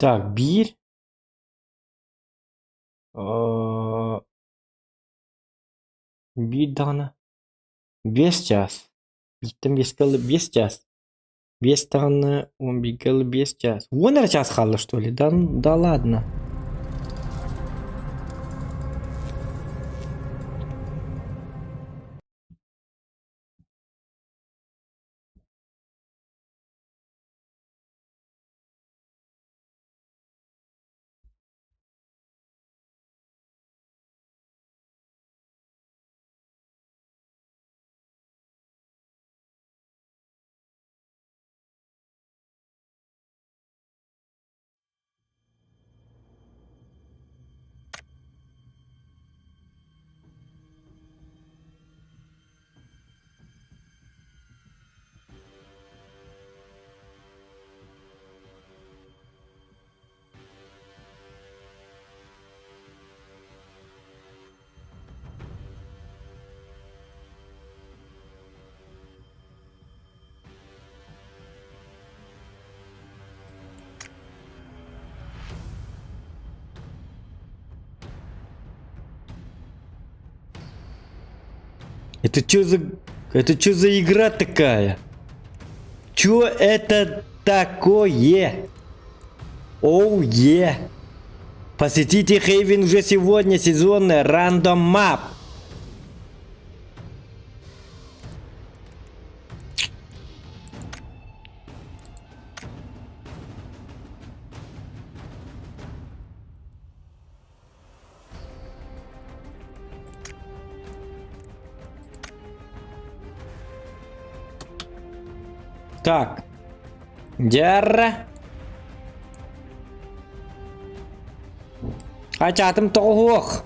Так, aa, bir tane 5 час. Gittim 5 kalı 5 час. 5 tane 11 kalı 5 час. Вон час қалды, что ли? Да ладно. Это чё за игра такая? Чё это такое? Оу е. Посетите Хейвен уже сегодня, сезонный рандом мап. Так. Дяра. Açatım toğuk.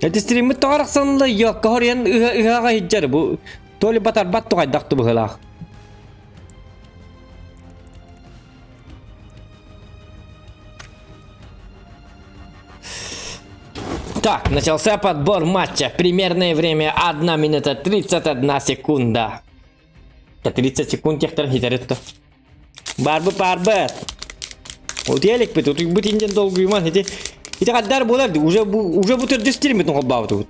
Hadi stream'i toğrak sanılı yok. Kahoriyan ıhağa hiccar bu. Toli batar bat toğay daktı bu hılaq. Так, начался подбор матча. Примерное время 1 минута 31 секунда. 30 секунд техтер хитеретто. Barbat. O diyelik bir tutuk bitinden dolguyman hadi. Hadi kadar bolardı. Уже bu türde stream bitin hobbavdı.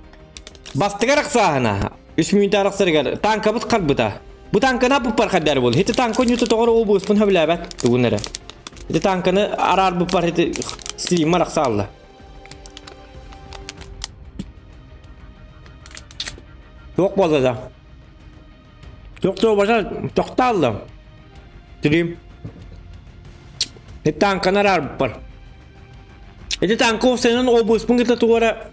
Bastıgarak sahana. 3 minut araksarı gel. Tanka bit kalbıta. Bu tanka ne yapıp par kadar bol. Hadi tanka nyutu toğru o bu spun habilabat. Tuğunlara. Hadi tankanı arar bu par hadi stream marak salla. Yok boldu da. Yok başa çok taldım. Stream. Hadi tankanı arar bu par. Hadi tanka senin o bu spun gita tuğra.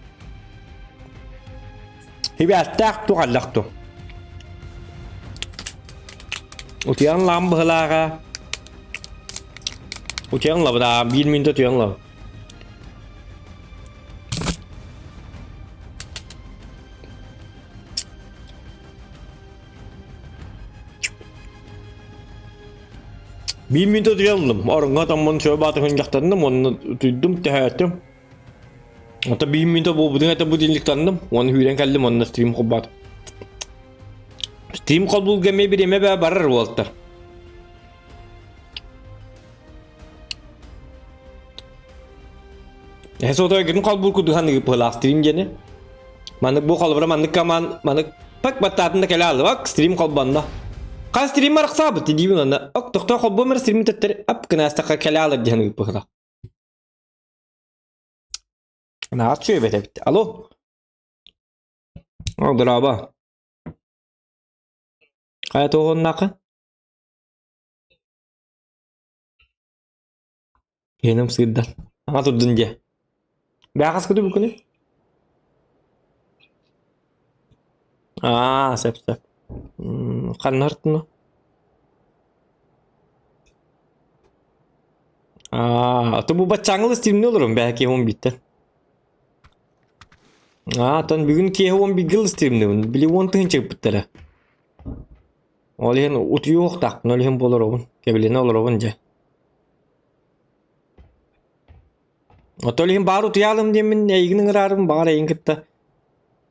Hibi atak tuğallaqtu. Utiyan lam bıhlağa. Utiyan la bada 1 minut utiyan la. Bir minut uyandım. Oranga tamam şöyle batı hıncaktandım. Onu duydum tehattım. Hatta bir minut bu budun hatta bu dinliktandım. Onu hüren kaldım onunla stream kubbat. Stream kabul gemi bir yeme be barar voltar. Soda gün kabul kudu hangi pala stream gene. Manık bu kalbura manık kaman manık pak batatında kela aldı bak stream kalbanda. Kan stream marak sabit diyeyim ona. Ok doktor kabul mer stream tettir. Ap kena astakar kela aldı hangi pala. Ne açıyor be bitti. Alo. Dur abi. Hayat oğlun nakı. Yenim sığırdan. Ama durdun diye. Beyaz kutu bu konu. Sep. Kan hartın o. Atı bu bacağınlı stream ne olurum belki 10 bitti. Tan bugün ki 10 bir stream ne? Bili 10 tın çıkıp bitti. Olihin utu yok tak. Olihin bolur olun. Kebilene olur olunca. Olihin baru tuyalım diye min eğinin ırarım. Bağır eğin gitti.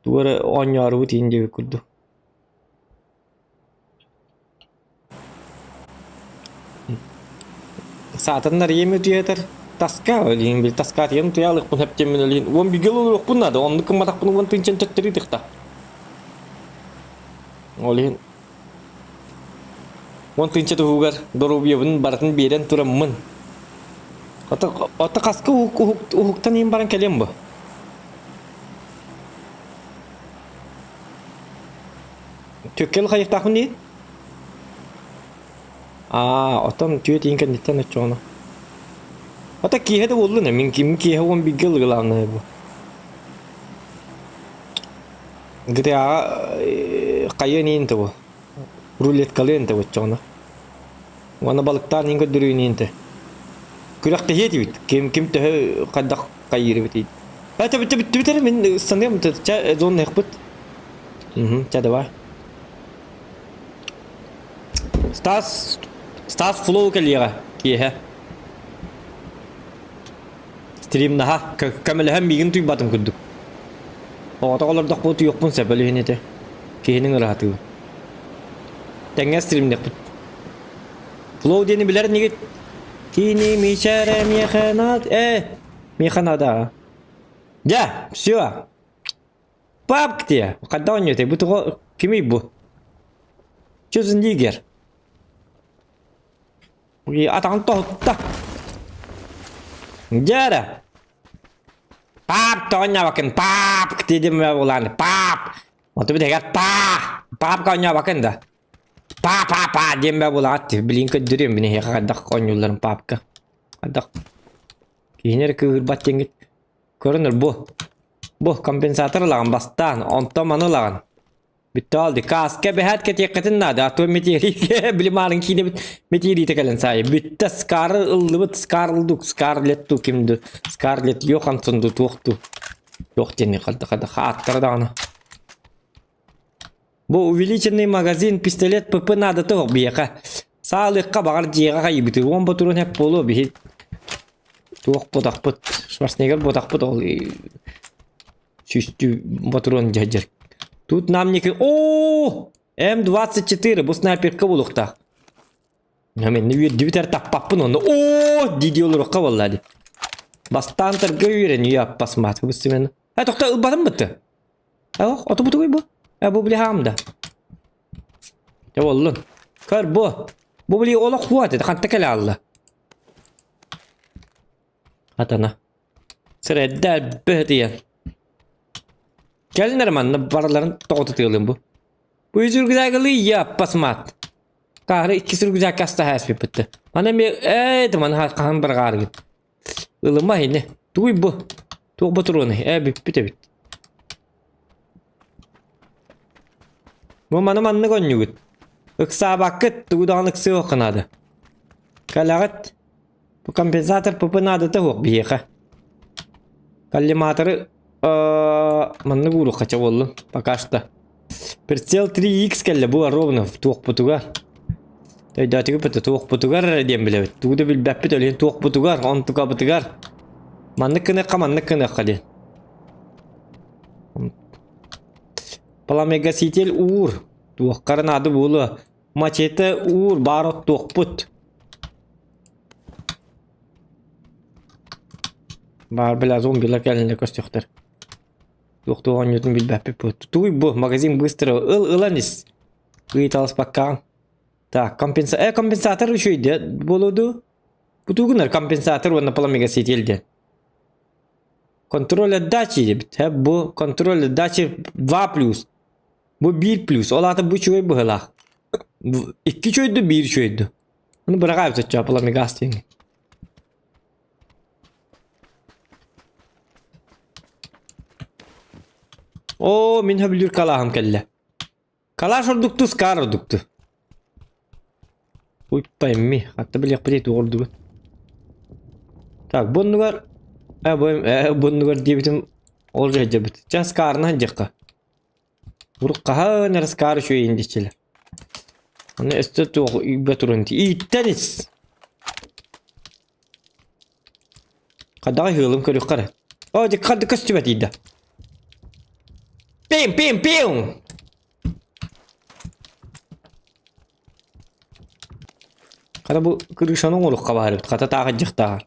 Duvara 10 yarı bu tiyince kurdu. Saatınlar yemi tuyatar. Taska öyleyim bir taska yem tuyalık bunu hep yemin öyleyim. On bir gel olur bunlar da onu kımatak bunu tınçın töttürüydük da. Öyleyim. On tınçı tuğugar doğru bir bunun baratın biren turamın. Ota kaskı uhuktan yem baran kelem bu. Tökkel kayık takın değil. Otan tüyet inkan ditten açığına. Ota kihe de oldu ne? Min kihe on bir gel gılan ne bu? Gide kayı niye inte bu? Rulet kalıyor inte bu açığına. Wana balıktar niye duruyor niye inte? Kurak da hiyeti bit. Kim te kadak kayır bit. Ha tabi min sanıyorum te zon ne yapıt? Çada var. Stas flow kaliya kihe. Stream daha kamera hem bir gün tüy batım kurduk. O da olur da kutu yok pun sebeli hene te. Kihenin rahatı. Tenge stream yapıt. Flow diyeni bilir ne git. Kini miçare miyekanat miyekanada. Ya, все. Пап где? Когда он это? Bu kimi bu? Çözün liger. Bu adam tohutta. Jara. Pap tonya bakın pap dedim ya ulan pap. Otu bir dekat pap konya bakın da. Pa diyem ya ulan attı. Bilin ködürüyorum beni ya kadak konyulların papka. Kadak. Kiner kıvır batken git. Görünür bu. Bu kompensator lan bastan. Onto manı lan. Bitti oldu. Kaske bir hat ketiyakatin nada. Atı metiri. Bilim alın kine metiri tekelen sayı. Bitti skar ıldı. Skarıldık. Skarlettu kimdi? Skarlet yok antındı. Tuğdu. Yok deni kaldı. Hattır da ana. Bu увеличенный magazin pistolet pıpı nada tuğ biyaka. Sağlıkka bakar ciğe kayı bitir. On boturun hep bolu bir. Tuğ bodak pıt. Schwarzenegger bodak pıt ol. Süstü boturun cacar. Тут нам не... О! М24. Bu снайперка bulukta. Hemen ne bir biter tappapın onu. Oo! Didi olur ka vallahi. Bastan tergöyren ya pasmat bu simen. Ha tokta batım bitti. Ha otu bu bu. Ha bu bile hamda. Ya vallahi. Kar bu. Bu bile ola kuat et kan tekele Allah. Hatana. Sredder behdiyen. Gelin ermanla paraların toğututuyorum bu. Bu yüzür güzel gılı ya pasmat. Kahre ikisir güzel kasta hasbi bitti. Bana bir man kan bargar git. Ilma yine. Tuy bu. Tuğ baturunu. Bit. Bu manı gonyu git. Iksa bakıt tuğdanlık sıvı kanadı. Kalagat. Bu kompensator pıpınadı da hok bir yaka. Kallimatörü manna gulu kaça oldu. Bakasta. Прицел 3x kelle bu ровно в тух потугар. Тайда тиги пата тух потугар дием биле. Тугда бил баппет олен тух потугар, он тука потугар. Манны кыны кали. Паламегаситель ур. Тух карнады булу. Мачете ур барот тух пут. Бар бля зомбилар келинде көстөктөр. Тух ньютон бил баппет пут. Туй bu магазин быстро ыланис. Гыйталс баккан. Так, компенсатор şuydu buludu. Bu tuğunlar компенсатор onu паламегасителде. Kontrol отдачи hep bu kontrol отдачи 2+. Bu 1+. Olata bu şöyle bu hala. 2 şöyle 1 şöyle. Onu bırakayım saçma palamegastin. O min hablür kalahım kelle. Kalaş olduktu skar olduktu. Uy paymi hatta bile yapıcı oldu. Tak bunu var. Bunu var diye bitim olacak cebit. Just karna jaka. Vuruk kaha neres kar şu indi çile. Onu istetu beturunti. İtenis. Kadar hılım körük kara. O dikkat kastübet idda. Pim. Kada bu kırışanın oluk kabarı. Kata takacak daha.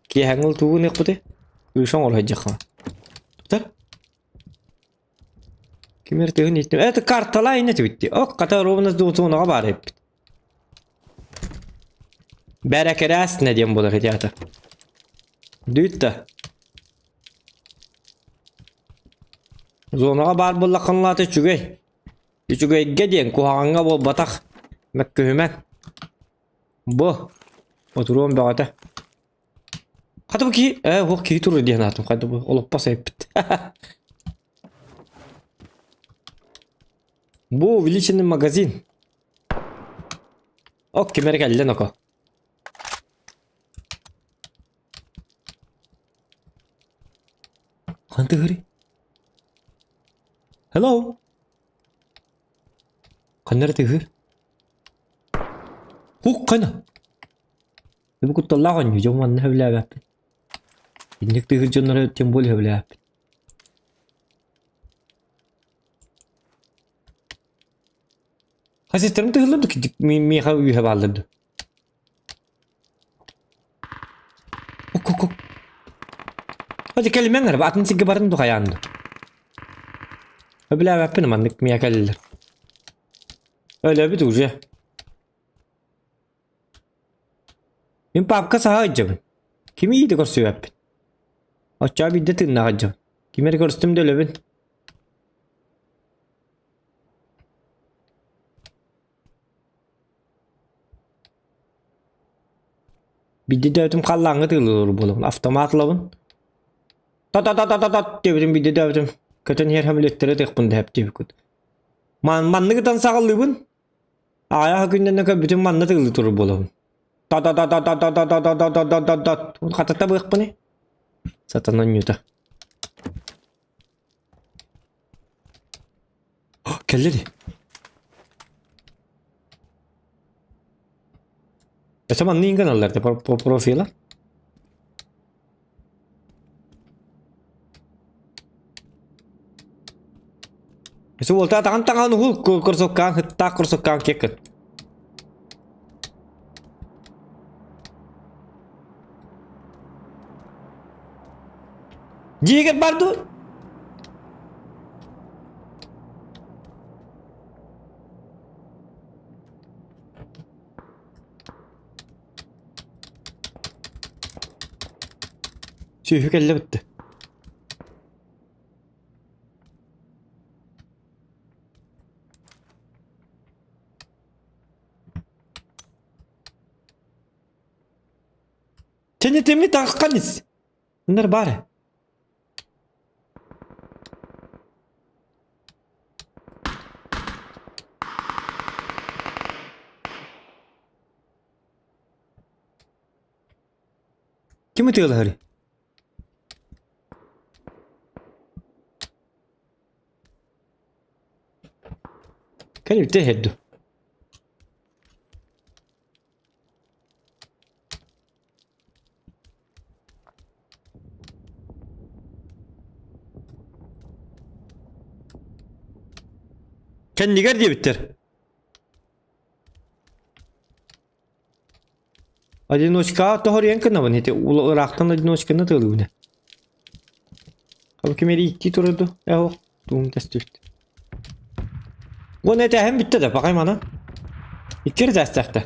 Ki hangul tuğun yok bu de. Kırışan olacak ha. Tutar. Kimer tehun ettim. Evet kartala yine bitti. Ok kata robunuz doğduğuna kabarı hep. Berekere ne diyeyim bu da hediyeter. Düğütte. Zonaga bar bulla kanlatı çügey. Çügey gediyen kuhanga bol batak. Mekkühümen. Bu. Oturuyorum bağda. Hadi bu ki. Bu ki turu diyen atım. Hadi bu. Olup basayıp bit. Bu увеличенный magazin. Ok kemer geldi nako. Hangi hırı? Hello. Kanlar tehir. Kana. Bu kutulla kanyo jom manna hevla gap. İndik tehir jonlara tembol hevla gap. Hasistlerim tehirlerdi ki mi havi hevallerdi. Ok. Hadi kelimen var. Atın sigge barın du kayandı. Hevla gap ne mannik mi yakaliller. Öyle bir durca. Min papka saha acaba. Kimi iyiydi korsu yapın. Aşağı bir de tırnağı acaba. Kimleri korstum da öyle ben. Bir de dövdüm kallağını tığılır bulun. Avtomatlavın. Tat devrim bir de dövdüm. Kötün her hamletlere tek bunda hep diye kut. Manlı gıdan sağlıbın. Ayağı günden ne bütün manlı tığılır durur bulun. Tat. Onu katata bırak bu ne? Satanan yuta. Kelleri. Mesela manlı ingan alırdı profila. Mesela volta tangan hul kursokan keket. Jiget bardu. Şu kelle bitti. Seni temli takkanız. Bunlar bari. Kim ötüyor hari? Kan يجتهد. Kan nigar diye bitir. Одиночка tohoriyen kına bana. Ulu Irak'tan одиночка ne tığlı bu ne? Abi kemeri iki turdu. Yahu. Doğum test düştü. Bu ne de hem bitti de bakayım ana. İkir destekte.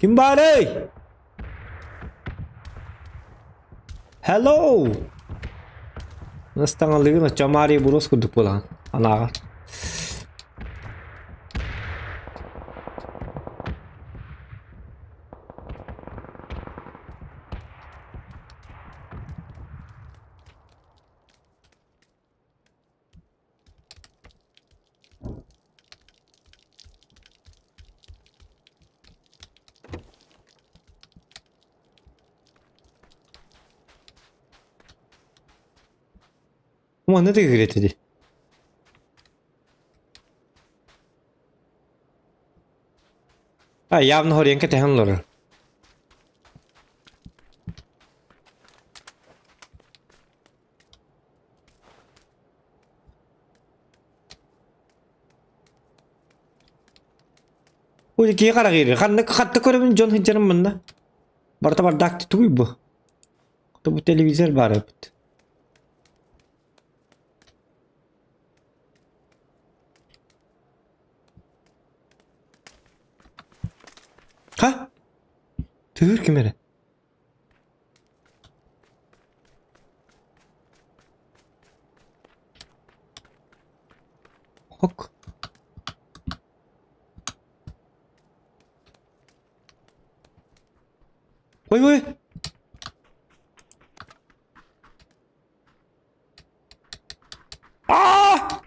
Kim bari? Hello. Nasıl tanıdığını çamari buros kurduk bu lan. Ana. Ama ne de üretedi? Ha явно хоренка тэхэн лор. O iki kara giri. Katta körümün John Hiccer'ın bunda. Barda bardak tutuyor bu. Bu televizör var hep. Ha? Tühür kimere? Hok. Oy oy. Aa!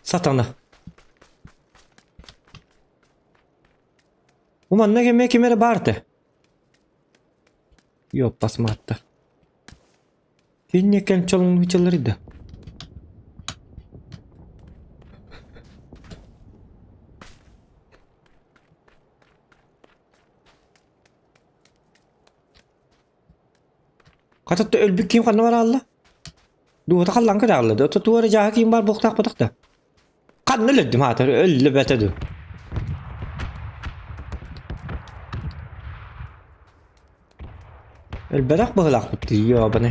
Satana. Uman ne gemiye kimere bağırdı? Yok basma hatta. Dinleyken çalın biçalarıydı. Katat ölbük kim kanı var Allah? Dua da kallan kadar Allah. Dua dua raja kim var boktak batak da. Kan ne ledim hatar öllü betedu. Elberak bağlak bitti ya bana.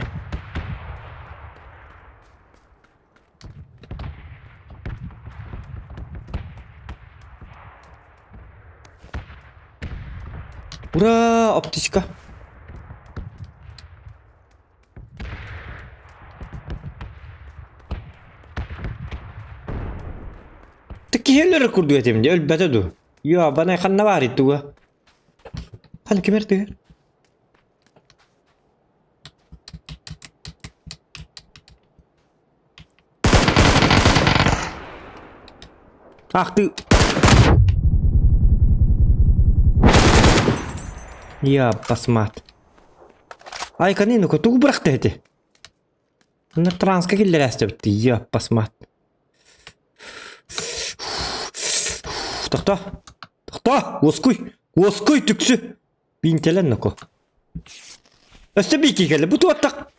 Ura optiska. Teki heller kurdu etimde elbetedu. Ya bana kanna var itu gua. Kan kimer tuh? Aktı. Ya basmat. Ay kanino ko tu bıraktı hadi. Ne transka killer astı ya basmat. Tahta. Tahta. Voskoy. Voskoy tüksü. Bintelen nako. Öste bir iki geldi. Bu tuvatta.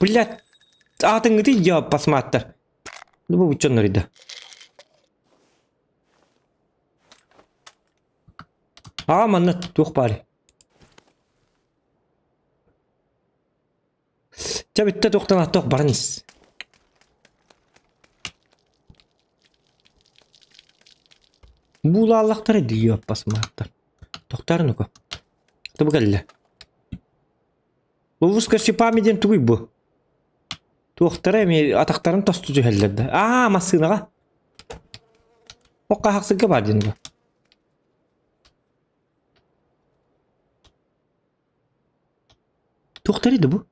Блядь. Atın gidi ya basmatlar. Bu uçanlar idi. Manna tuh bari. Çabitte tuhtan atok baranis. Bu Allah'tar diyor basmatlar. Doktor nuko. Tabu galle. Bu vuskar şipamiden tuğuy bu. Doktor emi ataktarın tostucu hellerde. Masınaga. Okka haksızlık var diyor. Doktor idi bu.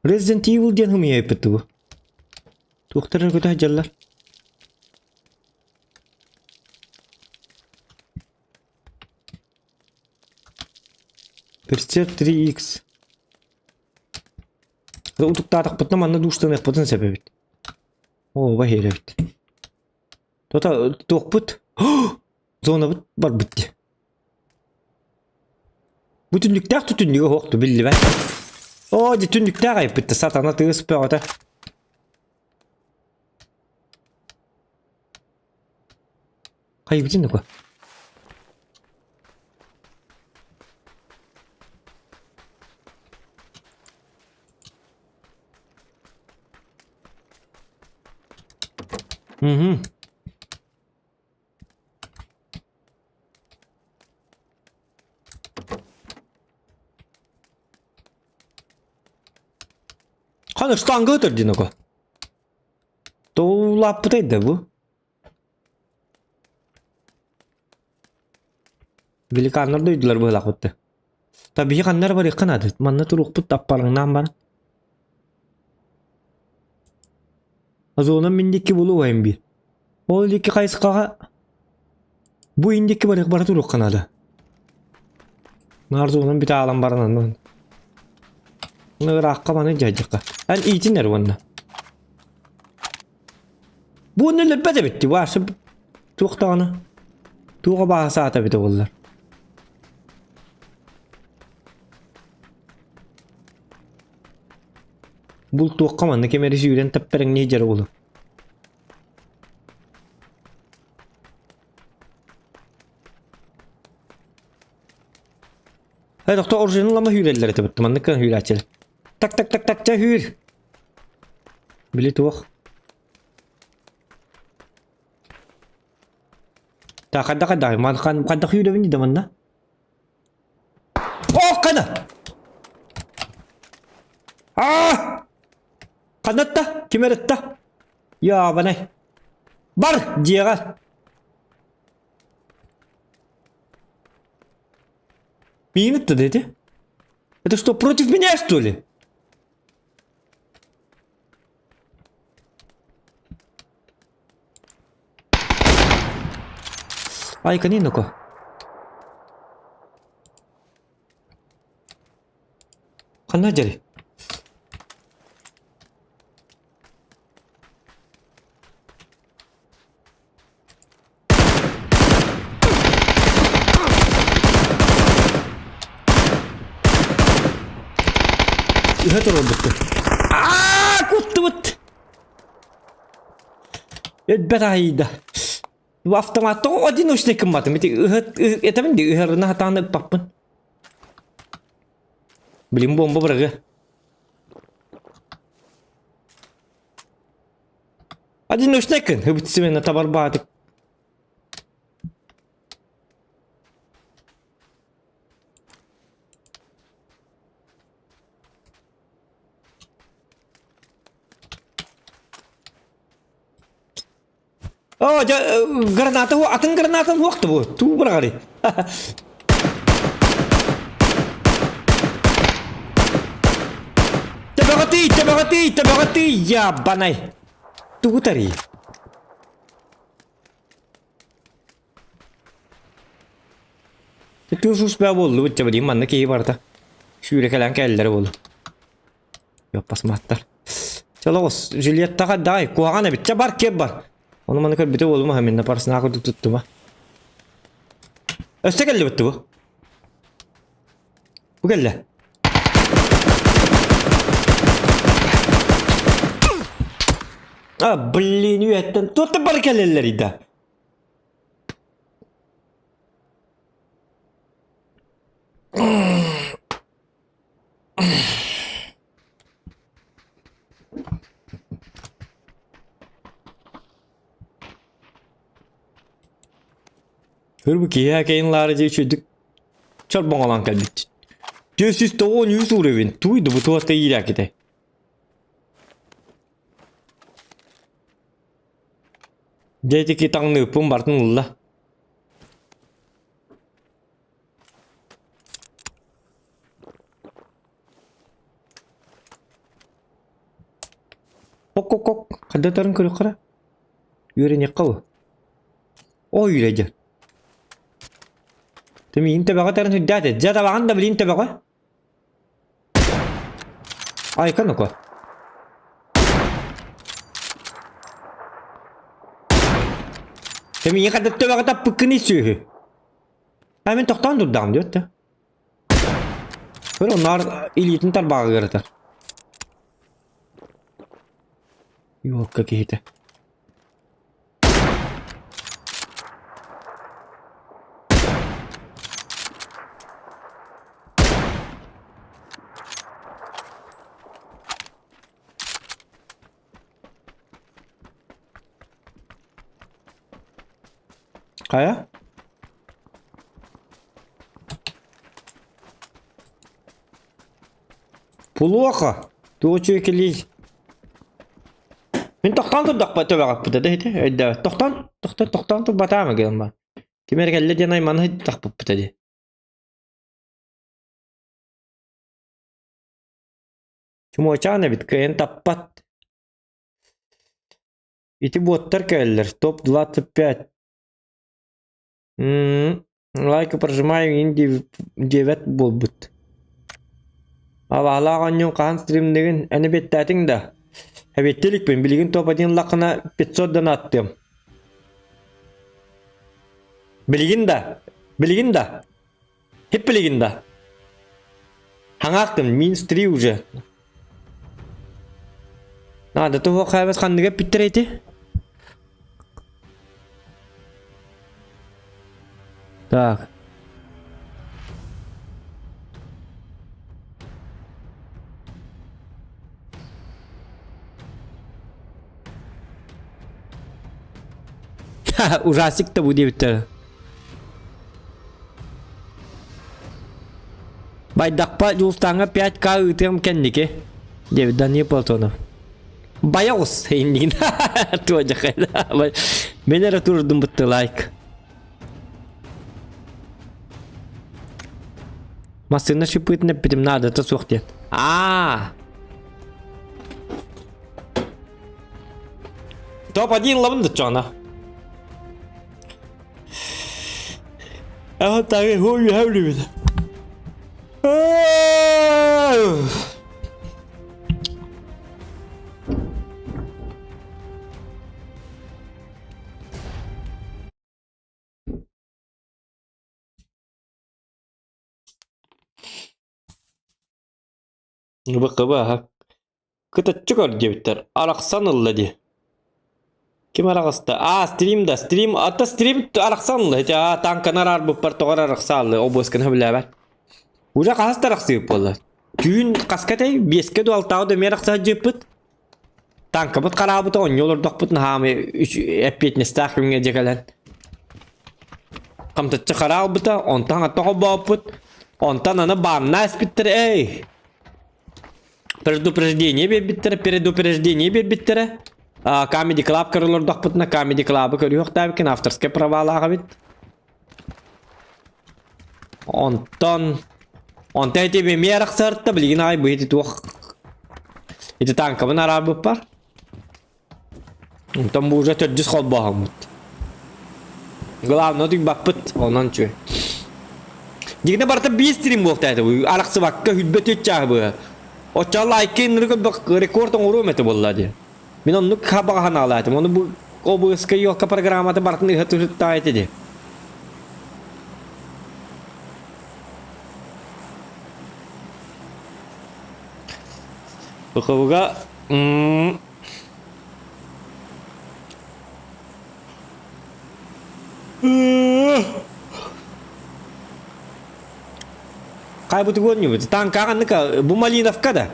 Resident Evil diyen hımı yapıttı bu. Doktorlar kötü hacarlar. Perser 3X. Utuk tatak putna manna duştan yapatın sebebi. O bahire bit. Tota tokput. Zona bit bar bitti. Bütünlükler tütünlüğü hoktu billi ben. O bütünlükler yapıttı satana tığız pörde. Kaybedin ne ko? Hı. Hani stanga ötürdün o ko? Dolaptaydı bu. Bili kanlar duydular bu lakutte. Tabii kanlar var yakın adı. Manna turuk put tapparından bana. Az ona mindiki bulu vayım bir. Ol iki kayıs kağa. Bu indiki barık barı duruk kanadı. Narzu onun bir de alan barınan. Irakka bana cacıkka. Ben iyitinler onunla. Bu ne lebede bitti. Varsa tuğtanı. Tuğa bağı saate bitti bunlar. Bul tuğa kamanı kemeri suyuren tepperin ne jarı olur. Hey doktor orijinal ama hürelleri tabi. Manlık kan hüre açılır. Tak tak tak tak hür. Bili tuğa. Ta kadda mal kan kadda hüre bindi damanna. Oh kana. Ah! Kanatta kimeretta. Ya bana. Bar ciğer. Минута dedi. Это что, против меня, что ли? Ай, канин ко. Канна жари. Это роботы. Кут. Это бетаида. Bu автоматта одиночный кымбаты. Это мен де ыхырына хатаны паппын. Блин, бомба бырыгы. Одиночный кын. Хыбытсы мен табар баатык. Oh, granata ho, atın granatın hoqtu bu. Tu bıraqari. Tabagati, ya banay. Tu tari. Tu sus be bollu bıçça bileyim manna ki barda. Şüyle kalan kelleri bollu. Yok basmatlar. Çalos, Juliet taqa day, kuağana bitça bar keb bar. Onu bana kadar bite olma hemen ne parasını hak tuttum ha. Öste geldi bitti bu. Bu geldi. Ah blin üyetten tuttu barkelleri de. Halbuki ya kayınlarca çözdük. Çarpma olan kaldı. Göğsüz tavuğun yüzü uğrayın. Tuydu bu tuvatta iyi rakide. Jadi kita ngepum bartın lah. Kok. Kada tarın kırık kara. Yürü ne kavu. O yürece. Temi inte baga tarın hüddate. Zada bagan da bil inte baga. Ay kan ko. Temi ya kada te baga ta pıkkını sühü. Hemen toktan durdam diyor da. Böyle onlar iliyetin tar baga gırtar. Yok kakihite. Kaya? Плохо. Ты очень келись. Мен тоқтан тұрдық ба төбе қап бұтады еді. Өйді. Тоқтан тұр батамы келім ба. Кемер кәлі ден айманы тақ бұп бұтады. Чумочаны бит кайын таппат. Ити боттар кәлілер. Топ 25. Лайк прожимаю ин 9 болбут. Авала гоньон каан стримдеген эне беттатың да. Хәбеттелик ben билигин топадин лакына 500'dan attım. Bilgin da. Hep bilgin da. Hangaktım minus 3 уже. Надо того хайвас хандыга питтерейти. Так. Ужастик-то будет. Байдакпа жулстаңа 5К ытым кенники. Девидан не полтону. Баяус хейнин. Тоже хайда. Мен ратурдум бутты лайк. Масына шипыт не пидим надо, это сухтет. Топ-1 лавында чона. Вот так и хуй хавливит. Бакыба кыта чыгар дептер. Араксан аллади. Ким аракста? Стримда, стрим, ата стрим араксан алла. Танканар арбы партогар араксалы обоскан хавлабат. Уже каста араксып болла. Күн каскатай 5-ке 6-да меракса жепит. Танка бут карабыта он yolurduk butun hamı 3 F5 stakrimge jekalən. Qamtatçı karabıta ontan atoğa baput. Ontan ana banna spittir ey. Предупреждение бит. Comedy Club kırılırdık butuna Comedy Club'ı görüyor tabii ki авторские правалары bit. Ontan тебе мерах сартта bilgin ay bu eti tuğ. Eti tankımın arabı var. Ondan bu уже 400 kol bağımut. Главное тük bakpıt ondan çöy. Dikine barata bir stream boltaydı bu. Araqsı bakka hübbet etçağı bu. O çalla ikin bak rekordun uğrum eti bolladı. Ben onu kabahan alaydım. Onu bu o bu eski yok programada bartın hıtı tayet dedi. Buka Кайбут гоню, танка ника Бумалиновка да.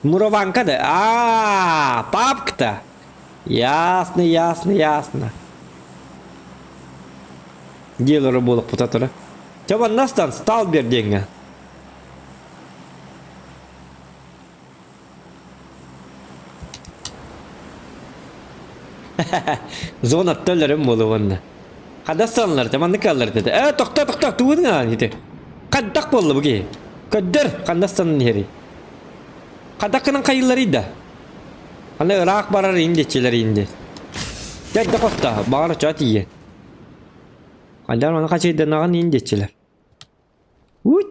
Мурованка да. Папка-то. Ясно. Дело работало путатора. Чего настан стал берденга. Zona töllerim bolu vanda. Kadastanlar tamam ne kalır dedi. Tok tuğun ya dedi. Kadak bolu bugi. Kader kandastanın yeri. Kadakının kayılları da. Hani Irak barar indetçileri indi. Gel de kosta bağır çat iyi. Kadar ona kaçıydı nağın indetçiler. Ut.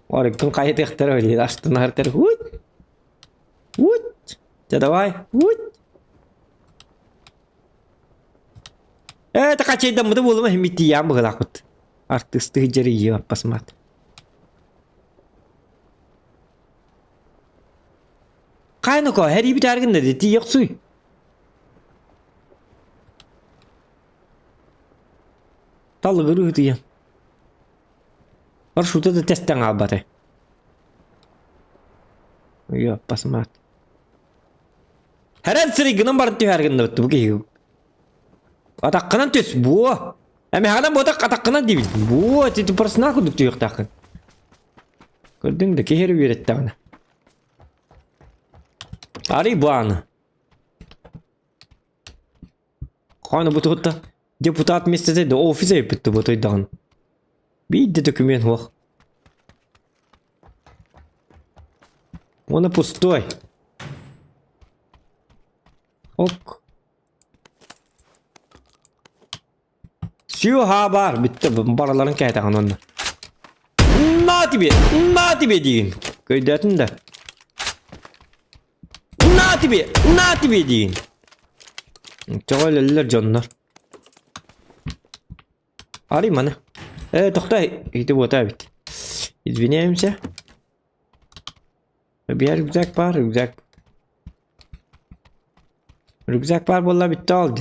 Orikun kayıt ihtiyar öyle. Açtın hariter. Да давай. Это качай да мыды болма химити ям быгылакут. Артисты жери ё посмотри. Кайны ко хери битаргын да ти ёксуй. Талы гыры тия. Маршруты да тесттен албаты. Ё посмотри. Herhalde sırıgının barıntı herginde bitti bu ki. Atakkanan tös bu. Ama hala bu atakkanan değil. Bu titu parasına kuduk tuyuk takın. Gördün de ki her bir etti bana. Arı bu anı. Kanı bu tutta. Депутат вместе до офиса и питу bu tuydan. Bir de документ var. Он пустой. Ok. Siyo ha var. Bitti. Bu paraların kayıtağın onunla. Natibe deyin. Köydetin de. Natibe deyin. Çok öyleler canlar. Arayayım bana. Tokta. İşte bu tabi. İzvineyimse. Bir yer rüzak var. Rüzak var. Vallahi bitti oldu.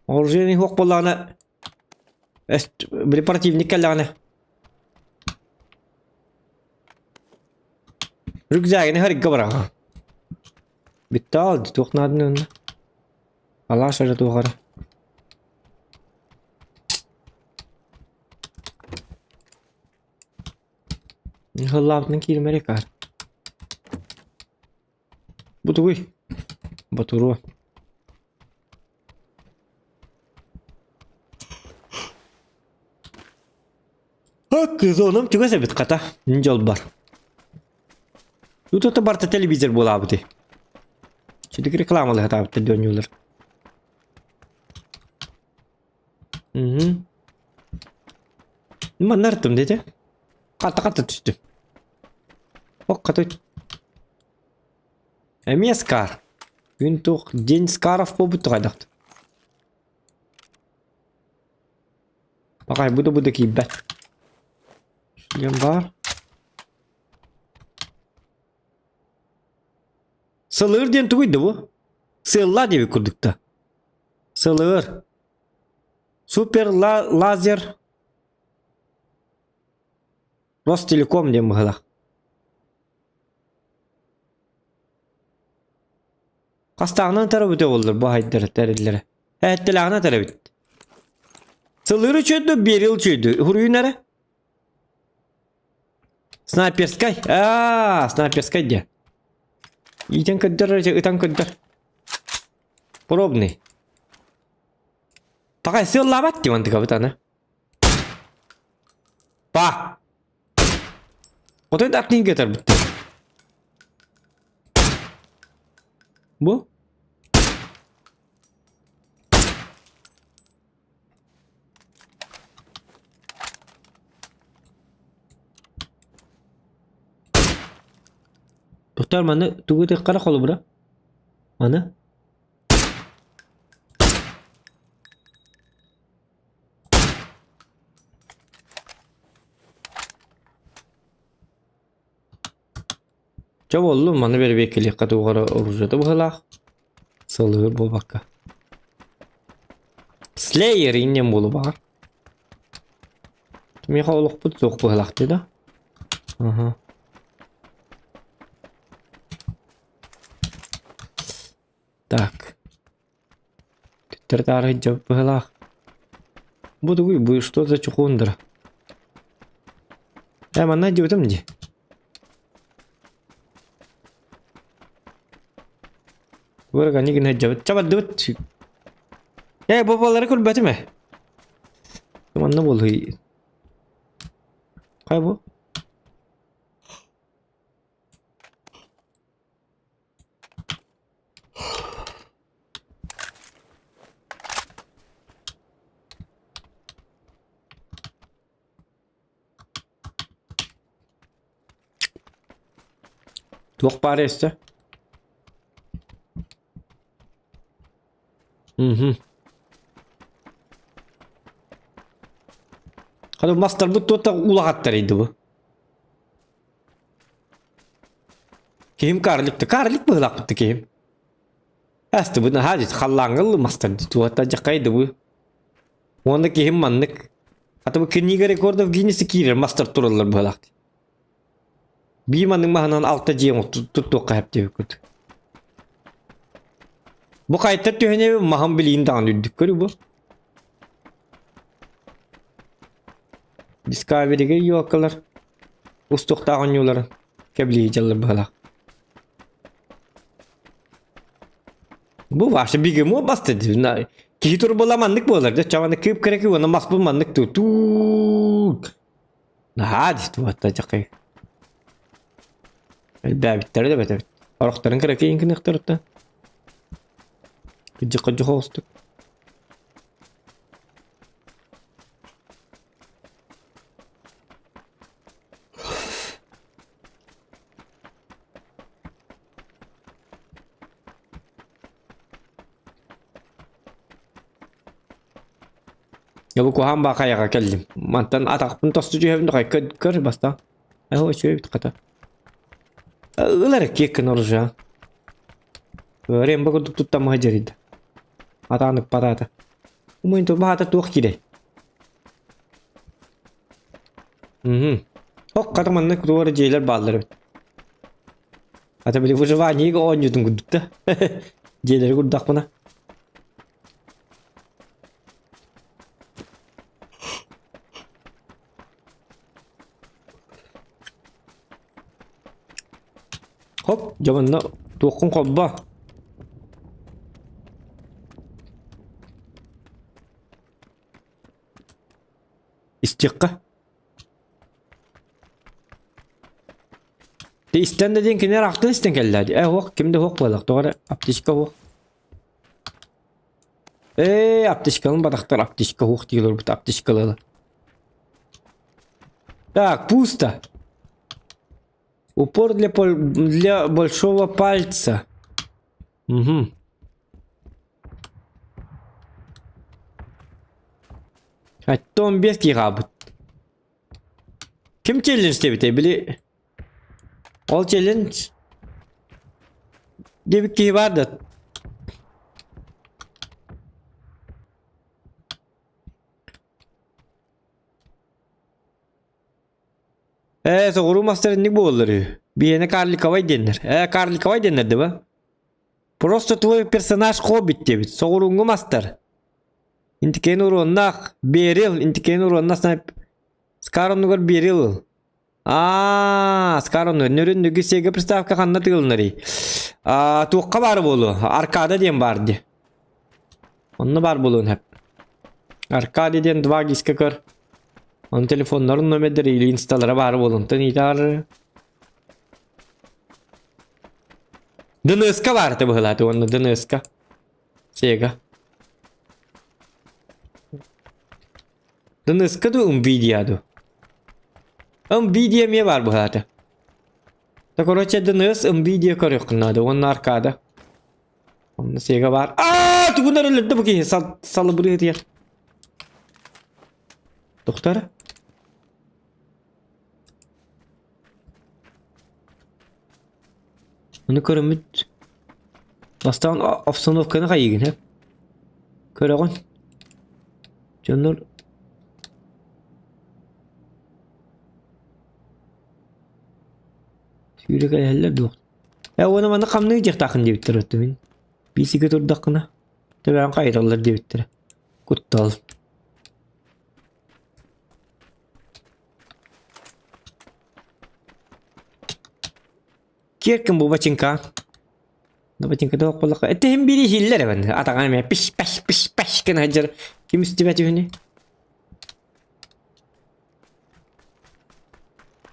Orijinali hok bolana. Bir противник kalana. Rüzakını harika bırak. Bitti oldu. Toknadın önüne. Allah aşağıda tuğara. Hıllabının kirmeri kar. Bu da uy. Baturu. Kız oğlum çok sebet kata. Ninjol bar. Yutu'da barta televizyon bola de. Şimdi reklamalı hata bitti dönüyorlar. Nima nartım dedi. Kata düştü. O kata. Скар. Güntuk день скаров побыт кайдақты. Bakay bu da ki ben. Şuraya var. Sılır diyen tuydu bu. Sığırlar diye bir kurduk da. Sığır. Super lazer. Rostelekom diye mıhla. Kastağının tarafı da olur bu haydarı. Ettilağına tarafı. Sılırı çöydü, bir yıl çöydü. Huruyu nere? Снайперскай. Снайперскай diye. İten kadar. Пробный. Такая сила бatti mantık bir tane. Pa. O da atlayın getir bitti. Bu? Doktor mana tunggu deh karena kalau bro. Mana? Coba oğlum mana bir bekli katı kara oruçta bu hala. Salır bu bakka. Slayer inem bolu var. Mi xoluk bu çok bu hala da. Aha. Так. Тартары жап была. Буду вы что за чухундра? Мана дивдим ди. Вырга не гне жап. Чаба дут. Бабалары кул бәтеме. Манна бол хый. Кай бу? Çok para işte. Hadi master bu tuta ulahatlarıydı bu. Kim karlıktı? Karlık mı ulaktı kim? Hasta bu ne hadi xallangıl master tuta jakaydı bu. Onda kim manlık. Hatta bu kiniga rekorda Guinness kirer master turallar bu ulaktı. Bir manın mahanan altta ciyem tuttu kayıp diye kötü. Bu kayıtta tühene maham bilin dağınırdık görü bu. Discovery'ge yoklar. Ustuk dağın yolları. Kebliği çalır bala. Bu varsa bir gün o bastı. Ki tur bulamandık bu olardı. Çavanı kıyıp kırık ona mas bulmandık tu. Hadi tu atacak. Bäbitleri de bete. Arıqların kıraki inkini ıqtırıptı. Gıcık olstuk. Ya bu kuhan bakaya geldim. Mantan atak pun tostucu hem de kır basta. O şey bit kata. Ilar yakın olacak. Öğren bakıp tuttam haceriydi. Atanık patata. Umuin tu bahata tuh kide. Hok kata manna kutuğu jailer bağları. Ata bile fışı var niye on yudun kudukta. Jailer kudak bana. Hop jamanna tuğkun kobba. İstikka. De isten dediğin ki ne raktın isten kelladi. Hok kimde hok balık doğru aptişka hok. Aptişkanın badaktar aptişka hok diyorlar bu aptişkalı. Так, пусто. Упор для большого пальца. Угу. Том без гигабыт. Kim challenge debite bili? All challenge. Gibi ki vardı. Soğuru master'ın bu olur. Bir yene Karlikavay denir. Karlikavay denirdi bu. Просто твой персонаж хоббит дебит. Soğurungu master. İntiken uğrunnak. Beril. İntiken uğrunnak sana. Skaronlugar beril. Skaronlugar. Nöründüğü sege pristavka kanna tıgılnari. Tuğqa bar bolu. Arkada diyen bardı. Onu bar bolun hep. Arkada diyen dva giska kır. Onun telefonların nömederiyle instalara var boluntan idar. Dınıska var tabi hılatı onu dınıska. Sega. Dınıska da Nvidia da. Nvidia mi var bu hılatı? Ta koroçe dınıs Nvidia karıyor kınadı onun arkada. Onun Sega var. Tu bunlar öldü bu ki salı buraya diyer. Doktora. Onu körümüt. Bastan afsanovkana kayıgın hep. Körağın. Canlar. Sürük ayarlar da. Ona bana kamlayacak takın diye bitir ötümün. Bisiklet ordakına. Tabi ben kayırallar diye bitir. Kuttal. Kirkin bu baçınka. Bu baçınka da okulaka. Hem biri hiller efendim. Atakan ya piş kena hacer. Kim istibeti huni?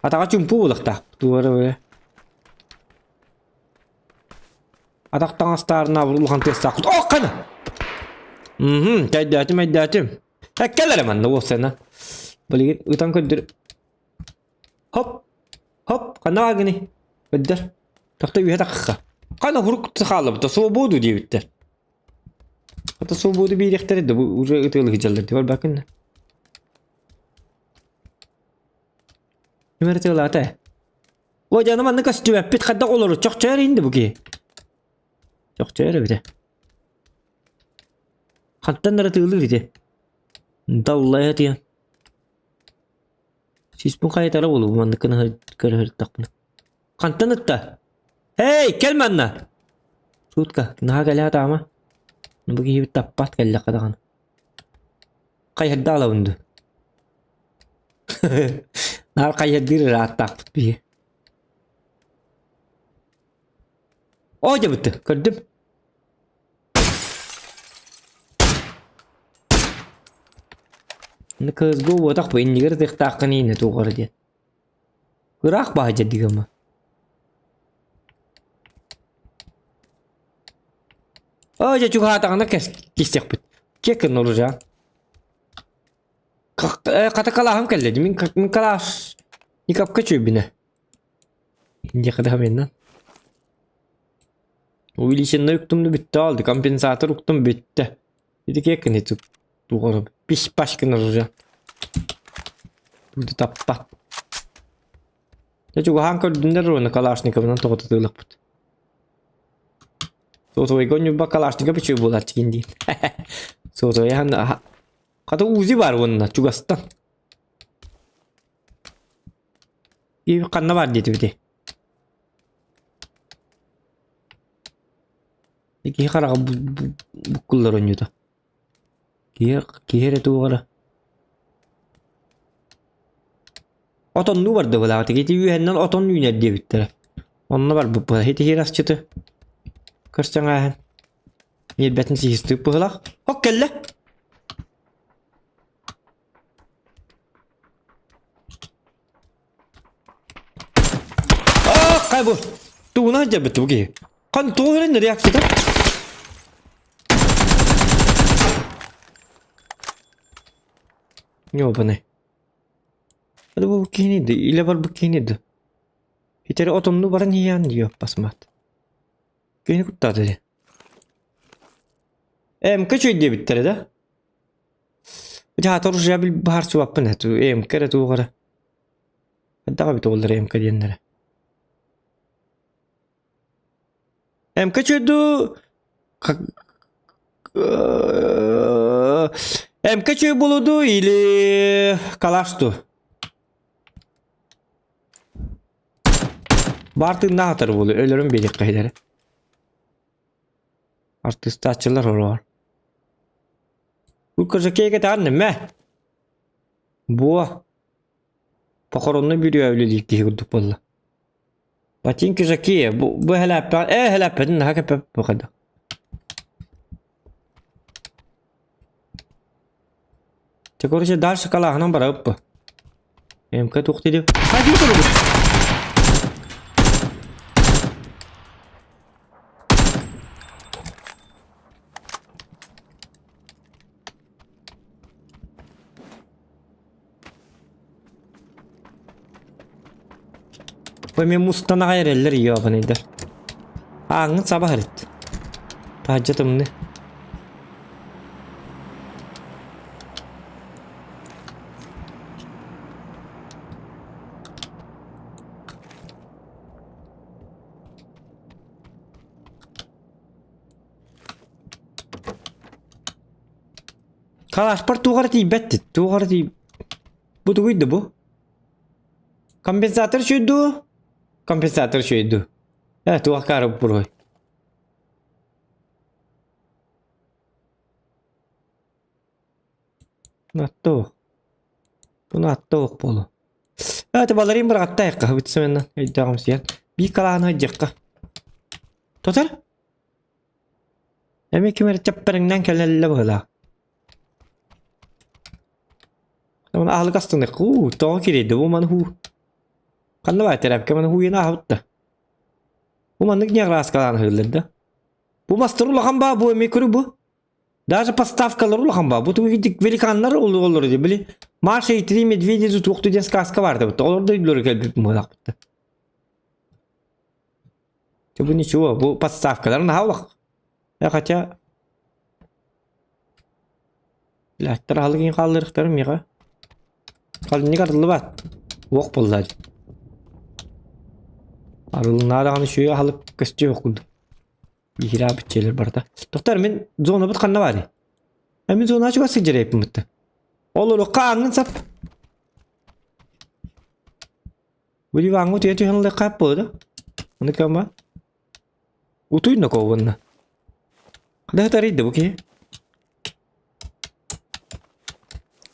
Ataka cumpu bulakta. Duvara böyle. Ataktan astarına vurulkan testakut. Oh kana! Kaydatim. Keller hemen ne olsa sana. Böyle git utan ködür. Hop. Kana gini. Ködür. Takta bir dakika. Kana huruk tıkalı. Da soğudu diye bitter. Hatta soğudu bir ihtiyar eddi. Bu uca ıtılı hıcalar diyor. Bakın. Kemer ıtılı ata. O canım anne kas tüve. Pit kadda olur. Çok çağır indi bu ki. Çok çağır bir de. Kantan ıtılı bir de. Davullah hadi ya. Siz bu kayıt ara olur. Bu mandıkını kırır takını. Kantan ıtta. Hey, gel manna. Sutka, nah gala tama. Nubuki hibit tapat gala kadakan. Kayad dala undu. Nah kayad dir ratak bi. Oh jabut, kedim. Kız bu tak bu indiger tek takani ne tuğar diye. Kurak bahçe digama. Oje çok hatağına kesecek bit. Kekin olacak. Kata kalahım kelledi. Min kalas. Nikap kaçıyor bine. Niye kadar benden? O ilişinde yuktum da bitti aldı. Kompensatör yuktum bitti. Dedik yakın etti. Doğru. Piş başkın olacak. Burada tappat. Ya çok hangi öldüğünde rona kalaşnikabından toğutatılıq bit. Sotoy gönlü bak kalaşnikabı çöy bolar çıkın deyin. Sotoy han kata uzi var onunla çugastan. İyi bir kanna var dedi bir de. İki karağa bu kullar oynuyordu. Kiyere tuğara. Oton nu vardı bu lağıtı. Geti yühenden oton yüner diye bittere. Onunla var bu. Heti hiras çıtı. Kırsan ağın. Yelbetin sihistip bu hılaq. Hok kelle. Kaybol. Tuğuna hacca bitti bu ki. Kan tuğuren nereye aksıda? Yo bu ne? Hadi bu kiniydi. İle var bu kiniydi. Hiteri otomlu baran yiyen diyor basmat. Kini kutta dedi. Kaç öyle bittere de? Jaha torus ya bil bahar suap ne tu kere tu gara. Hatta bir tollar kadiyenlere. Kaç ödü? Kaç öyle buludu ili kalaştı. Bartın ne hatar bulu ölürüm bir kayları. Artist açılar olur. Bu kızı keke tanne me. Bu. Pakoronlu bir evlilik diye kurduk valla. Batin kızı ki bu helapen helapen ne kadar bu kadar. Çekoruşa dar skala hanım barap bu. Emka tukti diyor. Hadi bakalım. Ve mustana hayreller yiyor bana eder. Ağın sabah harit. Tahacatım ne? Kalaş par tuğar ti betti. Tuğar ti. Bu tuğuydu bu. Kompensatör şuydu. Kompensatör şuydu. Evet tuğar karı buraya. Natto. Bu natto bolu. Evet balarım bıraktı yakka. Bitsemenden. Devam siyan. Bir kalağına hacakka. Total. Emek kemer çapperengen kellelle bala. Tamam ahlı kastın ku to kiredi bu man hu. Kanna var terap kemen hu yana havutta. Bu man ne ras kalan hırlında. Bu master ulağan ba bu emek bu. Даже поставкалар улахан ба. Бут видик великаннар olur diye bili. Marşa itri medvedi tutuktu diye kaska vardı. Orada idlor gelip muhlak bitti. Bu ничего. Bu поставкалар ne havak. Ya kaça. Lahtır halıgın kaldırıklarım ya. Kalın ne kadar bat. Vok bolladı. Arılın ağrağını şuya halık kısçı okuldu. Bir hira bütçeler barda. Doktor men zona bit kanna var. Emin zona açık asıl cereyip bitti. Olur o kanın sap. Bu di vangu tiya tiyan le kap da. Onu kama. Utuy na ko wonna. Kada tari de buki.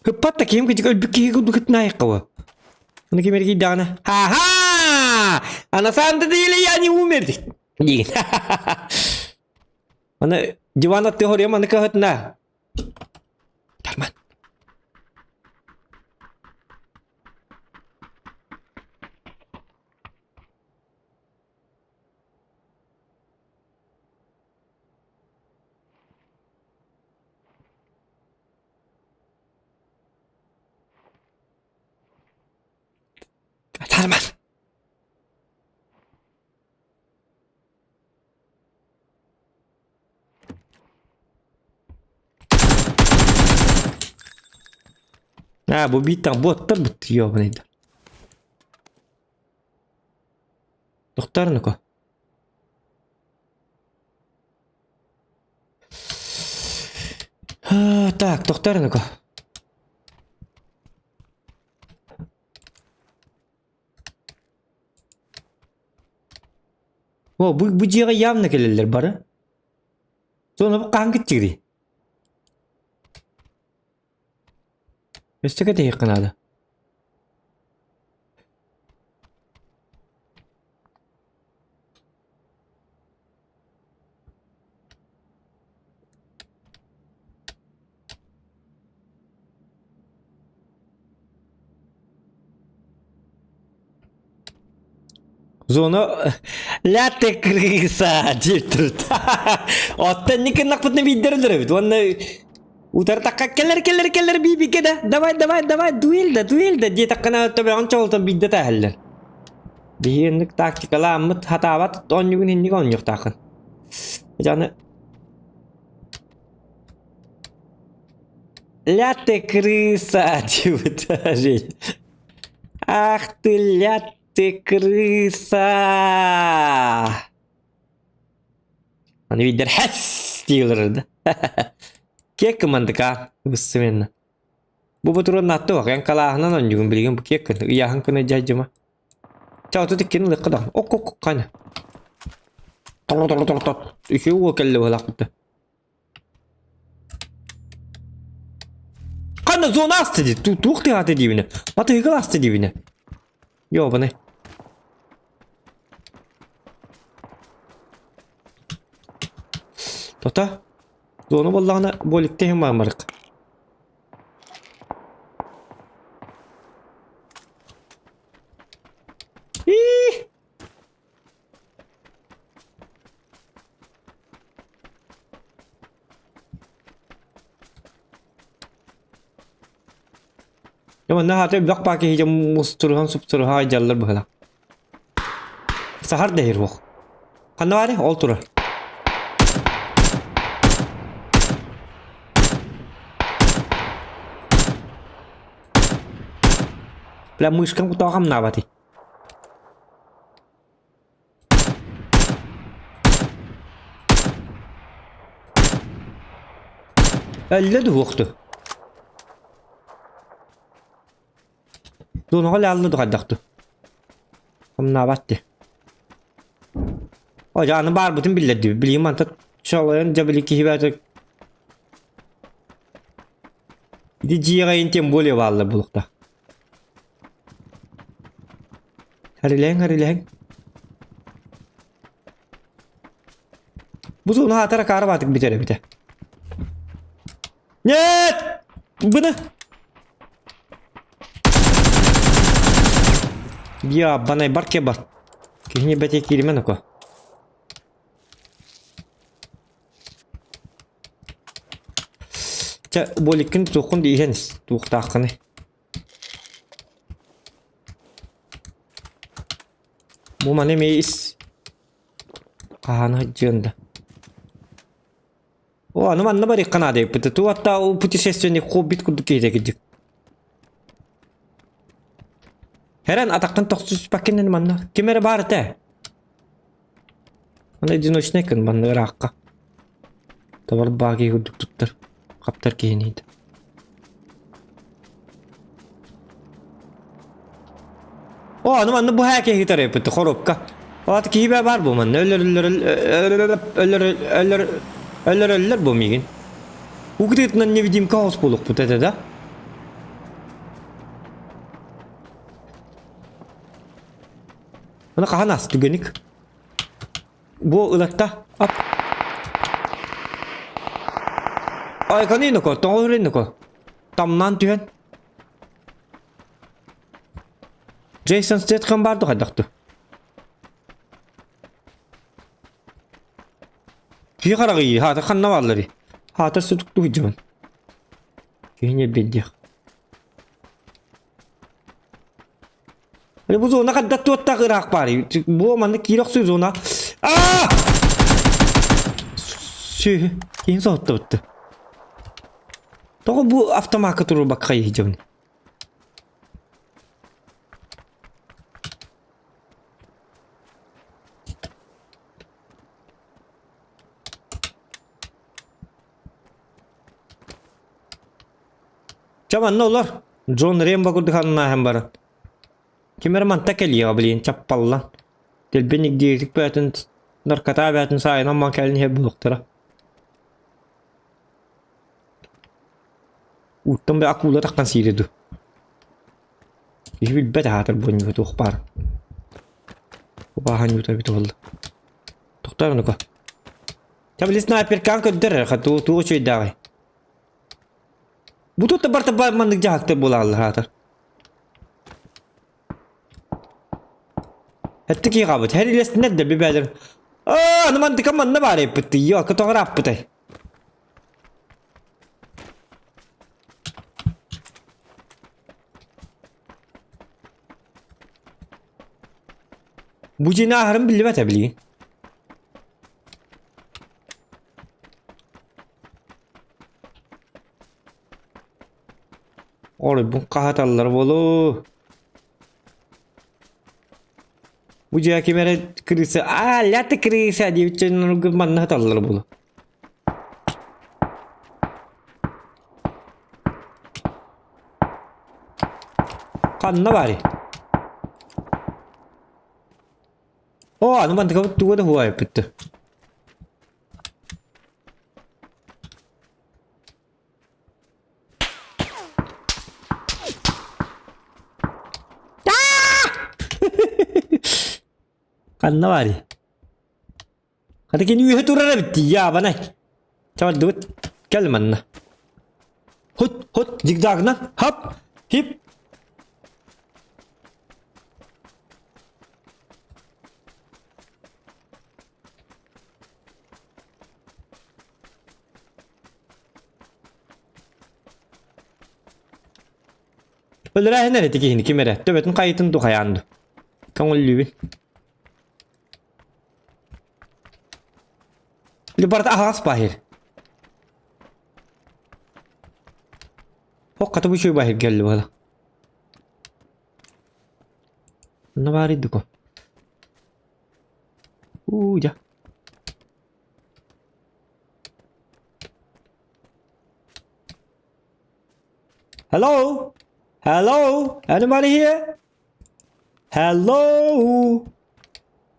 Hıpat da kim ki buki ko dukit na yakawa. Onu ki mergi dana. Ha ha! Ana sandı değil yani umerdi. Değil. Mana jiwanat teori mana kahat na. Darman. Aman. Ha bu bir tane bottur bitiyor bu neydi? Doktor Niko. Ha, tak, doktor Niko. O bu ciğe явно gelirler bari. Sonra bu kan gidecek. Üstteki de yakın adı. Zona latte krisa ciddet. Otta не напутно видерler. Вон utar takka keller bir keda. Давай duel da diye takkana tabi anca olta bidde tahaller. Bihinlik taktikalar mıt hatavat 10 gün hinlik on yok takın. Canı latte krisa ciddet. Ah ты latte krisa. Hani vider has diyorlardı. Kek kemandık ha. Bismillah. Bu betul nato yang kalahna non juga bilgin bu kek kan. Iya han kena jajma. Ciao tu tikin le kadang. Ok kan. Tol. İşi o kelle wala qıta. Kana zona astı. Tu ihtiyat edibine. Batı hıgıl astı edibine. Yo bana. Tota. Zonu vallahi bolikte hem varmarık. Ama ne hadi blok pakai hijau musturuhan subturuhan jallar bhala. Sahar dehir wok. Kanna var ya oltura. Là mười không to không nào bà thì اللي وقته دون هلا الله دقدقته هم نابتي Ocağını barbutun billedi bileyim anta çalayan cebeliki hibetek di jiga intem boleh vallahi bulukta Harilen. Bu zonu hatara karabatık biter. Net! Bu ne? Ya bana barke bak. Kihni bete kirime nako. Ça bolikin tokun diyeniz. Tuğ takını. Bu mana meis kahana janda. O anu manna bari kana de putu tu hatta o putişesyoni hobbit kudu keyde. Her an atakkan toksus pakinen manna. Kimere barte. Mana dinoşnekin manna rakka. Tabar bagi huduk tuttar. Kaptar keyniydi. O anu manna bu hake hitare putu khorokka. O at kibe var bu manna. Ölür bu migin. Bu gidetinen невидим kaos buluk bu tete da. Mana kahanas tügenik. Bu ılakta. At. Ay kanino ko, tongolin ko. Tamnan tühen. Jason Statham bardı kadaktu. Ki karagi ha ta kanna varları. Ha ta sutuktu hicman. Kehne bediyah. Bu zona kadar tutta kırak bari. Bu amanlık kirok su zona. Aaa! Keyin soğuttu bitti. Doğru bu avtomarka durur bak kayıcım. Caman ne olur? John Rambo kurdu kanına hem barın. Kimer mantak geliyor bilin çapallan. Delbenik diyeklik bayatın narkata bayatın sayınan mankelini hep buluktura. Uttam bir akula takkan siridu. Hiçbir bet hatır bunyu itu khbar. Bahan yutar bitu oldu. Doktor onu ko. Tabi sniper kanka der khatu tu uçuy dağı. Bu tut tabar mandık jahaktır bulallar hatır. Hatta ki qabet her iles nedde bir bedir. Aa, ana mandık aman ne bari bitti. Yok fotoğraf bitti. Bu cinahırın billi bete bilin. Oy bu kahatallar bolu. Bu cihaki mere krisi. Lat krisi diye için manna hatallar bolu. Kanna bari. Oh, ano man ikaw tuwa na huwag pito. Kanna bari. Hadi kini yuhi turara bitti ya bana. Çabuk dur. Gel manna. Hut zigzag na. Hop hip. Öldüre nerede ki kimere? Döbetin kayıtın dukayandı. Kangullübün. Libarda ahas bahir. Hokata bu şey bahir geldi bana. Ne var idi ko? Ya. Hello? Hello? Anybody here? Hello?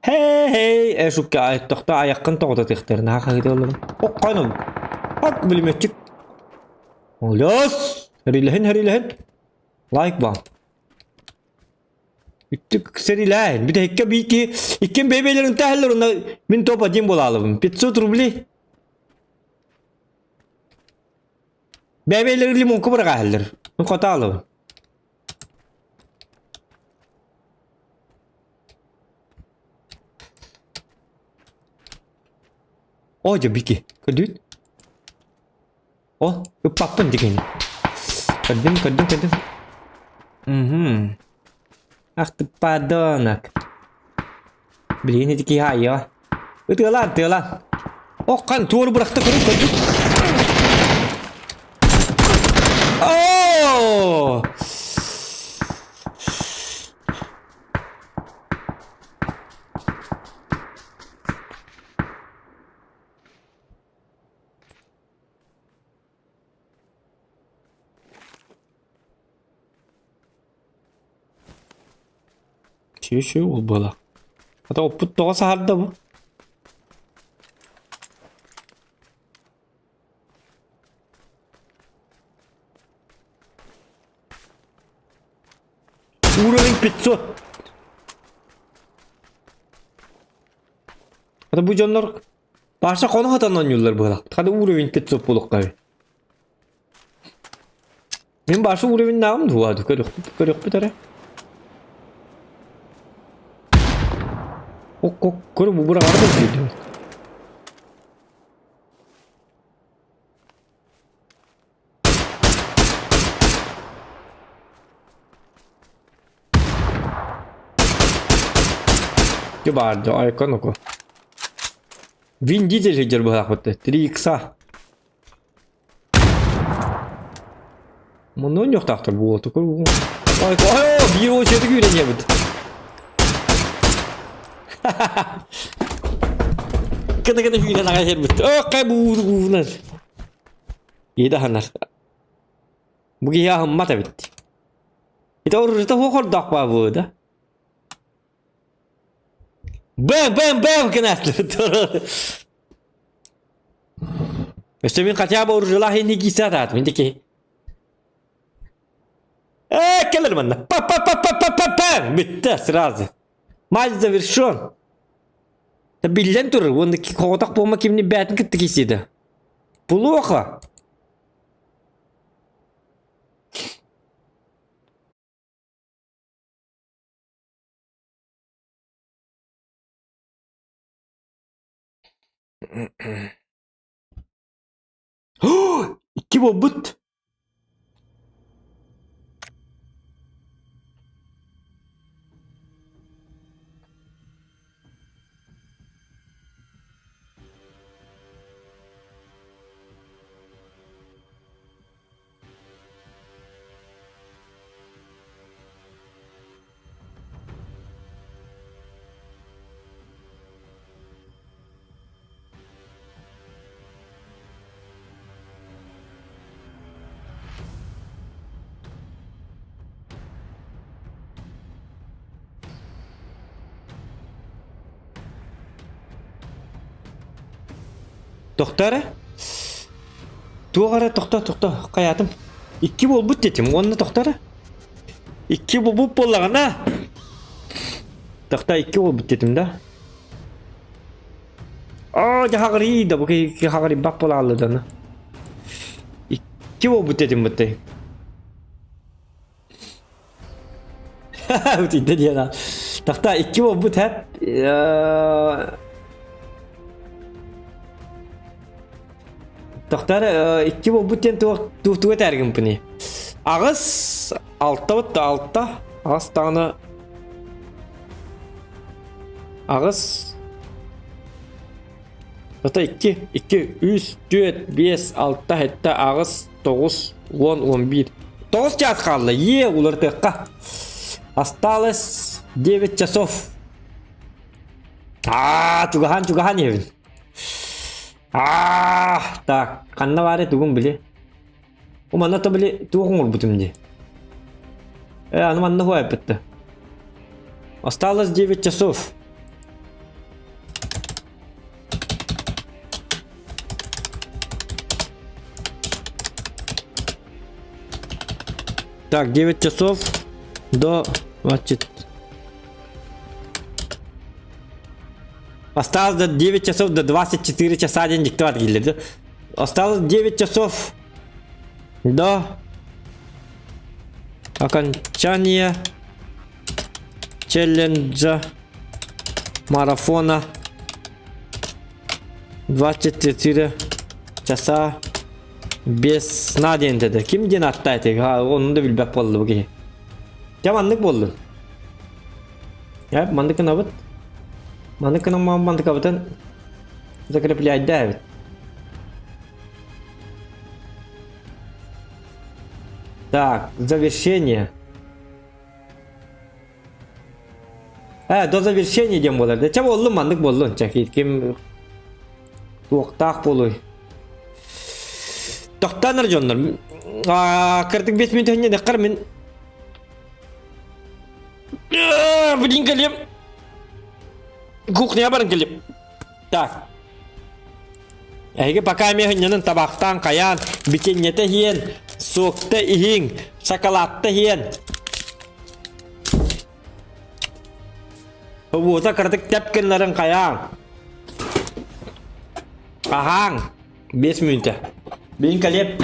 Hey. Şu kayıt tokta ayakın tokta tektir. Ne hakikaten oğlum? O kanım. Hop bilimetçik. Olos. Herilehin. Like bam. Bittik serilehin. Bir de hekka bir iki bebelerin tehellerinde min topacım bulalım. Pitsu trubli. Bebeleri limon kubra gaheller. Kota alalım. Oh jebiki, kedut. Oh, papan dikini. Kedun. Ah tepadonak. Beli ini diki ya. Betul lan. Oh kan tuh berakta kedut. Oh. Şey ol bala. Hatta o put doğası harda bu. Uğrayın pizza. Hatta bu canlar başka konu hatandan yollar bala. Hatta uğrayın pizza buluk tabi. Benim başka uğrayın ne yapayım duvardı? Körük bir tane. Kuru bu burada gidiyor. Coba icon aku. Vin Diesel hajar bahak betul. 3x. Bunun yok taktır bu oldu. Ay bir o şeyde güveniyor bu. Kena filan akhir betul. Oh kabur benar. Iya hanar. Bugi ya hammat bitti. Itu urut hokor dak bu da. Bam kena. İşte ben kaçya bu urutlah ini kisah tat. Ben ki. Keller bana. Pa. Bitti сразу. Матч завершен. Да билен тур, он таки кого-то по маким не бятен как таки сида. Плохо. İki bobut. Doktor? Tuğara doktor hayatım. İki bobut dedim onu doktor. İki bobut bollağına. Doktor iki bobut dedim da. Hagari da bu ki hagari bak bollağı da. İki bobut dedim bu de. Tidak dia lah. Doktor iki bobut hep. Doktor iki bobutun tuh tergim puni. Ağız altta. Ağız tane. Ağız. Doktor 2, 3, 4, 5, 6 hatta ağız 9, 10, 11. 9 час kaldı. Ye ular tekka. Осталось 9 часов. Чугахан evin. Так, kanna var ya tuğum bile. O manna da bile tuğum ol butum diye. Anu manna huwa bitti. Осталось 9 часов. Так, 9 часов до 20. Осталось до 9 часов до 24 часа день диктат гилди. Осталось 9 часов до окончания челленджа марафона 24 часа без sna deyin dedi. Kim den attaydı? Onu da bilbek boldu bu ki. Jamanlık boldu. Ya mandık nabat. Mandık mandık abatan закреплять давит. Так, завершение. До завершения дем болар. Да ча болду манdık болду. Чакит ким тоқтақ болуй. Тоқтаныр жондар. Кырдык 5 минут önce de kır min. Блин kalem. Kuknya bareng kalem. Так. Ege pakame hınyanın tabaktan kayan, bikinyete hiyen, soğukta ihin, şokolatta hiyen. Hubusa kırdık tepkinlerin kayan. Ahang. 5 minut. Bin kalem.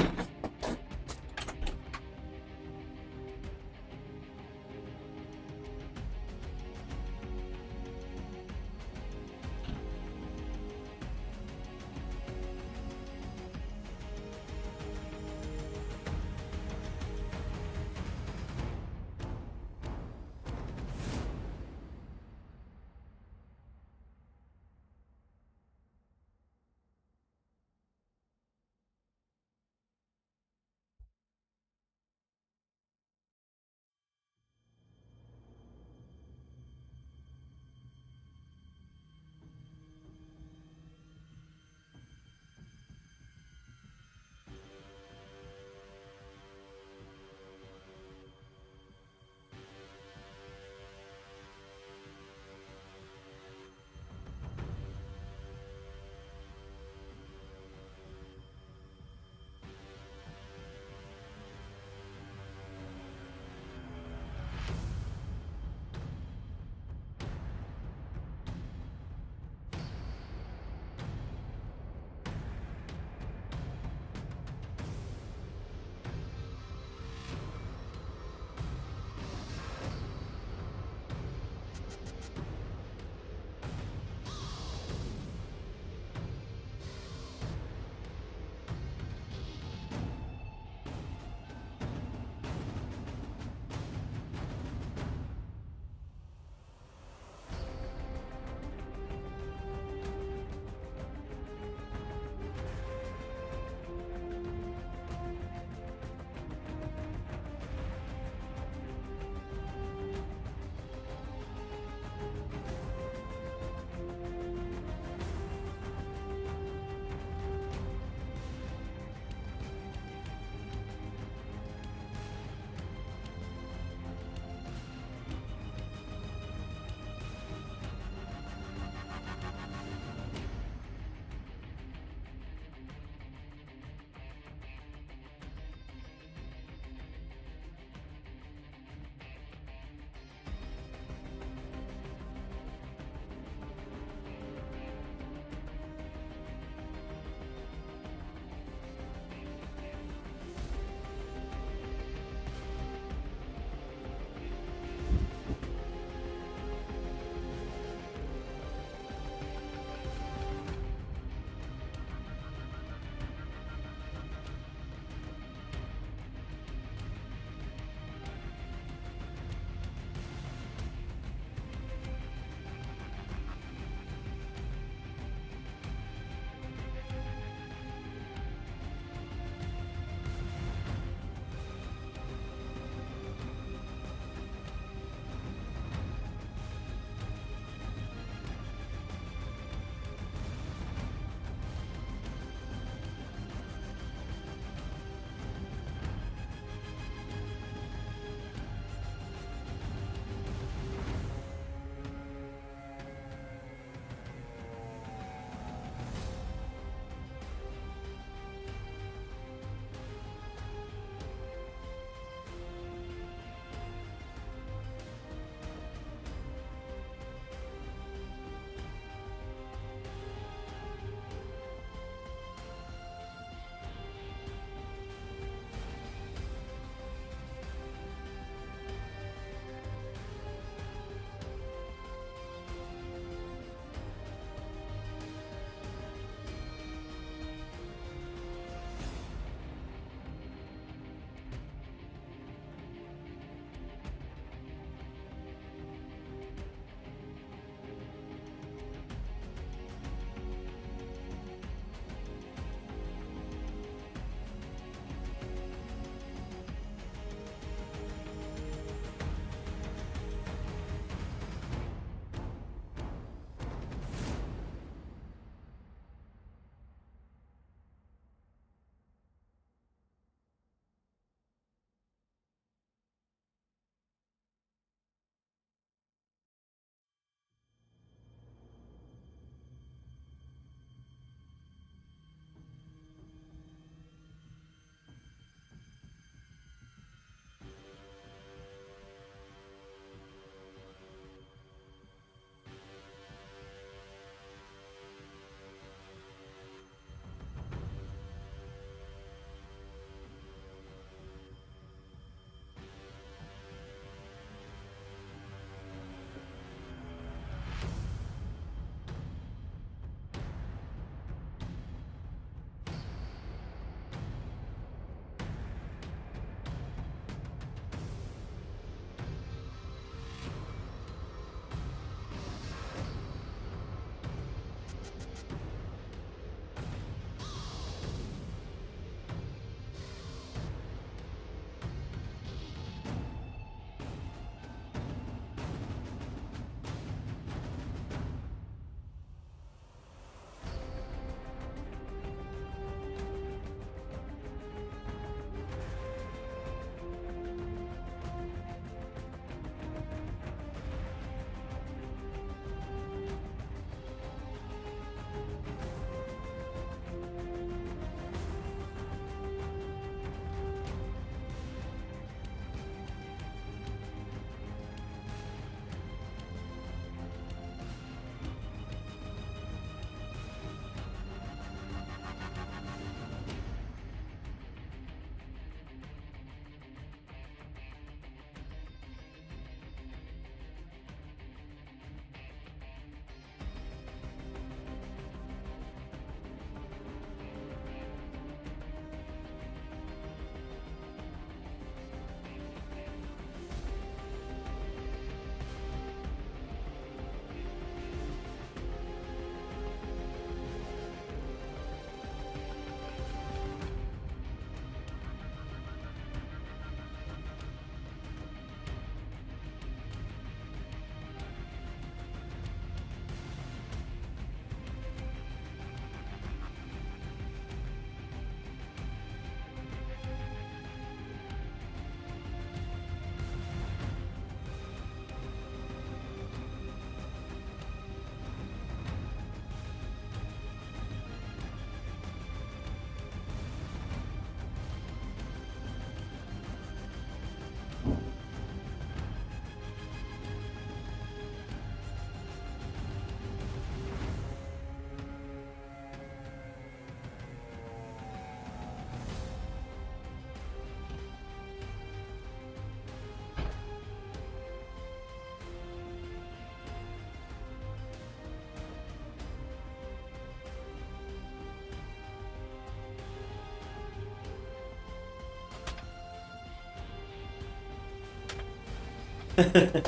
Evet.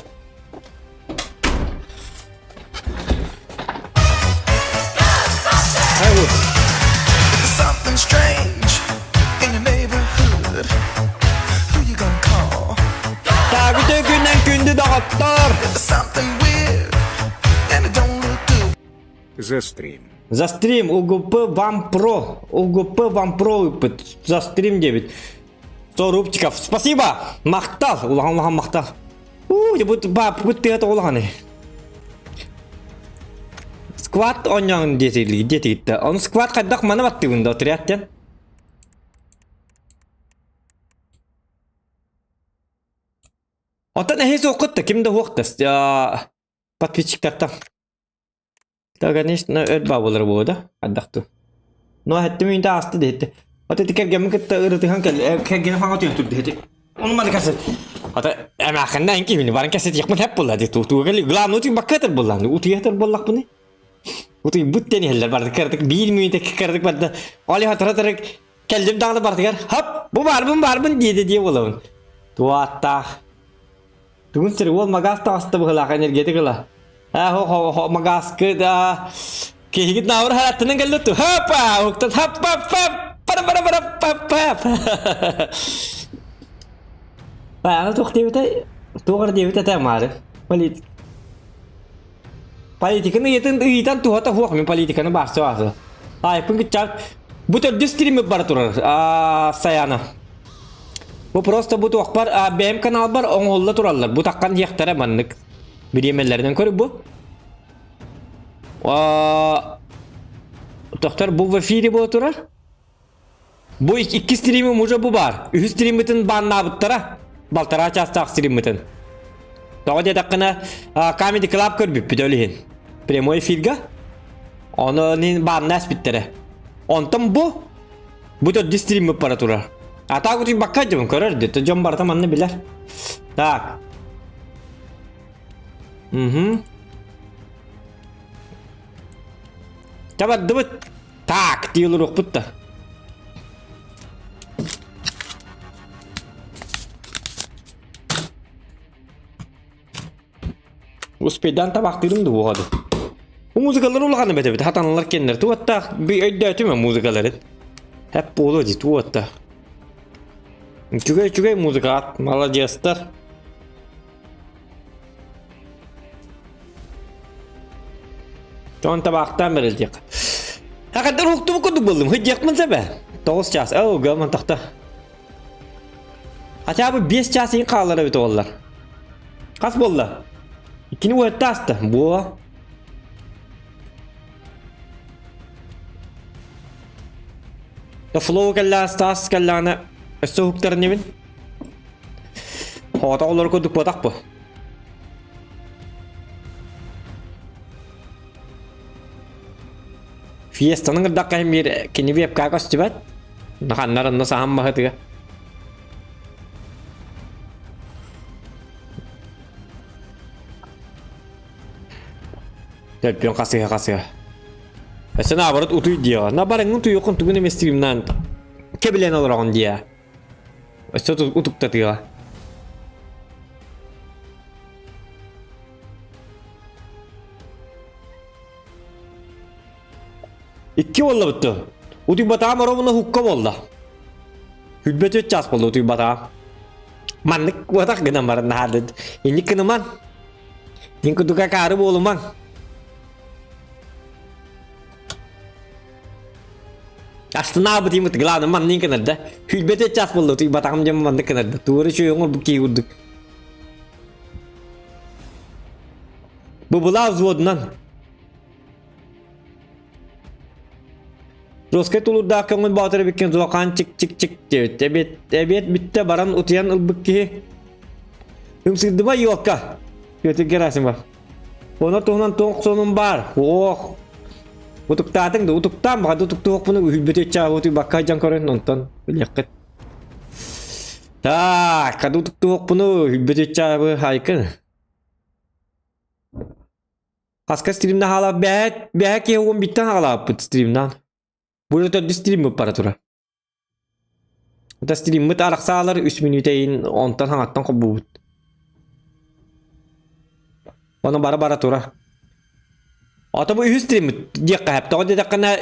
Something strange in your neighborhood. Who you gonna call? Tabii günden gündü doktor. Something weird and it don't look good. The stream. За стрим УГП вам про. УГП вам про выпад. За стрим 9. 100 рубчиков. Спасибо. Мақтал. Улахан мақтал. Bu tiyatı улаханы. Squat oynayan deti gitti. Onu squat kaddak mana battı bunda oturuyorken. Otan nehis okuttu. Kimde okuttu? Ya подписчикlerden. Da конечно öd babaları bu da. Kaddaktı. No hatta minde astı dedi. Otan tikar gemek katta ırtıhan gene falan atıyor dedi. Onu mana kasır. Otan emakanda inki bini barang kasır yakman hep bulladı. Tu kali glam nuti bakatır bulladı. Utiyatır bullak bunu. Utu butteni heller bardı kardık bilmiyor tek kardık bardı. Ali hatıratarak keldim dağlı bardı kar. Hop bu var diye bulavun. Tuatta. Tuğun seri ol magas ta astı bıhlak energetik la. Ha ho magas ke da ke higit nawar haratının geldi tu. Hoppa uktan hop para. Ba tuh divite tuh divite ta mar. Политиканы итан туата хуак мен политиканы барсы асы. Ай пын кычак. Бутер дистримы бар турар. Саяна. Bu просто bu toqbar benim kanal бар оңолла тураллар. Bu таккан яктара маннык. Биремелерден көрүп bu. Тоқтар bu в эфире бу турар. Bu iki streamim уже bu бар. Üç streamitin banna buttara. Балтара частак стримитин. Тогда таккана Comedy Club көрүп бидөлүһүн. Прямой эфирге. Onu nin bannas bittere. Ontam bu da distrim para turar. Ata kuti bakacağım körür de. Jom barta manne biler. Tak. Tabat dıbıt. Tak diyorlar putta. Uspeydan tabaktırım da bu hadi. Bu müzikalar ulağanı bete hatanlar kendiler. Tu hatta bir ödeyatım müzikaları. Hep bu oldu tu hatta. Çugay müzikat malacastar. Çoğun tabaktan verildik. Hakikaten huktumu kudu buldum. Hıcak mı sebe? 9 ças. Oh gaman tahta. Hatta bu 5 ças in kallara bete oldular. Kas boldu? İkini bu hatta astı. Bu. Da flow kalla stas kallana. Soğuklar nevin. Hata olur koduk batak bu. Fiesta'nın gırdak hem bir kini web kakos cibat. Nakanların nasıl hamma hıtıga. Telpiyon kasih. Sen abarat utuy dia. Na barang utuy yokon tu gune streamnan. Kebilen olarak dia. Sen utuk tatiga. İki oldu bitti. Utuy bata maromuna hukka oldu. Hübbeti ças oldu utuy bata. Manlık batak gına maran nahadet. İni kınaman. İni kutuka karı boluman. Aslında abi timut gelana man ning kenada. Hübbete ças boldu tu batam jam man kenada. Tuğru şu yongol buki uduk. Bu bula zvodnan. Rosket ulurda kongol batır bikin zokan çık diyor. Evet bitti baran utiyan ılbıkki. Hümsürdü ba yokka. Kötü gerasim var. Ona tohnan tonk sonun var. Oh. Utuk tatang do utuk tam baka utuk tuhok puno hübbete çaho tu bakacağım koren nonton yakıt. Ta kad utuk tuhok puno hübbete çaho haykın. Kaska streamda hala behek ya oğlum bitten hala put streamdan. Burada da stream mi para tura. Da stream mi tarak sağlar 3 minüteyin ondan hangattan kabut. Onu bara tura. Ata bu 100 stream diye kahapta. O dedi kana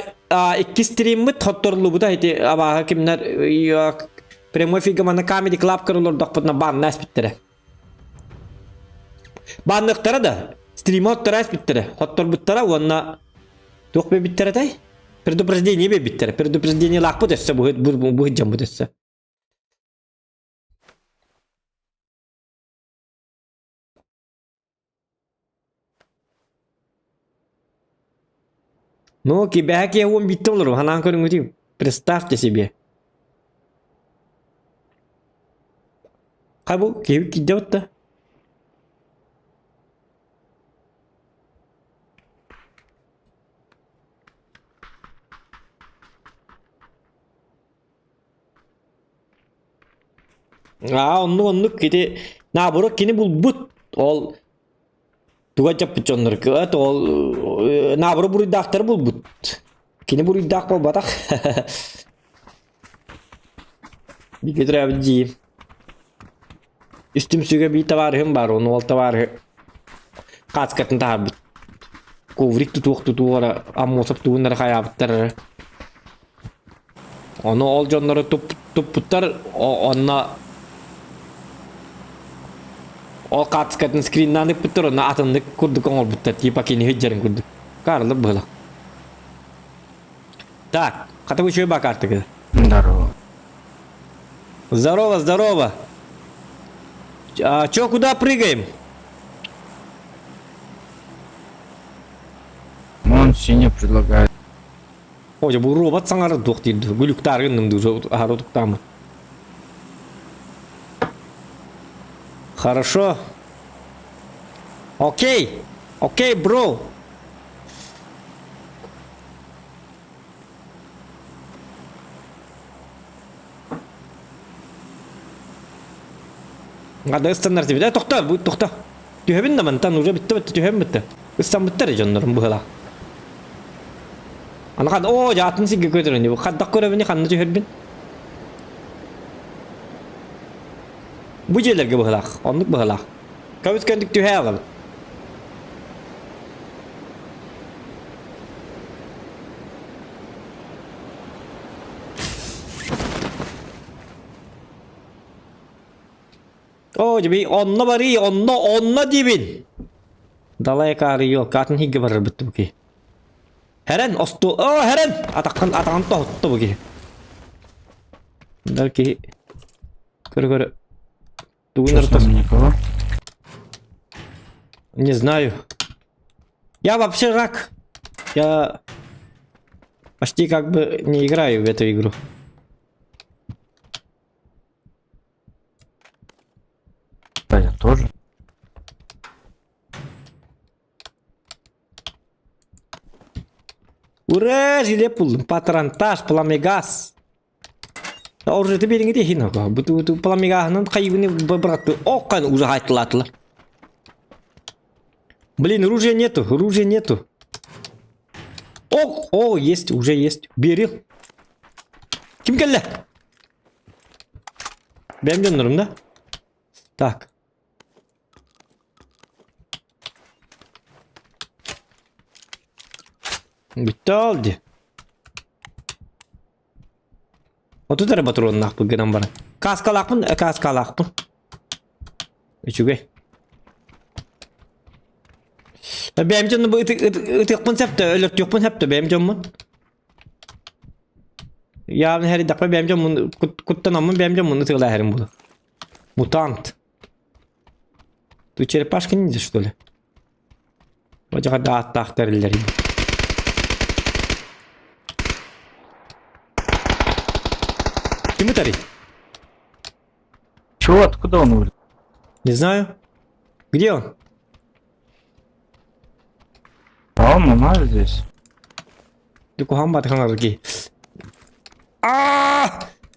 2 stream mi hottorlu bu da hiti ama kimler yok. Primo figa mana comedy club kurulur dokputna ban nas bittere. Banlıktara da stream hottora bittere. Hottor bittara onna yok be bittere tay. Предупреждение be bittere. Предупреждение lak bu desse bu hicam bu desse. Ну, кибяки я вон битолру, ханан көрүңүтүм. Представьте себе. Кабу кеп кидетти. Онну кити набуру кини булбут. Ол туга жаппыт жоннор. Ол набуру буруйдактар булбут. Кини буруйдак болбатак. Bir götürebileceğim. Üstüm süge bir tavarım var, onu ol tavarı. Kaç katın tabi. Kovrik tutuğu var, ammosak tuğunları kayabıtlar. Onu ol canları tutar, onna ol kaç katın screen'dan dıpıtır, ona atındık kurduk ol bıttar. Tipa kini hüccerin kurduk. Karlı böyle. Так, ката вы чё бак артык? Здорово. Здорово, здорово. А чё, куда прыгаем? Он синий предлагает. Ой, bu robot sana dok değil. Gülük targınım du haruduk tam. Хорошо. Окей. Окей, bro. Hadi ısınlar gibi. Tokta, bu tokta. Tühebin de mantan uca bitti tühebin bitti. Issan bitti canlarım bu hala. Ana kad o jatın sig götürün bu. Kad dakora beni kanı tühebin. Bu jelerge bu hala. Onluk bu hala. Kavus kendik tühebin. Oh, jadi onna bari, onna dibin. Dalay kari yok, katın higge barar bitti bu ki. Heren, ostu, oh heren, atakan tohuttu bu ki. Belki, göre. Дугунар Что, там никого? Не знаю. Я вообще рак. Я почти как бы не играю в эту игру. Да, я тоже. Ура, жилет buldum. Patrantaj, plamegaz. Orada birini de hina ko. Bu plamegazın kaybını bıraktı. O kan уже haytlattılar. Блин, оружия нету. О, есть, уже есть. Берил. Kim geldi? Benim canlarım da. Так. Bitti oldu. Otu tara patron nak bugün bana. Kaskalak mı? Kaskalak mı? Üçüge. Benim canım bu ıtık mı septe? Ölürt yok mu septe benim canım? Yarın her dakika benim canım kuttan ama benim canım ıtıkla herim bu. Mutant. Tu черепашка ниндзя, что ли? Вот когда атахтарили. Тимитари? Чего? Откуда он вылез? Не знаю. Где он? А он у нас здесь. Ты кухам бат ханга руки.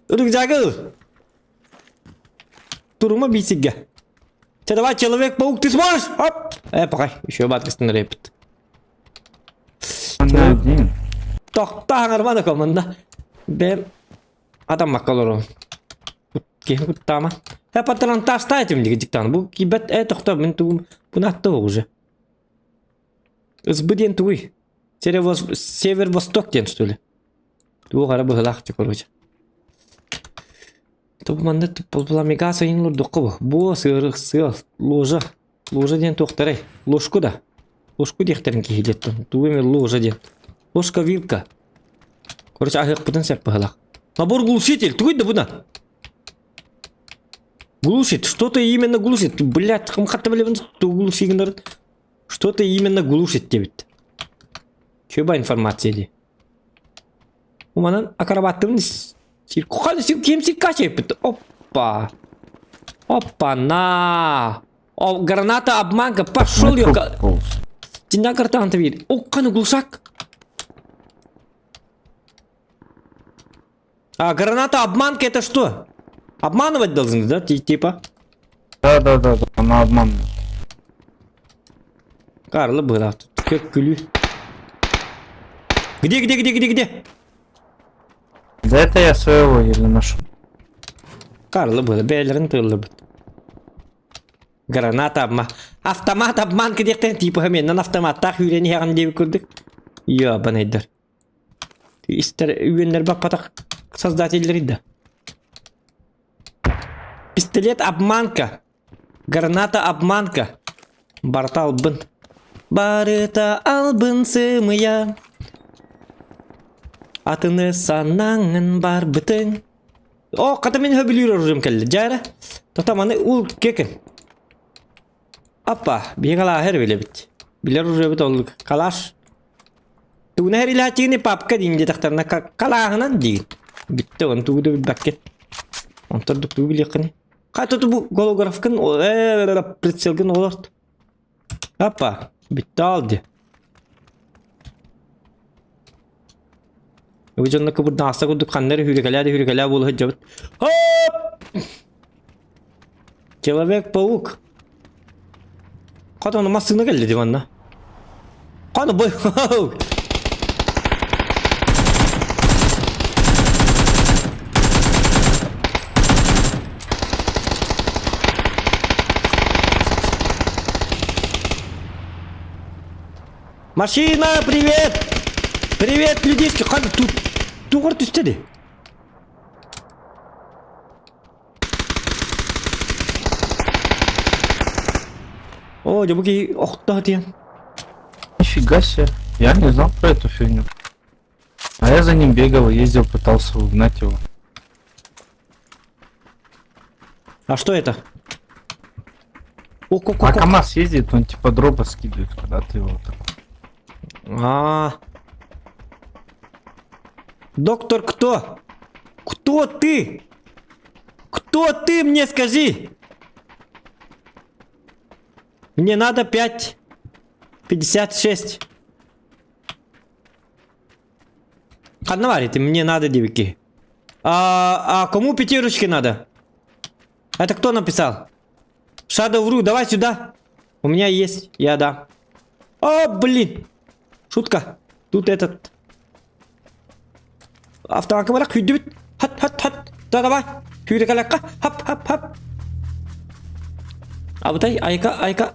Рук загыл. Турума бисига. Давай, Человек-паук, ты сможешь? Оп! Пока, еще баткастын репет. Он не один. Токта хангармада команда. Бем адам макалору. Кем куттама. Патронтаж ставите мне диктан. Бу кибет токта мен ту бунатты уже. СБ ден туй. Север-восток ден, что ли? Ту гара быгылак, короче. То манда полпламега сайын лурдук кыбы. Бу сырык сыл, ложа. Ложа ден тоқтарай. Ложку да. Ложку дехтерин кихилеттен. Ту эме ложа ден. Ложка вилка. Короче, ахык бутын сәп быгылак. Набор глушитель, туй да бuna. Глушит, что-то именно глушит. Блядь, кым хатта билебин, ту глушигиндер. Что-то именно глушит дебит. Чөба информация ди. Уманан акробаттым Куханы кем сирка чепит. Опа. Опа, на. О, граната обманка. Пошел я. Тинда картан-то видит. О, каны глушак. А граната обманка это что? Обманывать должны, да? Типа? Да, она обманывает. Карла была. Как клю. Где? Да это я своего еле нашел. Карла была. Бейлерин тылы бит. Граната обман. Автомат обманка дектен типа хамен. Автоматтах үйрени хаган деп көрдік. Ябанайдар. Истер үйенлер бак патак создательдер да. Пистолет обманка. Граната обманка. Барта албын. Барыта албын сымыя. Атыны санаңын бар бітің. О, қата мен хөбілер ұржым кәлі. Жәрі. Тотаманы ұл кекен. Аппа, бейін қала әр біле біт. Білер ұржы біт олық. Қалаш. Туғын әр илі әтігіне папқа дейінде тақтарына қалағынан дейін. Бітті оған туғыды біт бәккет. Онтырдық туғы біле қыны. Қайтыты бұл голографкын прицелгін олард. Аппа, бітті алды. Өйжонна кыбырдан аса күрдік қаннары хүрекәлі болы жабыт. Хоп! Человек-паук. Қата оны масығына келді диванна. Қаны бой. Машина, привет! Привет, людишки, қаны туғыр түстеді. О, жабуки оқтағы тиен. Нифига себе. Я не знал про эту фигню. А я за ним бегал, ездил, пытался угнать его. А что это? А КамАЗ ездит, он типа дропа скидывает, когда ты его так. Доктор кто? Кто ты? Кто ты, мне скажи? Мне надо 5,56. Одноварите, мне надо девики. А кому пятерочки надо? Это кто написал? Shadow Ru, давай сюда. У меня есть, я дам. О, блин. Шутка. Тут этот. Автомакамара хүйдібіт. Хат. Да, давай. Хүйрекалаққа. Хап. Абытай, айка.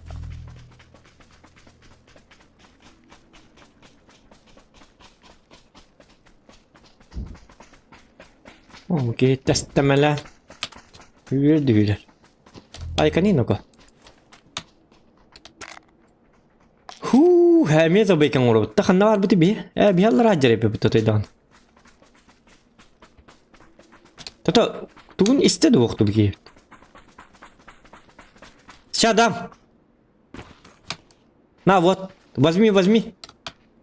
Окей, тестемелер. Hüürdüler. Айка не ну-ка. Хәме забайкан урып. Таханна бар бити би. Бияллар аҗарып бит тойдан. Тото тугун истеди окту биге. Ща дам. На, вот. Возьми.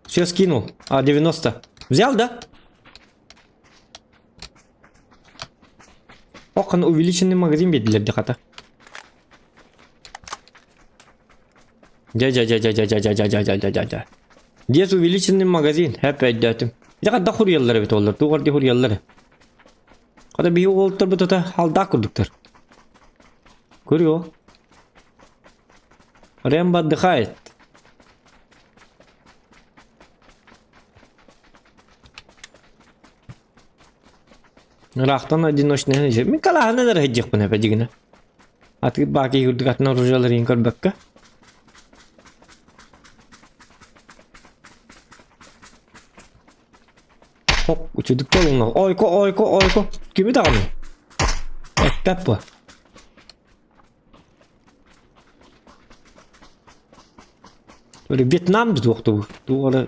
Все скинул. 90. Взял, да? Окон увеличенный магазин бедилер дихата. Дядя. Здесь увеличенный магазин. Опять датым. Дихат да хурьяллары бит олар. Тугар ди хурьяллары. Када бии олтар бит ата халда курдуктар. Көрüyor. Рэмбо отдыхает. Рахтан одиночный жер. Мен калахана да рахиджик бuna педигина. Аты баки юрдугатна ружалар инкар бакка. Hop uçuduk da onunla. Oyko. Kimi dağını? Ekpep bu. Böyle Vietnam'dı doktu bu. Doğru.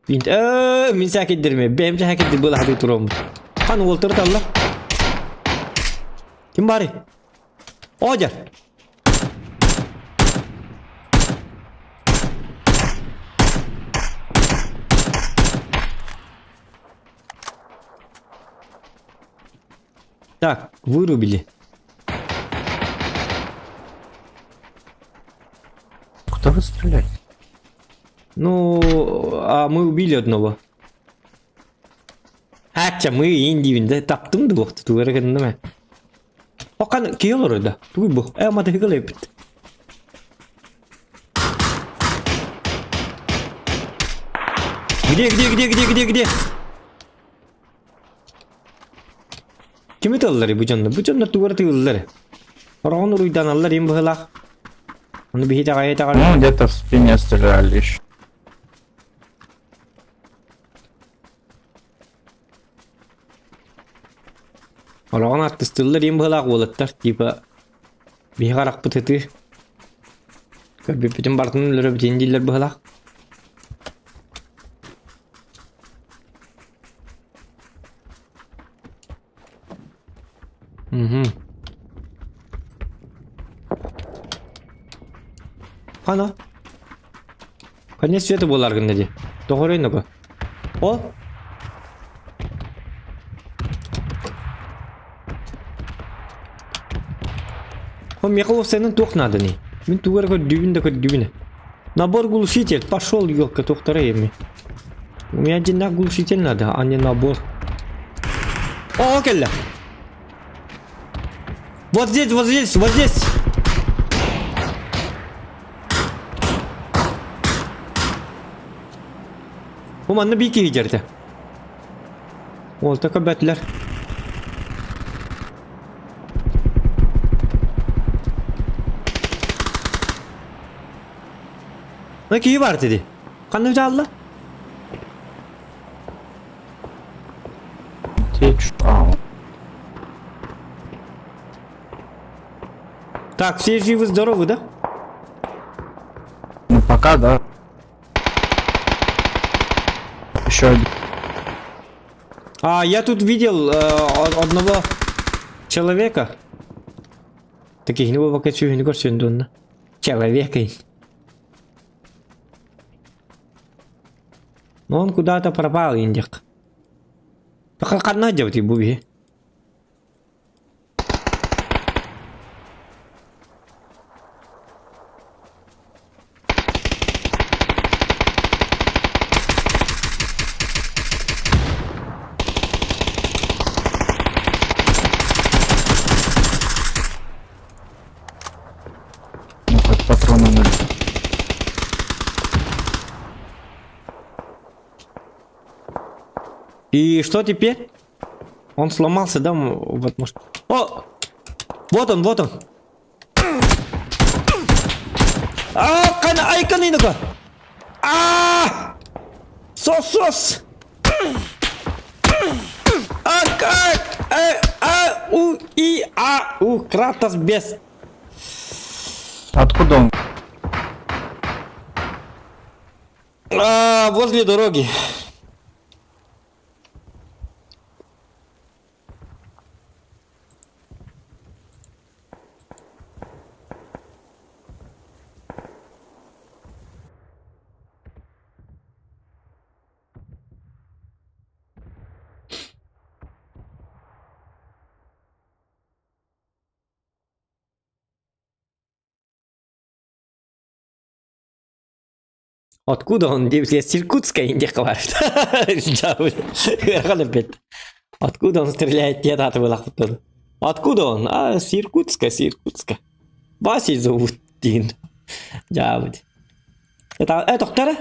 Bint min sakitdirme. Benim sakitdir böyle hadi durum. Kan Walter Allah. Kim bari? Ojar. Так, вырубили. Куда вы стреляете? Ну, а мы убили одного. Hatça мы индивинде таптым да вақты тугараган неме. Оқан киелор ойда. Туй bu. Ama da hıgıl epit. Где? Kimi tağılları bu canlı? Bu canlı tuğara tağılları. Раунд уйдан аллар им быһылах. Аны бихите гайта гар. Ну, где-то в спине стреляли еще. Раунд аттыстыллар им быһылах болаттар. Типа бихи гарак бытыты. Көрбеппитин бартын лөрөп жендилер быһылах. Ана. Конец света был аргнади. Доғырай нұғы. О? Он мекалов сенен тоқ надо не. Мен тугар көддюбіне. Набор глушитель. Пошел, елка, тоқтара еми. У меня один глушитель надо, а не набор. О, келла. Вот здесь. Bu manna bir iki giderdi. Olta kabetler. Ne ki var dedi. Kanı Allah. Течь. Так, все живы, здоровы, да? Ну, пока, да. Еще один. А я тут видел одного человека. Таких не было, как не горсен человека. Но он куда-то пропал, индик. Как одна девушка буби. Патроны нуль. И что теперь? Он сломался, да? Вот, может... О! Вот он! Ай, канинука! Сос! Кратос без... Откуда он? Возле дороги. Откуда он? С Иркутска индейка варит. Откуда он стреляет? Нет, это было. Откуда он? С Иркутска. Васей зовут Дин. Джавуд. Это кто?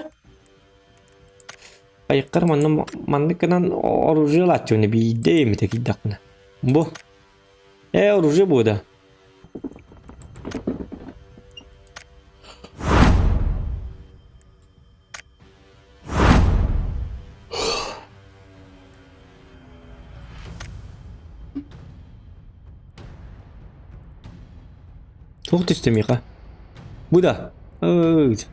Айкар манныкынан оружие латчу не биде ми таки дакна. Бу. Оружие буде. Çok istemiyor ha. Bu da. Evet.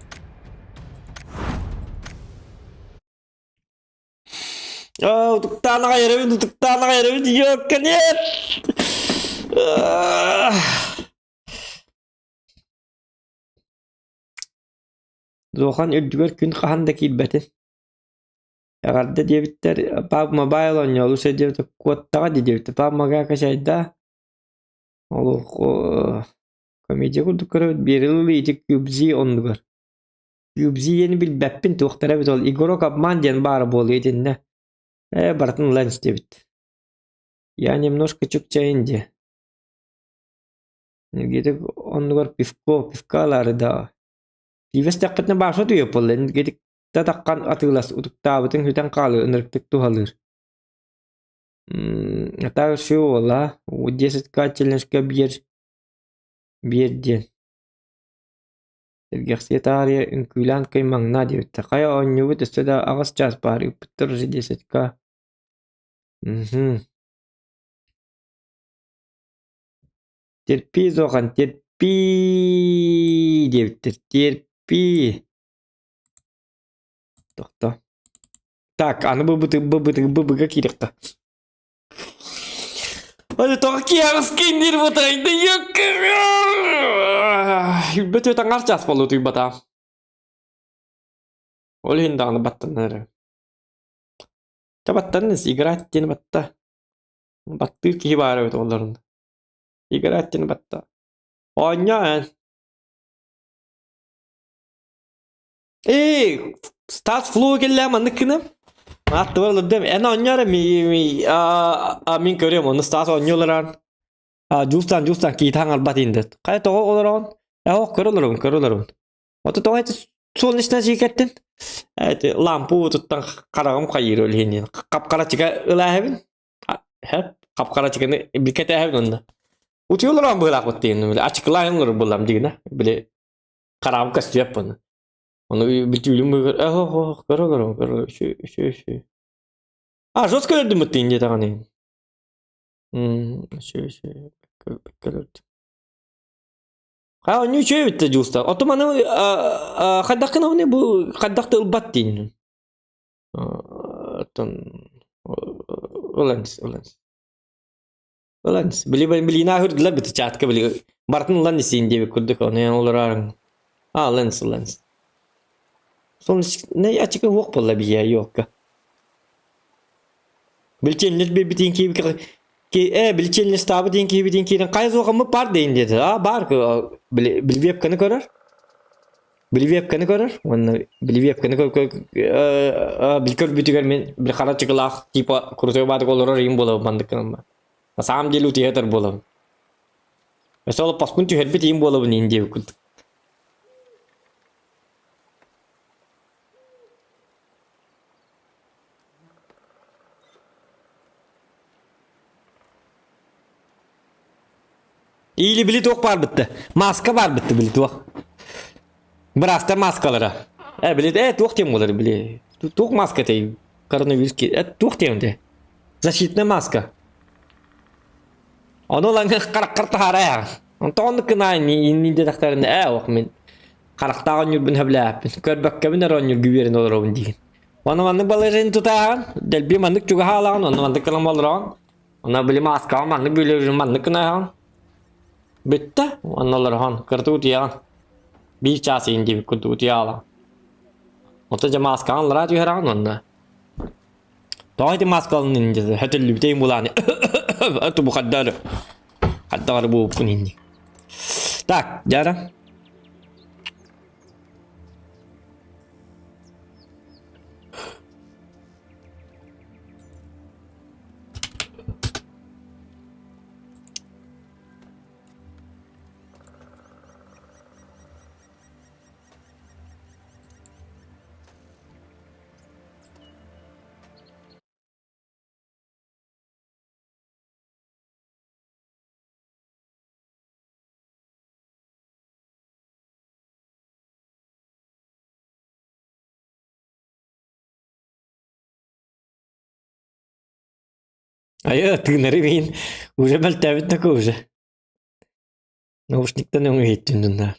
Tutuktan ayırın, tutuktan ayırın. Yok kan ya. Zohan öldüler gün kahandaki ilbetin. Herhalde diye bitter. Pab mobile oynuyor. Olursa diye bitter. Kuattağa diye bitter. Pab maga kaşayda. Olur. Komedya kurduk kırı. Bir yıl iyice kübzi ondugar. Kübzi yeni bil beppin tuhtara bit ol. Igoro kapman diyen bağırıp oluyor dinle. Baratın lunch diye bitter. Я немножко Чукча Инди. Gidip onlugar pifkaları da. Pifes takpetne başa diyor polen. Gidip tatakkan atılas utuk tabıtın hüten kalı ınırktık tuhalır. Hatta şu ola. O ceset kaçılınışka bir diyen. Gerçi tarihe ünkülen kıymang na diyor. Takaya onyu bu da ağız çaz bari. Üpüttür ceset ka. Терпи, Зохан, терпи, девтер, терпи. Тоқта. Так, аны быбыга кирекка. Аны тоқа киярыскин дир батайда yok. Бөтө таңар час болу туй бата. Ол хинда аны баттанары. Та баттаныз играть ден батта. Батты ки бары бет оларын. Играть ден батта. Оня. Start flow gelle manıkını. Hatta var değil mi? En oynuyor min görüyorum onu start oynuyorlar. Justan ki tangal batinde. Kaya to olarak. Ya körülürüm. O to hiç sol işine çekettin. Evet lampu tuttan karagım kayır öyle hini. Kapkara çıka öyle hepin. Hep kapkara çıkanı bir kete hepin onda. Uçuyorlar ama böyle akıttığını. Açıklayınlar bulam digine. Böyle karagım kasıyor bunu. Onu bir türlü mü kara şu. Жестко öldü mü deyince de hani. Şu. Ha onu şey bitti justa. Otomanı kaddakın ne bu kaddakta ılbat deyin. Olans. Bili nahır diler bitti çatka bili. Martin lan isin diye bir kurduk onu yani olarak. Lens. Sonuç ne açık yok bolla bir yer yok. Bilçenler bir bitin ki bilçenler stabı din ki bitin ki kay zoğamı par deyin dedi. Bar ki bil webkanı korar. Bil webkanı korar. Onu bil webkanı korar. Bilkör bütüger men bir kara çıkılak tipa kursuya badı kolora rim bola bandık kanma. Sam dilu tiyatar bola. Mesela paskun tüher bitim bola bu ninja ukut. İyili bili tok var bitti. Maska var bitti bili tok. Birasta maskalara. Bili tok diyem olar bili. Tok maska tey. Koronavirüs ki. Tok diyem de. Защитная маска. Onu lan karakter haraya. Ondan kına ni de taktarında ok men. Karakter oynuyor ben habla. Körbek kabin oynuyor güverin olur onun diye. Onu manlık balıcın tutan. Del bir manlık juga halan onu manlık kalan balran. Ona bili maska manlık bili manlık kına han. Bitti. Onları han kırdı diye. Bir çası indi bir kutu diye ala. Otaca maska anlara diyor han onda. Daha di maskalın indi. Hatta lübteyim bulanı. Atı bu kadar. Hatta bu indi. Tak, jarang. Ayo, tinggalin. Udah mal tabit na ko udah. Naушниктан өңө еттүндүнда.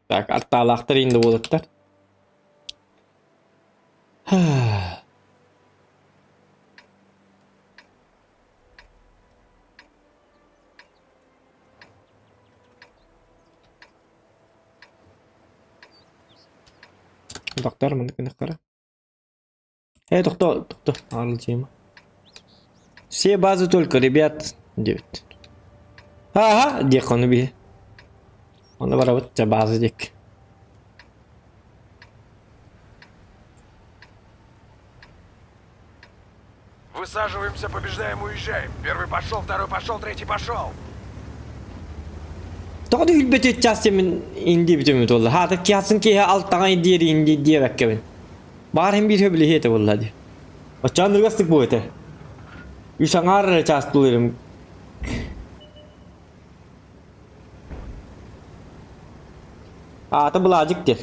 Так, арталактар инде болуптар. Доктор, мындыкына кара. Доктор, арыл тема. Все базы только, ребят. 9. Ага, дек onu bir. Ona var вот базы дек. Высаживаемся, побеждаем, уезжаем. Первый пошел, второй пошел, третий пошел. Toqda hülbet etças demin indi bitimit oldu. Hatta kiyasın ki alttağa indiri indi diye bekkebin. Bar hem bir höbli hete vallahi. Açan ırgastık bu ete. Üsanar ças dulurum. Hatta bulacık der.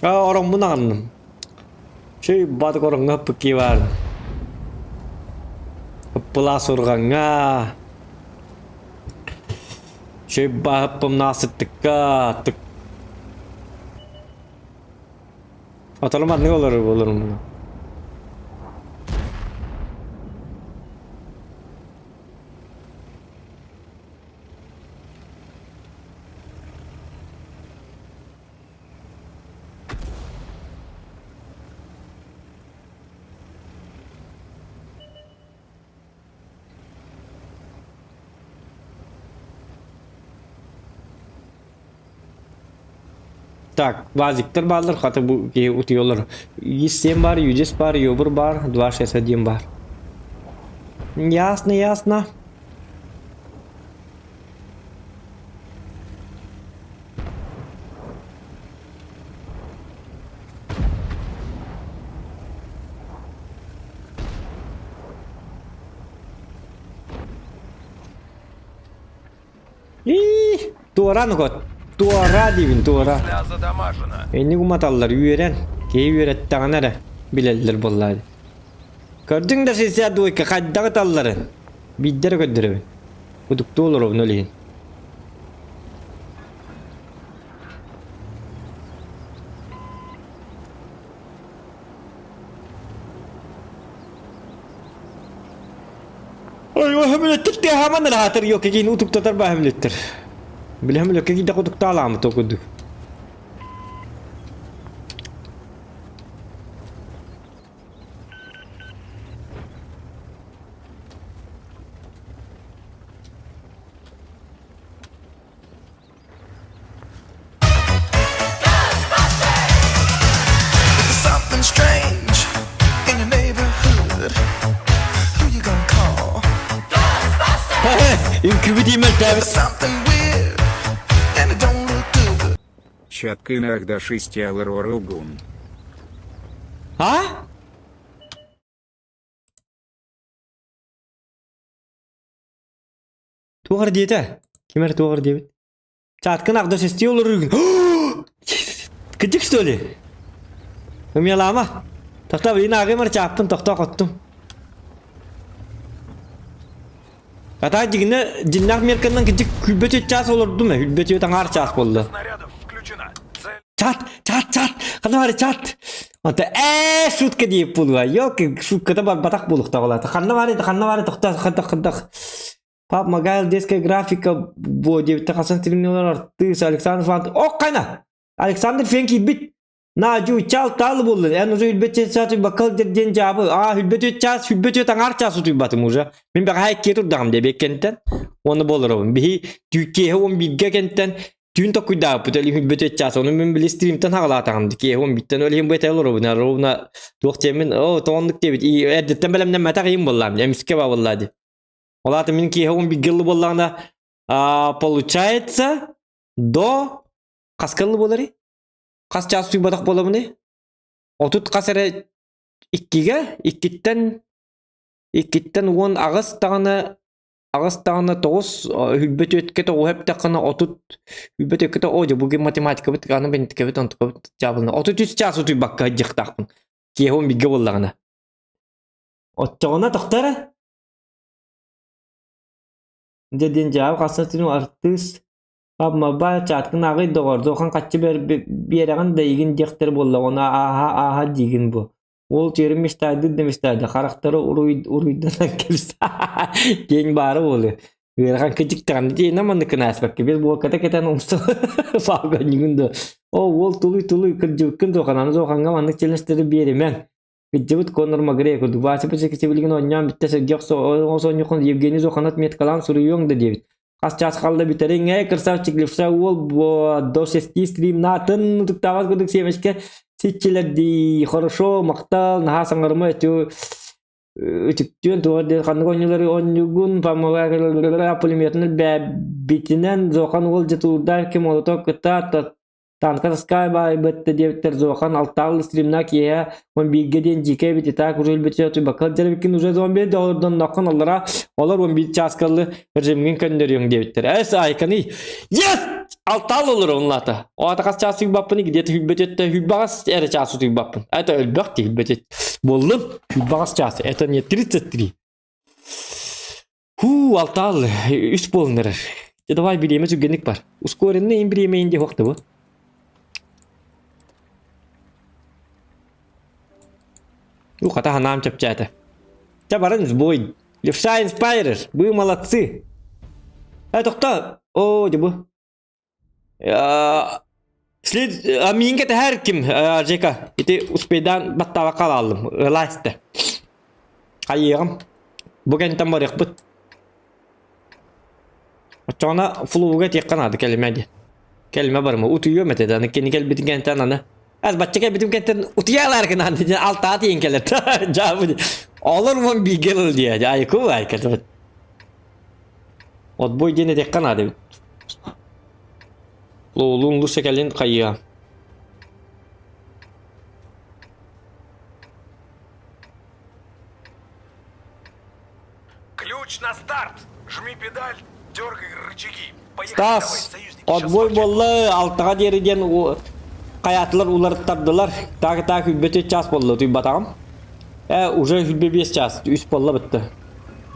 Orang menang. Şey batık orang ngapıki var. Pelas orangnya. Şey bahapım nasıl tık. Atalamat ne olur bunu? Так, вазиктер балдыр, хаты bu ki utuyorlar. 107 бар, 100 бар, Yobur бар, 261 бар. Ясно. Tuoran kod. Tuora dibin tuora. Сля задамажена. Eni kumatallar üyeren. Keyi üyerettağınara. Bileller bolladı. Gördün de siz ya duy ki kaddağı talları. Biddere göndürübün. Kudukta olur onu öleyin. Ay hamlettir diye hemen rahatır yok ki utuk tutar bu hamlettir. Bilham yok ki de kudukta alamet okudu. Something strange in your neighborhood. Who you gonna call? İnkübü mel tabi. Something weird and it don't look good. Чаткинах до 6 Алророгун. Ha? Tuğar diyete. Kimer tuğar diyet. Çatkın akdaş istiyor olur. Gıcık söyle. Ömyalama. Takta bir nağı mar çaptım takta kattım. Kata cinnak merkandan gıcık hülbet etças olurdu mu? Hülbet etten har ças oldu. Снарядов включена. Цель. Çat. Kana var çat. Anta şutka deyip buluğa. Yok şutkada batak bulukta ola. Kanna var takta. Pap magal deske grafika bu deyip takasan trimniyorlar arttı. Alexander Fant. Ok kayna. Alexander Fenki bit. Naju çal tal bulun. En uzun hülbet çatı bakal den cevabı. Hülbet tangar çası tüy batım uza. Ben bir hay ketur dam de bekenten. Onu bolurum. Bir Türkiye on bilge kenten. Tün tokuy da puteli hülbet çası. Onu ben bir streamten hala tanıdı ki on bitten öyle hem betel olur. Ona doktemin o tonluk debit. Editten belemden meta kayım bollam. Emske ba vallahi. Ola temin ki он бигелли болланда получается до каскаллы болары. Кас час суй бадак боламыны. Отут касере 2-ге 2-тен 10 агыс тагына 9 хүлбөт өткө то хеп такына отут хүлбөт өткө то ожо буген математика бит ганы бен тикебет онтук жабылны. Отут 3 час суй бакка жыктакпын. Ки он биге боллагына. Оттогона токтора Dedin cevap kasatını arttız. Abma çatkın ağı doğru. Dokan kaçı bir yereğin deyigin diktir bolla. Ona aha digin bu. Ol çevirmişlerdi demişlerdi. Karakteri uruydan gelirse. Gen barı oluyor. Yereğin küçük tane diye namanı kınas bak. Bir bu kata katan umsa. Fağın yığında. O ol tuluy kırcıkın dokananız o kanka manlık çelenişleri bir yeremen. Gıcıbıt konurma gerek oldu. Vasi pıçı sebilgin oynayam bittese yoksa o son yokun Yevgeni Zokanat met kalan soruyon da diyor. Kas ças kaldı biterin kırsav çıklıfsa ol bu dosyesti stream natın nutuktavaz gıdık sevmişke seçiler di хорошо maktal naha sangarma etiyor. Çıktığın doğru kanlı oyuncuları oynugun pamağlar polimetini bitinen Zokan ol jaturdar ki molotov kıta Tanka Sky bay bette devter Zokan altal streamnak ya on bilgeden jike bit ta kurul bitiyor bakal jarbikin uza zombi de oradan nakon allara olar on bir çaskallı rejimgin gönderiyor devter. Es aykani. Yes! Altal olur onlata. O atakas çası bappını gidiyor hübbete hübbas era çası tü bappın. Eta ölbek değil hübbete. Bollum hübbas çası. Eta niye 33. Altal üst bolunlar. Давай bileme sügenlik var. Uskorenle imbrime indi hokta bu. Kata hanam чапчата. Чабаран сбой. Левша инспайрер. Вы молодцы. Кто? О, дебу. Minge de her kim Jeka. İti uspeydan battavakal aldım. Layste. Hayırım. Bugün tam var yakbut. Sonra fluga yakanadı kelimedi. Kelime var mı? Utuyor meteden. Kendi kelbedin kentten ana. Az bachcha bitim kenten utiyalar kan andi alta tiyen kelet jawab olur mu bigel diye ay ko ay kelet od boy jene de kan adi lolun lu sekalin kayya Ключ на старт. Жми педаль, дергай рычаги. Поехали, давай, Stas союзники. od Сейчас boy кончим. bolla altaga deriden Kayatlar ular tardılar. Tak hübbeti ças bollu tüy batağım. Уже hübbe 5 ças. Üst bolla bitti.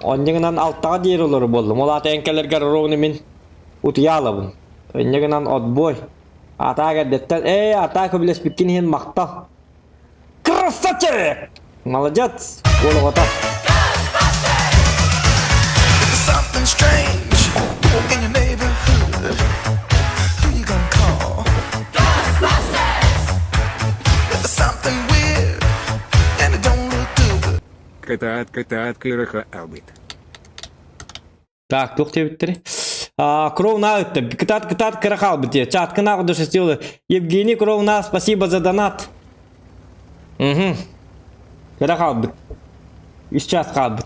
Ondan alttağa diğer olur bollu. Mola tenkelerge rovni min utiyalabın. Ondan odboy. Atağa detten. Atağa bile spikin hin maktal. Krasavчик! Молодец! Gol gota. There's something strange in your neighborhood. Who you gonna call? There's something weird and it don't look good. Ката-от кырыха албит. Так, тух тебе биттери. Кровна это. Кытат кырахал бите. Чаткына кудуш сделали. Евгений Кровна, спасибо за донат. Угу. Кырахал бит. И сейчас калбит.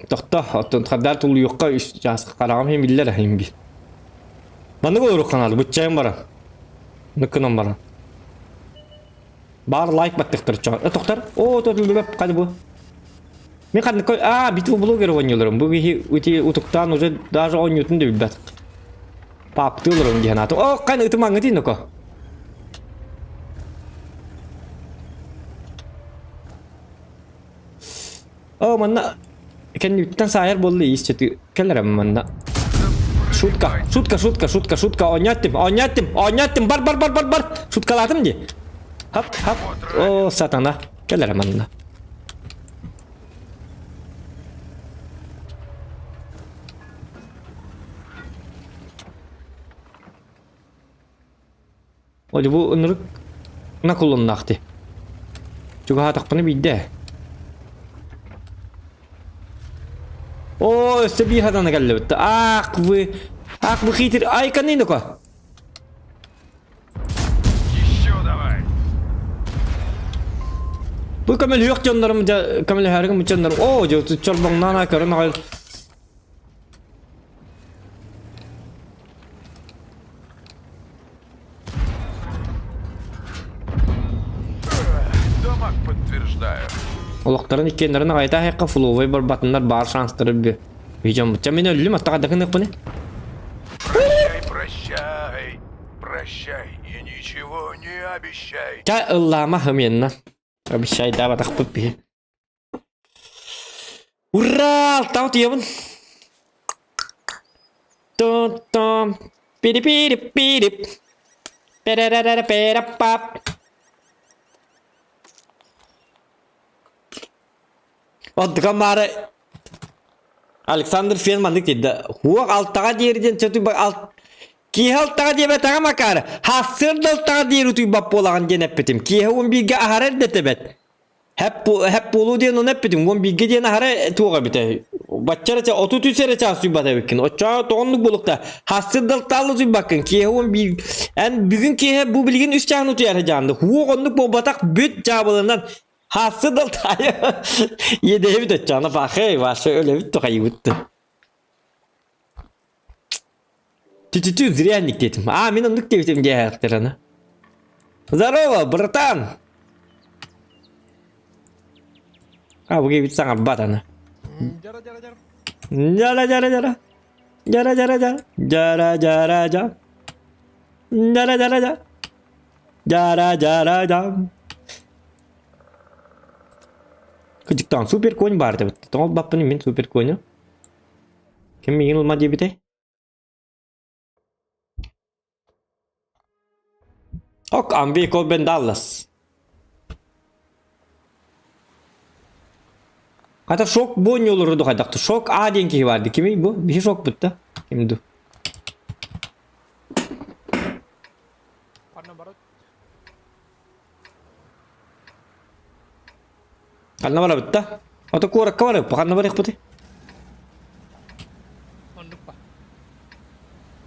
Тохта, оттон хадар тулу юкка үс жасқа қарағам хем биллер хем бил. Баны көру каналы, бүтчайым бара. Нүккінім бара. Бар лайк баттықтыр чоғар. Тоқтар, төтілдібіп, қады бұл. Мен қадны көй, битву блогер ойнылырым. Бұл өте ұтықтан уже даже ойнютын да білбәт. Папты олырым дейін атым. Қайны ұтым аңы дейін өкі. Манна... Kendimden sayar bollu işte kellerim manna. Şutka. Oynattım. Bar. Şutkaladım diye. Hop. O satana. Kellerim manna. Oca bu ınırık ne kullanılaktı? Çünkü hatak bunu bildi. Oo, üstte bir hadana geldi bitti. Ak bu hitir. Ay kan neydi ko? Еще давай. Bu kamel yok canlarım, kamel hergin bu canlarım. Oo, çorbandan akarın al. Дамаг подтверждаю. Olakların ikkenlerine gayta hekka fluway bir batınlar bar şansları bir. Hicam bıçam beni öldüm hatta kadakın yok bu ne? Прощай, прощай. Прощай и ничего не обещай. Ka Allah'ıma hımyenna. Bir şey daha batak bu bir. Hurra! Tao tiyabın. Tom tom. Piri piri piri. Pererere perapap. O dıkamara. Alexander Fielman'lık dedi. Huak alttağa diğerden çatı bak alt. Ki alttağa diye betara makara. Hasır dalttağa diğer utuy bap olağan genep betim. Ki hevun bilgi aharet de tebet. Hep bolu diyen onu hep betim. Hevun bilgi diyen aharet tuğa bite. Batçara ça otu sere ça suy bata bekin. O ça toğunluk bulukta. Hasır dalttağlı suy bakın. Ki hevun bilgi. En bugün ki hep bu bilginin üst çağını utuyar hecandı. Huak onluk bu batak büt çabalığından. Hasır dalttağı. Yedeği bir de çağına fakir. Varsa öyle bir tuğayı bitti. Тю-тю-тю, зрянник детям. А, мен ындык деп этим директорына. Здорово, братан! А, бұге бит саңа батаны. Жара. Жара. Кыжыктан супер конь бар деп. Тоңол баппын мен супер коню. Ким миңин улма деп бите? Ok, am vei col Ben Dallas. Hatta şok bu ne olurdu hatta. Şok A denki vardı. Kimi bu? Bir şok bitti. Kimdi? Kanna var bitti. Hatta korak var. Kanna var bitti.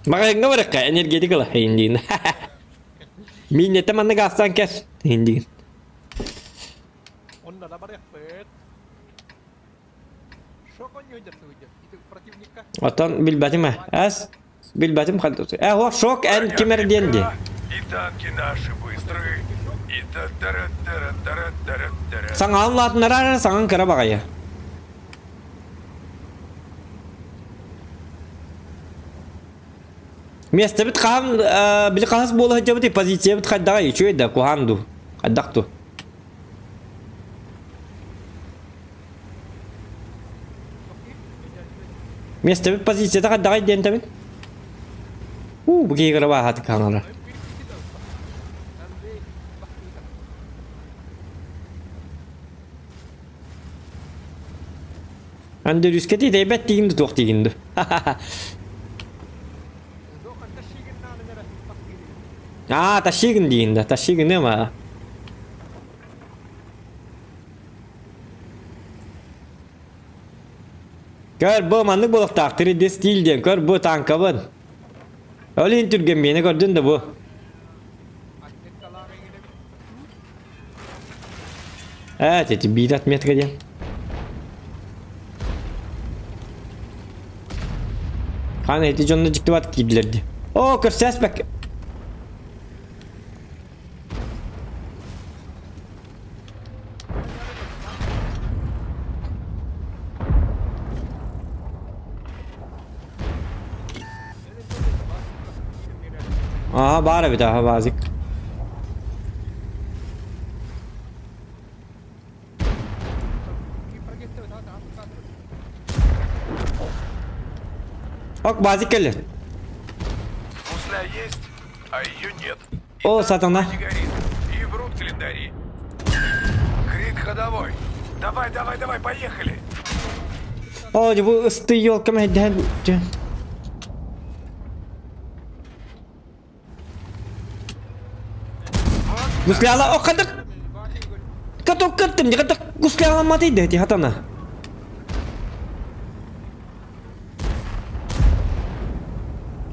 Maka nga var ka energetik lah hindi. Minyete man nagastan kes. Hindi. Он надо барахпет. Что он не идет судя? И противника. Atan bilbatim ha. As bilbatim kaldı. O şok en kimer dendi. И танки наши быстрые. И та-та-ра-та-ра-та-ра-та-ра-та-ра. Sang anlatın ara sang kara bakaya. Место бит кам били кахас болу хажа бит позиция бит хадда ичу да куханду. Аддакту. Место бит позиция хадда ден табит. Буги гара хат канара. Ande rüsketi de bet digindi tok digindi. Taşıyın deyinde. Taşıyın değil mi? Gör bu manlık buluk takdiri des değil diyen. Gör bu tankabın. Öyle intürgen beni gördün de bu. Evet, eti bidat metre diyen. Kan eti canlı çıktı bat gidilerdi. O kır ses bak. Aha bağır bir daha bazik. Ok bazik geldi. Гусля есть, а ее нет. O satana. Не горит. И врут календари. Крит ходовой. Давай, поехали. O bu ıstı yol kama hedden. Gusliala o kadar. Katok kattım ya katok gusliala mati deh di hatana.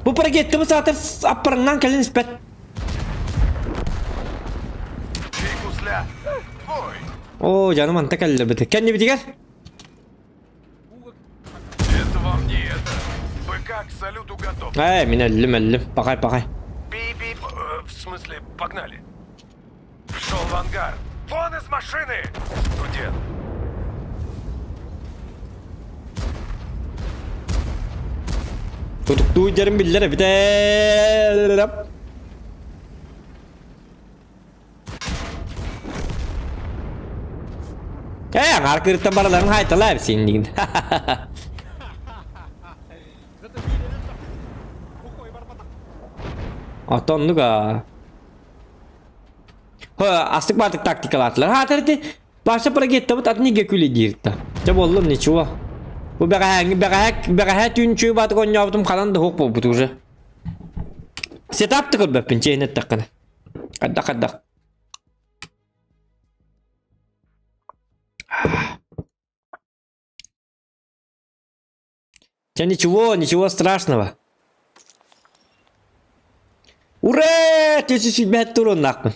Bu pergi itu saat apa renang kalian spet. Чей гусля? Твой. Oh canım mantak elde bete. Kendi biti gel. Это вам не это. БК к салюту готов. Minellim ellim. Bakay bakay. Бип-бип. В смысле, погнали. Шел в ангар. Вон из машины! Студент. Tutuktuğu yerin birileri bir de. Arkırıkta baraların haytalar senin. Atonlu ga. Astık batık taktikal atlar. Ha terti. Başta para gitti bu tatlı nige külü dirtti. Çabuk oğlum ne çuva. Bu berahat üncü batık onu yaptım kalan da hok bu tuğra. Setup tıkır be pinçe net takını. Kaddak. Ничего страшного. Ура! Ты чуть-чуть бед турун нахуй.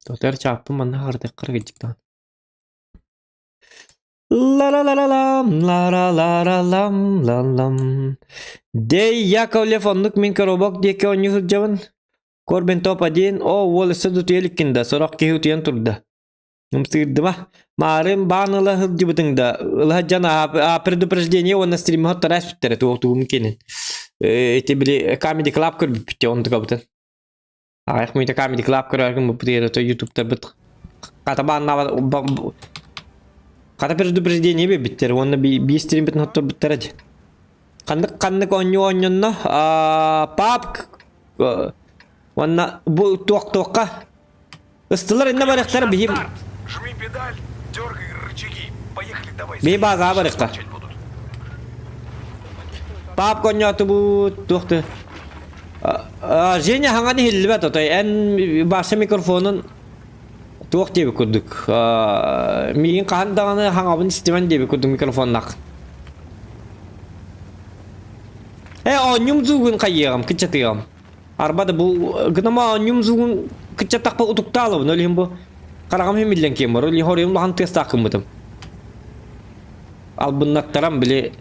Doktor çarptım bana harda kırgıcıktan. La la la la lam la la la la lam la lam. Dey Yakovlev onluk min karobok diye ki on yuhur javan. Korben top adin o wol sadu telikinde sorak ki hutiyan turda. Numsirdi mah. Marim banala hıdcı bıtında. Ilha jana предупреждение он на стриме hot тарас bitter tu tu mümkinin. Tebili comedy club kır bitti onu da kapıtın. Ayak mıydı comedy club kır bu bitti to YouTube'da bit. Kata banla Kata предупреждение be bitter. Onu bir stream bitin hot bitter aja. Kandık onyo pap Ванна bu тук-тука. Istılar inne barıklar bihim. Жми педаль, дергай рычаги. Поехали, давай. Bir baza barıklar. Начать будут. Pap konyo tu bu tuktu. Женя hangani hilbet otay. En başa mikrofonun tuk diye kurduk. Miyin kahandağını hangabın istemen diye kurduk mikrofonnak. Onyum zugun kayıyorum, kıçatıyorum. Arabada bu gınama onyum zugun kıçatak pa utukta alıp nölihim bu. Karagam hem illen kem var. Ölih horiyum lahan test takım bıdım. Al bunnattaram bile.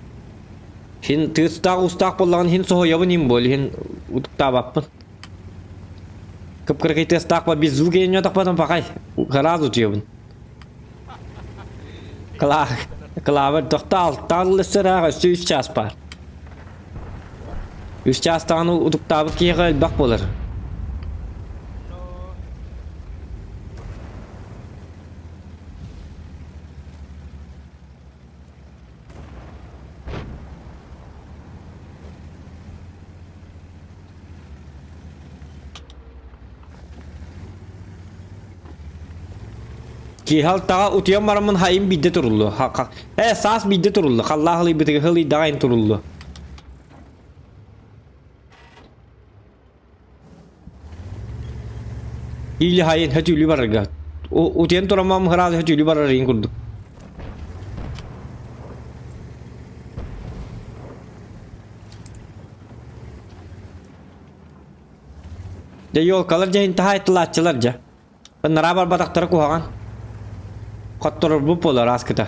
Hin tıstak ustak bollağın hin soho yabın him bol. Hin utukta bappın. Kıpkırkay test takpa biz zuge yenyo takpadan pakay. Karaz utuyabın. Kalaver tokta alttan lısıra üstü ças par. Üst çastağını utuktabı kiye bak bolar. Ki hal tağa utuyam maramın hayım bidde turullu. Sas bidde turullu. Kallahlı bitir hılı dağın turullu. İli hayın hatülü barıga. Utiyan turamam herhalde hatülü bararayın kurduk. Ya yol kalırca intiha ettiler açılarca. Ben narabar batakları kuhagan. Kattorur bu polar askıda.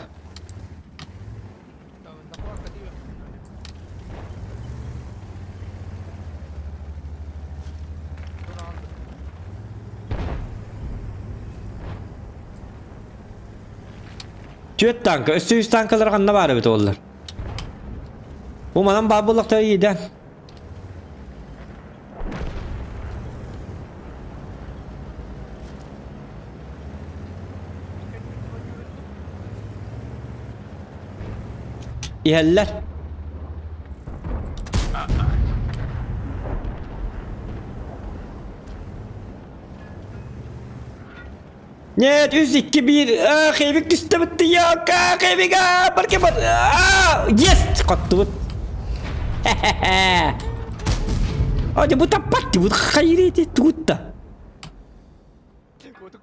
Tüet tankı, üstü yüz tankaları kanına bari bit oldular. Bu manam babulakları yiden. İheller. Net 3 2 1. Kevik düştü bitti ya. Kevik pergi ber. Yes, kotut. Oh, dia tepat dia khairi dia tuta. Untuk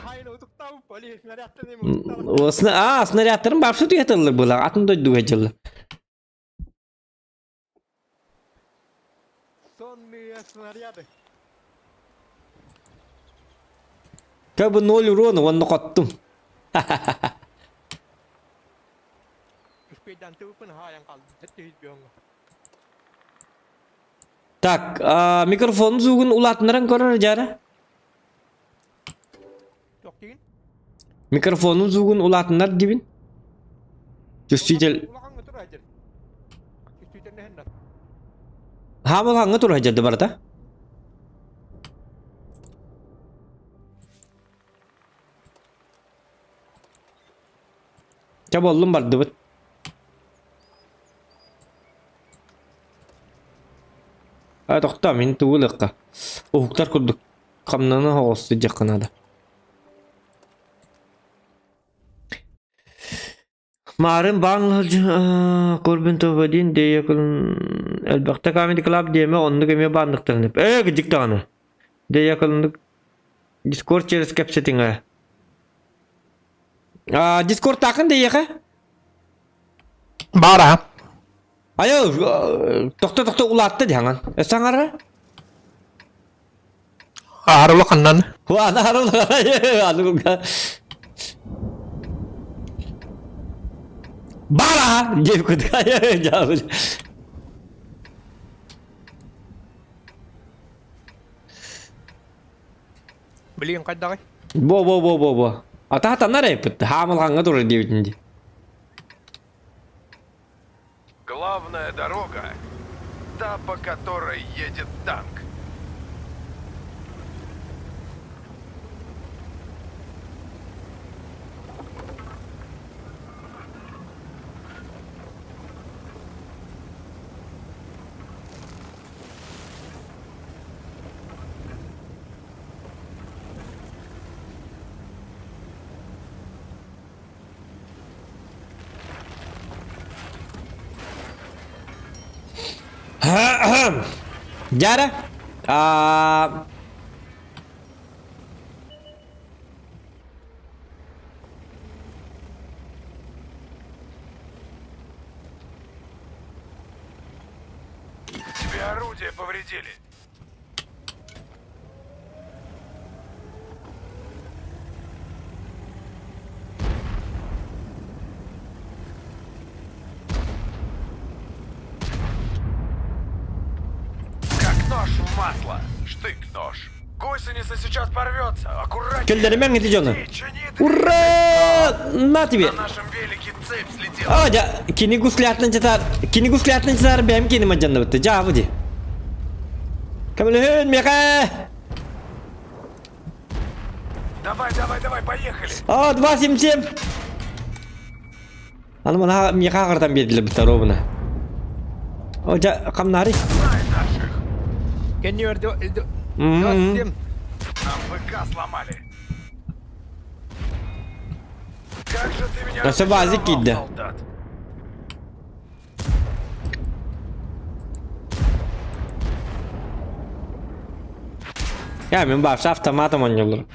kain untuk tahu boleh ngeliatin ini. O снарядтарын бапшы туятылар була. Атын дойду хажыл. Сонные снаряды. Как бы 0 урона, он нокоттум. Sepedaan tuh pun yang kalau jadi biang. Так, микрофон зугун улатынарын көрөр жара. Yakin? Микрофонун зугун улатынар дибин. Justidel Ulang itu aja. Itu hendak. хамыл хаңы тура жады барда. Чаболлум барды бит. Токта мен туулыкка. Уктар курдук. Камнаны хоосты жакынада. Maren Bangladesh Corbin Tovadin de yakın elbette Comedy Club diyeme onu kemiye bandıklarını. Gıcık tane. De yakınlık Discord çerez capsetting Discord takın de yaka. Bara. Ayo tokta ulattı jangan. Sangar. Harus kanan. Wah, naruh. Aduh. Bala! Gel kutaya jauh. Beli yang kadang. Bo. Ата нарепет. Хамал ханга тура девятнди. Главная дорога, та, по которой едет танк. Jara. Тебе орудие повредили. Как нож в масло. Штык-нож. Гусеница сейчас порвется. Аккуратнее. Келдермен gideceğim. Чини, Ура! На тебе. на нашем велике цепь слетела. Ja, kini gusklatlan çatar benim kendim canlı bitti. Ja bu di. Kamilhün meka. Давай, поехали. 277. Ana mana meka kartan bedili bitti robuna. Ja kamnari. Знай наших. Kenyor do. Mhm. Dostim. Нам ВК сломали. Как же ты меня Nasıl bazı разочаровал, kiddi. солдат. Ya men başta автоматом oynuyorum.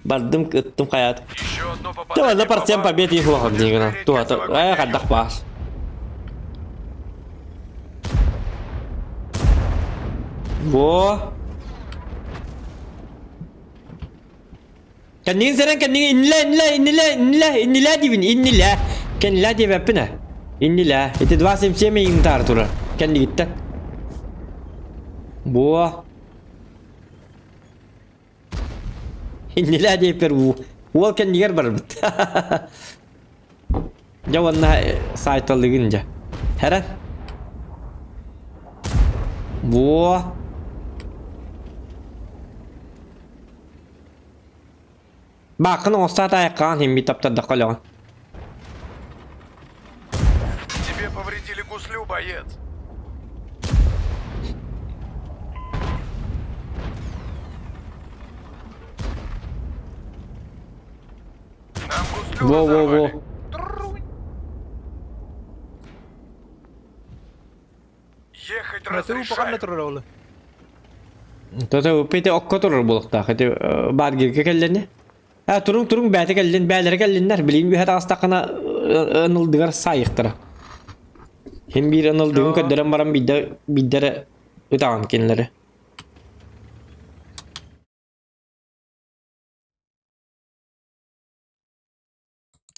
Bardım kıttım hayat. Еще одно Tuh, попадание ada partien попало. pabet itu waktu ini kan. Tuh, Перед kadak pas. Wo? Kendini seren kendini inle dibin inle. Kendine diye yapına. İnle. Itu 277 intar tur. Kendi gitti. Wo? İnle diye per wo. Wo kendi yer barbit. Jawanna saytallıgınca. Heran. Wo? Bakın olsa da yakan hem bir tapta da kalon. Тебе повредили гуслю, боец. Гуслю Во-во-во. разорвали. Трунь. Ехать Näytyy pakan разрешаю. turun. To'ta o'pete okka turur bulukta. Hadi bargirge kellenni. Ha turun bäte kellen, bälere kellenler. Bilin bir hata astaqana ınıldıgar sayıqtıra. Hem bir ınıldığın ködderen baran biddere ötağın kendileri.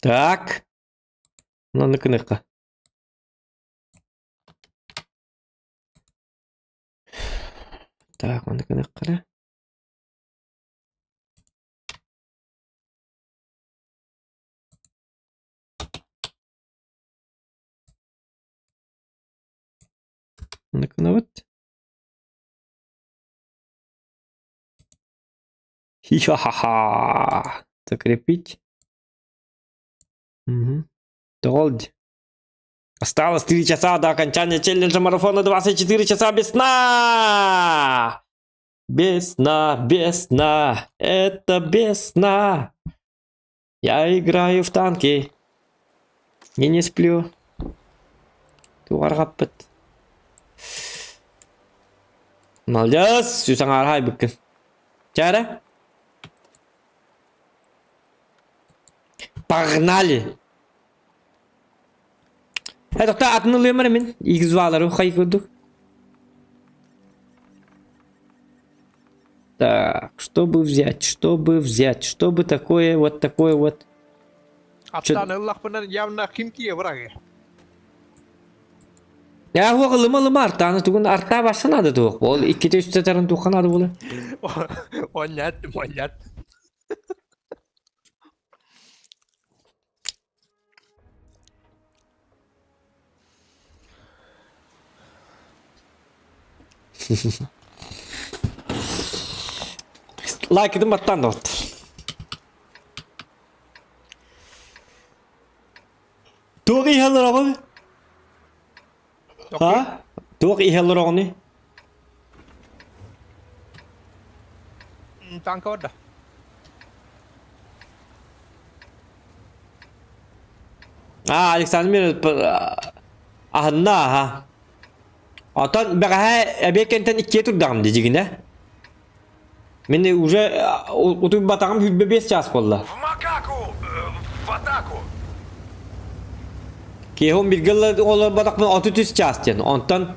Так. Ну, ныкы-ныкы. Так, ныкы-ныкы. Ныкы-ны вот. Хи-ха-ха-ха. Закрепить. Угу. Долд. Осталось 3 часа до окончания челленджа марафона 24 часа без сна! Без сна, без сна. Это без сна. Я играю в танки. Я не сплю. Туаргаппет. Молодец. Сюсаң архай бүккін. Чара? Погнали! Это кто отнули мен? Их звали рухай куду. Так, чтобы взять, чтобы такое вот. Attaan yllah pun jämnä kimkiä varage. Ya huwa lima artağını tuğun artağı varsana da tuğuk bol. İki de üstte tarın tuğun adı bolu. Monyat. Like edin battan da otur. Tuğuk iyi heller abi. Ha? Tuğuk iyi heller onu. Tanka odda. Alexander ahınna ha. Atan bagaha ebekenten ikiye turdağım diyeceğine. Meni уже oturup batağım hübbe 5 ças kolla. В макаку! В атаку! Ki hon bir gılla ola batak mı 30 ças diyen. Ondan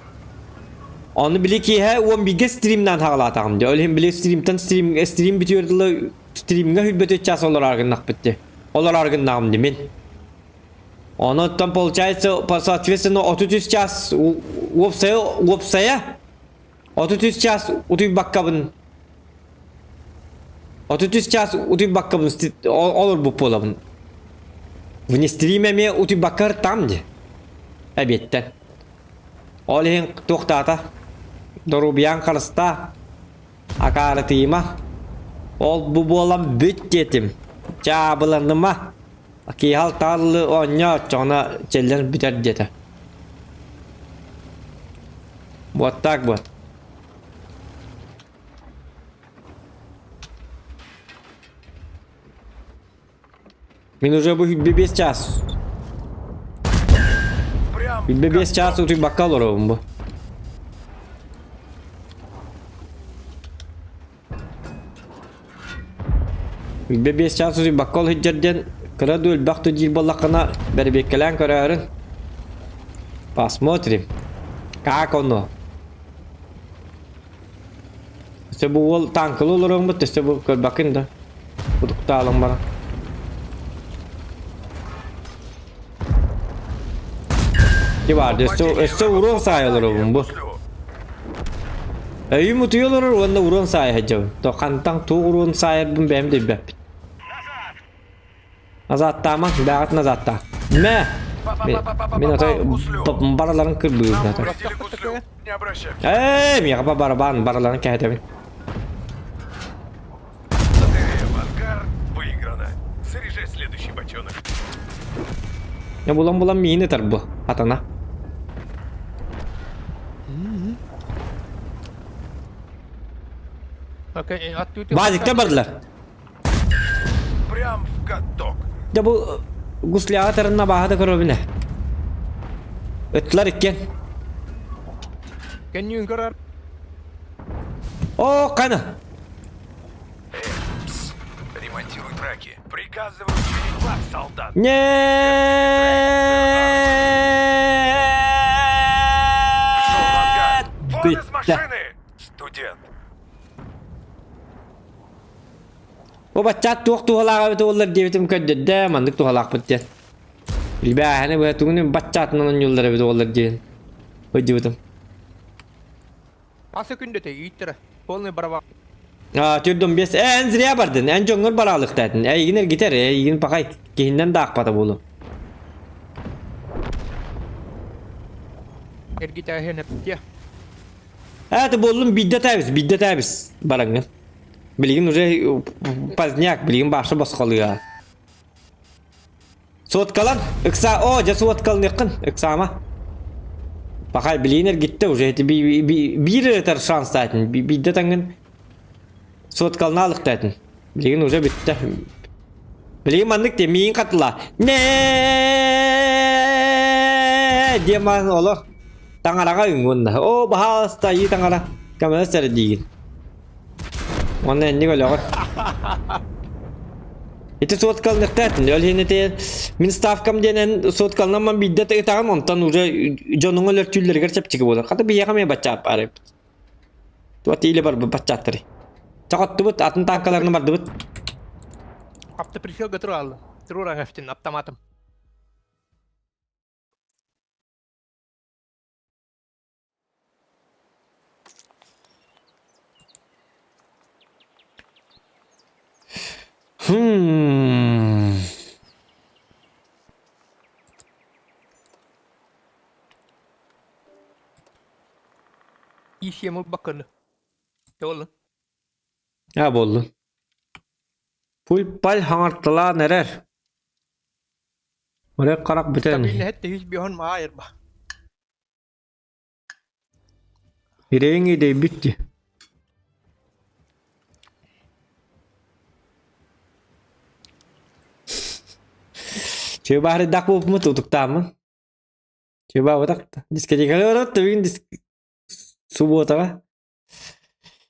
onu bile ki he on bir stream'den hağlatağım diye. Öyle hem bile stream bitiyor da stream'e hübbe 4 ças olur argınlak bitti. Olur argınlağım diye men. Onu там получается соответственно 30 час опсая 30 час утуп баккабын 30 час утуп баккабын olur bu polabın. Вне стриме ме утуп баккар там де. Әбеттен. Олен тоқтата. Дорубиян қырыста. Акары тыйма. Ол bu bolam büt yetim. Çabılanıma. Ki hal tarlı onya çona çellen biter diyete. Вот так вот. Min уже bu hübbe 5 ças. Прям Hübbe 5 ças utup bakkal oravım bu. Hübbe 5 ças utup bakkal hüccerden Kıra döl baktı dil balakana berbekelen kararın. Посмотрим. Как оно? Işte bu ol tanklı olur mu? İşte bu bakın da. Bu tutalım bana. Ki vardı işte vuran sayılır bu. Ayı mutuyorlar onda vuran sayı hacı. Tokantan tu vuran sayı bu benim de bep. Назад-та мах, бягат назад-та. Ме! Мен атай бараларын кырбыйып жатыр. Повредили гуслю. Не обращай. Мега по бараларын кәйтемін. Лотерея в ангар выиграна. Заряжай следующий бочонок. Булан мені тар bu атана. Okey, at Базикте бардылар. Прям в каток. Da bu gusliyağa tarınna baha da karabine. Ötler ikken. Kennyün karar. O kana. Ремонтируй траки. Приказываю через вас, солдат. Ne? Вон из машины! Студент. O baccat tuğ tuğalağa bit olur diye bitim köddede mandık tuğalaq bit diye. Bilbahane bu tuğunun baccatının yolları bit olur diye. Hoca bitim. Asa kündete yiğittire. Polni barava. Türdüm biz en ziraya bardın. En çoğunur baralık dedin. Yine gider. Yine bakay. Kihinden de akpata bulu. Ergite henep ya. Evet bollum biddet abis. Barangın. Bilgin uje pazniak. Bilgin başa bas kalıyor. Soğut kalan. Iksa o. Ja soğut kalın yakın. Iksama. Bakay bilginer gitti uje. Bir tar şans dedin. Biddet angın. Soğut kalın alık dedin. Bilgin uje bitti. Bilgin mandık diye miyin katıla. Ne diye man olur. Tangaraga üngun. O bahasta iyi tangara. Kamera seri değil. Onun endi böyle var. Itu soğut kalın ektetin. Öyle yine de min stavkam denen soğut kalın ama biddet eteğim ondan uca canını ölçüleri gerçek çıkı olur. Kata bir yakamaya baca apar. Tuat ile bar baca atırı. Çakat tubut atın tankalarını var tubut. Apta prişel götür aldı. Tururang heftin aptamatım. İş yemul bakın. Yolun. Ya bollu. Full pal hangartıla nerer? Oraya karak biten. Tabii hette hiç bir hon ma ayır ba. Yüreğin de bitti. Coba hari dak bu tutup taman. Coba otak. Diskeci kalau tapi disk subuh tawa.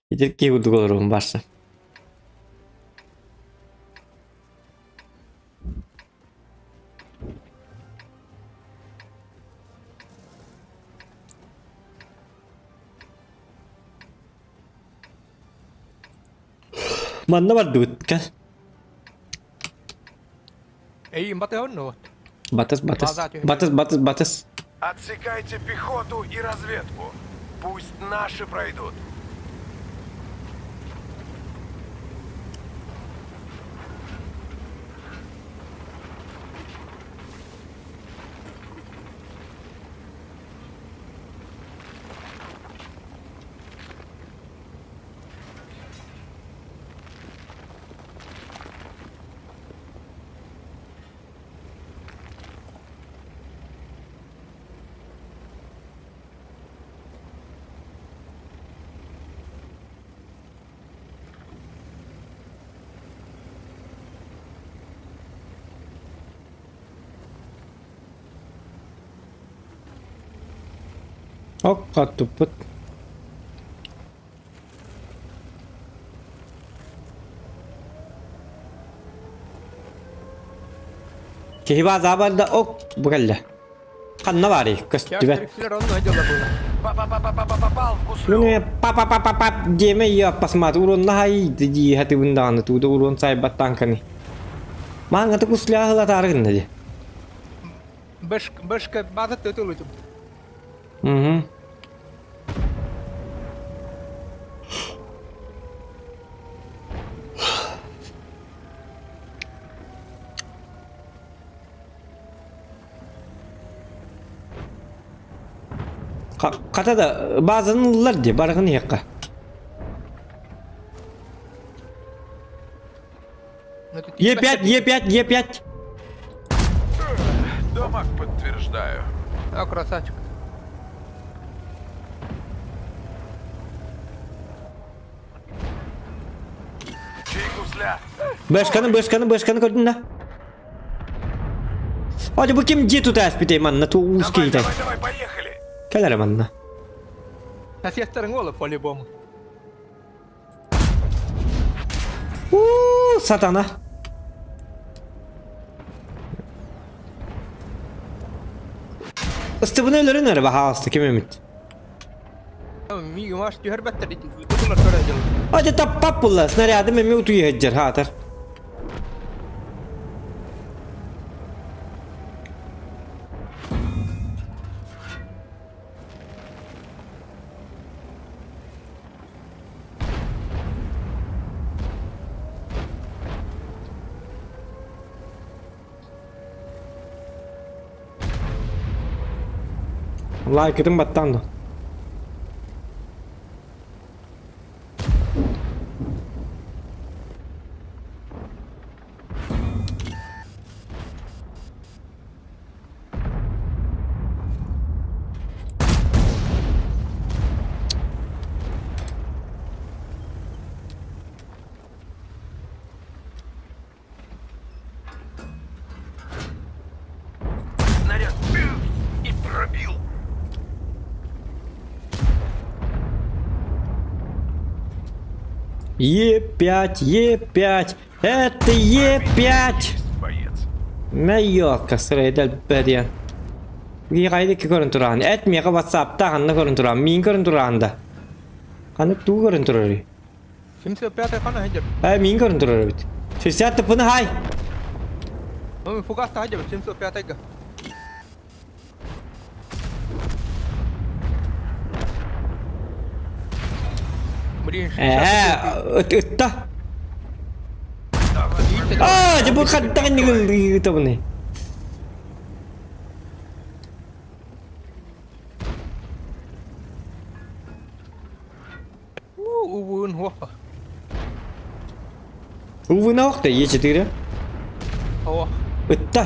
Itu ki untuk orang bahasa. Mana var duit kan? Эй, имбате хон ну. Batas. Отсекайте пехоту и разведку. Пусть наши пройдут. Ok, katuput. Kehiba zabar da ok bukalle. Kanna bari kas Ya tibet. Türkler onu hadi ola bu. Попал в гуслю. Bunu pap diyeme ya pas mat urun nahi di hati bundan tu da urun say batang kan ni. Manga tu kusliah la tarin aja. Başka bazı tutul itu. Mhm. Kata da bazıları diye barın yakka. Е5. Дамаг подтверждаю. А красавчик. Чей гусля? Başkanı gördün de. Hadi bakayım Jet'u tespit edeyim anna. Tuğ Давай, uskayı давай, давай, поехали. Gelirim anna. Соседтерің олы по-любому. Satana. Istıbını ölürün araba hasta kim ümit. Miigi maast ju herbetter ditt. Tullar kõrgel. Hadi tappap bulla. Snaryadı memi utuyu heccer hatar. Vallahi kırım battandı. Снаряд. И пробил. Е5, Е5. Это Е5. Боец. Meyyoka sırayda beriyen. Bir kaydı ki görüntüran. Etmeye WhatsApp'ta kanlı görüntüran. Min görüntüran da. Kanı tu görüntürari. 75 kana hajar. Ay min görüntürari bit. Sesat tepını hay. Fugasta hajar 75 ga. Kemudian Ötta. Aa, coba katakan ni kita ni. ubun huwa. Uvu nak dah ye cedera. Hawa. Ötta,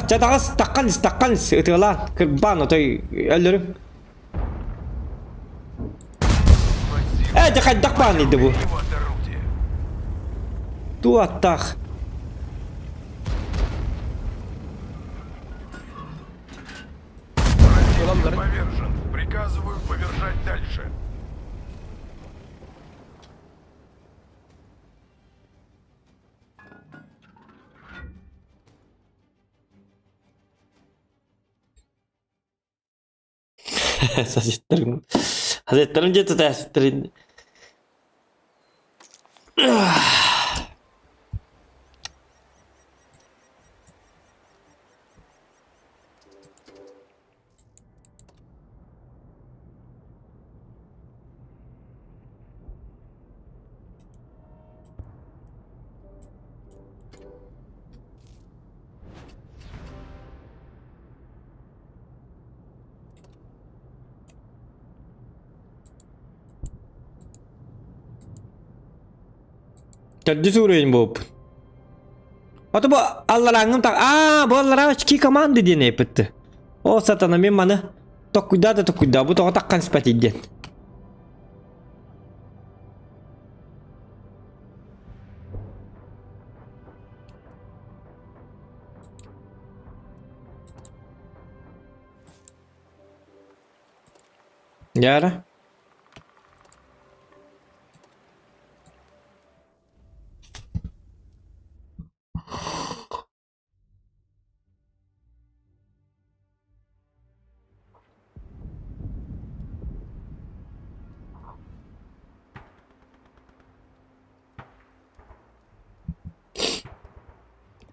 takkan itulah kerban atau alur. Jangan takkan itu bu. Его от орудия. Tu atak. Противник повержен. Приказываю повержать дальше. Hazretlerim ciddi tespitlerin. Jadi suruhin Bob. Atau bu Allah'ın tak bu Allah'ın çiki komandı diye ne yaptı? O satana men mana tok kuda bu tok takkan seperti dia. Ya lah.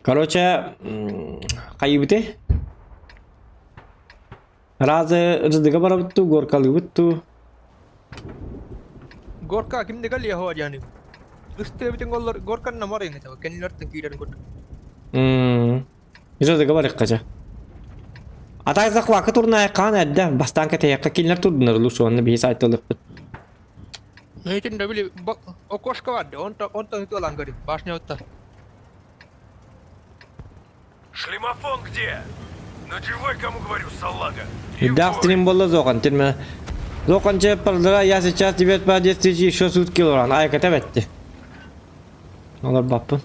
Короче, kayu betul. Razı rızdıga bara bittu, gorkalı bittu. Gorka kimde gal ya hawa jani. Üstte bitin gollar Gorkan namar ini tahu. Kenler tengkiran kut. Rızdıga bara kaca. Ataysak vakit urna kan edde. Bastan kete yakka kinler turdunar lu şu anda bir saat olup. Ne için de bile bak o koşka vardı. Onta itu lan gari. Başnya utta. Шлемофон где? Ночевой, кому говорю, салага. Дaftirin bolla zokan tilme. Zokan çeparlara ya сейчас тебе подестичи еще сутки лоран. Ай кете vetti. Olur bappın.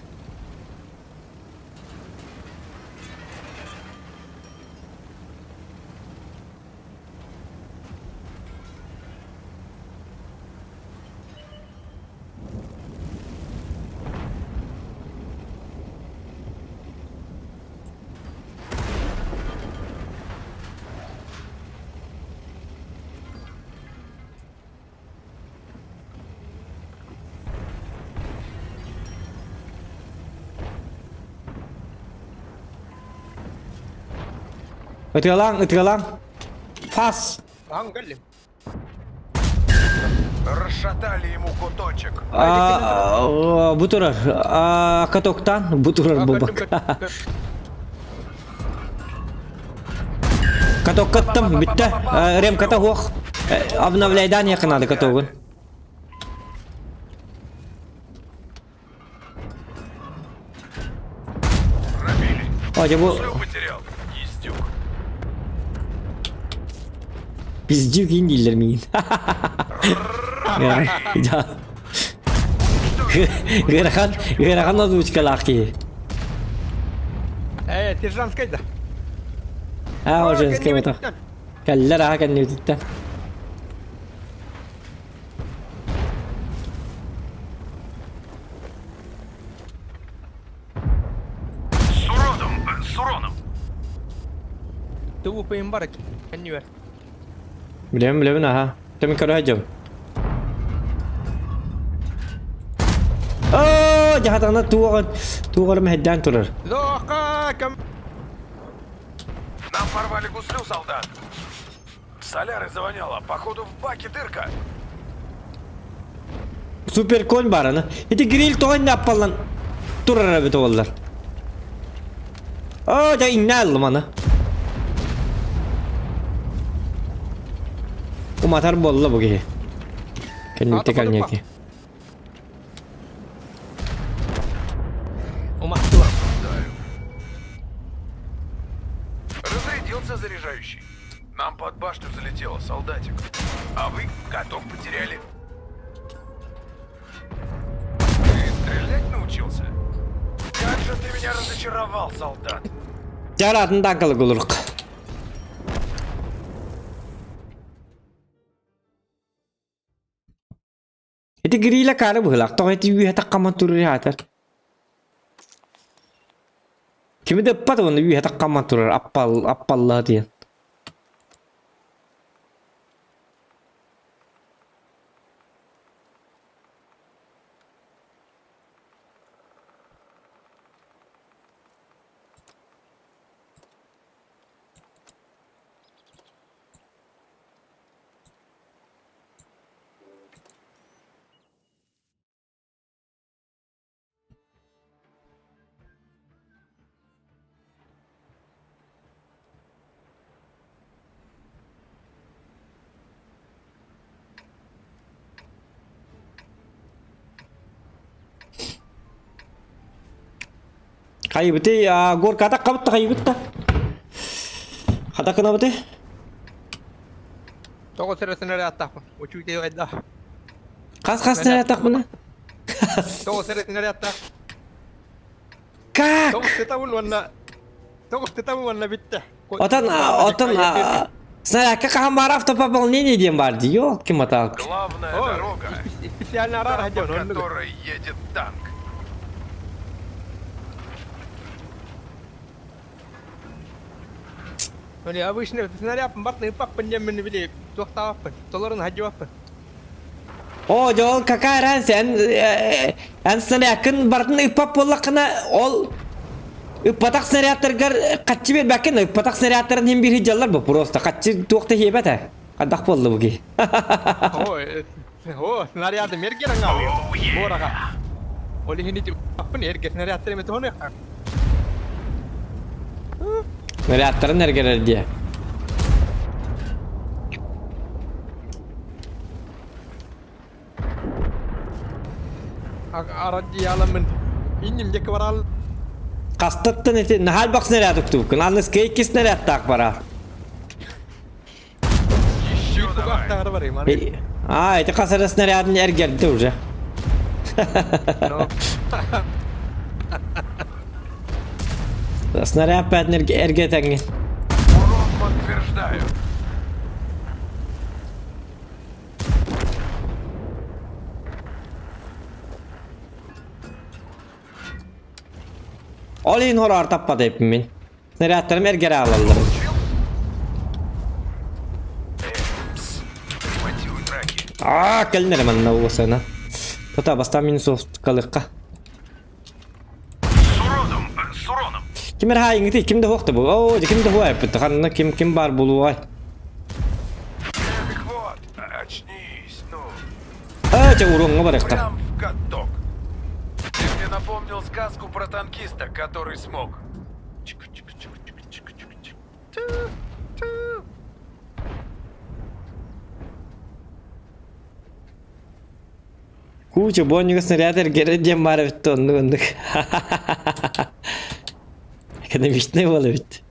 Ытыгалаң. Фас. Ангелим. Расшатали ему куточек. Bu turar. Katoktan bu turar bu bak. Katok kattım bitti. Rem kata hoq. Обновляйдан yakınadı katogun. Пробили. Acaba bu Слю потерял. Ездюк. bizcik indiler miyin? Ya. Gerakan озвучка лаки. Ты женская-да. Ha o женская вот. Kallar ha kan nütütten. С уроном. Ты упаем бараки. Аннивер. Bilem ha. Tabii kara hacım. Jahat anak tuğan mehdan turar. Зока, кам... Нам порвали гуслю, солдат. Соляры завоняло. Походу в баке дырка. Süper kon barını. Hadi grill toğun ne yapalım? Turar abi toğullar. Da inne aldım ana. Umatar bolla bu ki. Kendim tekalnya ki. Умахтула. Разрядился заряжающий. Нам под башню залетело, солдатик. А вы котов потеряли. Ты стрелять научился? Как же ты меня разочаровал, солдат. Jaratın dankalık oluruk. Hadi grill'e karı bıhlak. Toh hadi büyühe takkaman turur hatar. Kimi de pat onu büyühe takkaman turur. Appallah diyen. Kaybıtı ya gor kata kabutta kaybıtta. Kata kena bete. Того сресенere атақпын. Учуйте айда. Kas nereye atak buna? Того сресенere атақ. Kak. Того tetavun wanna. Того tetavun wanna bitti. Otan Snaraka kahamara автопопол не дем барди. Ёлки моталки. Главная Ой, дорога, Специально арар по хадjon. которой едет танк. Öyle обычно снаряпын бартны паппын деммени биле. Тоқтаппын. Толарын хадjopпын. O jol kakay ran sen snaryakın bartın ipap bollakına ol patak snaryattırgar kaççı bir bakın patak snaryattırın hem bir hicallar bu prosta kaççı tuğta hebet ha. Kadak bollu bu ki. О, снаряды мерген аңа. Борага. Оли хинити паппын эрге снарядтар эме тоны. Snaryattırın ergeler diye. Araji yalamın. İndim jeki varal. Kastattın eti nahal bak snaryatık tuğkun. Alnız keyki snaryattak bara. Еще давай. Tugaktar var ya. Eti kasarı snaryadın ergerdi уже. Снаряд пятен эргетеңин. Урон подтверждаю. Olin horar tapmadı hepimin. Snaryatlarım ergere alalım. Мотивы драки. Gelnerim anna o sana. Tota basta min soft kalıkka. С уроном. Kimler hayıngı kimde hoktu bu? Oo, kimde bu ayıp bitti. Kanına kim var bulu ay. Вот, очнись, ну. Ağaca uğruğuna bıraktı. Прям в каток. Ты мне напомнил сказку про танкиста, который смог. Чик-чик-чик-чик-чик-чик-чик. Ту-ту. Куча бонюга снарядер геридем бар битти ондук. Экономичный болу бит.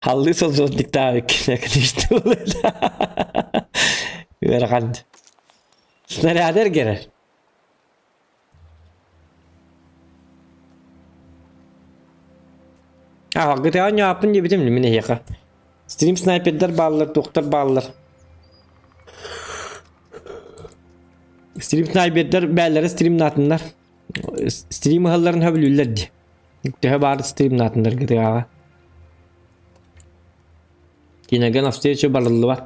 Халлы созондик таабик экономичный болу. Верганды. Снарядер герер. Hakikaten aynı yaptın gibi değil mi mine yaka? Stream sniperler bağlılar, doktor bağlılar. Stream sniperler bellere stream natınlar. Stream hılların höbülürler diye. Daha bari stream natınlar gidiyor ağa. Yine gen afsiyeci balılı var.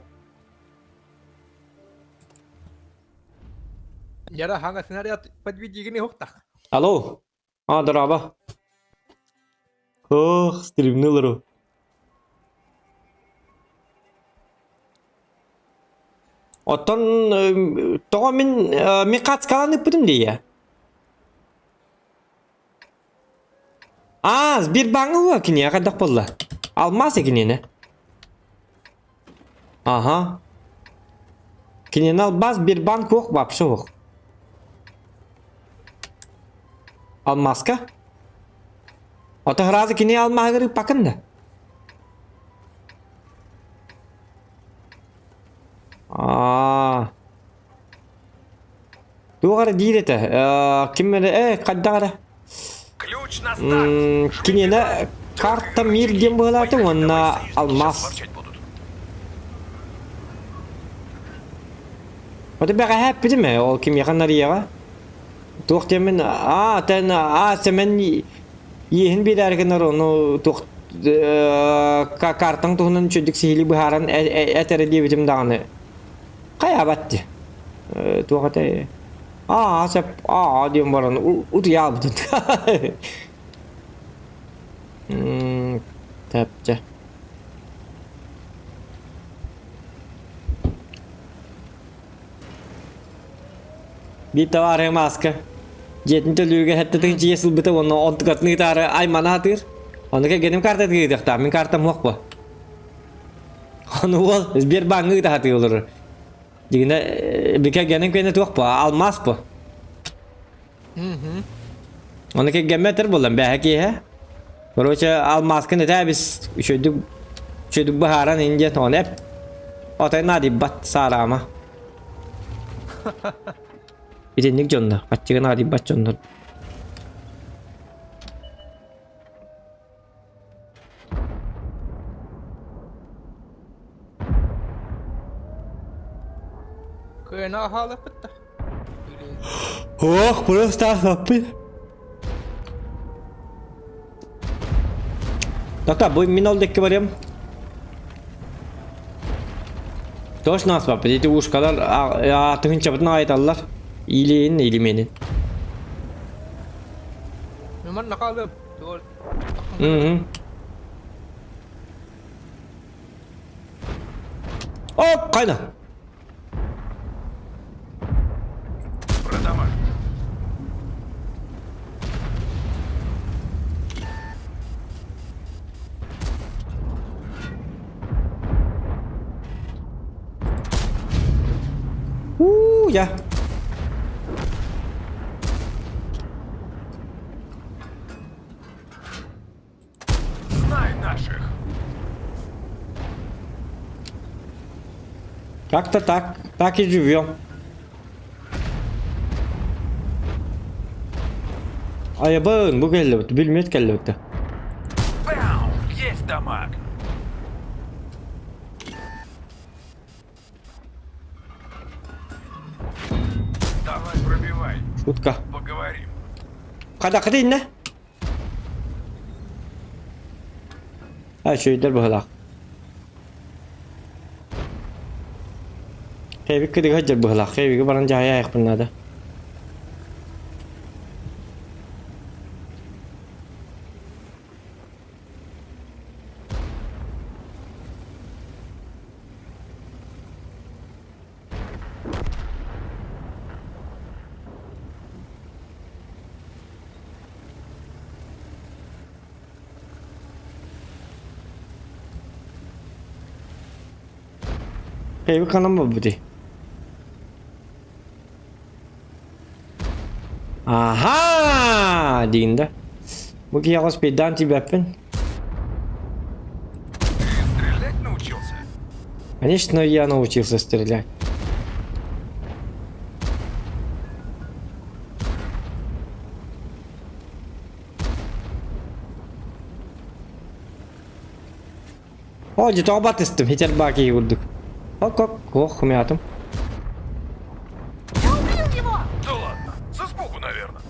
Яра ханга снаряд подведи гни хукта. Alo. Aa dur abi. Oh stream ne olur o? Otan toğa min kaç kalan yapırım diye. Az bir bana var ki niye kadar palla. Almaz ya ki ne? Aha. Kini almaz bir bank yok vapşı yok. Almaz ka? Ota hırazı kini almaz gerek bakın da. Aa. Doğru değil de. Kim böyle kadar. Ключ на старт. Kini ne karta mir diye bağladı ona almaz. Ворчать будут. O da bana hep değil mi? O kim yakınları ya? Tuh temen semen yihin bir derkenar onu tuh kartang tuhunun çocuk sihili buharan etere diye bitim dağını. Kaya battı. Tuh kata sep diyorum baran ut ya bu. Tapça. Bir tawar maska. Жетинчи лүгээ хаттатын жиесэл битэ оны онтгатны тары ай манатыр. Онука генем карта дигдэх та мен карта мох ба. Оны ол бир баңгы да хаты olur. Дигне бика генем кене тух ба алмас ба. Онука геметер болам бәһәки һә. Короче алмаскын да biz şöydük baharan ince ton hep. Otay nadi bat sarama. Birinlik jonda. Kaççıgın adi bat jonda. Kena hala petta. Oh, burası da sapı. Doktor, bu minnoldaki var ya. Doş nas var. Dedi uşkalar atın çabutuna ait alırlar. İyiliğin ilimenin. Memang nakalım. Tuh. Hı. Hop kayna. Продавай. Ya. Знай наших. Как-то так и живем. Ayabın bu geldi, bilmiyet geldi. Бау! Есть дамаг. Давай, пробивай. Шутка. Поговорим. Kada inne. Ha şeyler bahala. Kayıp kedi hacer bahala. Kayıp baran cahaya yak bunlarda. Hey, kanama bu di. Aha! Dinde. Bu ki якось педан тебе пен. Стрелять научился? Конечно, я научился стрелять. Hadi tobat istim. Hiç baki vurduk. Ох, мятым. Да ладно, со сбоку, наверное.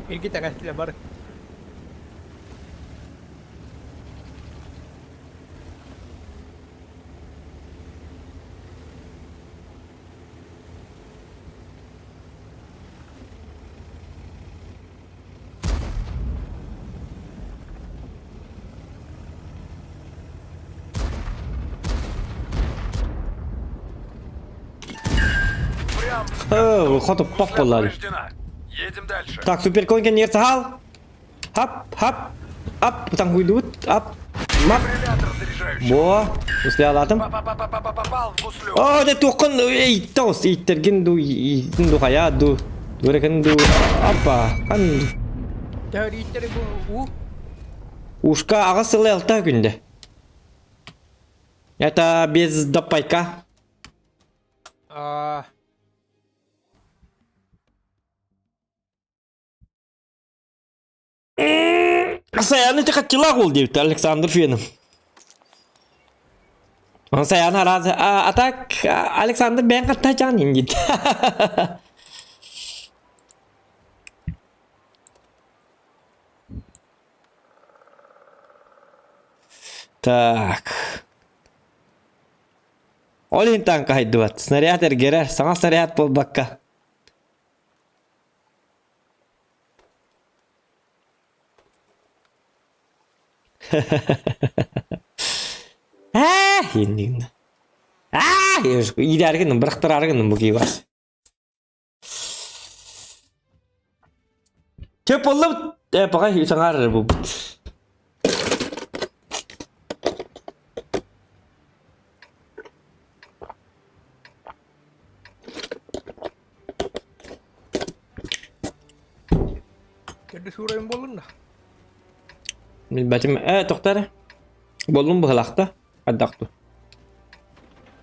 İlgi takasıyla var. Прям Ходу пок боллады. повреждена. Едем дальше. Так, супер конька нерсе хал. Хап. Ап, там уйдут. Ап. Мап. Дефибриллятор заряжающий. Бо. Усля алатым. Попал в гуслю. О, де тоқын. Ей, тос. Иттерген ду хая ду. Дурекен ду. Апа. Қан. Teori itleri bu. Ушка ага сылы алта күнде. Это без допайка. Aa, Sayanı çıkartçılar oldu deyip Alexander Fenum. Sayanı razı. Atak Alexander ben katacağım ingit. Так. Олин танка хайдуат. Снаряд эргере. Саңа снаряд болбакка. Енді. Идәргенім, бірақтыраргенім бұл кейбас. Чөп олып, бағай саңар бұл бұд. jadi surayım bolun da. Bilbatim, toqtar. Bollum bu halaqta. Qaddaqtu.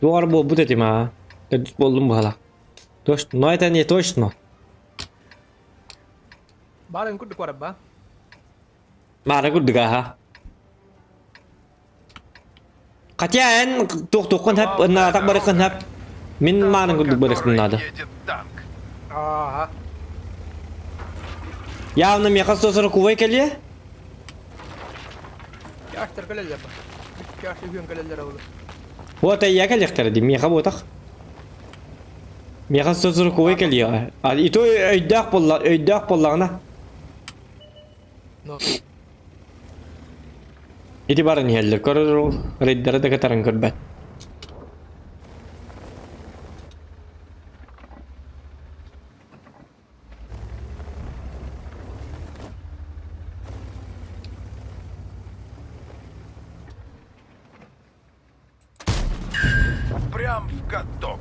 Doğru bu dedim ha. Dedüs bollum bu halaq. Точно, но это не точно. Barang kudu kuara ba. Mara gudga ha. Qatiyan toqtoqan hep na tak bariqan hep. Min mana gudga bariqan nada. Едет танк. Aha. Явно меха сосыр кувай келе. Yaşlar kaleller ba. Yaşlı hüyün kaleller olur. Вот я келехтер ди меха ботақ. Меха сосыр кувай келе. И то өйдақ боллағына. No. Ити барын хелдер көрөр ол. Рейддері де катарын көрбәт. Прям в каток.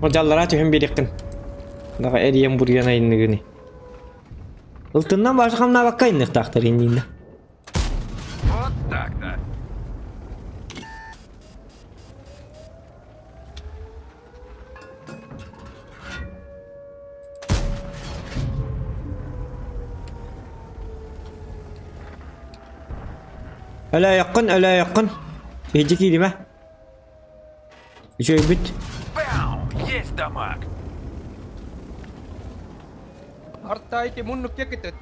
Hocalara tühüm bir yakın. Daha eriyen buraya indigini. Iltından başkamına bakayınlık taktır indiğinde. Вот так-то. Öyle yakın. Yiyecek iyiydi mi? Bir şey bit. Бау! Есть дамаг. Harta iti munnuk yakıt.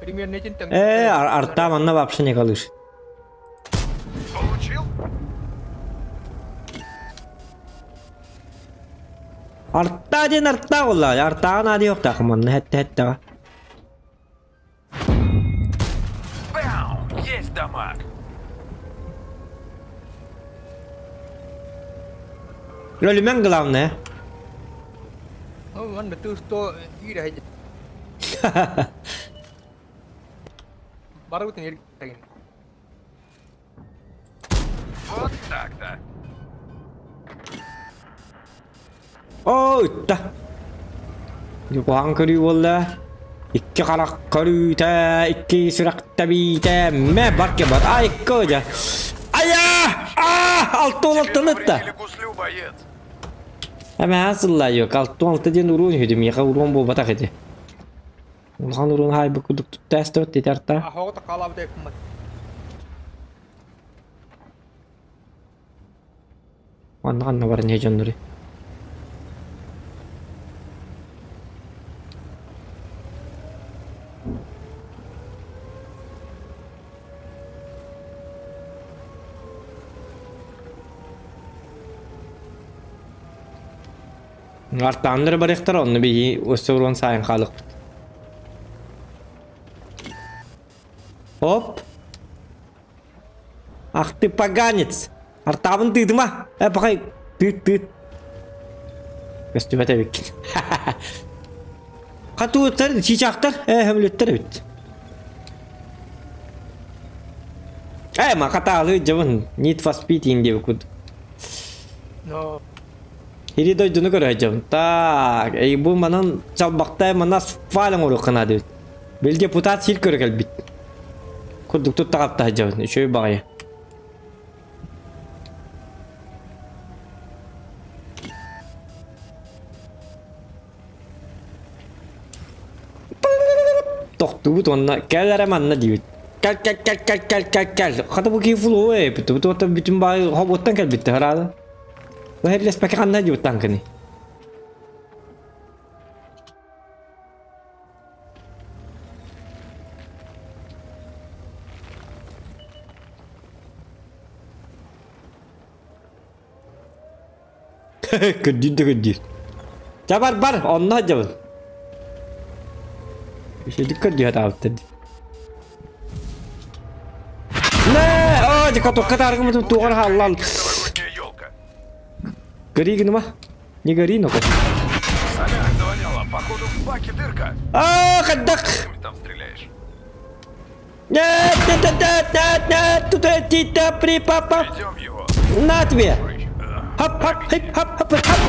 Примерно için tank. Artta manna vapşı ne kalır? Получил? Artta den artta vallahi. Artta nadi yok takım manna hette. Ölümen главное. Вон ты что играет. Бару ты не играешь. Вот так-то. Oy da. Yuqan körü valla. İki qarak körüte, iki sürakta bite. Me barke bar. Ay koca. Aya! Altı Тебе altı da. повредили гуслю, боец. Ama asılla yok. Altı altı diye urun hüdüm. Yaka urun bu batak edi. Ulan urun hay bu kuduk tut test ot ditarta. Ahota kala bir kummat. Anna var ne canları. Artanları barıqtar onu bir usurun sayın kalık. Hop. Ах ты поганец. Артавын тыдыма. Bakay. Büt. Göstüme tabii ki. Katı ötler, çiçaklar. Hemletler bit. Ma katalı javın. Need for Speed indi bu kud. No. Hiri doyduğunu göreceğim. Tak. Bu manın çalbakta manas falan olur kanadı. Belge putat sil görkel bit. Kuduk tut takapta javın. Şöyle bakayım. Toktu bu tonla. Gel manna diyor. Gel. Kata bu keyifli o betul bütün bayi hobottan gel bitti herhalde. Bu her les pakai anna juga tang ni. Gedi. Cabar bar onna jaban. İşte dikkat dia tahu tadi. Oh, jika tu kata aku tu orang halal. Новогодняя елка. Gari gini mah. Ni gari no kok. Соляр завоняло. Походу в баке дырка. Kadak. Ты там стреляешь. Нет, тут это при папа. Идем его. На тебе. Для Хоп.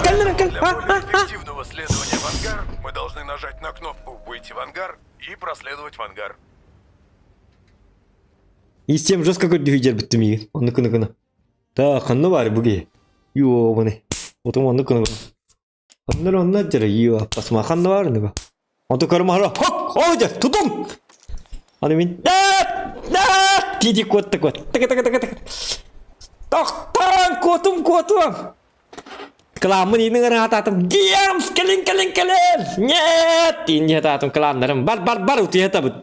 более эффективного следования в ангар мы должны нажать на кнопку «Выйти в ангар» и проследовать в ангар. İsteyem jostka gördüğücer bittim iyi. Onu kını. Ta kanlı var bu ge. Yo bu ne? Otom onu kını. Onlar jara yo pasma kanlı var ne ba? Onu karma hara. Hop! Oja tutum. Hani min. Tidi kuat. Tak. Tok kutum. Kelamun ini ngera tatum. Diam keling. Nyet ini tatum kelandaram. Bar uti tabut.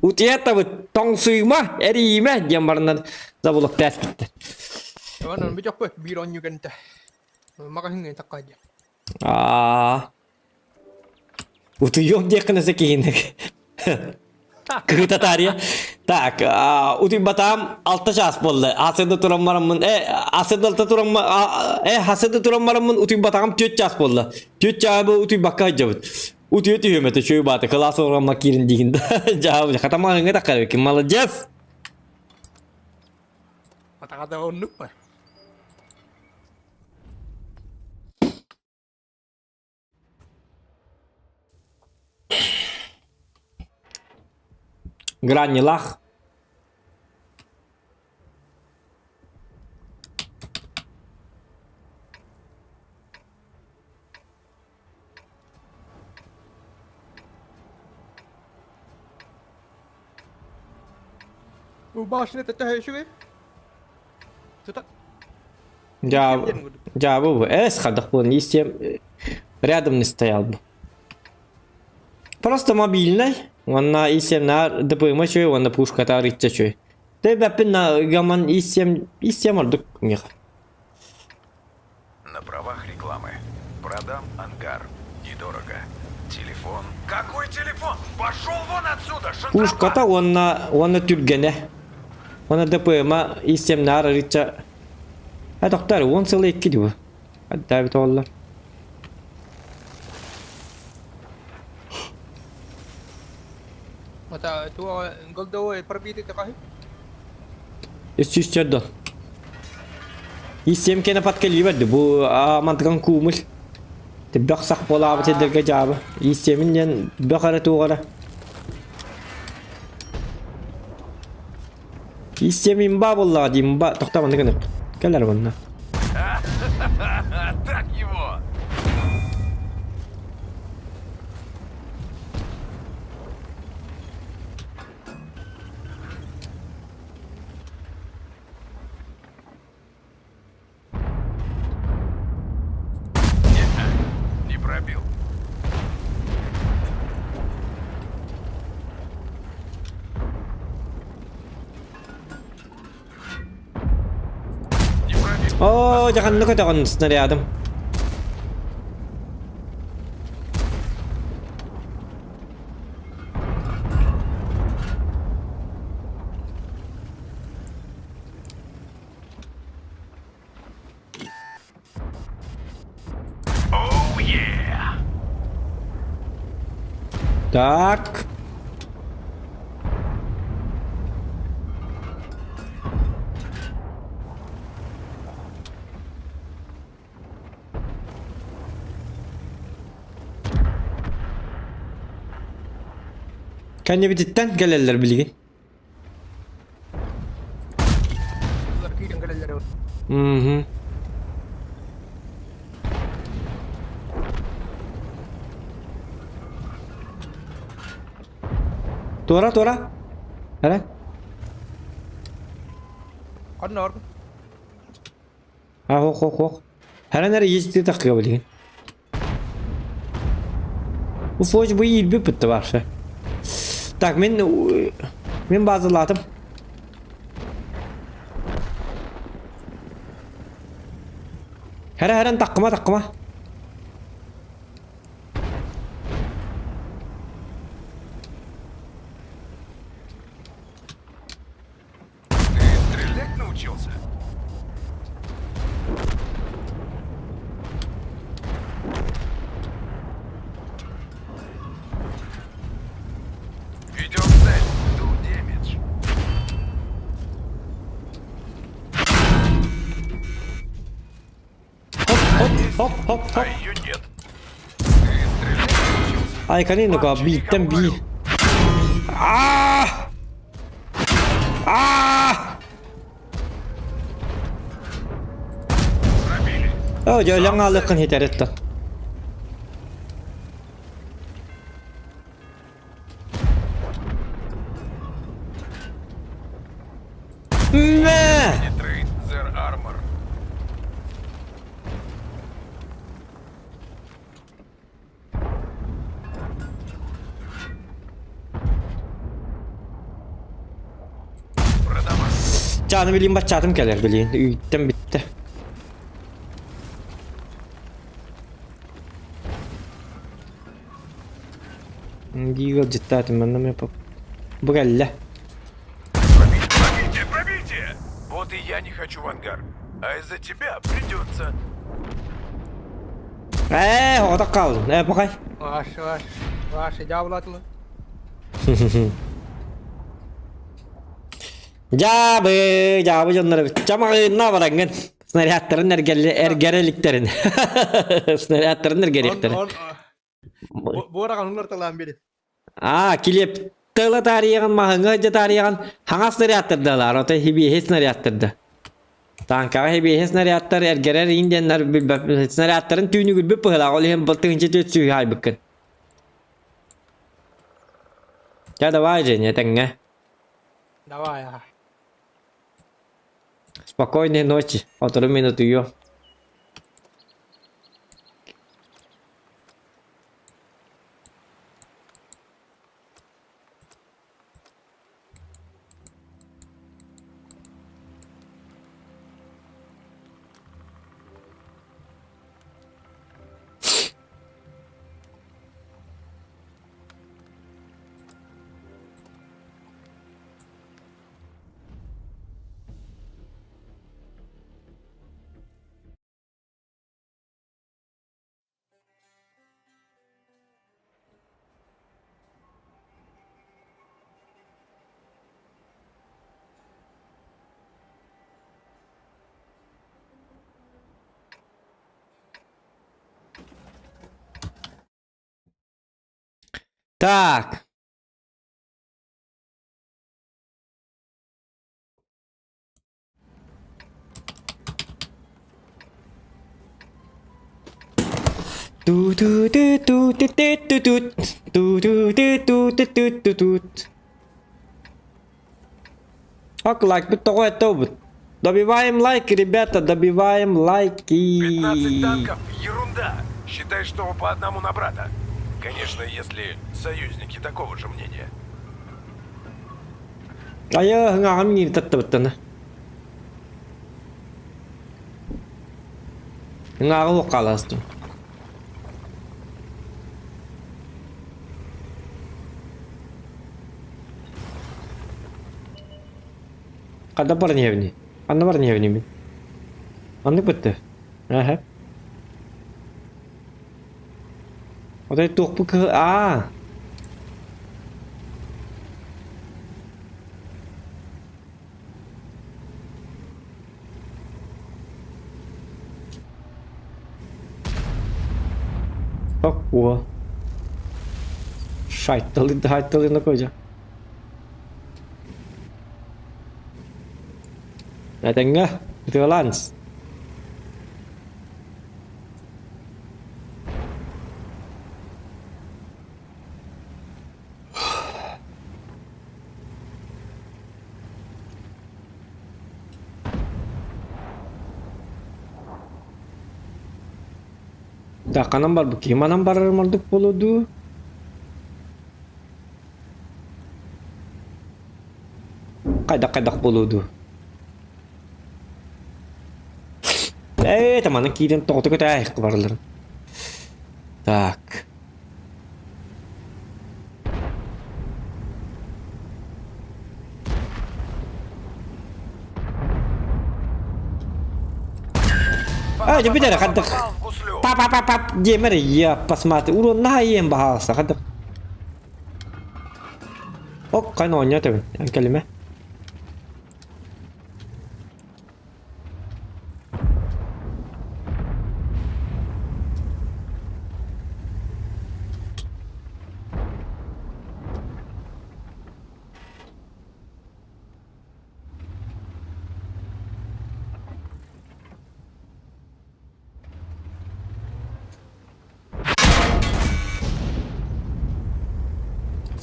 Uti tabut. Tong suyma erime jambarından zabuluk test bitti. Wannan bir çok bir on yugente. Makasih nggak tak aja. Uti yok dia kena sekian. Kırıta tarihe. Tak, uti batam altta şans boldu. Hasede turanlarımın, hasede turanlarımın uti batam tüt şans boldu. Tüt çabı uti bakka cavut. Uti hümete şöyle batı. Kelas orang makirin dingin. Jauh. Kata mana nggak tak kali. Malah jas. Kata-kata onuk mah. Granny lach. Başını teteh şu. Tutak. Jawab. Сходах был. Не с тем. Рядом не стоял бы. Просто мобильный. Он на i7 на ДПМ чой, он на пушка та рыча чой. Да бапин на гаман i7 ордук них. На правах рекламы. Продам ангар. Недорого. Телефон. Какой телефон? Пошел вон отсюда! Пушка та он на тюргене. Он на ДПМ i7 на рыча. Доктор, он целый кидю. Hadi David oğullar. Mata tuo goldo perbiti te kahi. Üst çördün. İsteyim kene pat geliyor verdi. Bu mantıkan kumul. Tebek sak bola abi tedirge cevabı. İsteyemin yan bakara tuğara. İsteyemin ba bolla diyeyim ba. Tokta bana kanıp. Geller bana. Так его! Не пробил. Не пробил. Oo jangan lu kata kon senari adam. Oh yeah! Tak. Kan bititten gelirler bilgin. Ular kiidin kadallare. Mhm. Tora. Hele. Kan nor. Ha hok. Hele nere yiyecekti takıyor bilgin. Bu foç bu iyi bir pıttı var şey. Tak ben bazıladım. Her takma. Ты стрелять научился? Ведем цель. Do damage. Hop. А ее нет. Ты стрелять научился? Ay kanino ka bitten bi. Ah! Пробили. Oh, jangan ngalahkan hitar itu. Nah. Penetrate their armor. Продавай. Canı bileyim başladım gelir bileyim. Üyütten bitti. Дигл ciddi ben de yapıp. Bu geldi. Пробейте! Вот и я не хочу в ангар. А из-за тебя придется. Orada kaldın. Bakay. Vaş javlatlı. Cabı canları. Camayı ne var angın? Snariyatların ergereliklerin. Snariyatların ergereliklerin. Bu ara kan ular telan biri. Kilip tığla tariyan mahınga tariyan hangi snariyattırdılar? O da hibi snariyattırdı. Tanka hibi snariyattır ergerer indianlar snariyattların tüyünü gülbü pıhla. Olu hem baltığınca tütsüyü hay bıkkın. Ya da vay ya tenge. Давай, ага. Спокойной ночи. Otro minuto yo. Так. Ту-ту-ту-ту-ту-ту-ту-ту. Ту-ту-ту-ту-ту-ту-ту-ту. Ок, лайк бы такое то вот. Добиваем лайки, ребята, добиваем 15 лайки. танков — ерунда. Считай, что по одному на брата. Конечно, если союзники такого же мнения. А я ngam nhìn tất tật nè. Ngã có kalasın. Kada barnevni. Anna barnevni mi? Anna bitti. Aha. O da topu kı... Aa. Bak bu. Haytalıyına koyacağım. Neden nga? Itu lans. Dakika nambar bu kima nambar marduk boludu. Kaydak boludu. Temanın kiden toqtu kötü kıbarlarım. Tak. А, тебе дара каддык. Попал в гуслю. Пап. Демер я посмотри. Урон на ем бахалса каддык. Ок, кайна oynuyor tabii. Yani kelime.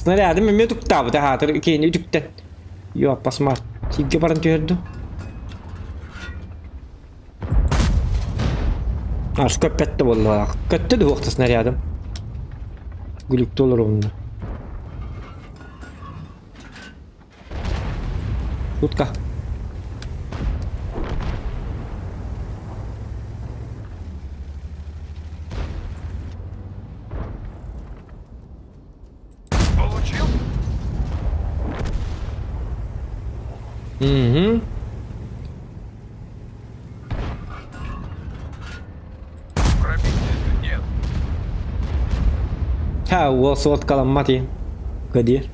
Снаряды мне туктав, да, кейни тукте. Yo, посмотри. Сигге баран түйерді. Аш köpetті болды. Kötті de оқты снарядым. Gülükte olur onda. Шутка. Получил? Угу. Пробития нет. Ha, o soğutkalan mati. Kadir.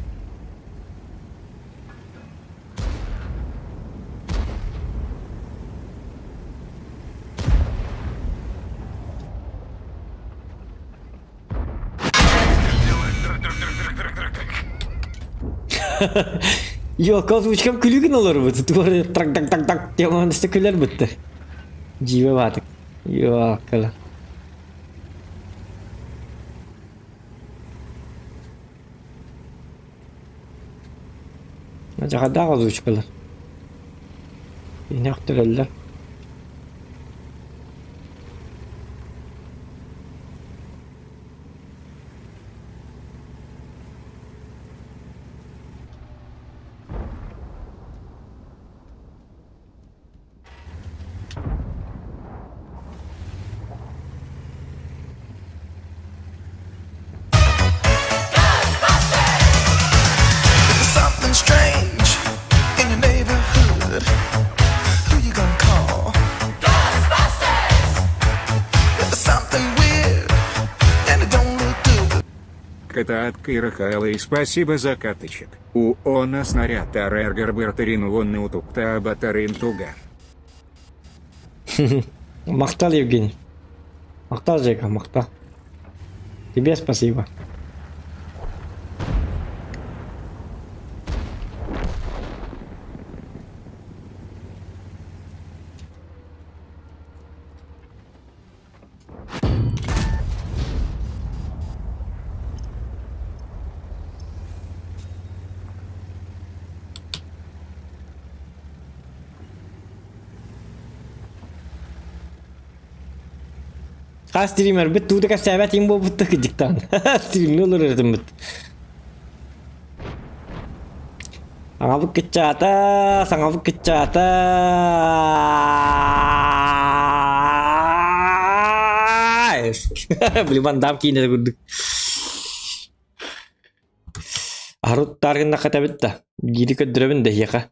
Yok, oзвучкам күлігін олар бұд. Туары так демон істі күлер бұдды. Живе бадық. Yok, кала. Acaba oзвучкалар. Yine aktarırlar. There's something strange in your neighborhood. Who you gonna call? Ghostbusters! There's something weird and it don't look good. Катаатка и Рахайлы, спасибо за каточек. У она снаряд Тарергер Бертарин вонный утукта Батарин Туга. Мақтал, Евгений. Мақтал, Жека, мақтал. Тебе спасибо. Ka streamer bit tuğda ka sebet imbo butta gıcıktan. Stream ne olur öğretim bit. Sana bu kıçata, sana bu kıçata. Beli bandam kini de guduk. Harut targın kata bitta. Gidi ködürevin de yaka.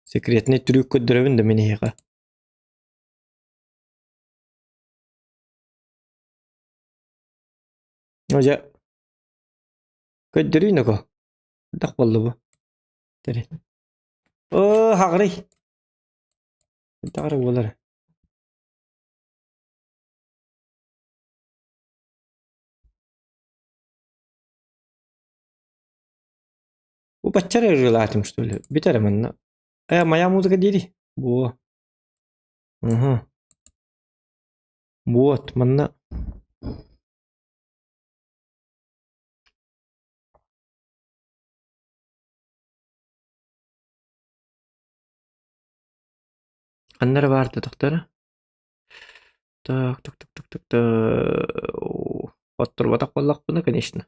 Sekretne trük ködürevin de meni yaka. Hoca. Ködürüyün o ko. Dak ballı bu. Tere. Oh hagri. Takara bolar. Bu bachara relatim что ли? Biter manna. Моя музыка дери. Во. Ага. Вот, манна. Аннары барды доктора. Так. Оттур батак боллак буны, конечно.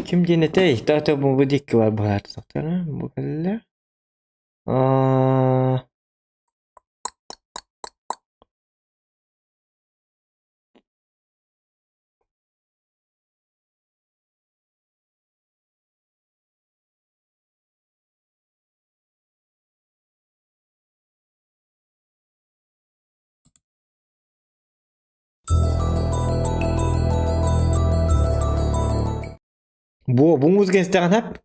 Kim dinletey? Tata bu dik var bu hayatı doktora. Bu kadar. Aa. Bu muzgen istegan hep.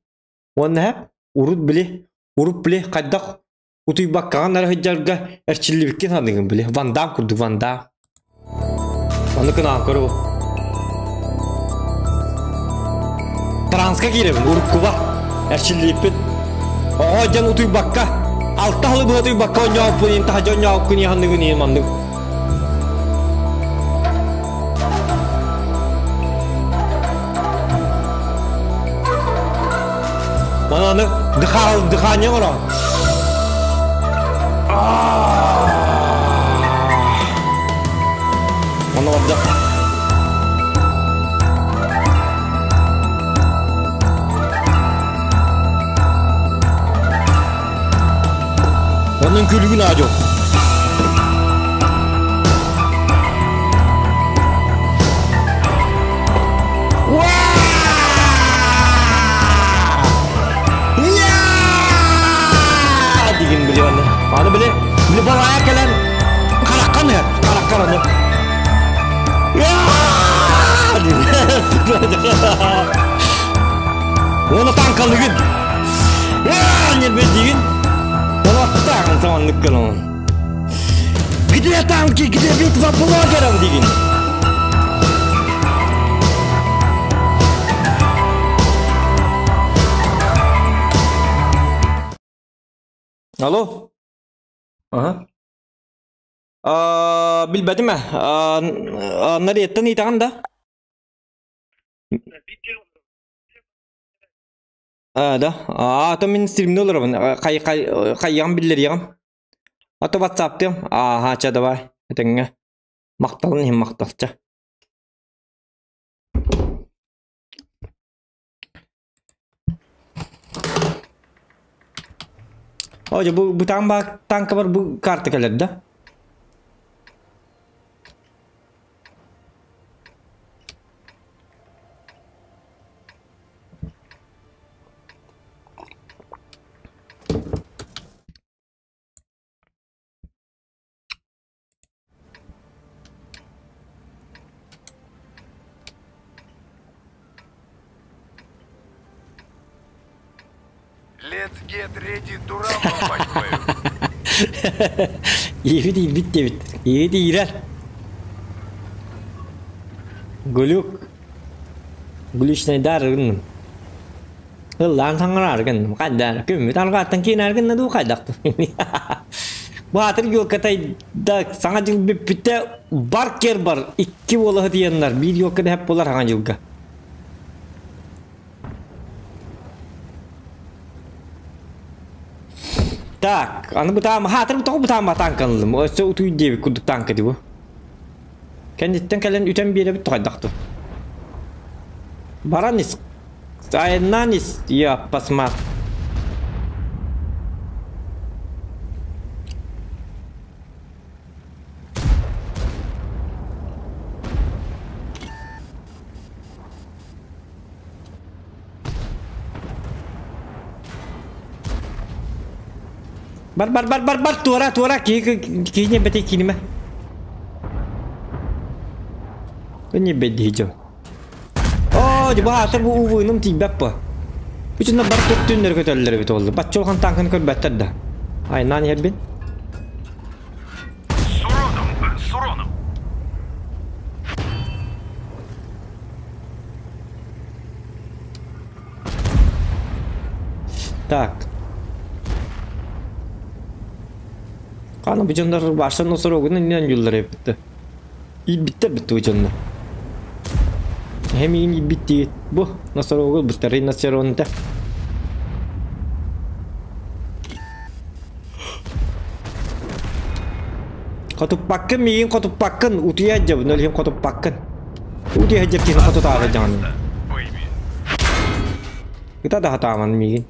Onu hep urup bile kaddak utuy bakkan ara hajjarga erçilli bikken hadın bile. Van Damme kurdu Van Damme. Onu kana karo. Transka girem urup kuba erçilli ipet. O jan utuy bakka. Altta halı bu utuy bakka nyaw punin tahajon nyaw kuni hadın ni mandık. Mana dıkhannya orang. Mana wajah. Onun gülgün ajo. Digin beli onu. Mana beli bawaya kalian kalahkan ya, kalahkan onu. Ya! Onu tangkal digin. Ya, nyet digin. Onu tangkal sama nikkel on. Gide tangki, gide bit va blogger am digin. Alo? Aha. Bilmedim mi? Nereye iyi tamam da? Da. Ata min streamde olur ben. Kayyan bilir yağım. Ata WhatsApp diyorum. Ha çada var. Etenge. Maktalın hem maktalca. Hoca bu tanka var bu kartı kalır da. Let's get ready to rumble, мать твою. İyi değil bitti. İyi değil iler. Gülük. Gülüşne dargın. Lan tangar argın. Kadar. Kim targatan kin argın nadu kadak. Bu hatır yol katay da sana jıl bir bitte barker bar. İki bola diyenler. Bir yok kadar hep bolar hangi jılga. Так, аны бутам хатыр бутак бутам танканлым. Өсө утуй деби кудук танка дибу. Кендиттен келен үтен бире бит тойдакту. Баранис. Сайнанис я посмат. Бар туара ки не бете киниме. Не беди хижо. О, ди ба атыр бу увуйнум тибеп ба. Үчүнө бар төттүнөр көтөллөр бит болду. Батчолган танкын көрбөттөр да. Ай, нан ербин. С уроном. Так. Kanı bu canlar baştan sonra o gün inan yıllar hep bitti. İyi bitti bu canlar. Hem iyi bitti. Bu nasıl oldu bu tarih nasıl oldu? Katup bakın miyin katup bakın utuya aja benar hem katup bakın. Utuya aja kini katup tahu jangan. Пойми. Kita dah taman miyin.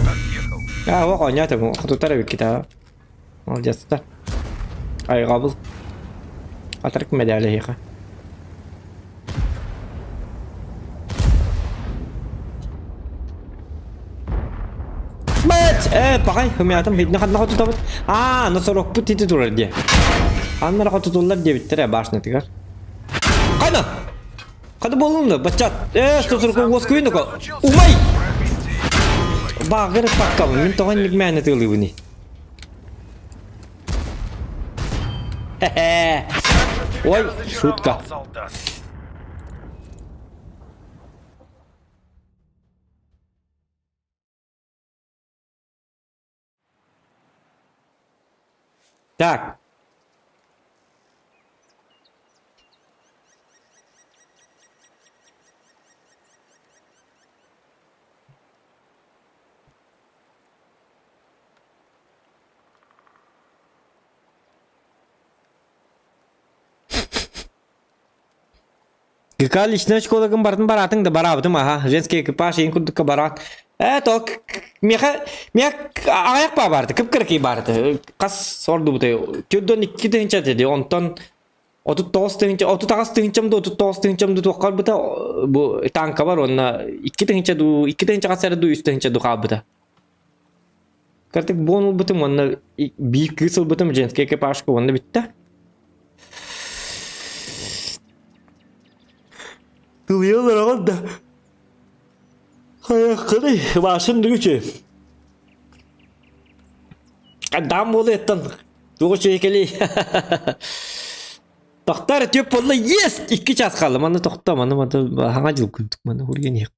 Отъехал. Ya pokoknya tuh katup tarik kita. Mau jasta. Ay kabul. Atarik medalya ya kan. Pakai hümiyatam hidna kadna katu tabat. Nasıl put itu turun dia. Anlar katu turlar dia bitter ya baş nanti kan. Kana. Kada bolun da bacat. Susur ko was kuin ko. Umay. Bagir pakka min tohan nik mena tuli buni. Hehe. Ой, шутка. Солдат. Так. Гикал личная школа гамбартын баратын да барабытым аха. Женский экипаж ең күндікке барат. То меха аяқ ба барды, кіп-кіркі барды. Қас сорды бұтай. Тюддон 2 тыгынча деді. Онтон 39 тыгынча, 39 тыгынчамды, 39 тыгынчамды тоққар бұта. Бұл танка бар, онна 2 тыгынча ду, 2 тыгынча қасары ду, 3 тыгынча ду қап бұта. Картик бон бұтым, онна бейік кысыл бұтым женский экипажқа, онна бітті. Tılıyorlar ama da. Ayakları başın düğüçü. Adam olu ettin. Doğuçu ekeli. Doktor tüp oldu. Yes! 2 çat kaldı. Bana doktor. Bana hangi yıl güldük. Bana hurgen yak.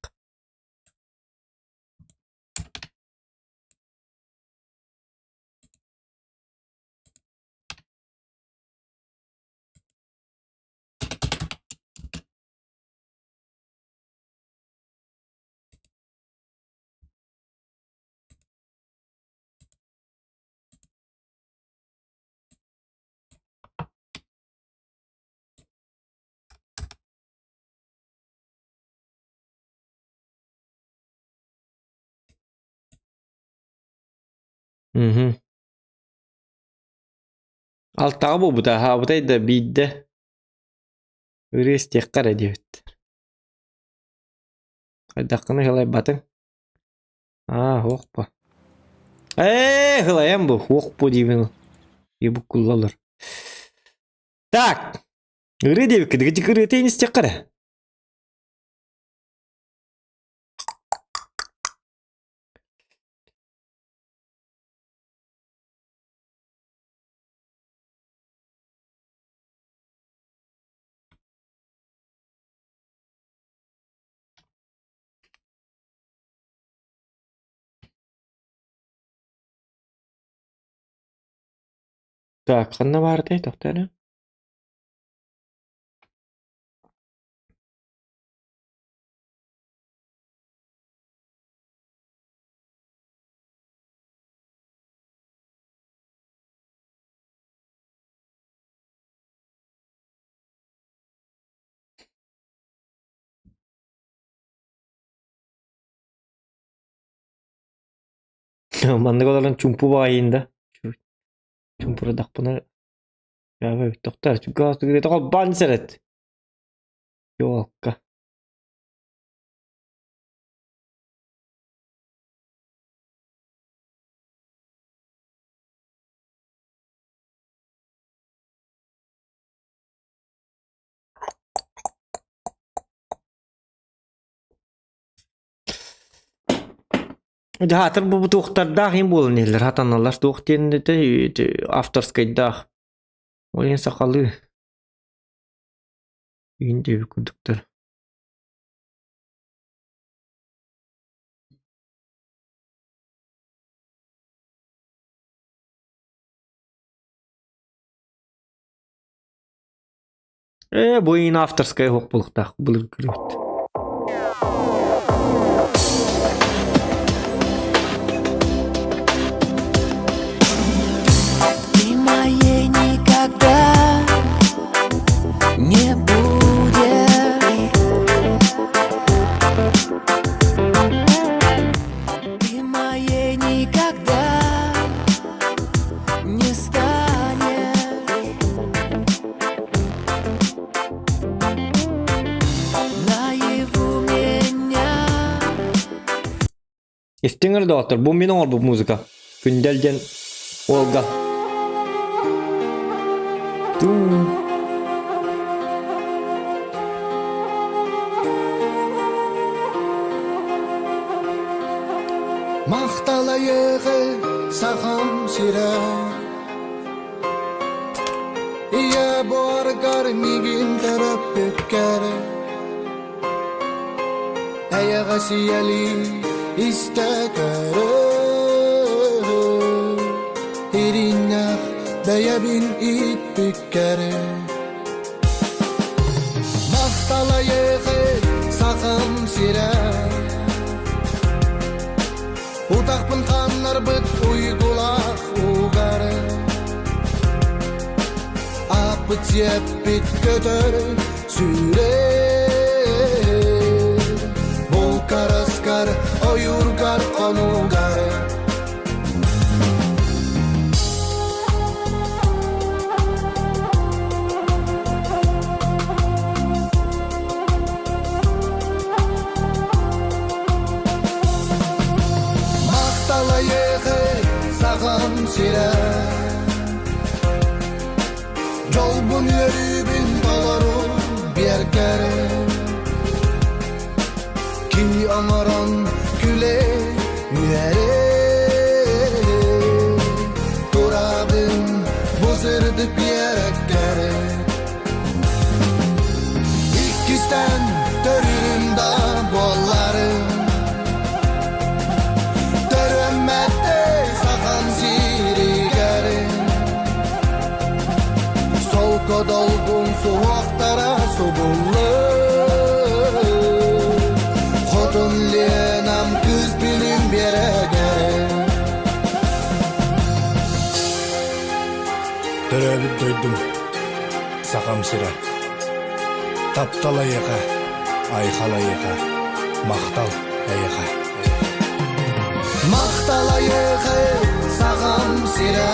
Alttağı bu da. Ha bu da bidde. Üres tekkar ediyor. Dakikını hılay batın. Hokpa. Hılayam bu. Hokpa diyeyim. Bu kullanılır. Так. Ürü diyor ki. Gıcık ürü tenis tekkar. Так, қанна барды, тоқтары. Мандық оларын чумпу байында. Чумпура дақпына. Ja, tohtar, gaz du vet all bandseret. Jolka. Hatır bu tuhtardaq hem bolun eller. Hatanalar tuhtende de afterskaydaq. Oyun sakalı. Indi bir kuduktar. Bu oyun afterskay hoq bulqtaq. Bulur kırıt. Ты моей никогда не будешь. Ты моей никогда не станешь. Наяву меня. İstinger doktor. Bu benim ol bu muzika. Gündelden Olga. Maqtalayığı sağam sira İya boğar garmigin tarap ötkər Ayağa siyali istekər İrinnak bəyəbin it bükkər Maqtalayığı sağam sira Utaqpın qanlar bit uygulaq uğarı Apıt yepit götür süre Volkar askar oyurgar onugar Sağam sira Jolbun yürübün dolarım bir kere Ki amaran güle yüere Durabın bozırdı bir kere İkisten dörürüm da bollarım Dörümmette Kodolgun soğuqtara sobullu Xotun lenam küz bilim berege Döröbüt duydum Saqam sira Taptalayıqa Ayxalayıqa Maqtal ayıqa Maqtalayığı sağam sira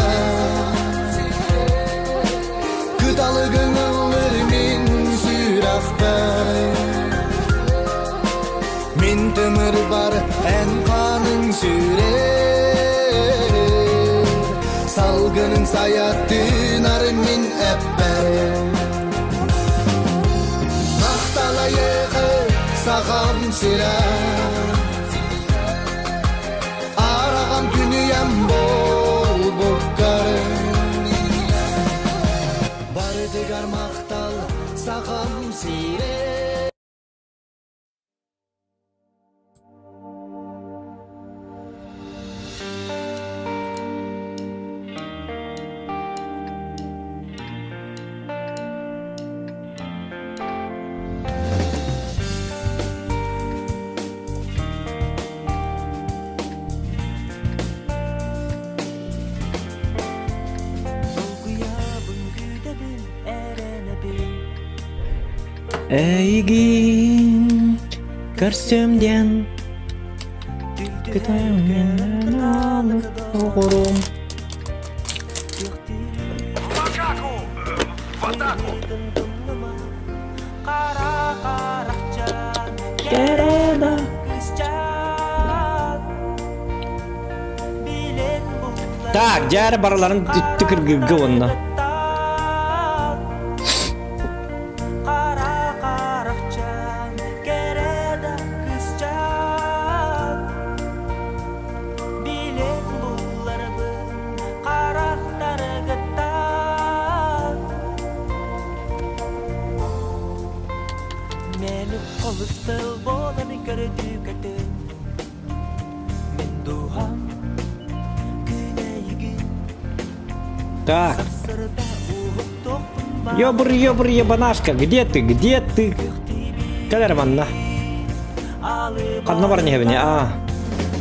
Gıdalı gönüllerimin süraqda Min tımır var en kanın süre Salgının sayattın armin ebber Maqtalayığı sağam sira Arağan günüyem bol bukkarı Barıdıgar maqtal sağam sire Эйгин көрсөмден Кытаймен алып оғырым. В атаку! Кереда. Так, жары бараларын түкіргігі онна. Meni kolustıl bolanı gördü kadın Мен дуам күнәйгін Так, Сырда уғып тоқпын ёбр, ебанашка, где ты, где ты? Кәлер манна. алып Қадна бар небіне, а.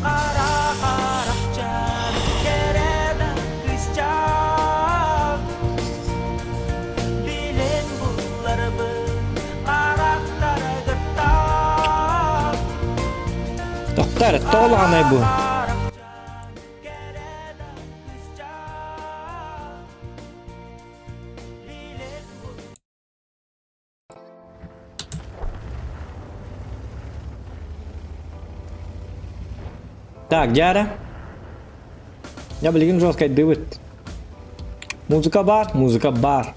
Қара қарақчан кереді күшчан Билен бұларбын қарақтары гыттан Тоқтар, тоғылғанай бұл. Так, Дяра. Я білген жорстко дивит. Музыка бар, музыка бар.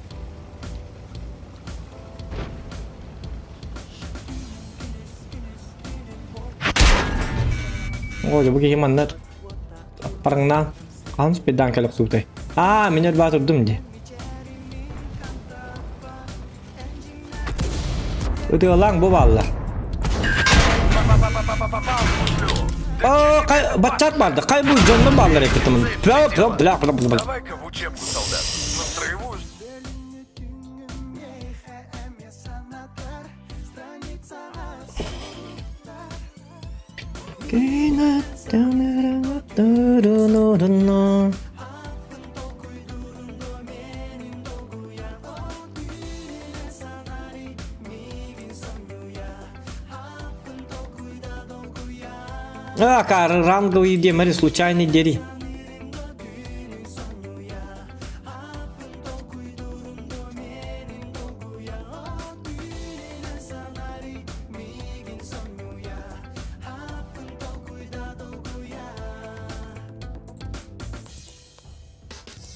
Ой, bu geymanlar parangdan qancha peddan kelib suvday. А, men yerda turdim de. O'tib olang bu ballar. Aa, bachchat bardi. Qay bu jonli ballar ekitimin. Давай-ка в учебку, солдат. На строевую. А, ранговый демари, случайный дери.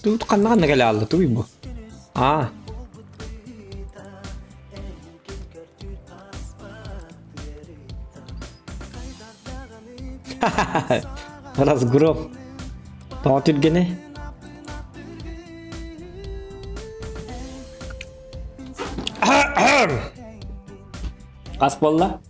Тут канна келе алды, туй бу. А. Разгром. Таатил гене. Кас болла?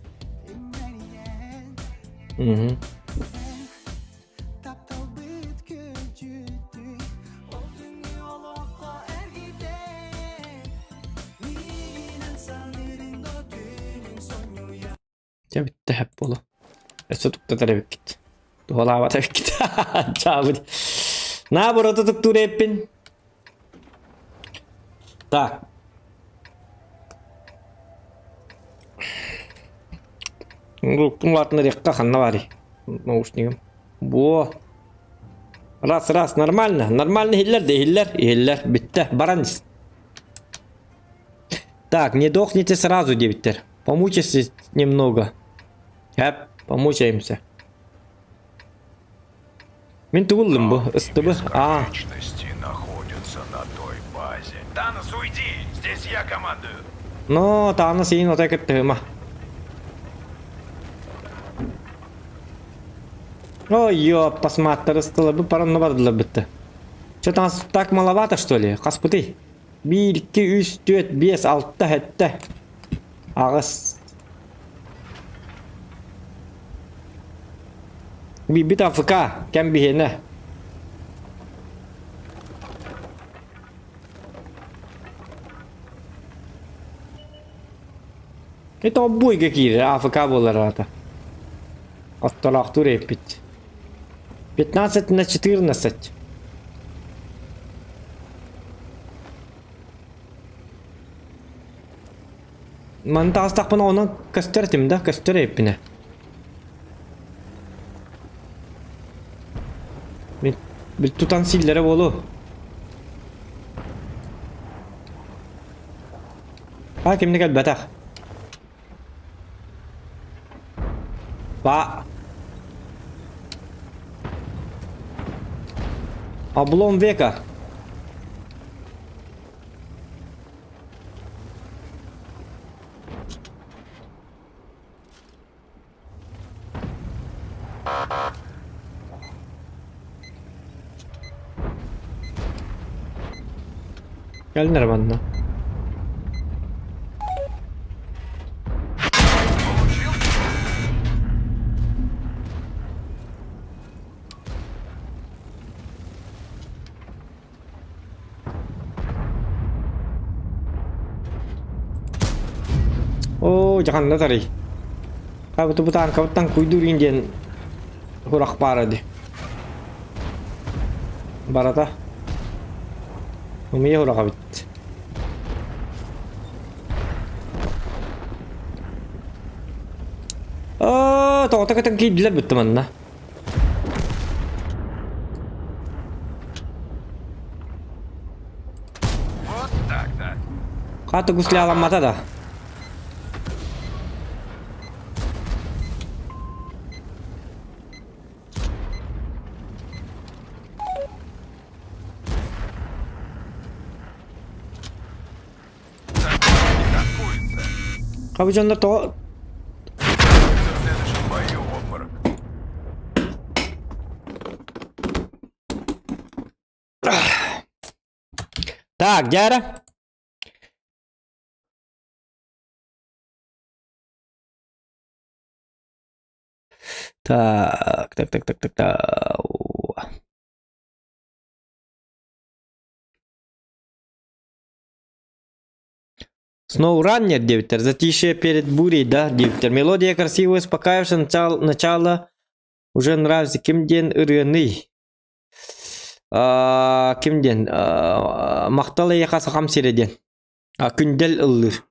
Ya bitti hep bolu. Tutukta tabii git. Dolaba tabii git. Çabuk. Na burada tutuktur hepin. Так. Bunun altında rekka kanna var. Naушником. Во. Раз, нормально. Нормально хиллер, да хиллер. Bitti. Баранец. Так, не дохните сразу, девятер. Помучитесь немного. Помучаемся. Мен туылдым bu, ыстыбы. А. Личности находятся на той базе. Танос, уйди! Здесь я командую. No, Thanos siin oota kettima. Ой, ёп, посмотри, ыстылыбы паранновадылы бітті. Что-то нас так маловато, что ли? Қаспыты. 1, 2, 3, 4, 5, 6, 7. Ағыз. Бит АФК, кем бігені. Это обои какие-то, АФК было рада. Отталах турепить. 15-14. Man tağıstak bana ona gösterdim de göstereyim bine. Bir tutan sillere bolu. Ha kimde gel batak. Ba. Облом века. Gel nормально. Oh, jangan lah tadi. Kau betul-betul kau tang kuidur Indian. Hurak parah deh. Barata. Umiya hurak abit. Oh, toh ketang kidlat betul mana? Вот так-то. Kau tuh gusli alam mata dah. Kau jangan toh. В следующем бою обморок. Так, Дяра. Так. SnowRunner, девятер. Затишье перед бурей, да, девятер. Мелодия красивая, успокаивающая. Начало уже нравится. Кимден ырыны. Кимден. Мақталы яқасы қам середен. Күндел ыллыр.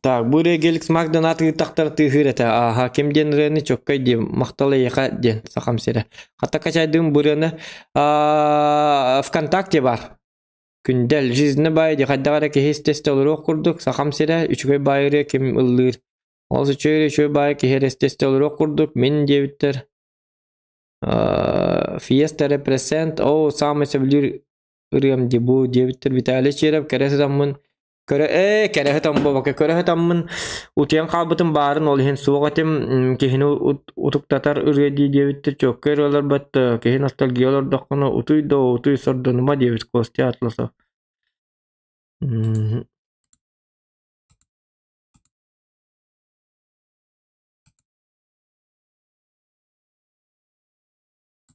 Так, буря геликс магдан аты тақтар тыхыр это. Ага, кимден ырыны чоккай дем. Мақталы яқа ден сақам сере. Хата качайдым буряны ВКонтакте бар. Күндел жизни байды кайдагара кехес тесте олору курдук сахам сире үчгөй байыры ким ыллыр. Олсы чөй бай кехес тесте олору курдук мен дебиттер. Fiesta represent о самый себлир ырым дебу дебиттер Виталий Череп кересетаммын кересетамбы бака кересетаммын утян калбытын барын ол хен сугатым кехини утуктатар ырыди дебиттер чоккер олар батты кехин ностальгиялар даккана утуй сордонума дебит кости атласа.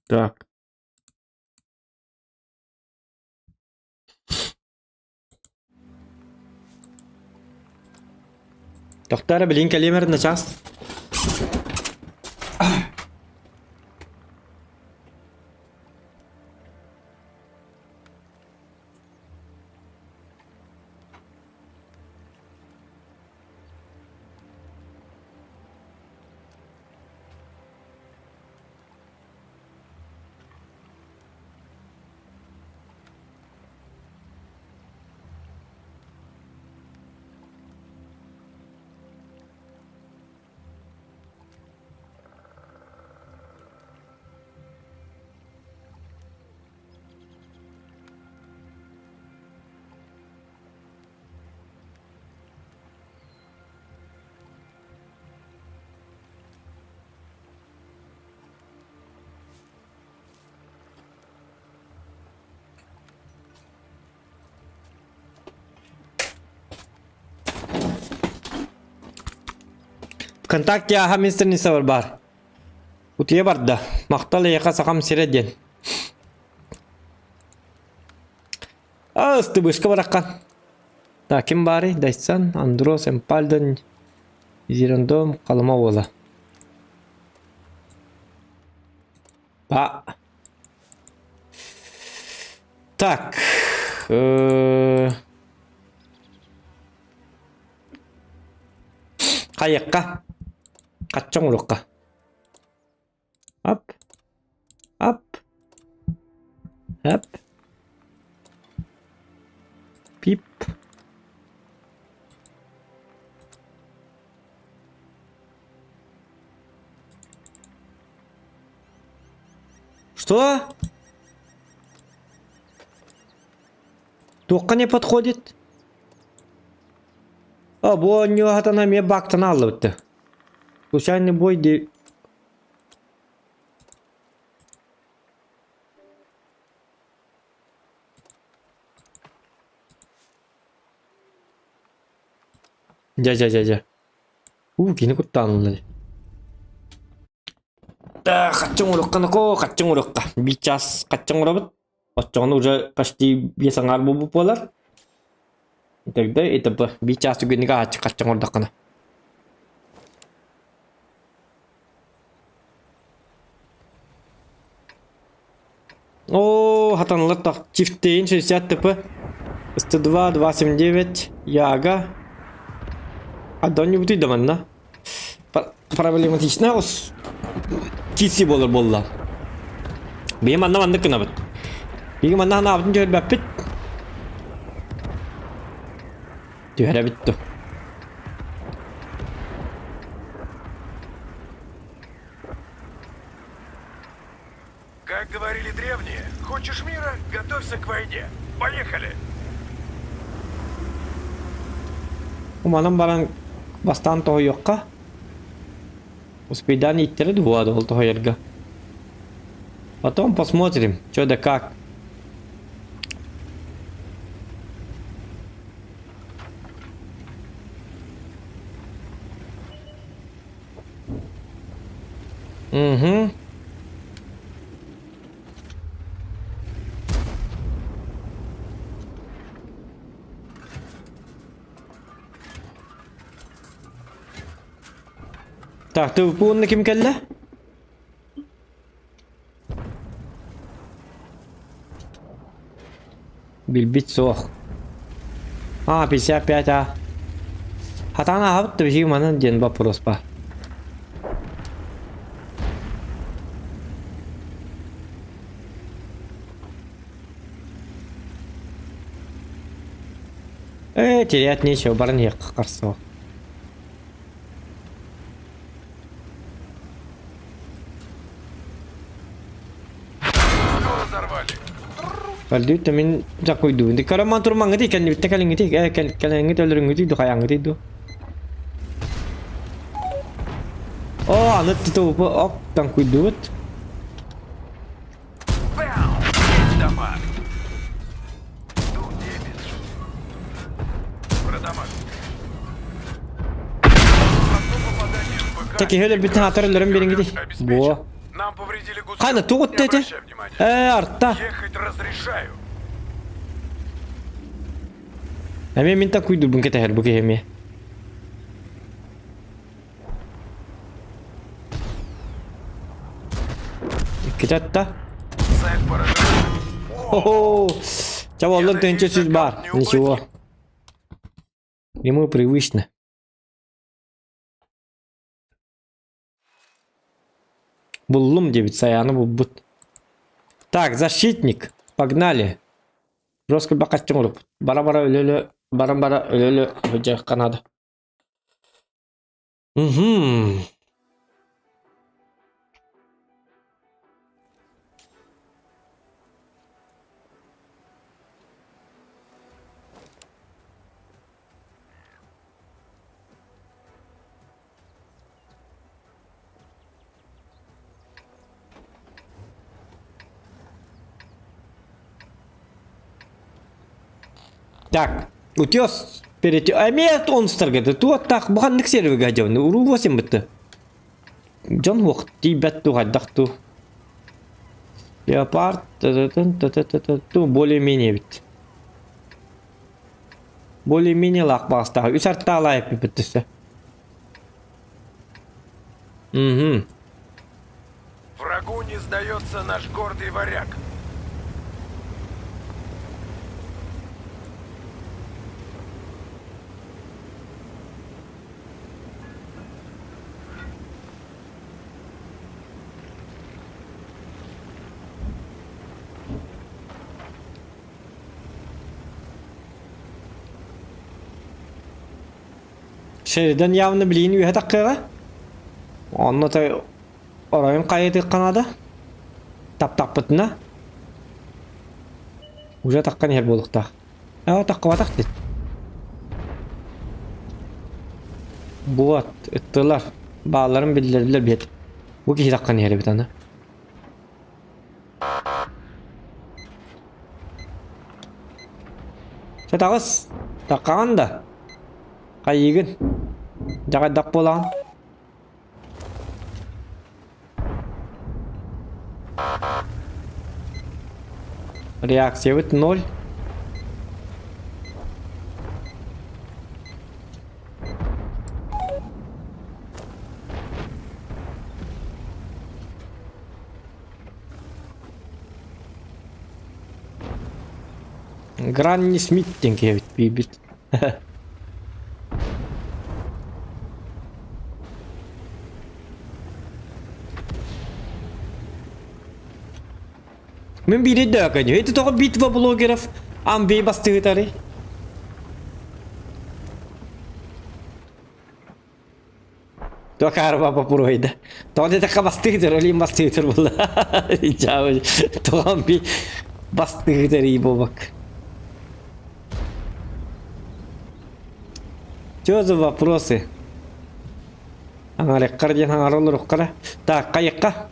Так. Тоқтары білін кәлемерді час. ВКонтакте аха мистер var бар. Утие барда. Мақталы яқа сақам середен. Асты бышқы бараққан. Да, кім бары? Дайсан, Андрос, Эмпальден, Зирандом, қалыма ола. Ба. Так. Kayakka. Kaçacağım urukka. Hop. Hop. Hop. Pip. Что? Тоққа не подходит? А, bu у него хатана мне бактан алды. Случайный бой де... Жа. Кені құттанылды. Да, қачың ұрыққаны қо, қачың ұрыққа. Бичас қачың ұрабыт. Отчоғыны уже почти бесаңар болып болар. Тогда это бы бичас үгенігі қачың ұрдаққаны. О, хатанылар так. Чифтейн 60 ТП. 102, 279, Яга. А да не бутый даман, да? Проблематично ос. Киси болар болла. Бейм анна мандык кына бит. Бейм анна ана абдын жör бәппит. Түйәрә битті. Как говорили древние, хочешь мира, готовься к войне. Поехали! Уманам баран бастан toho yoqqa. Успейдан иттері дуады ол toho yerga. Потом посмотрим, что да как. Угу. Так, ты выполнил кем келді? Билбит соқ. А, 55, а. Хатана абыт да бізге мана ден вопрос бар. Терять нечего, барын еққа қарсы ол. Valdi temin jakoi du. Di kara mantur mangati kan bitta kalingiti kalingiti olurungiti du kayangiti du. Oh, anut itu op tangkui duit. Дамаг. Ну, немец. Про дамаг. Одно попадание в БК. Taki öyle bir tane atarlarım birin gidi. Bu. Нам повредили гусеницы. Kayna tuğut Не dedi. обращай внимания. Artta. Ехать разрешаю. Hemen minta kuydur bun kita her bu kehemi. Kita ta. Цель поражена. Хо-хо. Чавалдан тенче süz бар. Ничего. Ему привычно. Буллум дебит саяны булбут. Так, защитник. Погнали. Росколь бакатчың ұрып. Бара-бара өлелі. Бара-бара өлелі. Өже қанады. Так, утес перед... А меня он старгады. Туат так, бухан ник серве гаджавны. Уру 8 бітті. Джон уақыт дейбәт туғаддақ. Леопард. Ту более-менее бітті. Более-менее лақ бағыстағы. Үс артта алайып біттісі. Врагу не сдается наш гордый варяг. Şeriden явно bilin üye takıya. Onunla da orayın kaydı kanada. Tap butuna. Уже takkan yer bulduk da. Ya takka batak dit. Bu ettiler. Bağlarım bildirdiler bir. Bu kişi takkan yeri bir tane. Çatağız. Takkan da. Kayıgın. Jaga dak bolan. Reaksiya bit 0. Granny Smith denk bir bit. Мен бири даганю. Это только битва блогеров. Амбей бастыгытары. Только арба попуроида. То это така бастыгытар, олим бастыгытар была. Чао. То амбей бастыгытары бобак. Что за вопросы? Ана рекорден аңаролор оққара. Так, қайыққа.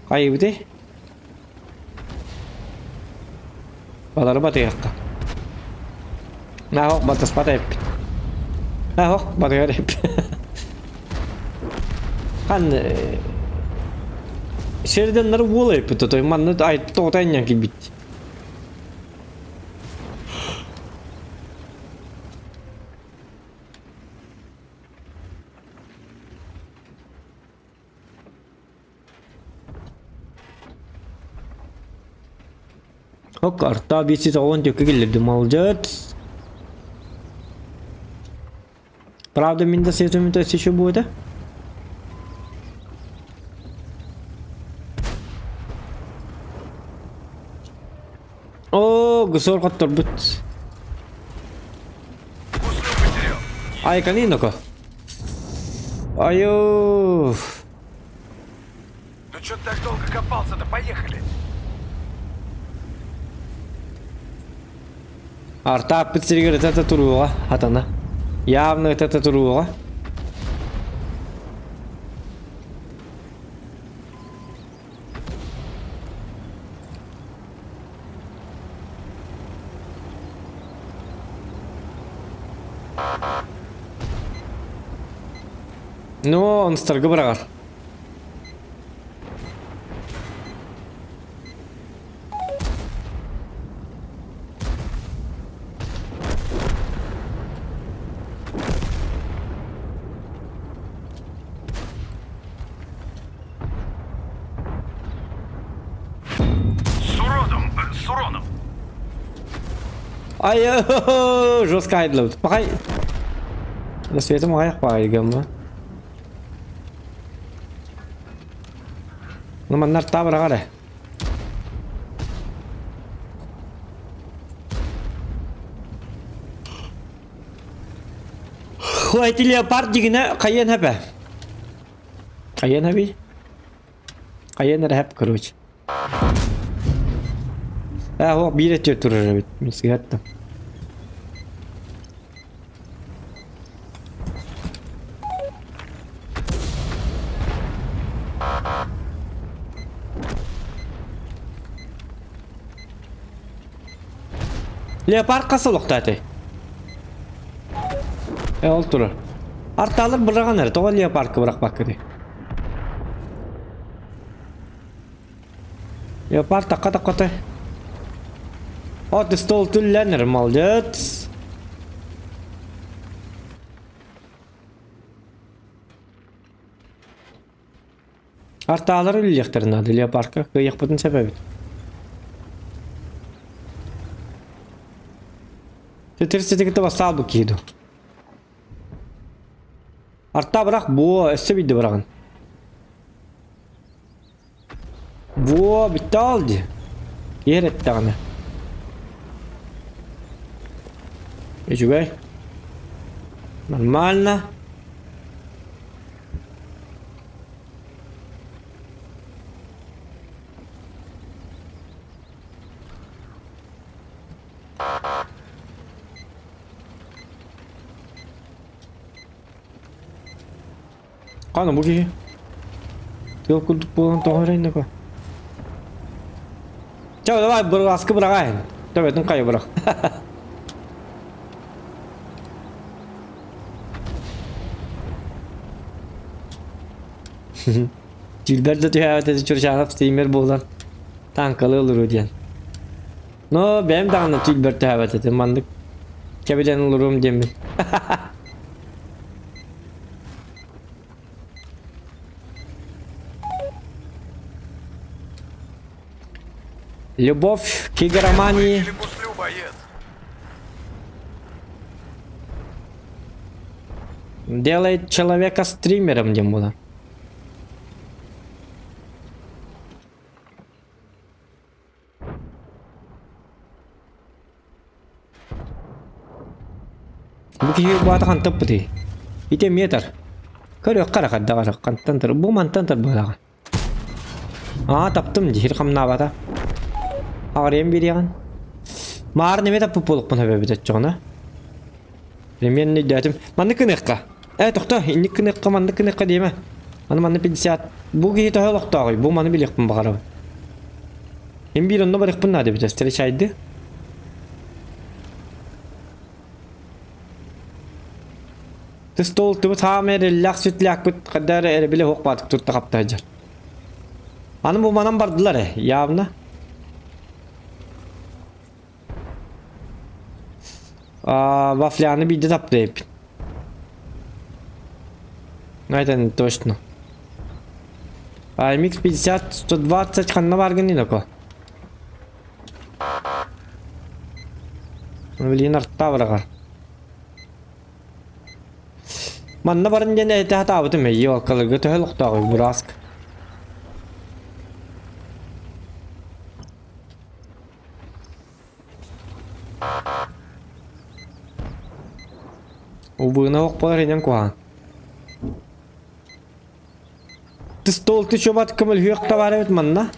Қайыбыды. Baları batı yakka. Nah, batas batı hep. Nah, batı hep. Kan şeridenleri wall hep tutoy. Man da ay totanya gibi. Hok arta bir siz on diyor ki gelirdim alacağız. Правда, минда сетуем то есть еще будет? О, гусор коттор бут. Гуслю потерял. Ай, каниноко. Аю. Ну чё ты так долго копался-то? Поехали. Арта пиццеригер это туруга хатана. Явно это туруга. Ну, он старгы бырагар. С уроном. Ай, жестко айдлаут. Пахай. На свете мой пайгамма. Ну, маннар табрагаре. Хватит леопард дигне кайен хапе. Кайен хаби. Кайен хап, короче. О, билет турur бит. Мисгатта. Leopard kasılıqta ati. Ol turur. Artalır bırağan eri. Toğa leopard'ı bırak bakıdı. Leopard takka te. O de stol tüllenir malcet. Artalır ülüyektirin adı leopard'a. Kıyık budun sebebi. Тетирсетеги това салбо кидо. Арта брах бо эсе биде браган. Бо биталди. Ерет тагына. Эжүгай. Нормально. Ана буги. Тел кулдук болған тоғырайын да. Чау, давай бір аскы бұрағайын. Давай, тың қайы бұрақ. Gilberto tüyavete çurşanıp steamer boğulan tankalı olur o diyen. No benim de anlam Gilberto tüyavete mandık. Kebeden olurum demin. Любовь к игромании Или пустлю, боец. делает человека стримером, Димула. Bu kişi bu atakan tıp di. İtem yeter. Körüyor kara kadda kara kantandır. Bu mantandır bu atakan. Aa taptım di. Hirkam nabata. Ağrıyım bir yagan. Mağar neme tapıp olup bana bebet edeceğine. Benim ne dedim. Mandık kınıkka. Evet doktor. İndik kınıkka mandık kınıkka diyeme. Manı 50. Bu kişi daha olak dağı. Bu manı bilik mi bakara. Hem bir onda barık bunlar da bir testleri şahidi. Testol tubu tamir ellak sütlak bit kadar ere bile hok batık tutta kapta hacar. Anı bu manam bardılar yavna. Вафляны биде таптайып. Айтан точно. MX 50 120 қанна барган не тако. Блин артта барага. Манна барын жана эте хатабыты ме ёлкалыгы төлөктөгү бураск. Убына окпалар еден куан. Ты стол ты чобат кымыл хүйек табары бет манна.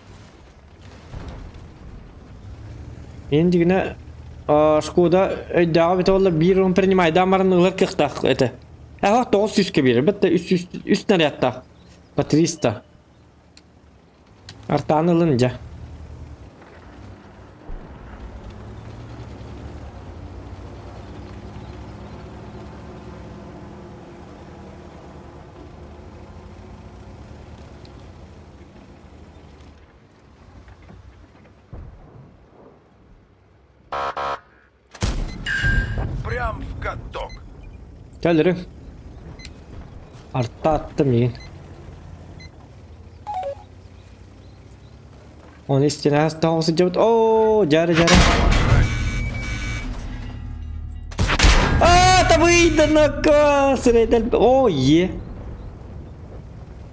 Енді гіне шкода өйдағы бет олы бір он принимай дамарын ұлар кықтақ әті. Әғақ 900 берер, бітті үст нарядта. По 300. Артаны ылынжа. Прям в каток. Gelirim. Artta attım yiyin. Onu istene hasta olsun cevap. Ooo cari. Tabii da nakka. Sırayda. Oh ye.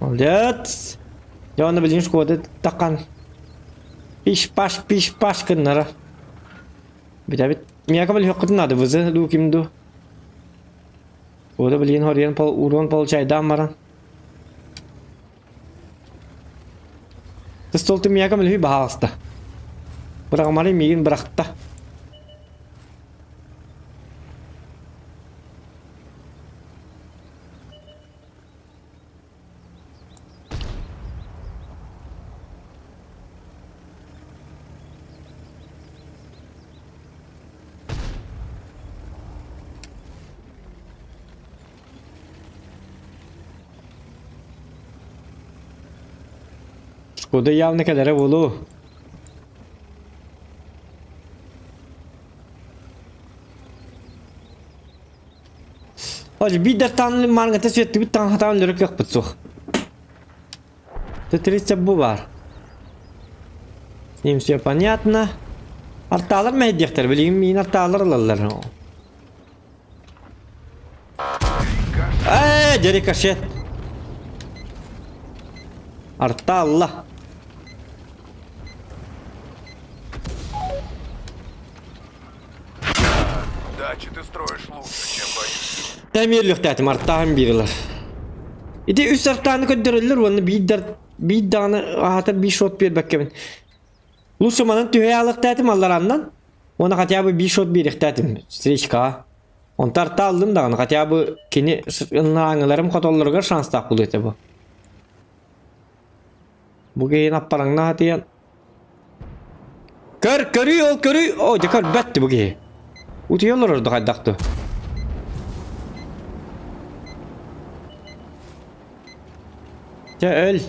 Молодец. Я на блин шкода такан. Пиш паш кыннара. Бит. Меня кабел хоккын надо вызы ду кимду. O da bilin horiyan pal uron pal çaydan maran. Testoltu miya kamil hui bahasta. Bırak mari migin bıraktı. Şkoda явно kadar volu. Hadi bir de tanrı margata sürekli bir tane hata olarak yapıtsuk. Тетриться бувар. С ним все понятно. Арталар медиахтар, билим мин арталар лалар. Рикошет. Арталла. Дачи ты строишь лучше, чем боишься. Demirlik tätim arttağın biriler. İdi üst taraftan köndürürler onu bir dağını ahatar bir shot bir bakkemin. Lusmanın tüheyalık tätim allarandan. Ona хотя бы bir shot bir tätim. Strechka. On tarta aldım da onu хотя бы kini ınlağınlarım kotollarga şans taqbul ete bu. Bu geyin apparangna hatiyan. Körüyor. O de kör betti bu geyin. Utuyorlar orada kaydaqtı. Ya öl.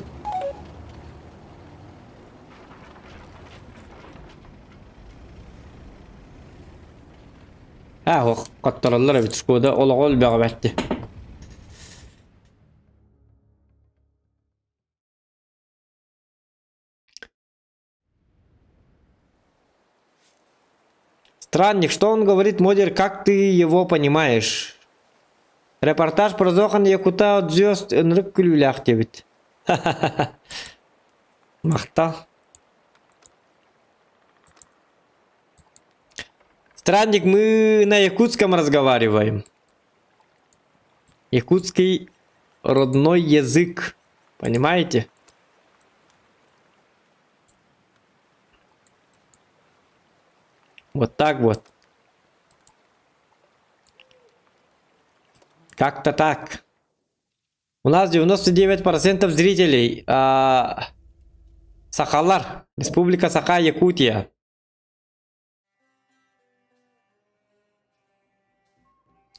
Ha o kattarallar bir skoda ol betti. Странник, что он говорит, модер, как ты его понимаешь? Репортаж про Зохан Якута от звезд Энрик Кулюлях дебит. Махта. Странник, мы на якутском разговариваем. Якутский родной язык. Понимаете? Вот так вот. Как-то так. У нас 99% зрителей. Сахалар. Республика Саха, Якутия.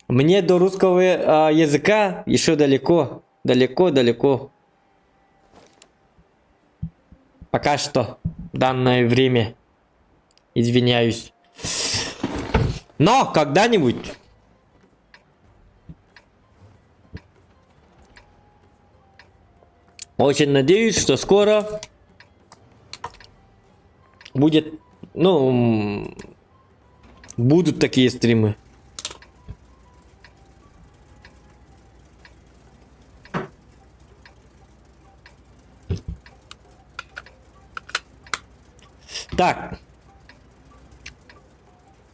Мне до русского языка еще далеко. Далеко. Пока что. В данное время. Извиняюсь. Но когда-нибудь. Очень надеюсь, что скоро будет, будут такие стримы. Так.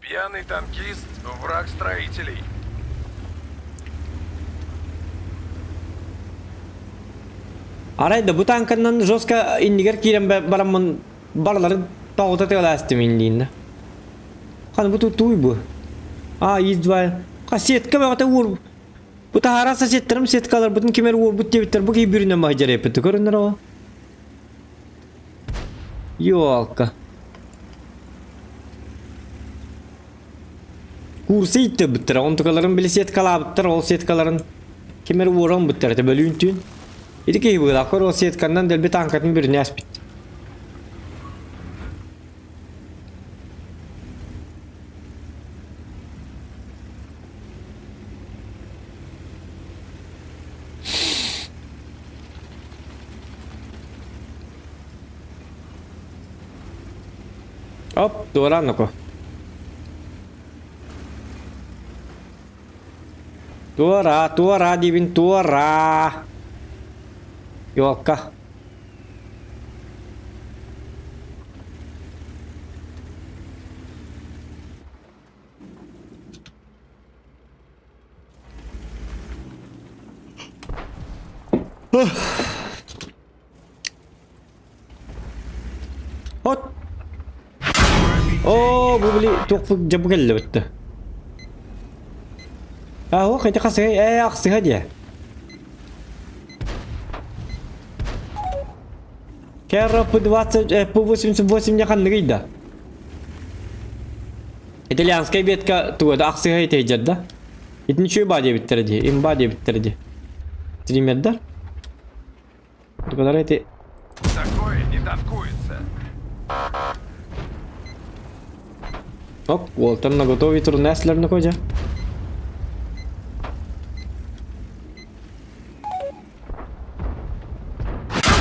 Пьяный танкист — враг строителей. Arayda bu tankından Joska indiger kirem baramın barları tağuta telastim indiğinde. Kan bu tutuy bu. İzdvay. Kasetka bakta vur. Bu tahara setlerim setkalar bütün kemer vur bu tevitler bu ki birine mahcar yapıtı görünür o. Yolka. Kursu itti bitir. On tukaların bile setkalar bitir. O setkaların kemer vuran bitir. Te bölüntün. İdi ki bu da o setkandan del bir tankatın birine aspit. Hop, doğranlık o. Tuora dibin tuora. Yolka. Hot. Bu beli çok jabuk geldi bitti. O kaçta kasaya aksi hadi. Кера по 20, по 88 няхан рида. Итальянская ветка туда акция это идет, да? Это ничего бади биттерди, им бади биттерди. Стример, да? Только это... Такое не танкуется. Оп, Уолтер наготове турнеслер на коде.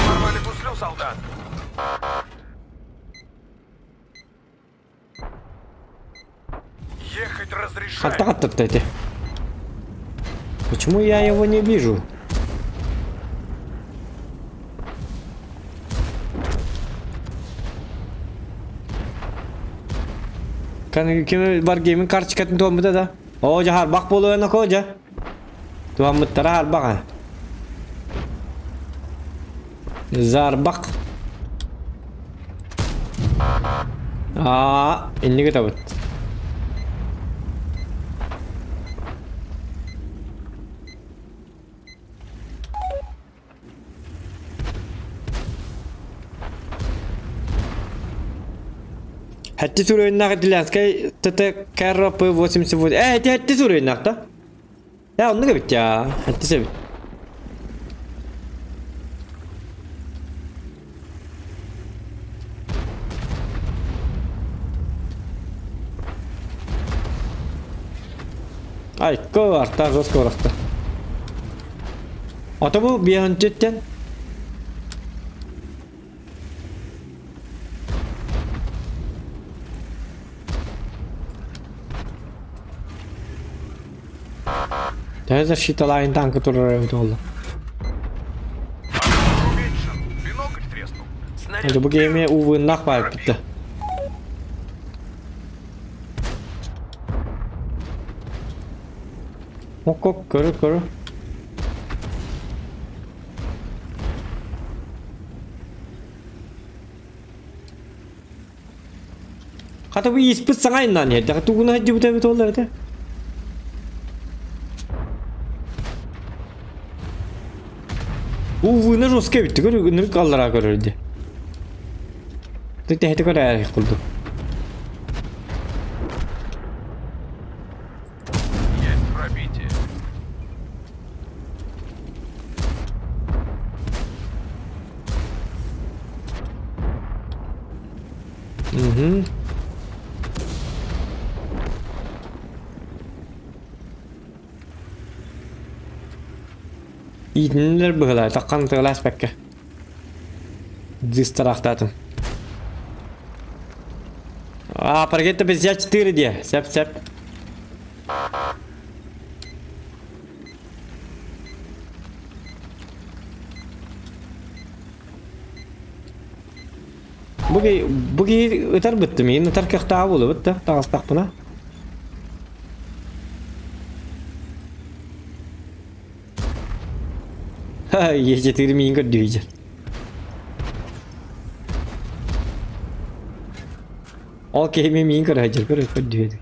Порвали гуслю, солдат. Ехать разрешаю. Хата-хата эти. Почему я его не вижу? Kan kimi var game'in karşı çıkartın tombada da. Oca har bak bolu yana koca. Tuhan mutara harbak ha. Zarbak. Ini kita buat. Hatti sur oyunlar dilenskay tete karra P88. Hatti sur oyunlar da. Ya onu da bit ya. Hatti sebit. Ay, kovarta, roz kovarta. Ata bu bir an cidden. Teyze şitalayın tankı durur evde oldu. Уменьшен. Бинокль треснул. Снаряд Hadi bu gemiye uvun nakbayıp bitti. Ok ok körü. Kata bu ispit sana inan ya. Kata bu hacı bu tabi tollar da. Uvuna roske bitti. Körü kallara körüldü. Tek hete kadar ayak kıldı. есть пробитие. İğneler bıhılar. Takkan tığılas bekke. Distraktadın. Паркетте без я 4 diye. Sep. Bugi öter bitti mi? Öter kıhtağı bulu bitti. Tağıstak buna. Ha, yece 4 min kod diyecek. Okey min kod hacer kod diyecek.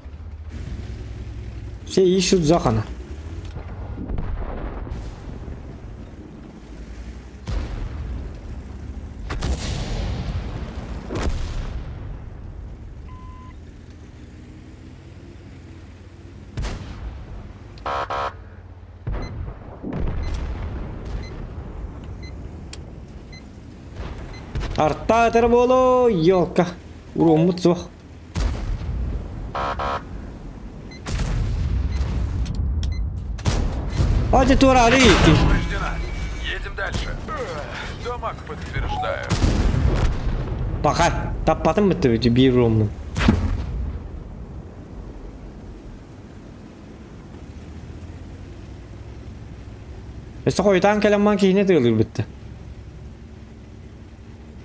Şey iyi şu zakana. Arta terbolo yolka. Urumut zor. Hadi Turan iyi. Повреждена. Едем дальше. Домак подтверждаю. Bakar. Tapatın mı tabii bir romun. İşte koytan kelamman kihine tığılır bitti.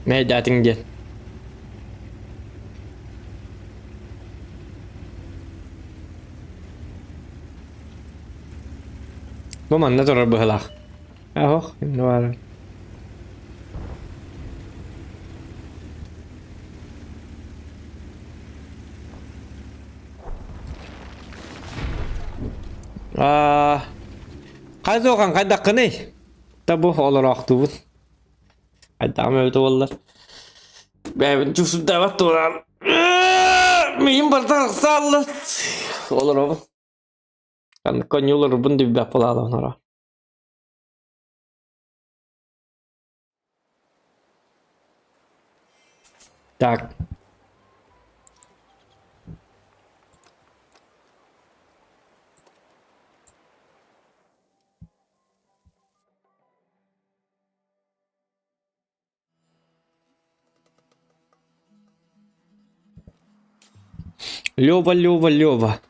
Meydatın gel. Bu man ne durar bu hılak. Ahoh, ne var? Qayda oqan qayda qini? Tabu olarak tubun. Qayda öldü vallahi. Ben cüsü davet durar. Miyim bardak sallı. Olur oğlum. Kan konyulur bunu bir yapılı alanlara. Tak. Лёва.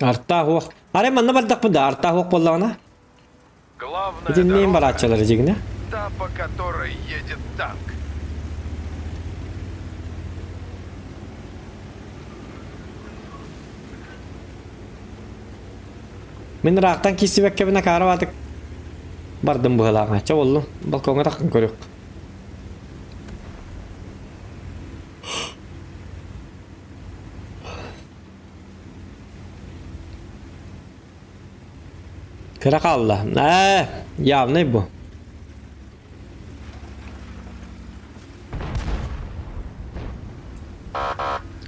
Artta hoq. Are manna bardak bu da artta hoq bollağına. Главная Dinleyin дорога baratçaları jigine. — та, по которой едет танк. Min raqtan kisi bekkebine karawadık. Bardım bu halağa. Çavollu. Balkonga takın körük. Kıra kaldı. Ya ne bu?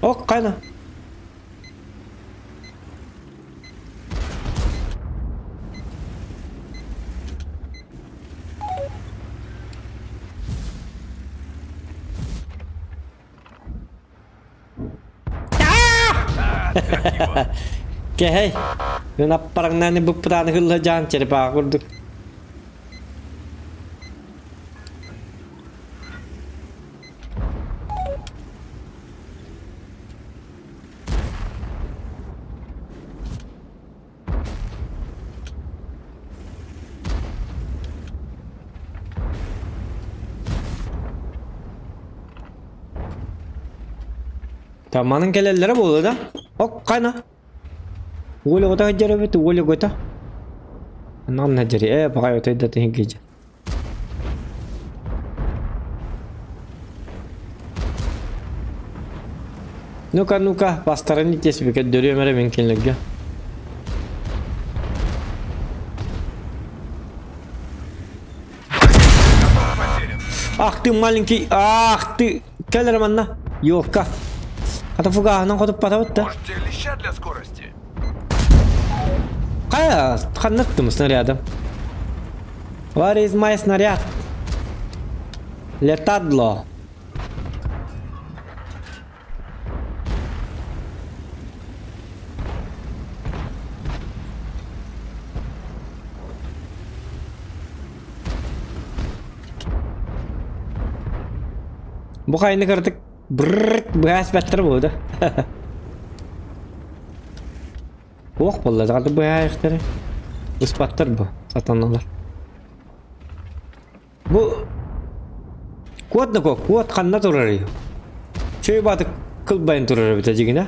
Ok kayna. Ke hey. Kenapa parang nani buputan hula jangan cari pak kurduk. Tamanın kelellere bolu da. Ok kayna. Wala ko ta hajara betu wala ko ta. Nan hajari pakay otoy dati hingija. Nuka pastaran itis biket dörüyor mere mümkün lagya. Ах ты маленький, ах ты, келер манна, ёлка. Ата фуга, нан котуп патавытта. Может, тебе леща для скорости? Кая, ханнаттым снарядом. Where is my снаряд? Летадло. Bu kayını kırdık. Brrrk, bu hasbettir bu da. Oh vallahi kaldı bu ayakları. Ispattır bu satanlar. Bu kuat ne ko? Kuat kanna durur. Şey batık kıl bayın durur bitecekine.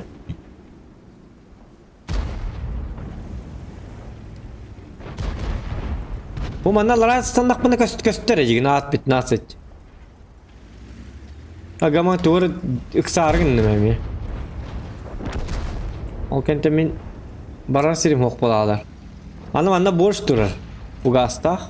Bu mannalara standak bana gösterecek. Naat bit nasit. Agama tur iksarın ne mi? O kentemin barar sirim hoq bolalar. Anda boş durur. Bu gasta.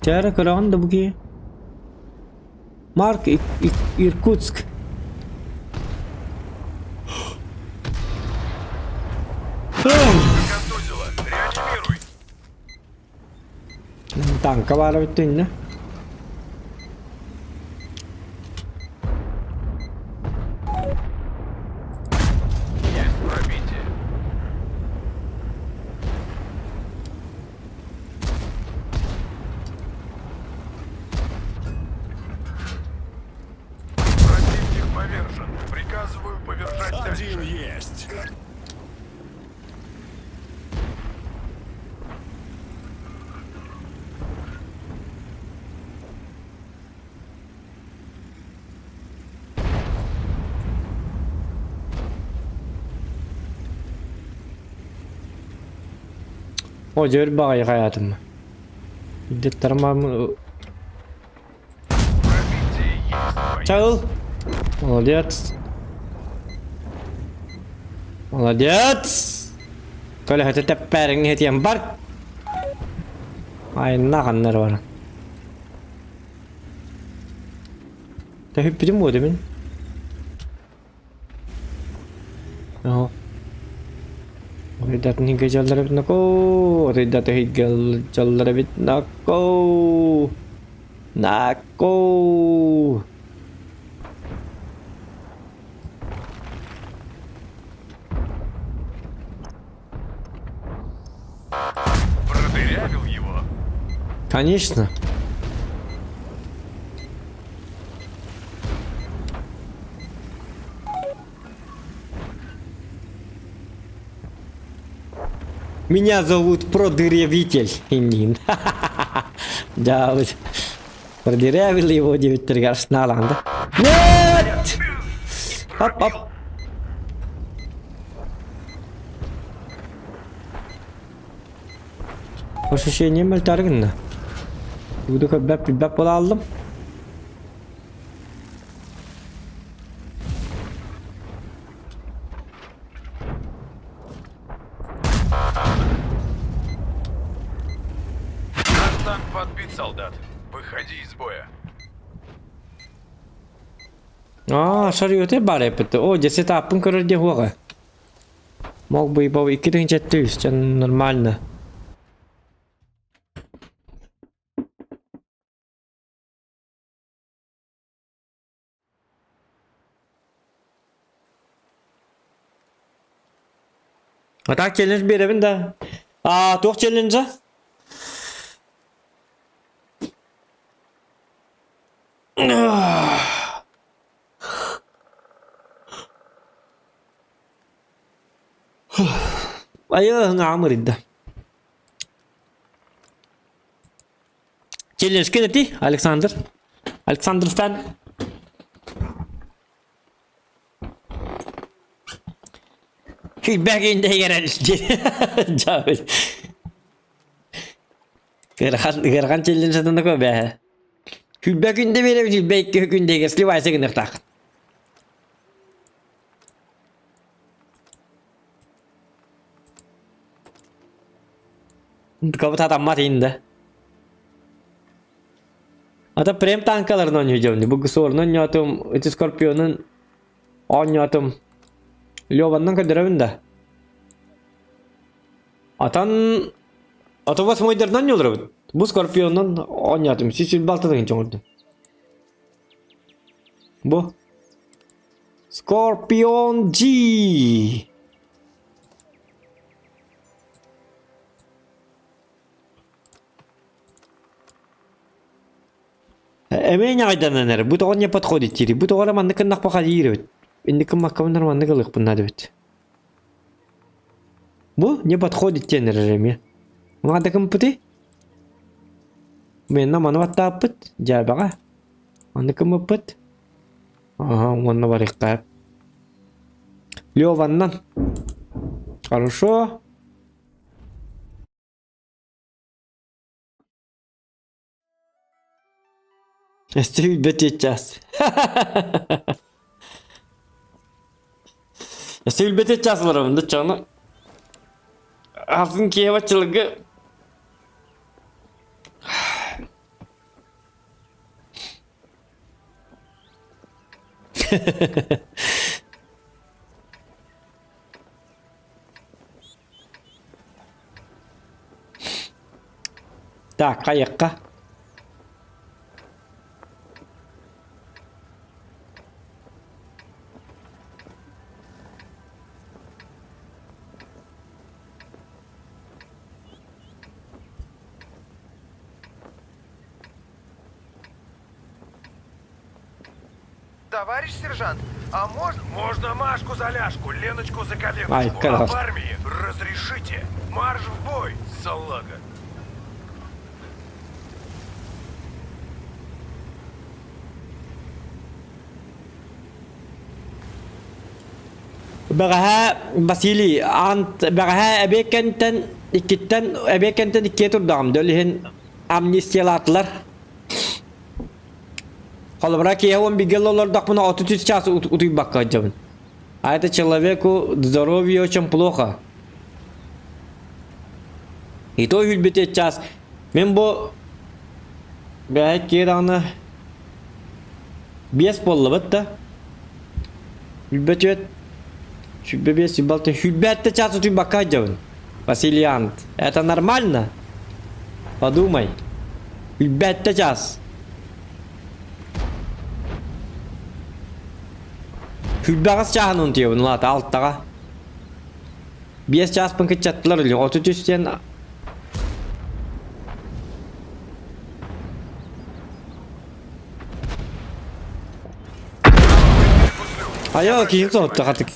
Çare kıran da bu ki. Mark Irkutsk. Контузило. Реанимируй. Tanka var bütün ne? Есть пробитие. Противник повержен. Приказываю повержать дальше. O cör bağay hayatım. İddetlerim var mı? Пробитие есть. Çağıl. Молодец. Молодец. Böyle hadi teperin hediyen var. Ay ne kanlar var. Tehip birim bu demin. Aha. Ataydatın higge jallara bitna ko. Ataydatın higge jallara bitna ko. Nako. Продырявил его. Конечно. Меня зовут Продырявитель. Инин. Да, вот. Продырявил его 9 каршısına alanda. Нет! Hop hop. Ощущение мальтаргынна. Буду köpbep bola aldım. Наш танк подбит, солдат. Выходи из боя. Aa, şarıyordu bari yapıttı. O ceset apın kırır diye huaga. Mog bu ibav 2700 can normalne. Atak challenge bir evin de. Aa, toq challenge. Ayağın ağmırdı. Challenge keneti Alexander. Alexander sen. Back in the Cavit. Gerkan challenge adına ko be. Back in the verebilir. Belki hükünde gesli vaysa gınıktak. Kapı tatammat indi. Ata prem tankalarını oynayacağım. Bu sorunu oynadım. Eti Scorpion'un oynadım. Lyovan'dan kadirevinde. Ata Vasmoyder'dan yoldur. Bu Scorpion'dan oynadım. Sisil baltadan geçen orada. Bu. Scorpion G. Emeğin aydanlar. Bu da on yapat koditiri. Bu da ona mandıkın nakpa kadiri. İndikin mahkamından mandıkılık bunlar evet. Bu ne подходит тебе режиме? Надо компьютер. Мен наманы ваттаппыт, жабага. Аны кымыппыт. Ага, онны бар иккап. Лёваннан. Хорошо. Стиль час. Стиль час var da canı. Aslında kiyevatçılığı Так, каяққа. Товарищ сержант, а можно Машку за ляжку, Леночку за коленочку, Ай, а класс. в армии разрешите? Марш в бой, салага. Bagaha Basili ant bagaha ebekenten ikitten ebekenten ikiye turdam dölihin amnistiyalatlar. Kalbra ki он бегал олар мына 30 час утуй бакка жабын. А это человеку здоровье очень плохо. И то үлбете час. Мен бу бәк кераны бес боллы бітті. Үлбете Şu bebeğe sübaltı hübbette çatı tüm bakacağım. Васильянт. Это нормально? Подумай. Бәтті час. Хүлбәғыз чағын ұнтия бұны латы алттаға. 5 час пын күтчаттылар үлі. 33-тен... Айо, кейін соғытты қатық.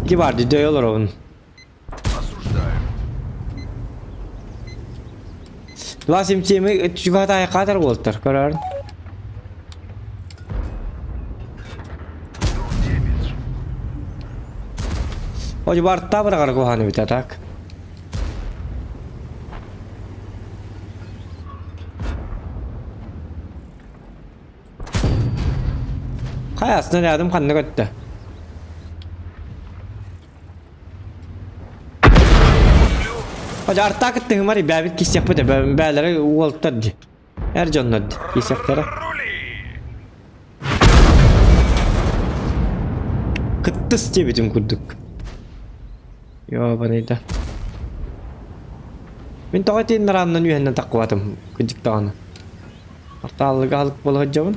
Ке бар дейді олар оғын. Осуждаю. 27-ме үтчіғат айқатар болттар, көрәрін. Hoca bartta bırakar kohanı bir tak. Kayasına yardım kanını götürdü. Hoca artta gittin var ya bir kis yapıdı. Beylere uğultadı. Her canladı. Kis yaptıra. Kıttıs diye bütün kurduk. Yo banayda. Min toqatiin naramnan yuhannan taqwatam kujiktaana. Artaalga halq bolajjaban.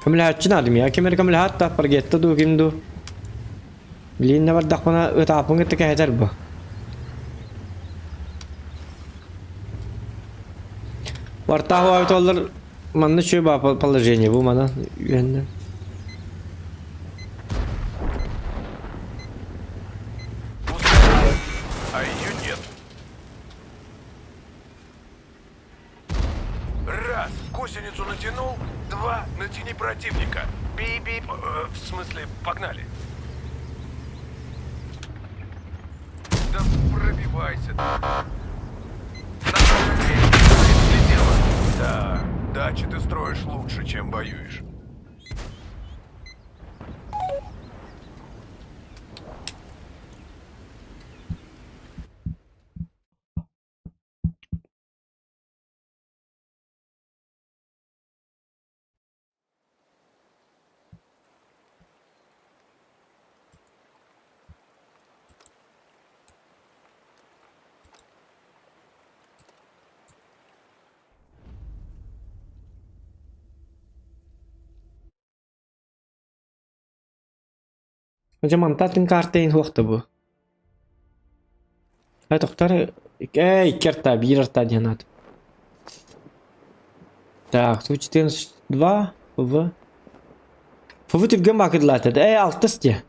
Kamil hatchinadim ya. Kemer kamil hatta pargetta du kimdu. Bilin var dakwana utapun ketika hajar bu. Warta hava tollar manna şu ba положение bu mana yönde. А ее нет. Раз, гусеницу натянул. Два, натяни противника. Бип-бип. В смысле, погнали. Да пробивайся. Слетела. Да, дачи ты строишь лучше, чем воюешь. Hoca mantatın kartayın hoqta bu. Ay doktor ey kerta bir arta diyanat. Так, 142 ФВ. ФВ тилген бакыдлатады. Ey 6 diye.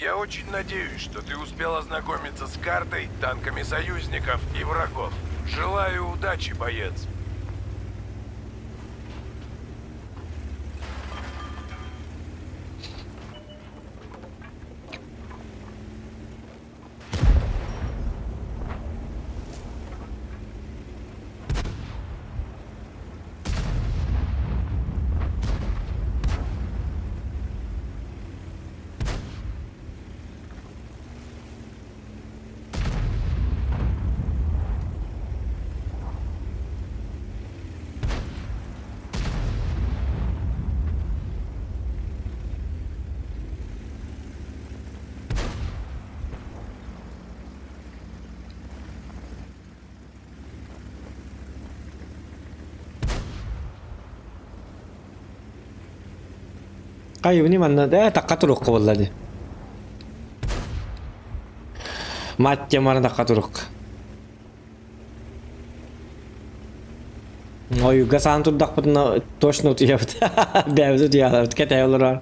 Я очень надеюсь, что ты успел ознакомиться с картой, танками союзников и врагов. Желаю удачи, боец. Kayu ini mana deh takka turuk wallahi. Матча mana takka turuk. Ой, гасан тут дах потом точно утъяват. Бяв за тя, така те олар.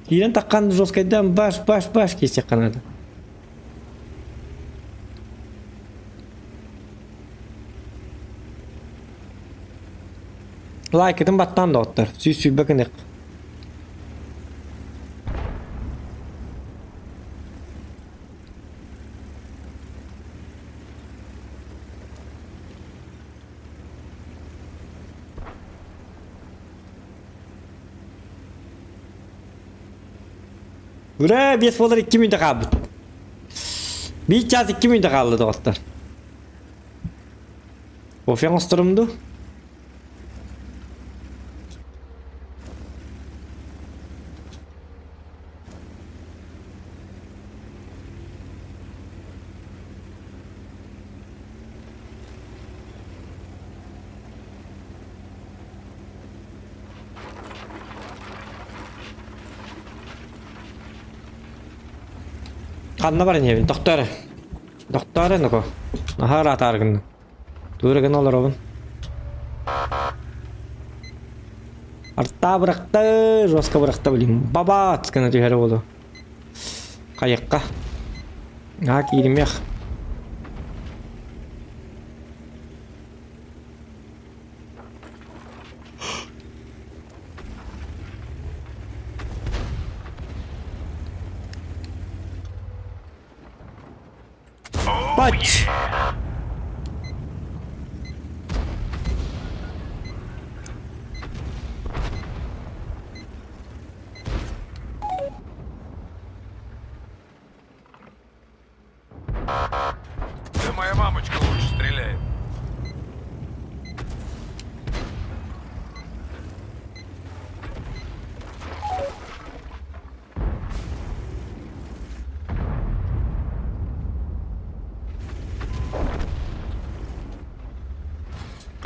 Иран таккан жесткайдан баш кисе канада. Like edin battan dostlar. Süy bakın. Ura baseballlar 2 minutda kaldı. Bir çaz 2 minutda kaldı dostlar. Ofyans durumdu. Kanna var evin doktor. Doktor ne ko? Aha rahat argın. Durgun olur oğlum. Arta bıraktı, Roska bıraktı bileyim. Baba tıkını tüyeri oldu. Kayıkka. Ha giyelim yok. Baç. Да моя мамочка лучше стреляет.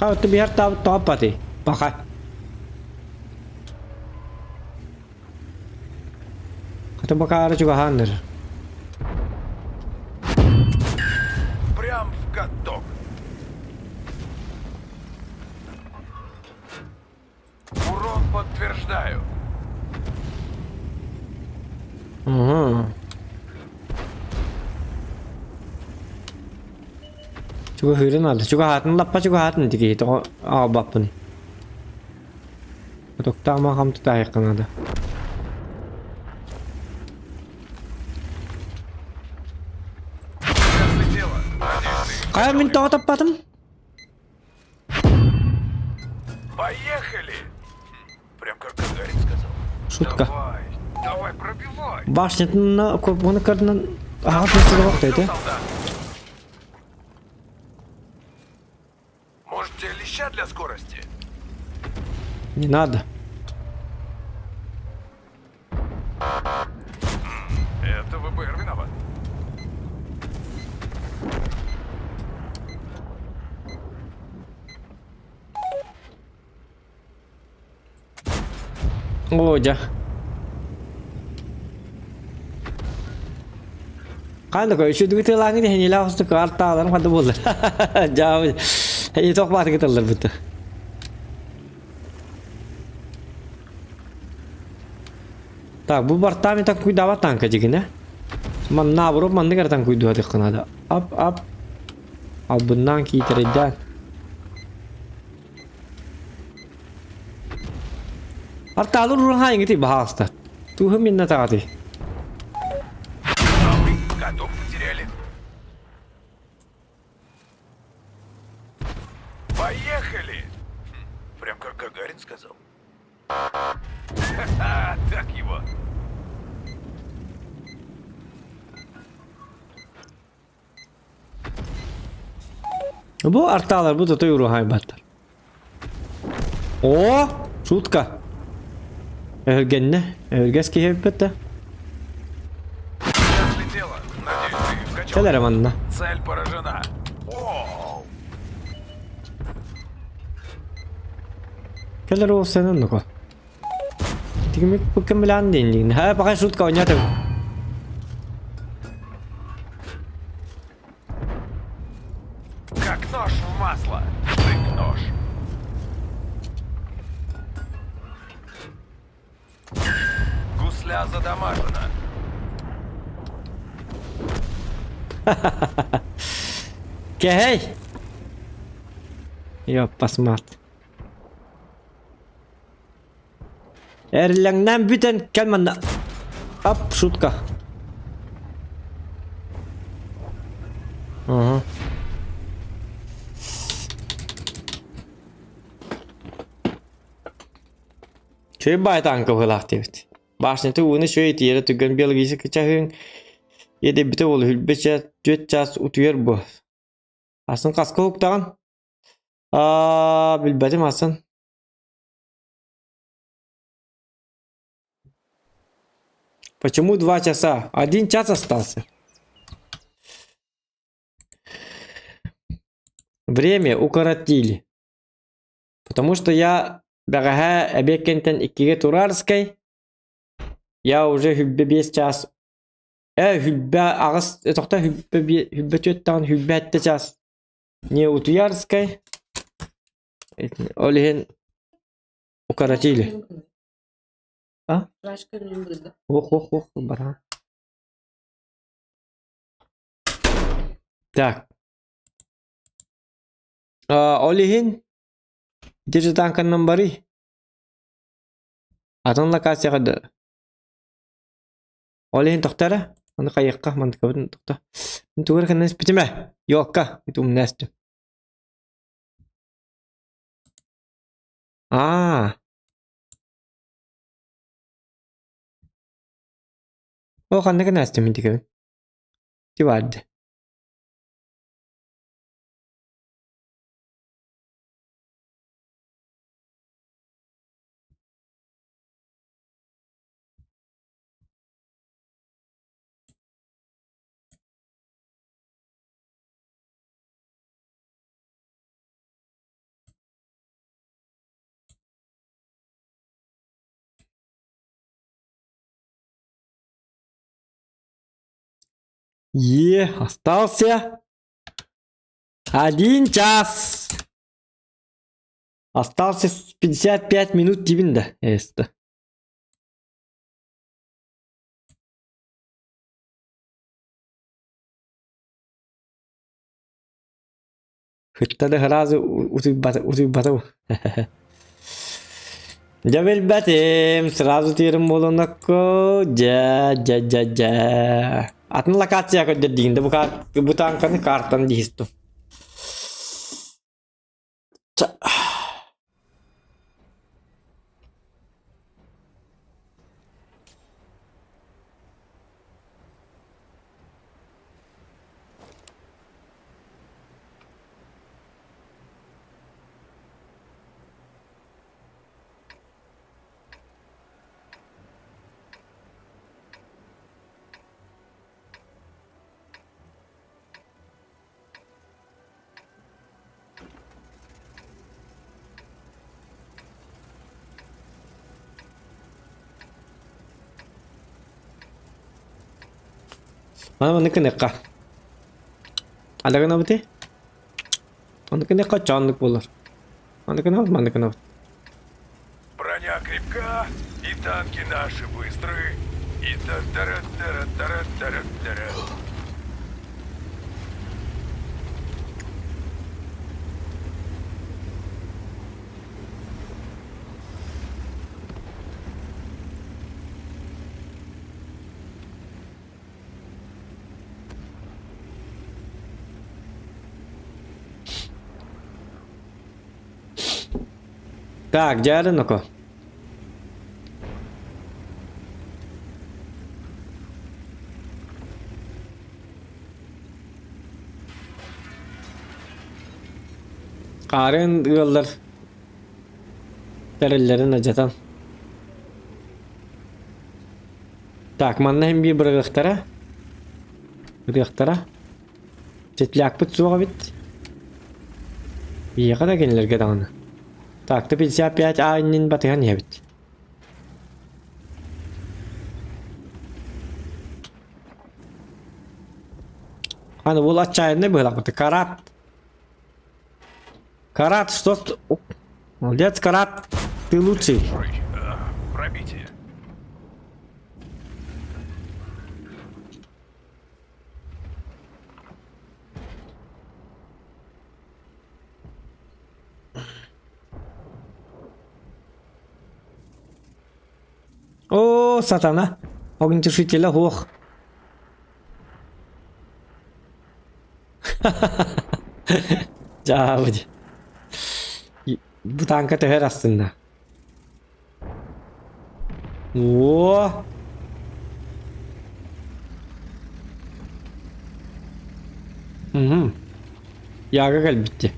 Kau tu biar tahu apa sih? Pakai. Kata bakar juga hander. Прям в каток. Урон подтверждаю. Juga hırın aldı. Juga hatın lappa juga hatın diki itu babun. Dokta makam tuh yakın ada. Слетело. Надеюсь, ты... Kayak minta tepatem. Поехали! Прям как Гагарин сказал. Шутка. Давай, давай, пробивай. Başlatına bunu kırdın. Aha nasıl da vaktaydı. Солдат. Может, тебе леща для скорости? Не надо. Это ВБР виноват. Oja. Kan da koy şu düğüte langit hani la hostu karta adam kadar bol. Jauh. Ini çok bahar kita lebih tuh. Tak bu pertama tak kui dapat tangka jadi ne? Mana bro mana kita tangkui dua tekan ada. Up. Abunang kita redan. Arta lu orang yang itu bahas tak. Tuh minna tak ada. Каток потеряли. Поехали! Прям как Гагарин сказал. Ха-ха, так его. Bu artalar bu da tuyuru haybatlar. Oo, şutka. Ölgenne, ölgeski hebbette. Слетело. Надеюсь, ты вкачал. Keler amanına. Цель поражена. О, Keler o senin nuko. Tingmik pukamilan din. Ha, pakai şutka oynadım. как нож в масло. Штык нож. Гусля задамажена. Gel hey. Yok basmat. Erlangdan bütün kelmanda. Hop şutka. Aha. Chế bài tàng cầu lạc tiệt. Bà sẽ thu nó chơi thì là từ gần biên ghi cái cha hương. Ye de bite ol hülbeçe düet ças utuyor bu. Aslında kaskı huktan. Bilbedim aslında. Почему 2 часа? 1 час остался. Время укоротили. Потому что я бәғәһә әбеккентен 2-ге турарскай. Я уже хүббе 5 час. Хүббе ағыс тоқта хүббе төттан хүббе 7 час. Не утуярскай. Олеген укоротили. А? Ох, бара. Так. Олеген Держи танканнан бары. Атын локацияға Олеген тоқтара. Аны қайыққа манды көбін тоқта. Мен туғыр қаннас бітіме. Йоққа. Бітім нәсті. О қанды нәсті мен дегенім. Диварды. Остался 1 час. Остался 55 минут дивінде. Есті. Хыттады ғыразы ұтып батау. Жабел бәтем. Сразу терім болынақко. Жа. Атын локация көддер дейінді. Бұл танканы карттан дейісту. Mana nekka. Ada kenapa teh? Mana nekka cantik bolar. Mana kenapa? Броня крепка, и танки наши быстрые, и та-та-ра-та-ра-та-ра-та-ра-та-ра. Так, жареноко. Karen yollar. Terellerin acatan. Так, манна hem bir bırgıktara. Bırgıktara. Çetlak pıt suğa bit. İyi kadar gelirler dağına. Так, ты 55 айнин батыган ебит. Аны бұл отчаянный было, вот Карат. Карат, что... Молодец, Карат, ты лучший. Пробитие. сатана. Огнетушителя ох. Жабыды. Bu tanka teher aslında. Oo. Yaga gel bitti.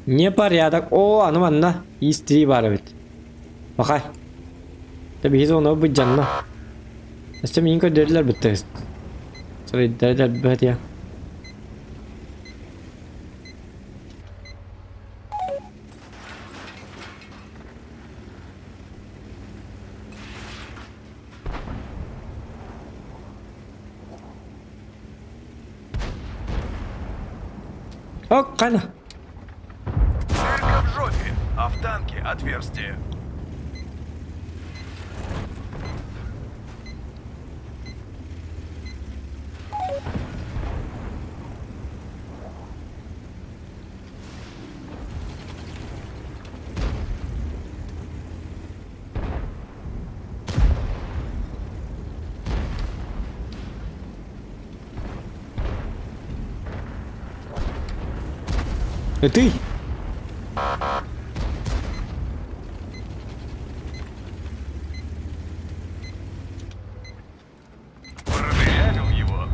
Непорядок. О, аны манна. Истри бар бит. Бакай. Tabii hiç onu bu canına. İşte minko dediler bitti. Sonra dediler bitti ya. О, кайна. Дырка в жопе, а в танке отверстие. Ты? Продырявил его.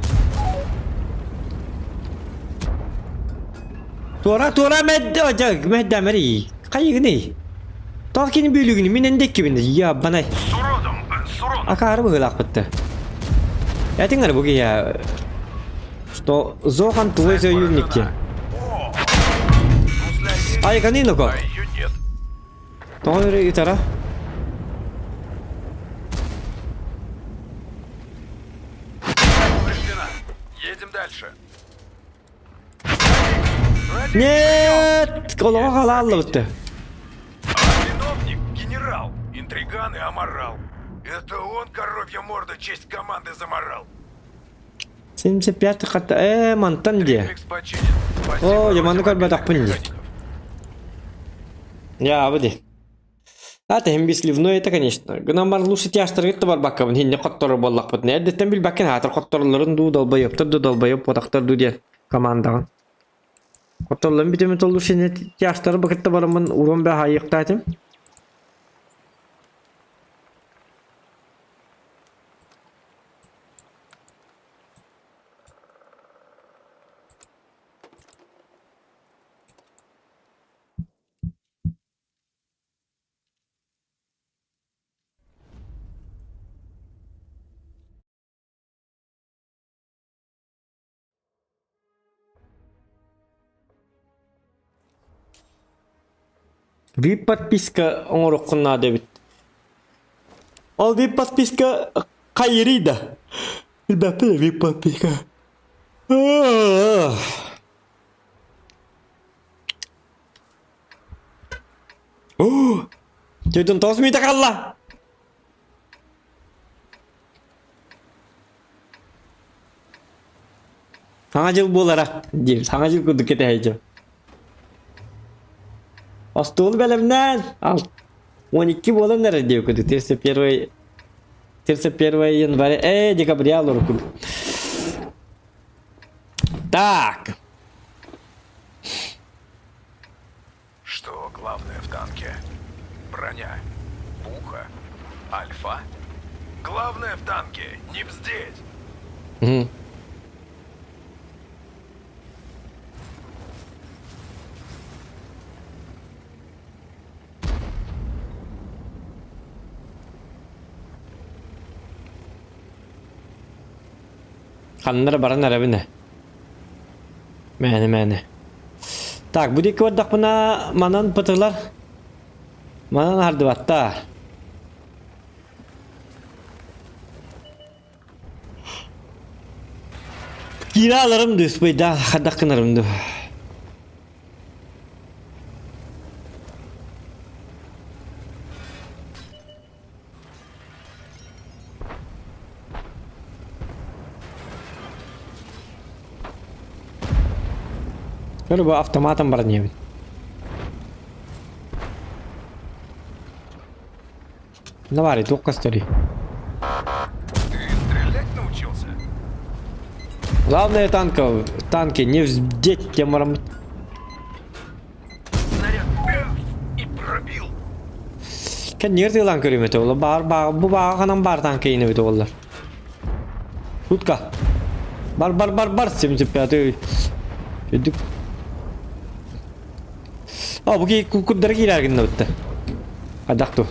Tora medde meri. Kayıgını. Tavkinin büyülüğünü minendek gibi. Ya bana. С уродом, с уродом. Akarı bıgılak bitti. Ya tinggal bu ya. Что Зохан твой союзник. Ай, канину-ка. А ее нет. Тойры и тара. Повреждена. Едем дальше. Нет! Koluma kalallı bitti. А виновник — генерал, интриган и аморал. Это он, коровья морда, честь команды заморал. 75 ката mantan dia. Рефлекс починен. Спасибо, О, я ману Родина бадах пынди. механиков. Я абыды. Ата hem bir sливной это конечно. Гынамар лучше тяштар гытты бар баккабын. Хинне коттору боллак бут. Нердеттен бил баккен хатыр котторларын ду долбайып потактар ду диен командаган. Котторларын битеме толду шине тяштары бакытты барымын урон бе хайыктатым. VIP подписка оңороккунна дебит. Ол VIP подписка кайрида. Билбеппи VIP подписка. О! Жөдөн тосмуйта калла. Саңа жыл болара. Саңа жыл күндүк кете хайжо. Остол бәлемнән. Ал. 12 боланнар диyor kudu. 31 января. Декабря лорку. Так. Что главное в танке? Броня. Пуха. Альфа. Главное в танке — не бздеть. Hı. Kanları baran arabine. Mene. Tak, bu dikkat dak buna manan pıtırlar. Manan hardıvatta. Kiralarım düz beyda hadak kınarım du. Көрі бұл автоматом бар не. Навари, тоққа стори. Ты стрелять научился? Главное танки не вздеть тем марам. Снаряд пяф, и пробил. Ken nerede lan körümet oğlu? Bu bağa kanan bar tanka yine bir oğullar. Tutka. Bar 75. Çocuk. Bu ki kudları girer günde bitti. Adak tu.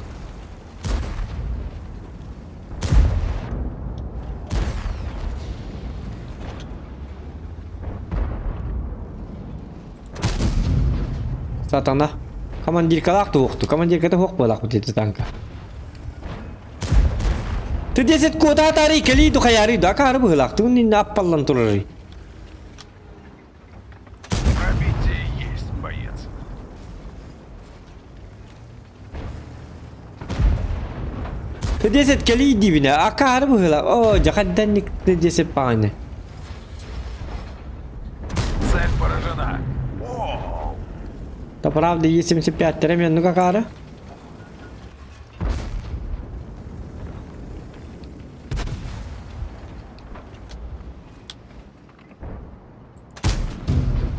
Satana. Командир калак тухту, командир ката хук балак бутет танка. Ты 10 кота тари кали то хаяри да кар булак ту ни напаллан турри. Пробитие есть, боец. Ты 10 кали дибина, а кар булак. О, жакаддан ник 10 пане. Цель поражена. О, Да правда есть 75 тремен, ну какара?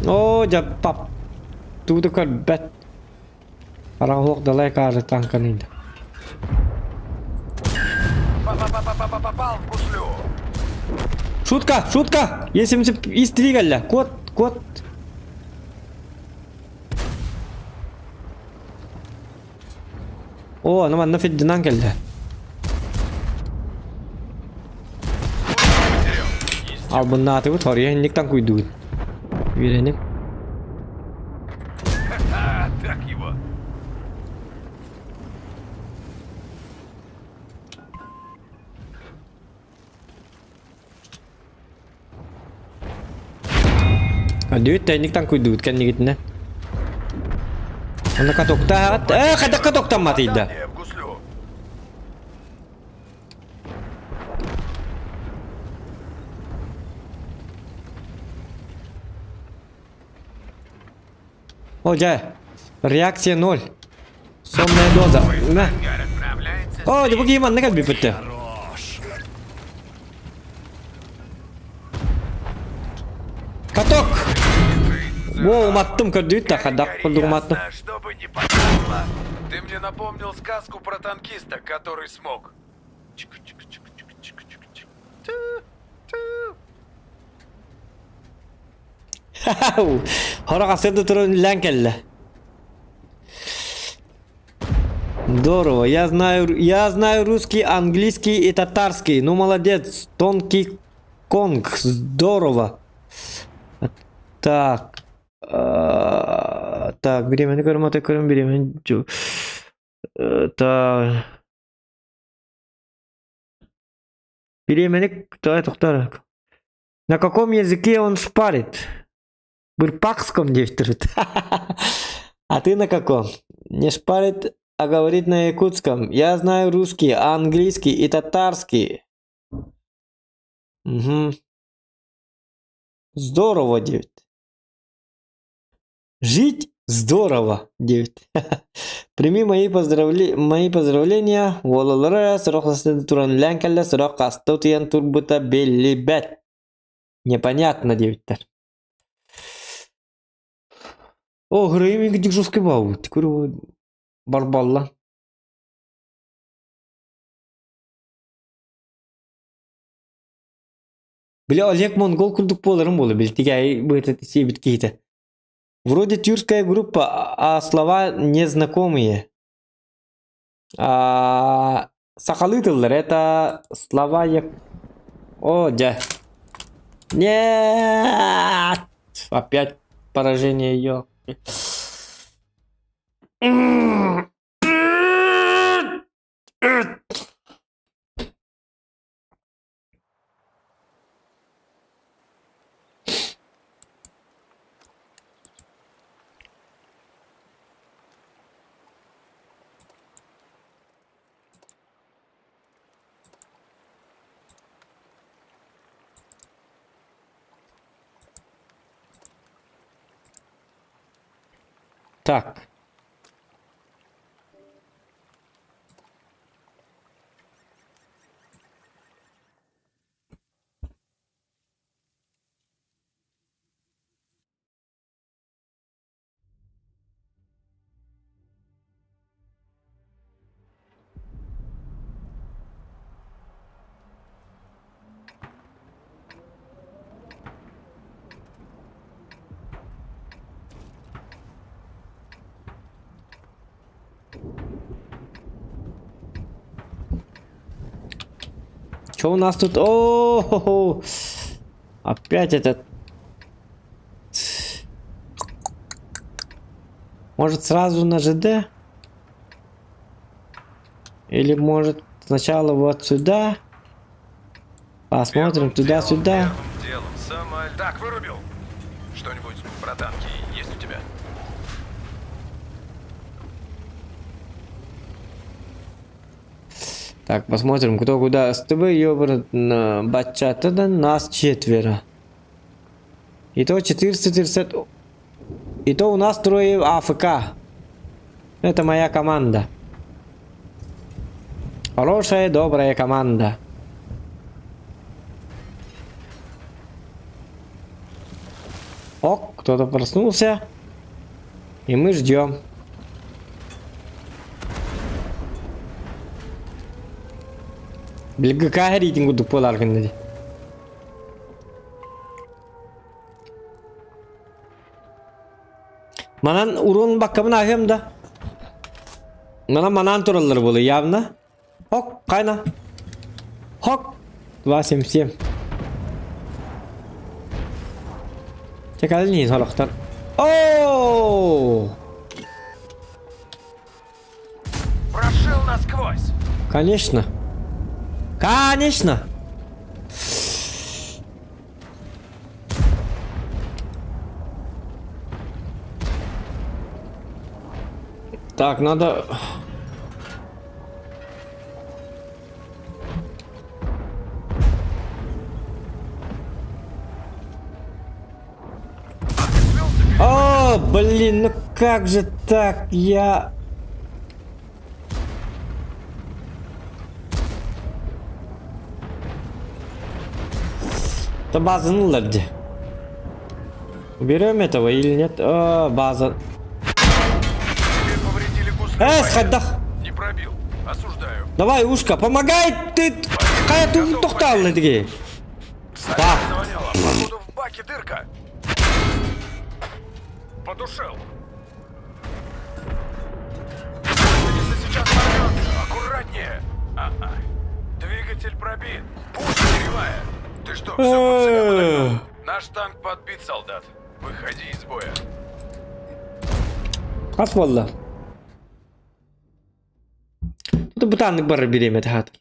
О, да пап. Тут такой бет. Парахок далеко от танка нет. попал в гуслю. Шутка! Есть 70 из двигателя. Кот. О, ну man fiddinan geldi. Al bunu atıp oraya inlikten koydu. Verelim. Так его. Hadi inlikten koydu kendi gittiğine. Ona katokta. Katoktan matıydı. Попадание в гуслю. Hoca. Reaksiya 0. Сонная доза. На. Ангар отправляется. О, да буги man ne kadar bir bitti. Katok. Wow, mattım kördüğü de kadak buldum attım. Ясно, чтобы не попало. Ты мне напомнил сказку про танкиста, который смог. Чик-чик-чик-чик-чик-чик. Ту-ту. Hora kasırdı turun lan kelle. Здорово, я знаю русский, английский и татарский. Ну молодец, тонкий конг, здорово. Так, так, беременный корматый корм, беременный. Так, беременный, да, доктор. На каком языке он шпарит? В ирпакском девствует. А ты на каком? Не шпарит, а говорит на якутском. Я знаю русский, английский и татарский. Угу. Здорово, девять. Жить здорово, девять. Прими мои поздравления. Волалара, срок туран лянкалла, срок астутиян турбута беллибет. Непонятно, девять. О, грейми где жесткий бау. Тикуру барбалла. Бля, Олег монгол курдук боларым болы. Бельтигай будет себит какие-то. Вроде тюркская группа, а слова незнакомые. Сахалытлар это слова як... О, да. Нет! Опять поражение ее. Так. Что у нас тут? О, опять этот. Может сразу на ЖД? Или может сначала вот сюда? Посмотрим туда-сюда. Первым делом. Так, вырубил. Что-нибудь про танки есть у тебя? Так, посмотрим, кто куда. СТБ, ёбана, бачата, нас 4. Итого 430. Итого у нас 3 АФК. Это моя команда. Хорошая, добрая команда. Ок, кто-то проснулся. И мы ждем. Билгка рейтингу дуполар гэнэ. Манан урон баккабын ахем да. Манан тураллар болу явно. Хок, кайна. Хок. 277. Чекални солохтар. О! Прошил насквозь. Конечно. Конечно. Так, надо... О, блин, ну как же так? Я... Это база нуларди. Уберем этого или нет? О, база. Тебе повредили гусные Сходах. Не пробил. Осуждаю. Давай, ушка, помогай ты. Какая ты тухтал таки. Так. Завоняло. Походу в баке дырка. Подушил. Если сейчас порвется, аккуратнее. Ага. Двигатель пробит. Пусть перевая. Ты что, все под себя подогнал? Наш танк подбит, солдат. Выходи из боя. Хас валла. Тут бутанlık barı biremedi hat.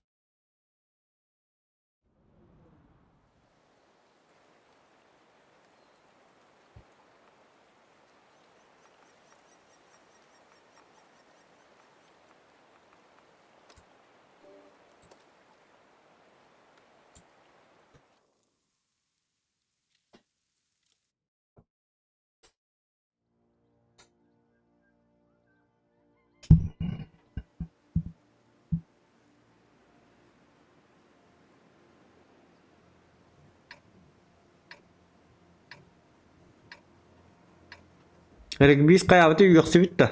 Regbis kıyafeti yoksa bitti.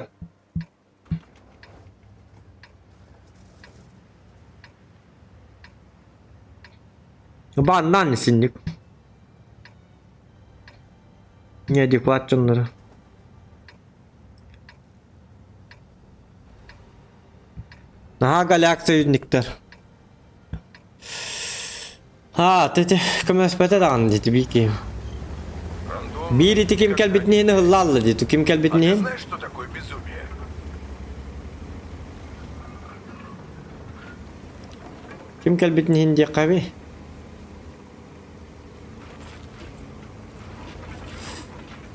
Bandan sindik. Неадекват onları. Aha galaksi yüznikler. Ha, tete kömespete dağın dedi bir ki. Biri kim kelbetini hıllalı dedi. Kim А ты kelbetini? знаешь, что такое безумие? Kim kelbetini diye kavi.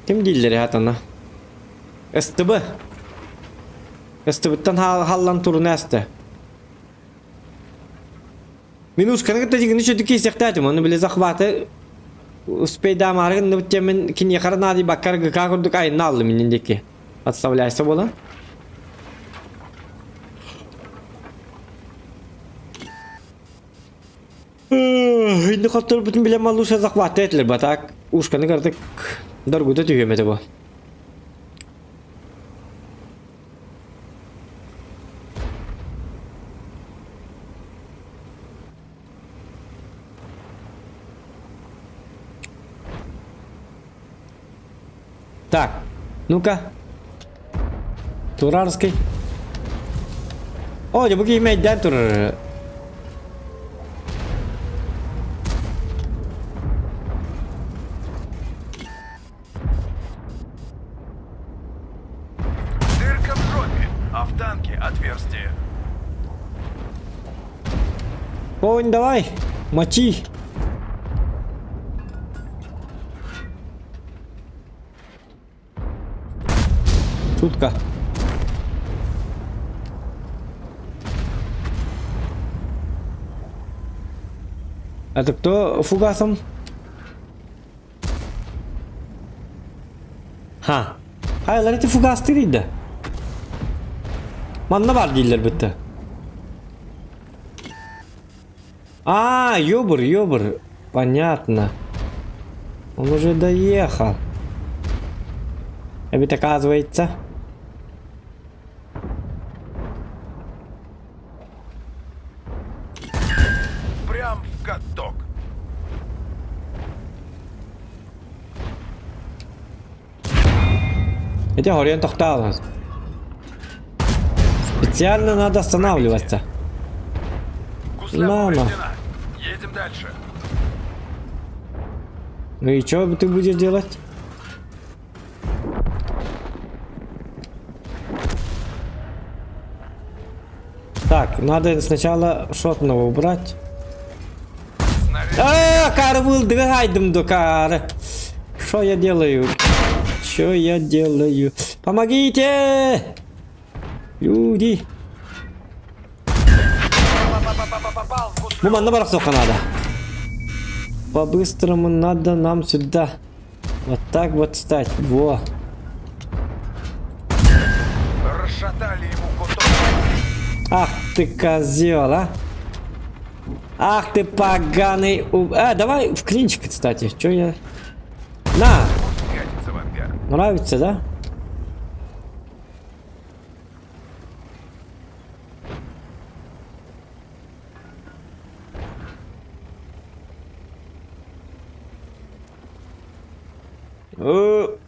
Kim dilleri hatana? Estıbı. Estıbıttan hallan turunu esti. Minus kanı da jigini şu dükü istiqtatim onu bile zakhvatı uspey damarın nıbıtçemin kin yakarın adi bakar gıka kurduk ayın allı minindeki. Подставляйся, было. Şimdi kaptır bütün bilen malı uşa zakvatı etler batak. Uşkanı kardık. Darguda tüyemedi bu. Так, ну-ка. Турарский. О, bu giymekten durur. Дырка в жопе, а в танке отверстие. Конь, давай, мочи. Шутка. Это кто фугасом? Ha. Hayırlar eti fugas değildi. Manna var değiller bitti. А, ёбр. Понятно. Он уже доехал. А ведь оказывается... Прям в каток. Хотя Орион тохтал. Специально надо останавливаться. Гусля Мама. повреждена. Едем дальше. Ну и что ты будешь делать? Так, надо сначала шотного убрать. Снаряд. Кар вылдыгайдым до кара. Что я делаю? Что я делаю? Помогите! Люди! Попал в гусля. Мама, наоборот, сколько надо. По-быстрому надо нам сюда. Вот так вот стать. Во. Расшатали ему куток. Ах ты козел, а! Ах ты поганый... давай в клинчик, кстати. Чё я... На! Пятится в ангар. Нравится, да? Оп.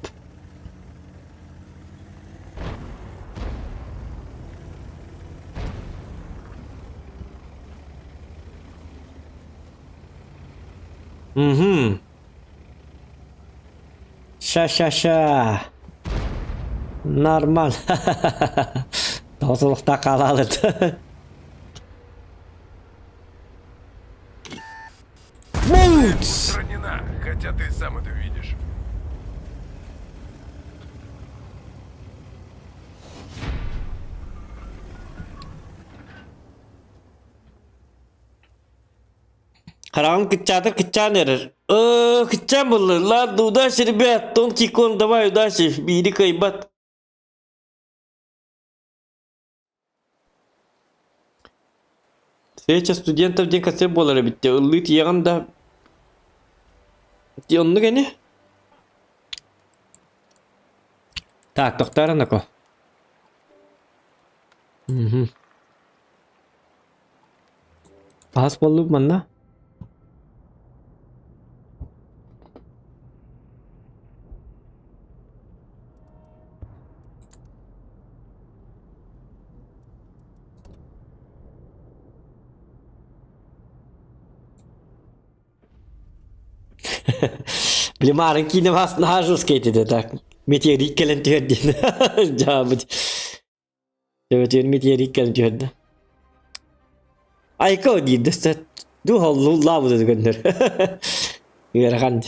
Угу. Ша. Нормально. Тозылықта қалады. Мутс! Ранена, хотя ты сам это видишь. Қарағым кітчатыр ерір. Кітчан болы. Ладно, удачи, ребят. Тонкий кон, давай, удачи. Бейді кайбат. Встреча студентов день конце болары бітті. Ұллы тиеғанда... Тионны кәне? Так, тоқтары нако. Пас болу манна? Bilmem ki ne vas nahajus kete de tak. Meteorit kelen tüyedin. Cevabı. Evet, meteorit kelen tüyedin. Ay ko di destet. Du hallu lavu da gönder. Yarakan.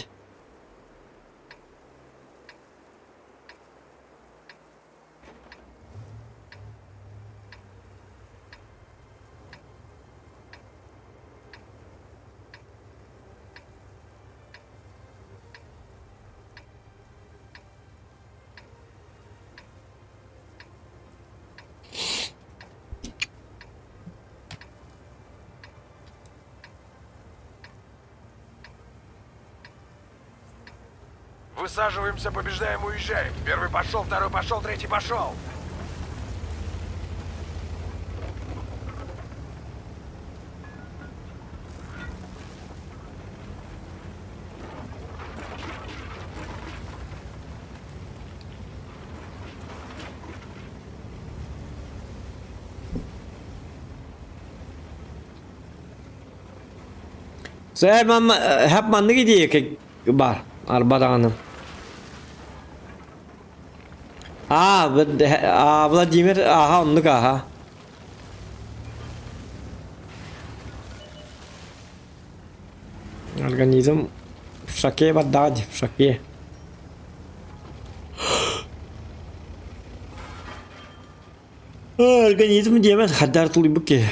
Высаживаемся, побеждаем, уезжаем. Первый пошел, второй пошел, третий пошел. Hep manlı gidiyor ki var. Arbadanım. Vladimir, aha onluk aha. Организм в шоке, баддади, в шоке. Организм демес, хадар тулы буки.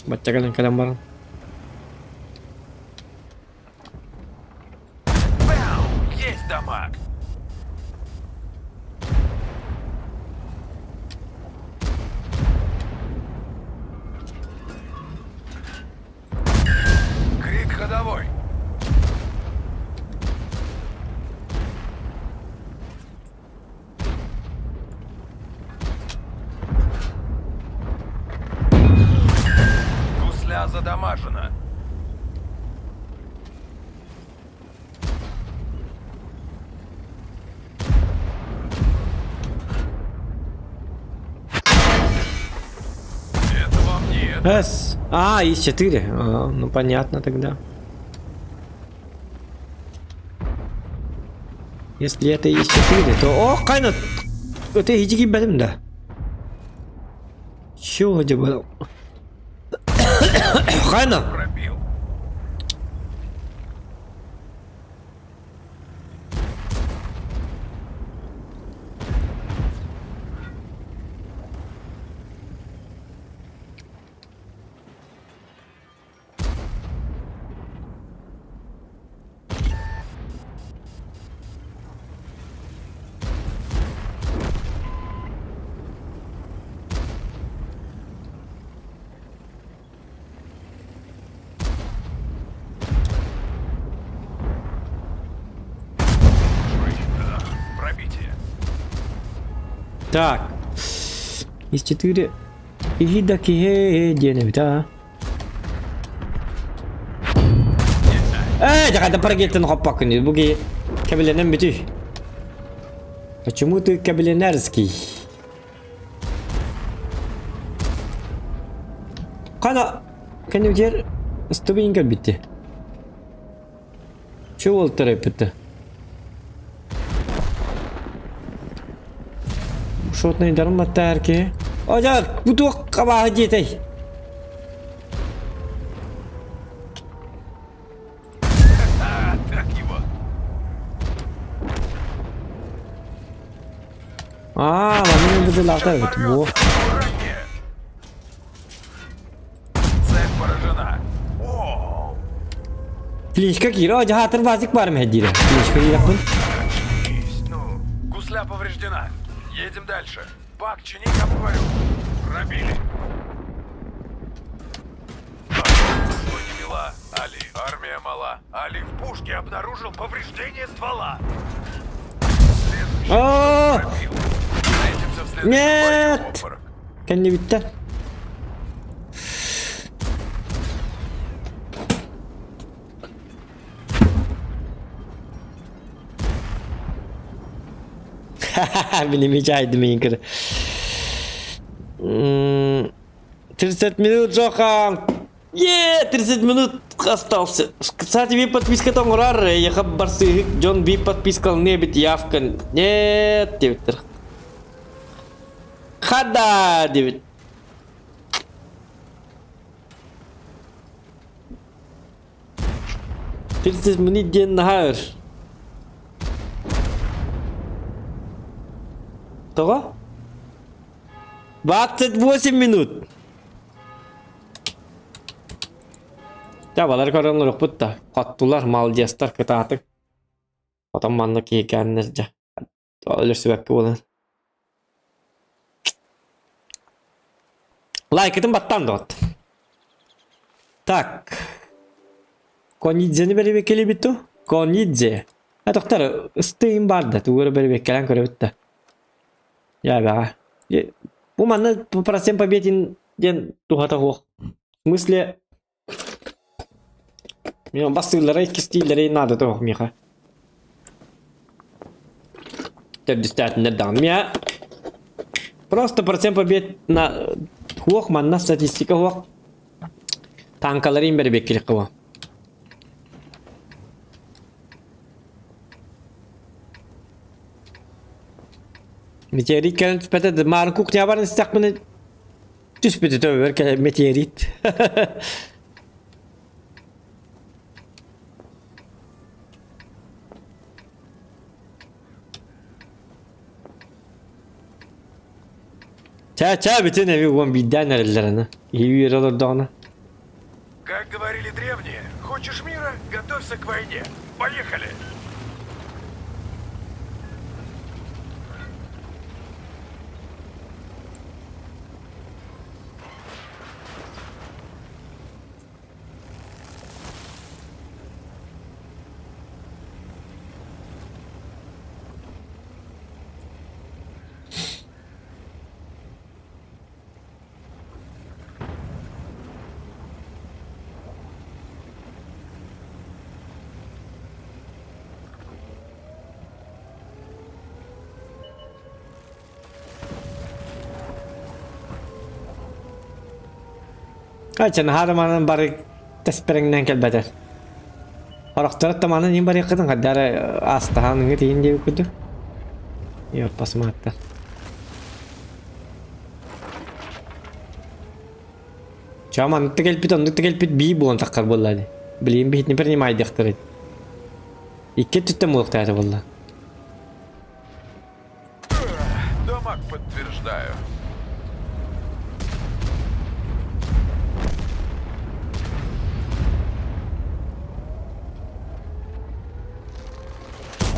Баччагалан каламбаран. Бэм! Есть дамаг. Крик ходовой. Гусля задамажена. Это вам не это. Эс. Есть 4. Ну понятно тогда. Если это есть 4, то... О, кайнат! Это хичиги бәдім да. Чего acaba? Кайна! Пробил. Пробитие. Так. Есть 4. Идаки денег, jangan terpergitin hopak ini. Bugi kabilenem bitu. Почему ты кабеленерский? Kana kendimce stubin gel bitti. Şu oltara bitti. Шотный дарматарки. Ожар, бутук кабah жетей. Так его. Ладно, буду латать вот. Аккуратнее. Цель поражена. О, Кличка Кира, hatır vazık var mı hediye? Кличка Кира yapın. есть. Ну, гусля повреждена. Едем дальше. Бак, чини, как говорю. Пробили. Что не мила? Али, армия мала. Али в пушке обнаружил повреждение ствола. Следующий Aa! пробил. Встретимся в следующем Нет! бою, обморок. Kendi bitti. Benim hikayem minker. 30 минут, Джохан! 30 минут остался. Кстати, ви подписка там рар. Я хабарсы. Джон ви подпискал не бит явка. Нет, Твиттер. Хада, Дэвид. Тридцать минут день нахар. Того? 28 минут. Жабалар көрөңөр окпутта. Каттулар, малдиястар кытаатык. Потом манны кейкәннер жа. Өлөрсүбәкке болан. Лайк этим баттан да вот. Так. Конидзени бери бекели биту? Конидзе. Ha doktor ıstığım barda. Tuğru böyle bekkelen köre bitti. Ya be. Bu manna процент победин ден тухата хох. В смысле меня басылары кистилери надо то миха. Так действительно да. Меня просто процент побед на хох манна статистика хох. Танкаларым бери беккили кыва. Meteorit kan spettet maar een koek ja, een stak met dus spettet over kan meteorit. Ça bütün evi ulan birden ellerine. İyi bir olur da ona. Как говорили древние, хочешь мира, готовься к войне. Поехали! Kaçın harmanın bari tesperinden kelbeder. Horaktarat tamanın yin bari kadın kadar astahanın getiğin diye kudu. Yok basma hatta. Çaman tıkelpit bir bulan takkar bolladı. Bileyim bir hitini принимай дехтер. İki tüttem muhtaçı bolla. Дамаг подтверждаю.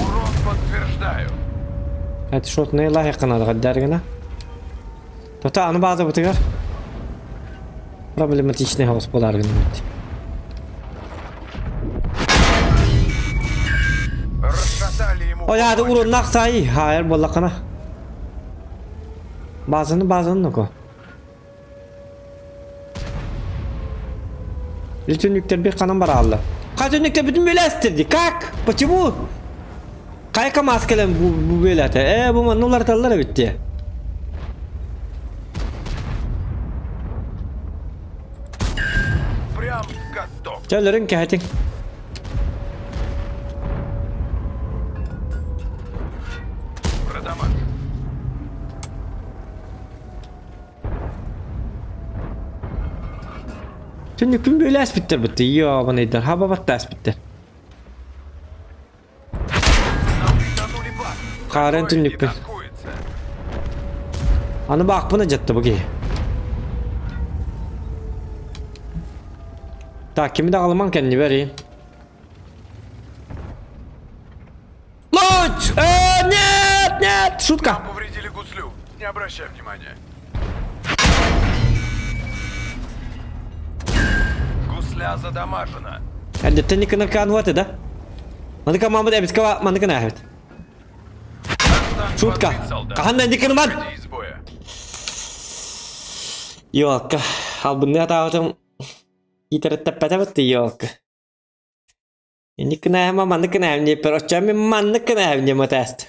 Урон подтверждаю. Hadi şort ne layıkına da kadar gene. Tota anı bazı bitiyor. Problematичный host bolar gene. Расшатали ему. O ya da urun naksayı. Hayır bollakana. Bazını noku. Bütünlükler bir kanın var Allah. Bütünlükler bütün böyle estirdi. Kalk. Почему? Kayka maskeler bu böyle. Bu manular tallara bitti. Прям готов. Çöllerin ki hadi. Продамаг. Bütünlükün böyle espitler bitti. Ya bana eder. Ha babat da espitler. Утонули бак. Karen Ой, не tünlük bir. танкуется. Anı bak buna cattı bu ki. Так, kimi de alman kendini vereyim. Launch! Нет! Шутка! Повредили гуслю. Не обращай внимания. Гусля задамажена. Hadi teknikini kan var da. Mandıka Mahmut Ebiskava mandıka ne evet. Танк Шутка. подбит, солдат. Kahandan dikini man. Выходи из боя. Yok. Al bunu atağım. İtere tepete bitti yok. Ini kena ama mandıka ne evni. Pero çami mandıka ne evni ma test.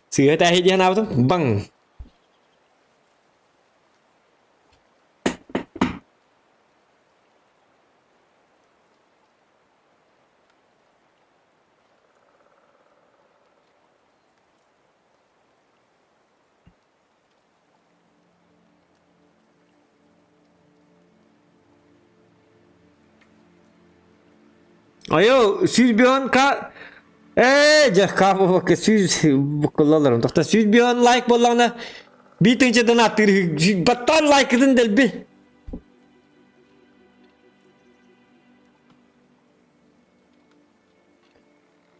Sửa tay đi nào thôi. Bang. Ayo, siz bir an ka kamu bak siz kullanırım. Doktor siz bir an like bollana bir tınca da natır. Battan like edin del bir.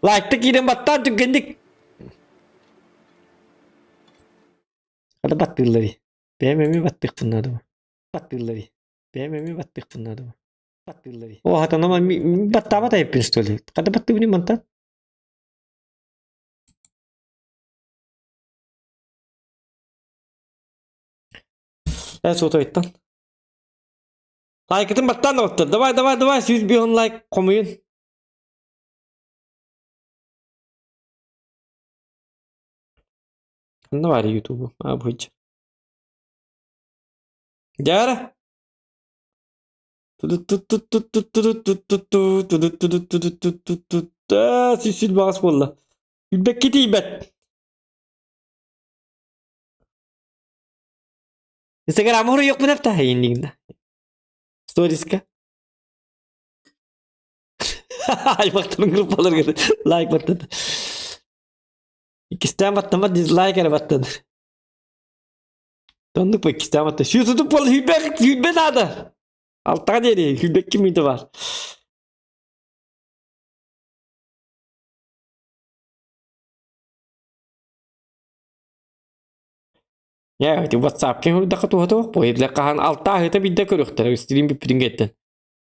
Like tek girin battan tükendik. Hadi battırları. BMW'mi battık bunlar da. Battırları. BMW'mi battık bunlar da. Battırları. O hatan ama battama da hep installü. Kada battı bunu mantan. Soto ayttan. Like atın battan da battı. Давай, 100 bir like koyun. Ne var ya YouTube'u? Ha bu hiç. Gel. Süsül bağız bolla. Gülbek gideyim ben. Instagram'a oraya yok mu nefta yayınlığında? Stories'ka. Ay baktım grup alır gibi. Like battadı. İkisinden battama dislike ara battadı. Döndük bak ikisinden battadı. Şu tutup bol hülbek nerede? Altta deri hülbek kimiydi var? Ya hadi WhatsApp kan udah ketua tuh, poin lekahan alta itu bida keruk terus stream bir pringetten.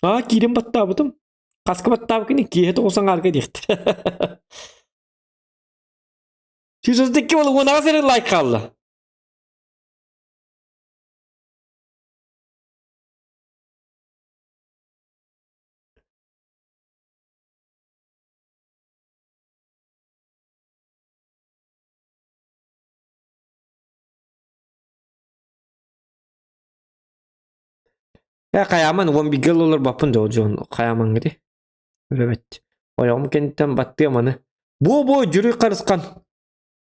Ha kirim batta betum. Kaska batta kini ki itu usang harga diht. Şu sözde ki oğlum ona seri like kaldı. Ya kayaman won bigel olur bapın da ojon kayaman gidi. Evet. Oyağım kentten battı yamanı. Bu jürü karıskan.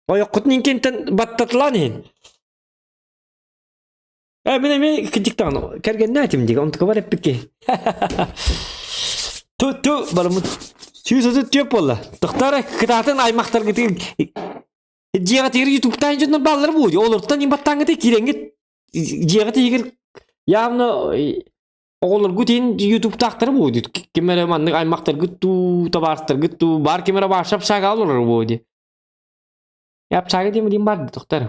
Oyak kutun kentten battatılan hin. Benim keciktan. Kergen ne açım diye. Onu kabar hep peki. Tu balımı. Şu sözü tüyep ola. Tıktara kıtatın aymaktar gidi. Jiga tigir YouTube'dan jönün balları bu. Olurdan imbattan gidi kirengit. Jiga tigir yavno oğullar gutin YouTube'da aktarı bu. Kameramanlık aymaktar gittu tabartır gittu. Bar kamera başlap şaga olur bu. Yap şaga diye mi bar doktor.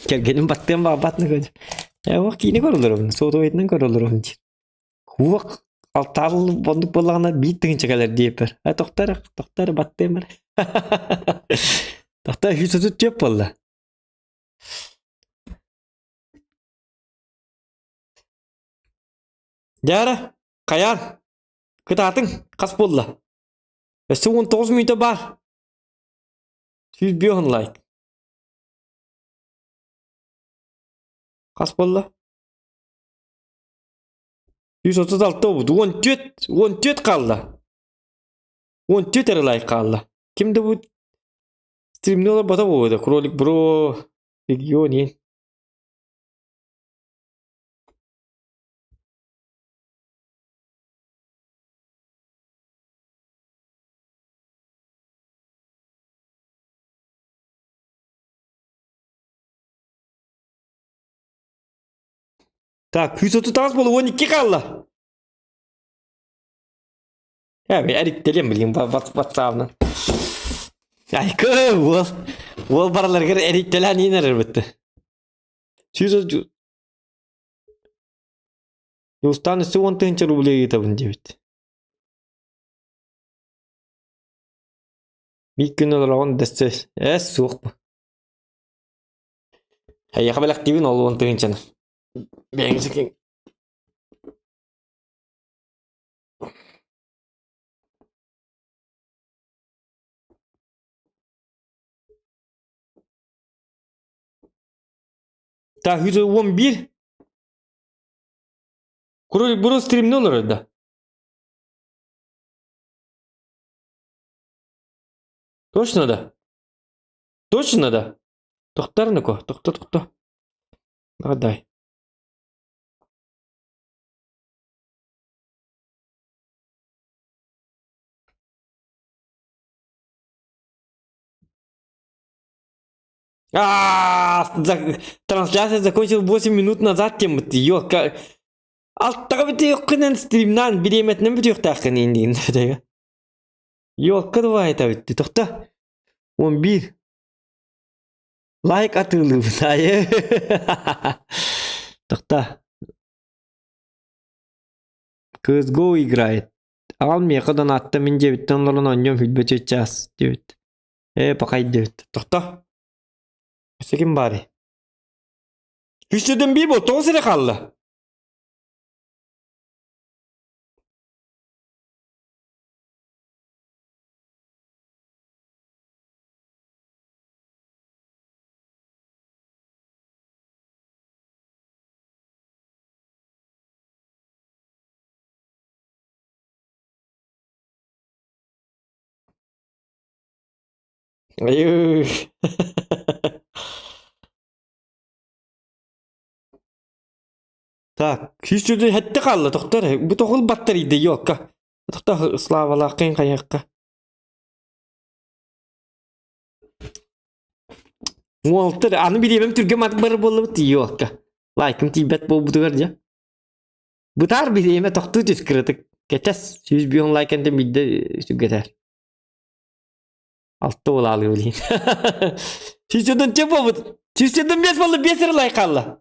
Kergenin battığım babatını koydu. Ya bak yine korulurum. Soğudu etinden korulurum. Huvak altal bonduk bolağına bir tığın çakalar diye per. Ha doktor battığım var. Doktor hüsü tut yap valla. Yara kayan. Kıtatın kas bolla. Ve son 9 minute var. 100 bir like. Kas bolla. 136 oldu. 14 kaldı. 14 like kaldı. Kimdi bu? Stream'de olur bata bu. Krolik bro. Region. Tak 130 bolu 12 kaldı. Ya bir erik deli mi bileyim WhatsApp'dan. Ay kı wol paralar gara erik deli ni nerer bitti. Şu Yustan üstü 10 ruble yitabın cebit. Bir gün olur on deste. Soğuk mu? Hey yakabel aktivin ol 10 tınçanı. Ben sikin. Ta 111. Kuru buru stream ne olur orada? Точно да. Точно да. Тоқтар ко. Тохто. Нагадай. Трансляция закончилась 8 минут назад, тем вот yok. Altta bir yok kınan stream'den bir yemetine bir yok takın indiğinde. Yok kadar var tabii. Tokta. 11. Like atıldı bu sayı. Tokta. Kız go играет. Almaya kadar attı mince bitten olan oynuyorum hüdbe çöçeceğiz. Evet. Bakay evet. Tokta. Sekin bari. Hüsnü'den bir bot 10 sene kaldı. Ayy. Так, Hüsnü'den hette kaldı doktor. Bu tokul battarıydı yok. Doktor slavalar kıyın kayakka. Walter, anı bileyim Türkiye matbarı bolup yok. Like'ım tibet bol budu garca. Bu tar bileyim doktor düz kırdık. Geçes 100 milyon like ende bildi şu geçer. Altta ol alıyor bileyim. Hüsnü'den çabuk bu. Hüsnü'den 5 balı 5 like aldı.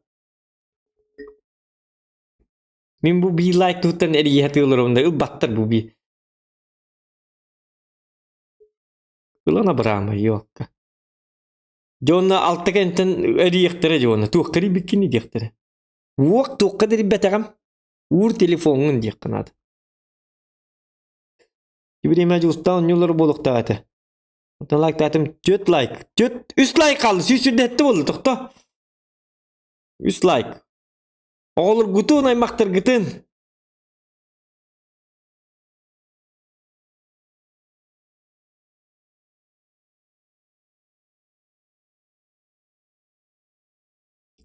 Men bu bir like tutan eri hati olurum battar bu bir. Ulana brama yok. Jonna altta kenten eri yaktara Jonna. Tuğkari bikini yaktara. Vok tuğkari betagam. Uğur telefonun yaktanadı. İbrahim Hacı Usta onyoları bolukta ati. Otan like tatim 4 like. 3 like kaldı. Süsürdü etti oldu tokta. 3 like. Olur gutun aymaktır gıtın.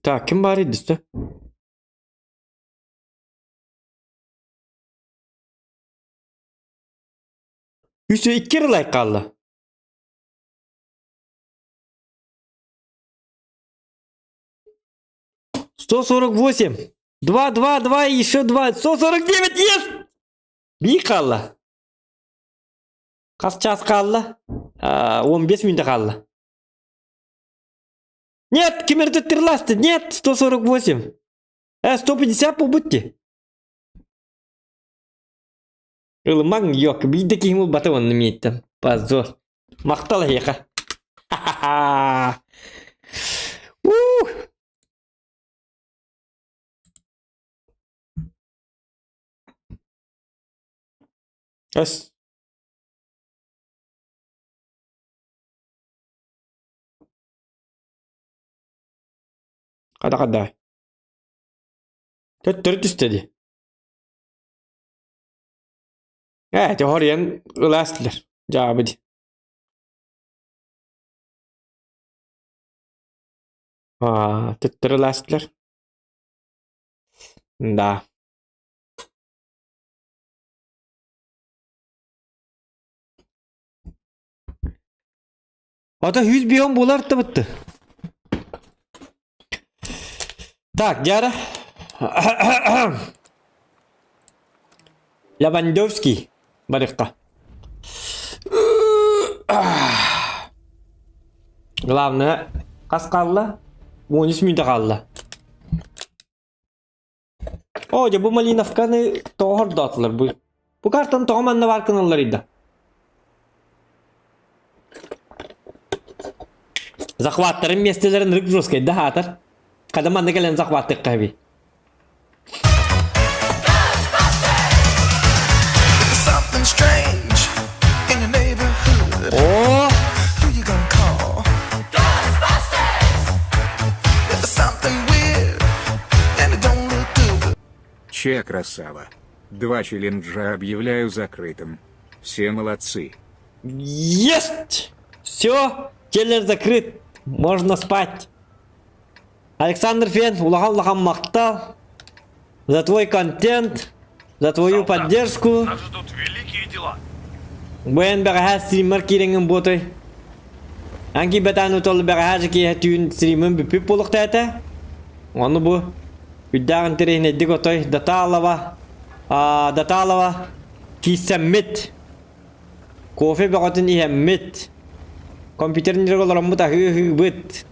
Ta kim bari üstü? Üstü 2 like kaldı. $148. 2, еще 2. 149 есть! Bir kaldı. Kaç ças kaldı? 15 minut kaldı. Нет, кемерді тірласты. Нет, 148. 150 побудьте. Ilman yok. Bir de kim batı onu miyetten. Позор. Maqtal heyka. Es. Kada. Töttürüt istedi. Evet, horiyen ılastiler. Cevabı di. Töttürü ılastiler. Da. Ata 100 milyon dolar da bitti. Так, Яра. Левандовский. Барыхка. Главное, қас қалды? 13 минут қалды. О, bu Malinovka'nı toğır da atılır. Bu kartın toğmanına var kanalları idi. Захваттарын местелерін рік жорскайды хатыр. Kadamanda gelen захватты қаби. Something strange in your neighborhood. О! Who you gonna call? Ghostbusters! There's something weird and it don't look good. Че, красава. 2 челленджа объявляю закрытым. Все молодцы. Есть! Все, челлендж закрыт. Можно спать. Александр Фен, улахан мақтал за твой контент, за твою поддержку. Нас ждут великие дела. Бен бәғәһә стример кереңін ботой. Hangi betan utol bagaj ki hatun stream'in bir buluk tata. Onu bu. Üddağın terehine dik otoy data alava kisemmit. Kofe bakatın ihemmit. Komputerin nire olarak mı da hı bit.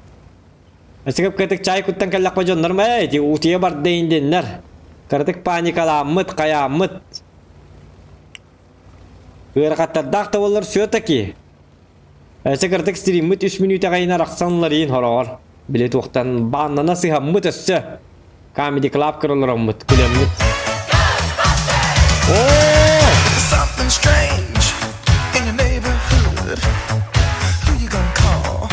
Asıkıp katık çay kuttan kallak bacanlar mı? Ti utiye bar deyindenler. Kartık panik alamıt kayamıt. Hırkatta dağıta olur söyle ki. Asık kartık stream'it 3 minüte kayına raksanlar yiyin horor. Bilet vaktan bağına nasıl hammıt össe. Comedy Club kırılır hammıt kulemmit. There's something strange in your neighborhood. Who you gonna call?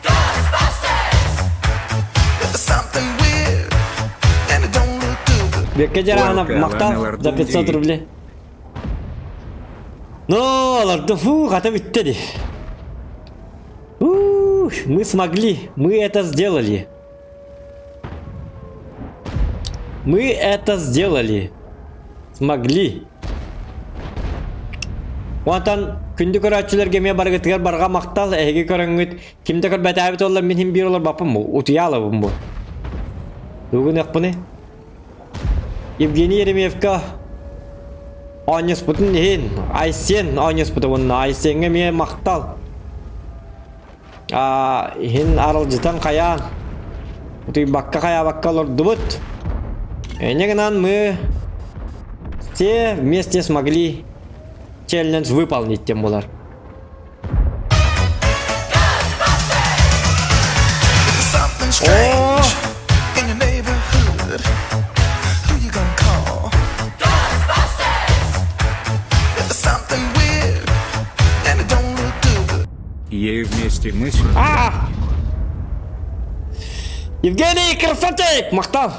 Ghostbusters! There's something weird and it don't look good. Bekle jarana Welcome, maktal Anılar za 500 Dundi. ruble. No, лорд, хата bitti. Мы смогли, мы это сделали. Мы это сделали. Смогли. Ondan kündük öğretçiler gemiye bargıtlar barga maktal ege körüngüt kimde kör betabit ollar min him bir ollar bapım mı utuyala bu. Bugün yak bu ne? Evgeni Yeremyevka Anyes butun nehin Aysen anyes butun bununla Aysen gemiye maktal hin aralcıtan kayan utuy bakka kaya bakka lor dubut Негнан мы все вместе смогли челлендж выполнить тем болар. Something strange in your neighborhood. Who you gonna call? Ghostbusters! There's something weird and it don't look good. И вместе мы с... Евгений красавчик! Мақтал!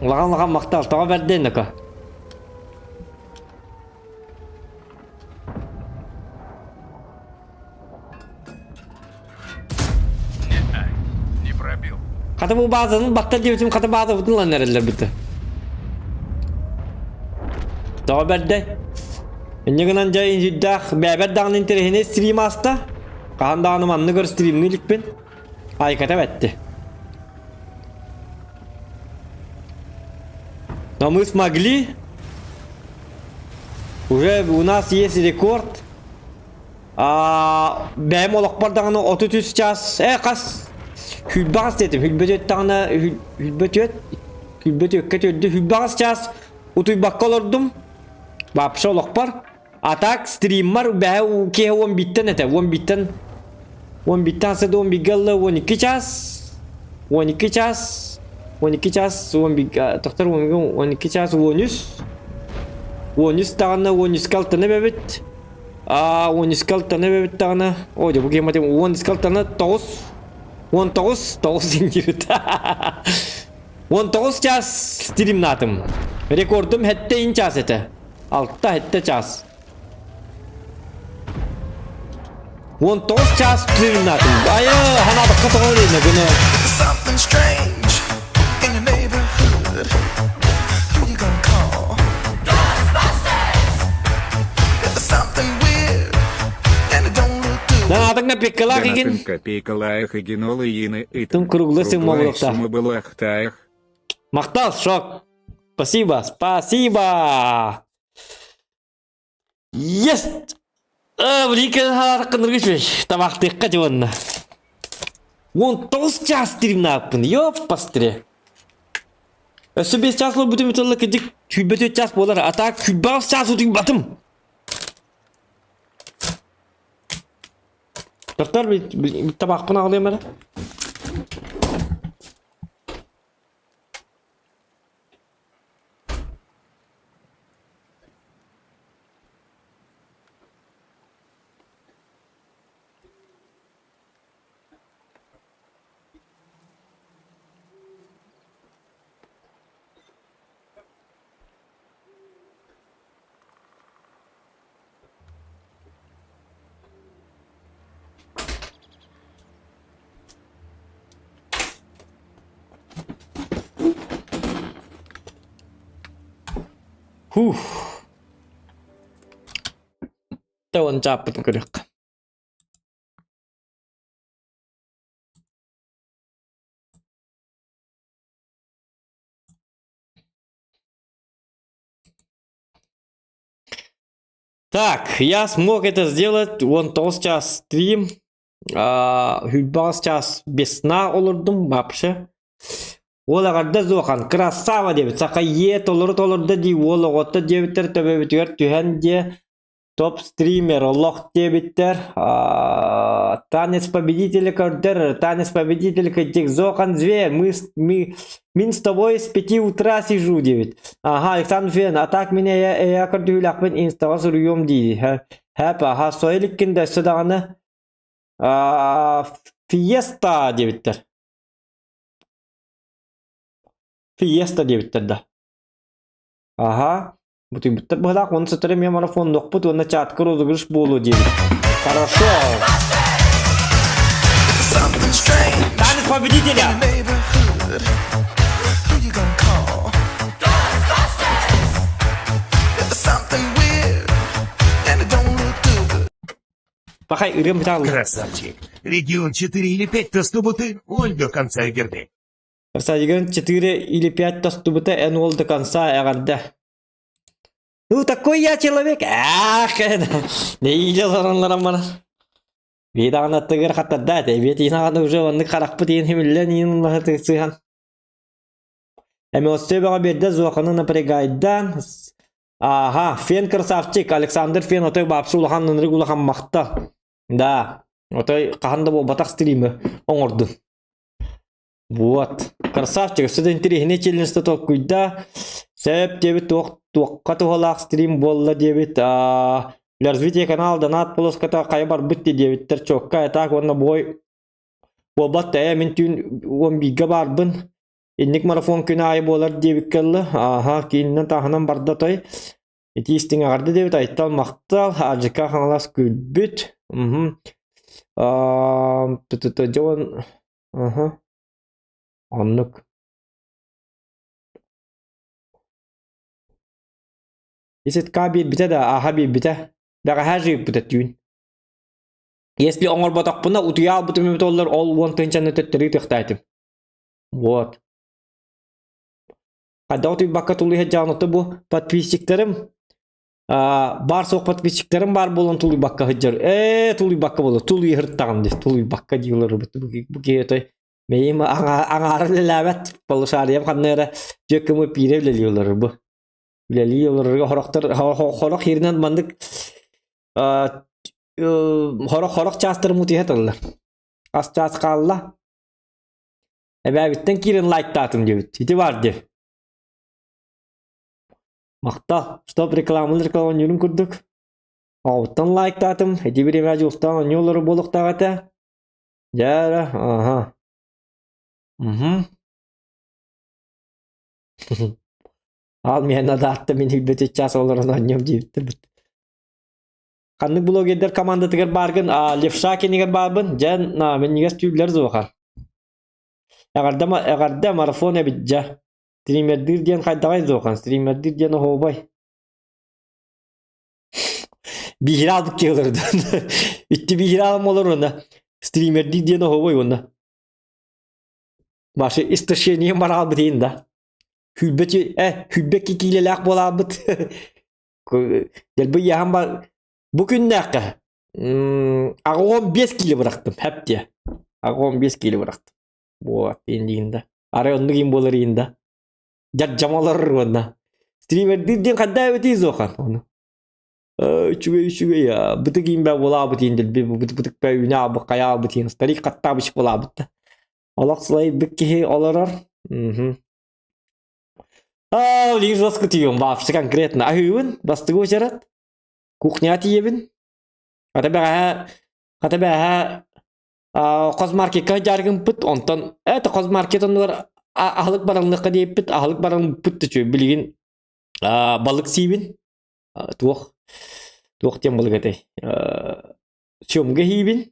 Лаған мақтал, таға бәрден дөкі. Не пробил. Қаты бұл базының баттар дебетім қаты базы бұтын лан әрелер біті. Таға бәрді. Өнегінен жайын жүддақ бәбәр дағын интерехіне стрим аста. Қаған дағыным анны көр стримні лікпен. Айката бәтті. Но мы смогли. Уже у нас есть рекорд. Бәйім олық бардағыны 33 час. Қас. Хүлбағыз дедім. Хүлбөт өттіғыны. Хүлбөт өккет өдді. Хүлбағыз час. Утуй баққа олырдым. Бапшы олық бар. Атак стрим бар. Бәйі кеге 10 биттен әті. 10 биттен. 10 биттен сәді 10 бигелі 12 час. 12 час. 12 час 12 час 13 тағына 13 калтыны бәбіт 13 калтыны бәбіт тағына ойды бұл кематем 13 калтыны 19 индирит 19 час стримнатым рекордым хәтті ин час әті 6 хәтті час 19 час стримнатым айы ханадыққа тұғын дейіні күні There's something strange in your neighborhood. Who you gonna call? Ghostbusters! There's something weird and it don't look good. Lan adına pekala kegin. Донатын копейкалаях и генолы ины и Тым круглый молотта. мы было ахтаях. Мақтал, шок. Спасибо, спасибо. Есть. Бликен харқын үргішбеш. Тамақтыққа жуанна. 19 час стримна аппын. Ёп, пастыре. Өсі 5 час ло бүтін металлы кедік. Күлбет 4 час болар. Ата күлбағыз час өтің батым. Доктор, bir tabakını alayım hele. Та он чаппын көрек. Так, я смог это сделать. Вон то сейчас стрим. Хүлбал сейчас без сна олордум вообще. Олағарда зоқан красава дебит. Сақа ет олырды ди олығыты дебиттер төбебітер түхен де топ стример олық дебиттер. Танец победителя көрдер. Танец победителя көтек зоқан зверь. Мен с тобой с 5 утра сижу дебит. Ага, Александр Фен, а так меня я көрдігілақпен инстаға сүргем дейді. Ха, сойліккенде сұдағаны Фиеста дебиттер. Фиеста дебиттер да. Ага. Бұттар бұлақ, оны сұтыры мен марафон доқпыт, оны чатқы розыгрыш болу дебит. Хорошо. Something strange Танец победителя. in your neighborhood. Who you gonna call? There's something weird, and it don't look good. Пахай, үрем бітағылы. Красавчик. Регион 4 или 5 тостубуты, Ольга конца герды. Красавчик, 4 или 5 тостубыта, эн ол до конца ағарда. Ну, такой я человек. Ах, не идел оранларам бана. Видағына тығыр қаттарда, бет инағаны уже онны қарақпы дейін хемеллен ең лағаты сыған. Әме осы баға берді зоқаны напрягайдан. Ага, Фен красавчик, Александр Фен, отой бапсы улахан нынрыг улахан мақта. Да, отой қағанда бұл батақ стримі оңырды. Вот, красавчик, студенттері челленджді толкуйда. Сәп дебет тоққа тұғалақ стрим болла дебет. Для развития канала донат полоската қайбар бұтті дебеттер чоққа. Так, онна бой. Болбатта, мен түйін 11-ге барбын. Инник марафон күні айы болар дебет кәлі. Аха, кейіннен тағынан барды той. Эти истин ағарды дебет айттал мақтал. Ажықа қаңалас көлбіт. Жауын. Аха. Аннық. Есет ка бит біте да, аха бит біте. Бәға хәжі біте түйін. Если оңыр батақ бұна, ұтыял бұтым өт олар, ол 10 тынчаны төттері тықтайтым. Вот. Қайда ұтый баққа тұлы хеджаныты бұл подписчиктерім. Бар соқ подписчиктерім бар болын тұлы баққа хеджар. Тұлы баққа болы, тұлы хырттағын де, тұлы баққа дейілер бұты. Бұке өтой. Мейім аңары ләләбәт болышарыям қаннайра жөкімі пире білеліолар бұ. Білеліоларға хорақ ерінен бандық хорақ частырым ұтыйет олар. Ас час қалла. Әбәбіттен керін лайктатым дебіт. Еті бар де. Мақта. Стоп рекламын жүрін күрдік. Ауыттан лайктатым. Еті бір емәжі ұстан өне олары болықтағата. Жәрі. Аха. Ал мен адатты мен үлбеті час оларын аннем дейбітті біт. Қанның блогердер команда тігір барғын, левша кенегер барбын, жән, мен негес түйілер зоғар. Әғарда марафон әбіт жа. Стримердір ден қайдағай зоған, стримердір ден оғобай. Бейхір албық кеғылырды. Үтті бейхір алым олар оны. Стримердір ден оғобай оны. Başı istişeniye var abi deyin da. Hübbeki kilelek bol abi. Gel bu yahan bak. Bugün ne ki? 15 kilo bıraktım hep diye. 15 kilo bıraktım. Bu indiğinde. Araya onu kim bolur indi. Camalar onda. Streamer dediğin kadar öteyiz okan onu. Şuga ya. Bıtık in ben bol abi deyin. Bıtık ben üne abi kaya abi deyin. Starik katta bir şey bol abi de. Алақ сылай бүкке оларар. Лиң жосқы түйін бапшы конкретно. Ахуын, бастығы өшерат. Кухня тиебін. Қата бәға қозмаркетқа жарғын бұт. Онтан, әті қозмаркетін олар ағылық баранлыққа дейіп бұт. Ағылық баранлық бұтты чөй. Білген балық сейбін. Туық тем балық әтей. Сөмгі хейбін.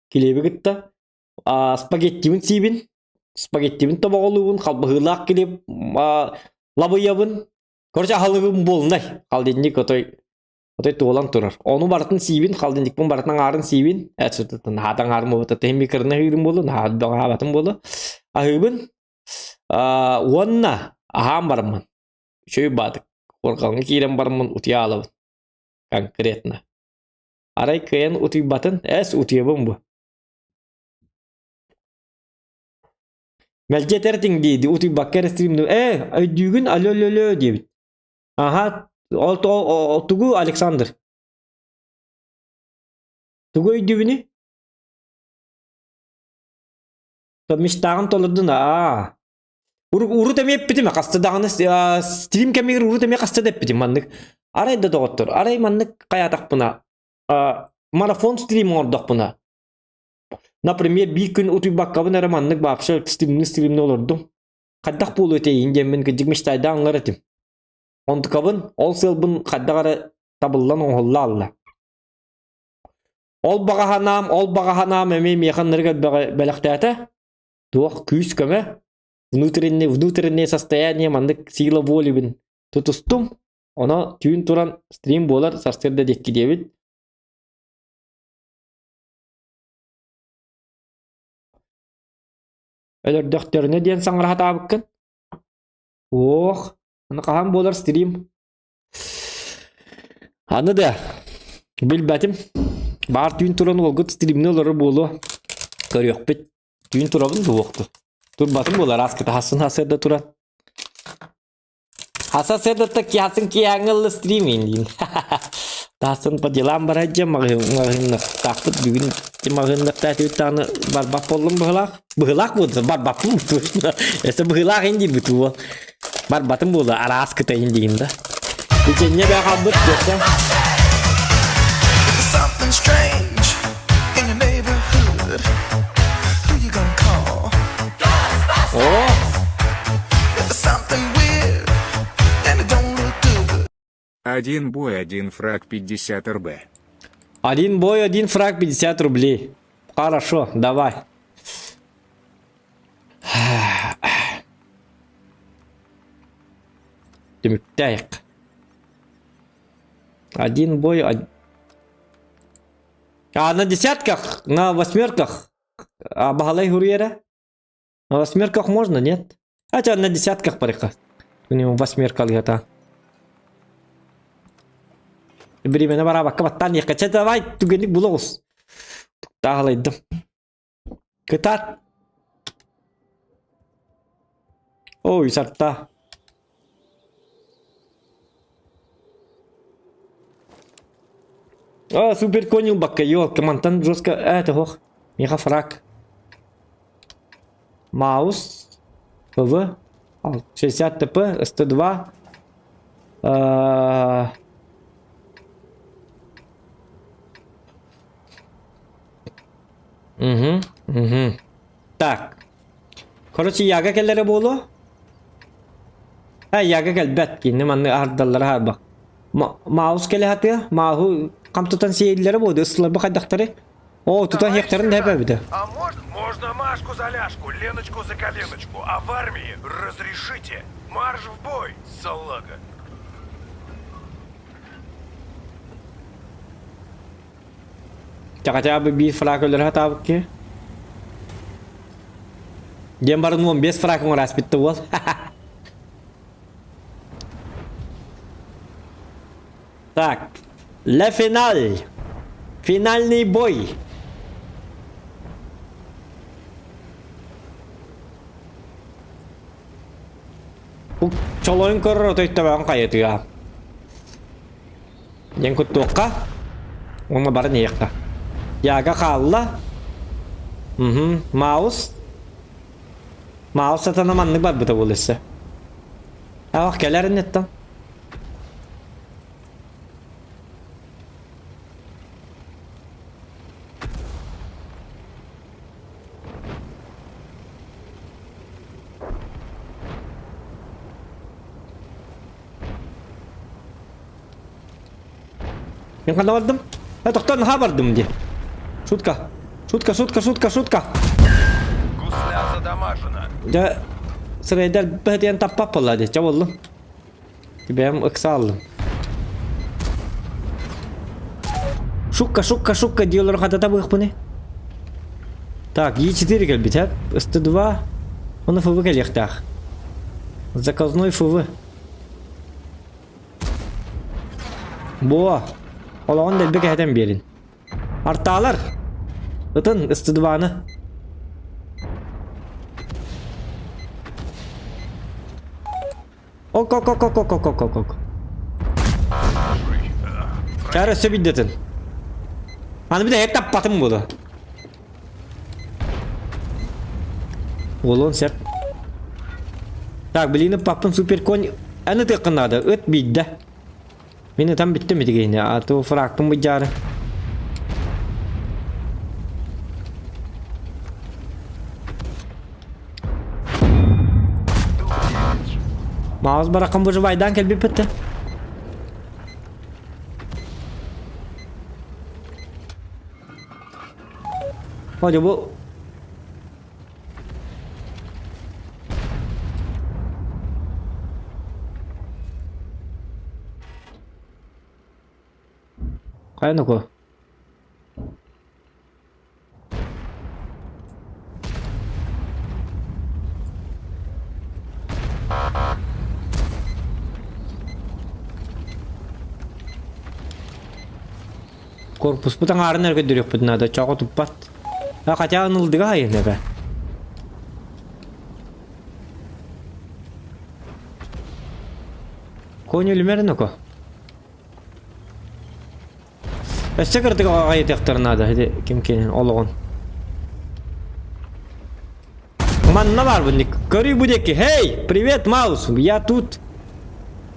Келебі күтті. Спагеттимін сейбін. Спагеттимін табағылуын, қалбығылақ келеп, лабыябын. Көрші қалығын болындай. Қалдендік отой туғылан тұрар. Оны бартын сейбін, қалдендікпін бартын арын сейбін. Әтсүрттін, хатан арын болы, тәтен бекіріне үйрін болы, хабатын болы. Ахыбын, онына ағам барымын. Шөй бадық. Қорқалың кейрен барымын, ұтия алабын. Конкретно. Арай кыйын утуйбатын, эс утуйбын бу. Melce terting deydi, utuybak kere streamde. Öydüğün alo deyip. Aha, tugu Alexander. Tugu öydüğünü. Tamış dağın toladın ha. Uru demeyip bitim kastı dağını stream kemir uru demeye kastı dep bitim manlık. Aray da doktor. Aray manlık kayatak buna. Maraton stream ordak buna. Например, bir gün utubak kabın aramanlık babşa streamli olurdum. Kaddak bulu öteyin gemin gıcıkmıştaydı anlar etim. Ondu kabın ol selbin kaddakara tabıllan oğulla alla. Ol bağa hanam emeğim yakınları belakhtayata. Дух күйскаме внутреннее состояние мандык сила воли бин тутустум она түйін туран стрим болар сарсерде декки дебит өлөр дөктеріне ден саңырахат абыккын ох аны кахан болар стрим аны да билбетим бар түйін туран олгут стримне олары болу көрөкпит Tüyün turabın doğuktu. Tur batın bolar askıda hasın hasırda turan. Hasırda da ki hasın ki angıllı stream indiğin. Hasın pa dilan barajca mağınlık takpıt bugün mağınlık tati tane barbap oldum bıhlak. Bıhlak budur barbapım budur. Ese bıhlak indi budur. Barbatın bolar ara askıda indiğinde. İçince bir habıt görsem. There's something strange in your neighborhood. Who you gonna call? Oh. There's something weird and it don't look good. Один бой, один фраг 50 РБ. Один бой, один фраг, 50 рублей. Хорошо, давай. Тümükteyik. Один бой, А на десятках, на восьмерках, Бахалай Гурьера? На восьмерках можно, нет? Хотя на десятках парика. У него восьмерка где-то. Времена бара бакка баттан якача давай тугенlik buluruz. Dağlaydım. Kıtat. Oy sartta. Супер конил бакка, ёлка, мантан жестко. Это хох. Мега фраг. Маус. ПВ. 60 ТП. 102. Угу. Так. Короче, яга келлere болу. Яга кел бәтки. Неманны ардаллары har bak. Маус келе хаты. Маху кам тутан сейллері болды. Ысылар бақай дақтары. О, тутан хектарын да бәбіді. А можно Машку за ляжку, Леночку за коленочку, а в армии разрешите. Марш в бой, салага. Çaka bir frak ölür hata ki. Dia baru 15 frak ngoras betul. Так. La final. Finalный бой. Bu çoloyun körür öteyte ben kayıtı ya. Yang kutukka. Ona barın yekta. Yaga kalla. Mouse. Mouse satanamanlık var bu da bulursa. Ha bak gelerin netten. Ben kana vardım. Ha doktor ha vardım diye. Шутка. Гусля задамажена. Ya sırayda behdiyen tappa paladı. Çavallı. Ben ıksa aldım. Шутка diyorlar hadi tabi bu ne? Так, Е4 gel biter. СТ2. Onu FV gel yaktar. Заказной FV. Boa. Olağan delbek eden birin. Artağalar. Itın ıstıdıvanı. Ok ok ok ok ok ok ok ok. Çaresi biddetin. Hani bir de hep tapatım bu da. Oğlum sert. Tak bilinip papın süper kon. Anı tıkkınladı. Öt bidde. Beni tam bitti mi diyeyim ya. Artık o fraktım bu carı. Mouse bırakın bu vaydan gel bir pıttı. Hadi bu. Kayan ako. Korpus bu tangarın nerede duruyor bu nada çok tupat. Ya kaça anıldı gayet ne be. Konyu limerin ako. Eşe kırdık gayet yaktarına hadi kim kenin oluğun. Man ne var bu nik? Görüyor bu deki. Hey, привет, Маус. Я тут.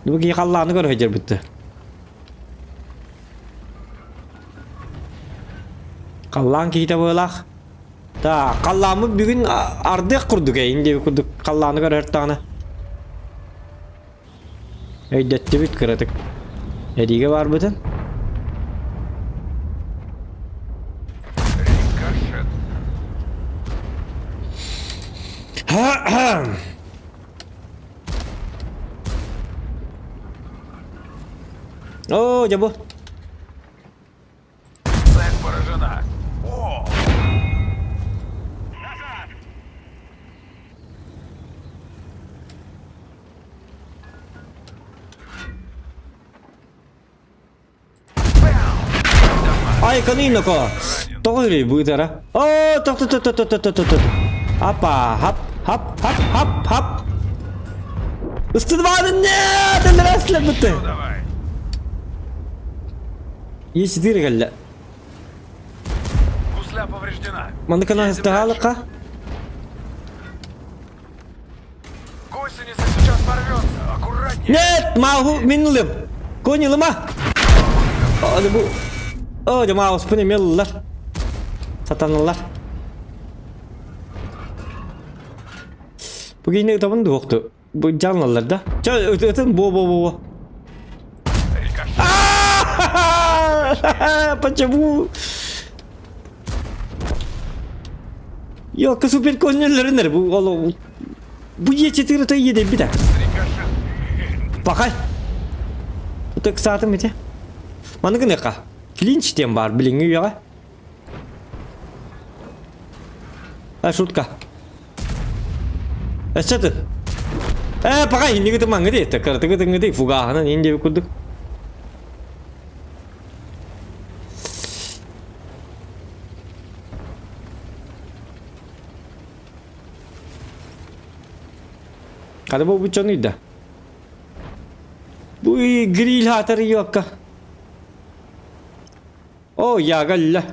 Bu ki Allah'ını gör hecir bitti. Kallan ki hitap olak. Ta kallamı bugün ardık kurduk ya. İnce bir kurduk. Kallanı gör her tane. Eydetti bit kırdık. Hediye var bütün. О, Джабу. Цель поражена. О! Ay kanino ko. Tokori bu itara. Oh, tok. Apa? Hap. Istıdvanın ne? Adamlar aslan bitti. Давай. Есть дыры гalla. Гусля повреждена. Mandakana istihalıka. Гусеница сейчас порвется. Аккуратнее. Net mahu minlim. Konyılma. Hadi bu. Hadi mouse bunu millar. Satanlar. Bu yine taban da yoktu. Bu canlılarda. Ötün bu. Почему? Yok süper konyaların nerede bu oğlum? Bu Y4 to yedi bir de. Bakay. Bu tek saatim ete. Mana ne ka? Clinch tem var biliniyor ya. Ha şutka. Esatın. Bakay hindi kita mangedi tekar ngedi fugahan ince bir kurduk. Kada bu canıydı. Bu grill hatırı yok ka. Oh ya galla.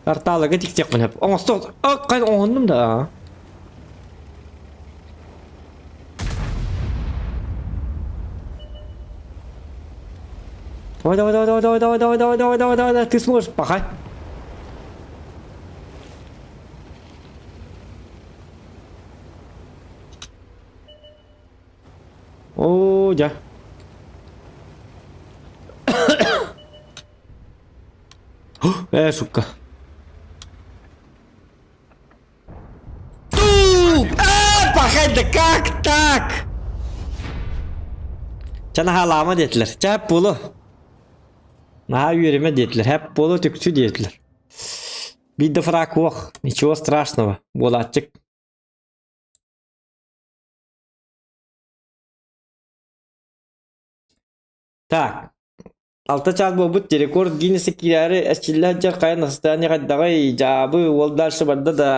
Tartala gidecek mi hep? Ama stok. Kan onum da. Давай. Ты сможешь пахать. О, да. Сука. Пахать, да как так? Sana halama dediler. Hep bulu. Naha yüreğime dediler. Hep bulu tüksü dediler. Bir de frak yok. Ничего страшного. Булатчик. Так. Алта час болбут рекорд Гиннесса кирәре эскилләр жар кайын состояние кайдагы жабы ол дальше барда да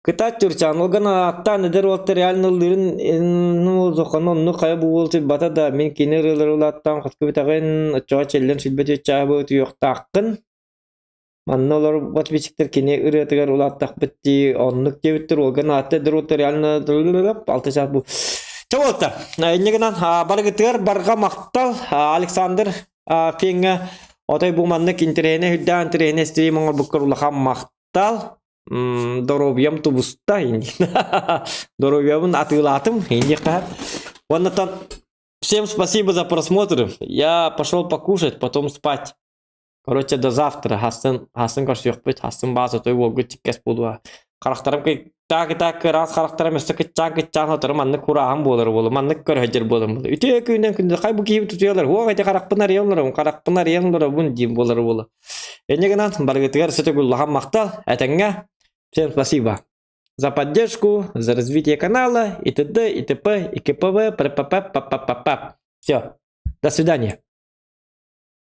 кыта турчан ол гана аттан эдер олты реально лырын ну зоханон ну кай болты бата да мен кинерлер улаттан кыткы тагын чоо челлен сүлбөтө чабы туяктакын маннолор батбичиктер кине ыретегер улаттак битти оннук дебиттер ол гана атты эдер олты реально алта час бу чаболта энегенан баргытыр барга мактал Александр Финга отой бу маннык интерене хүддан интерене стримингор буккар улахан мактал Доробьям тубуста инди. Доробьям атылатым инди кар. Воннатан всем спасибо за просмотр. Я пошел покушать, потом спать. Короче, до завтра. Хастын көрсөк бит, хастын база той болгу тиккес болуа. Карактарым кай так раз карактарым эстеке чаң атырым анны кураган болор болу. Манны көрөжөр болом. Үтө күндөн күндө кай бу кийип tutуялар. О кайда каракпынар елнор бун дим болор болу. Энегенан баргытыгар сөтө гуллаган мактал. Атаңга всем спасибо за поддержку, за развитие канала и т.д. и т.п. и к.п.в. Все. До свидания.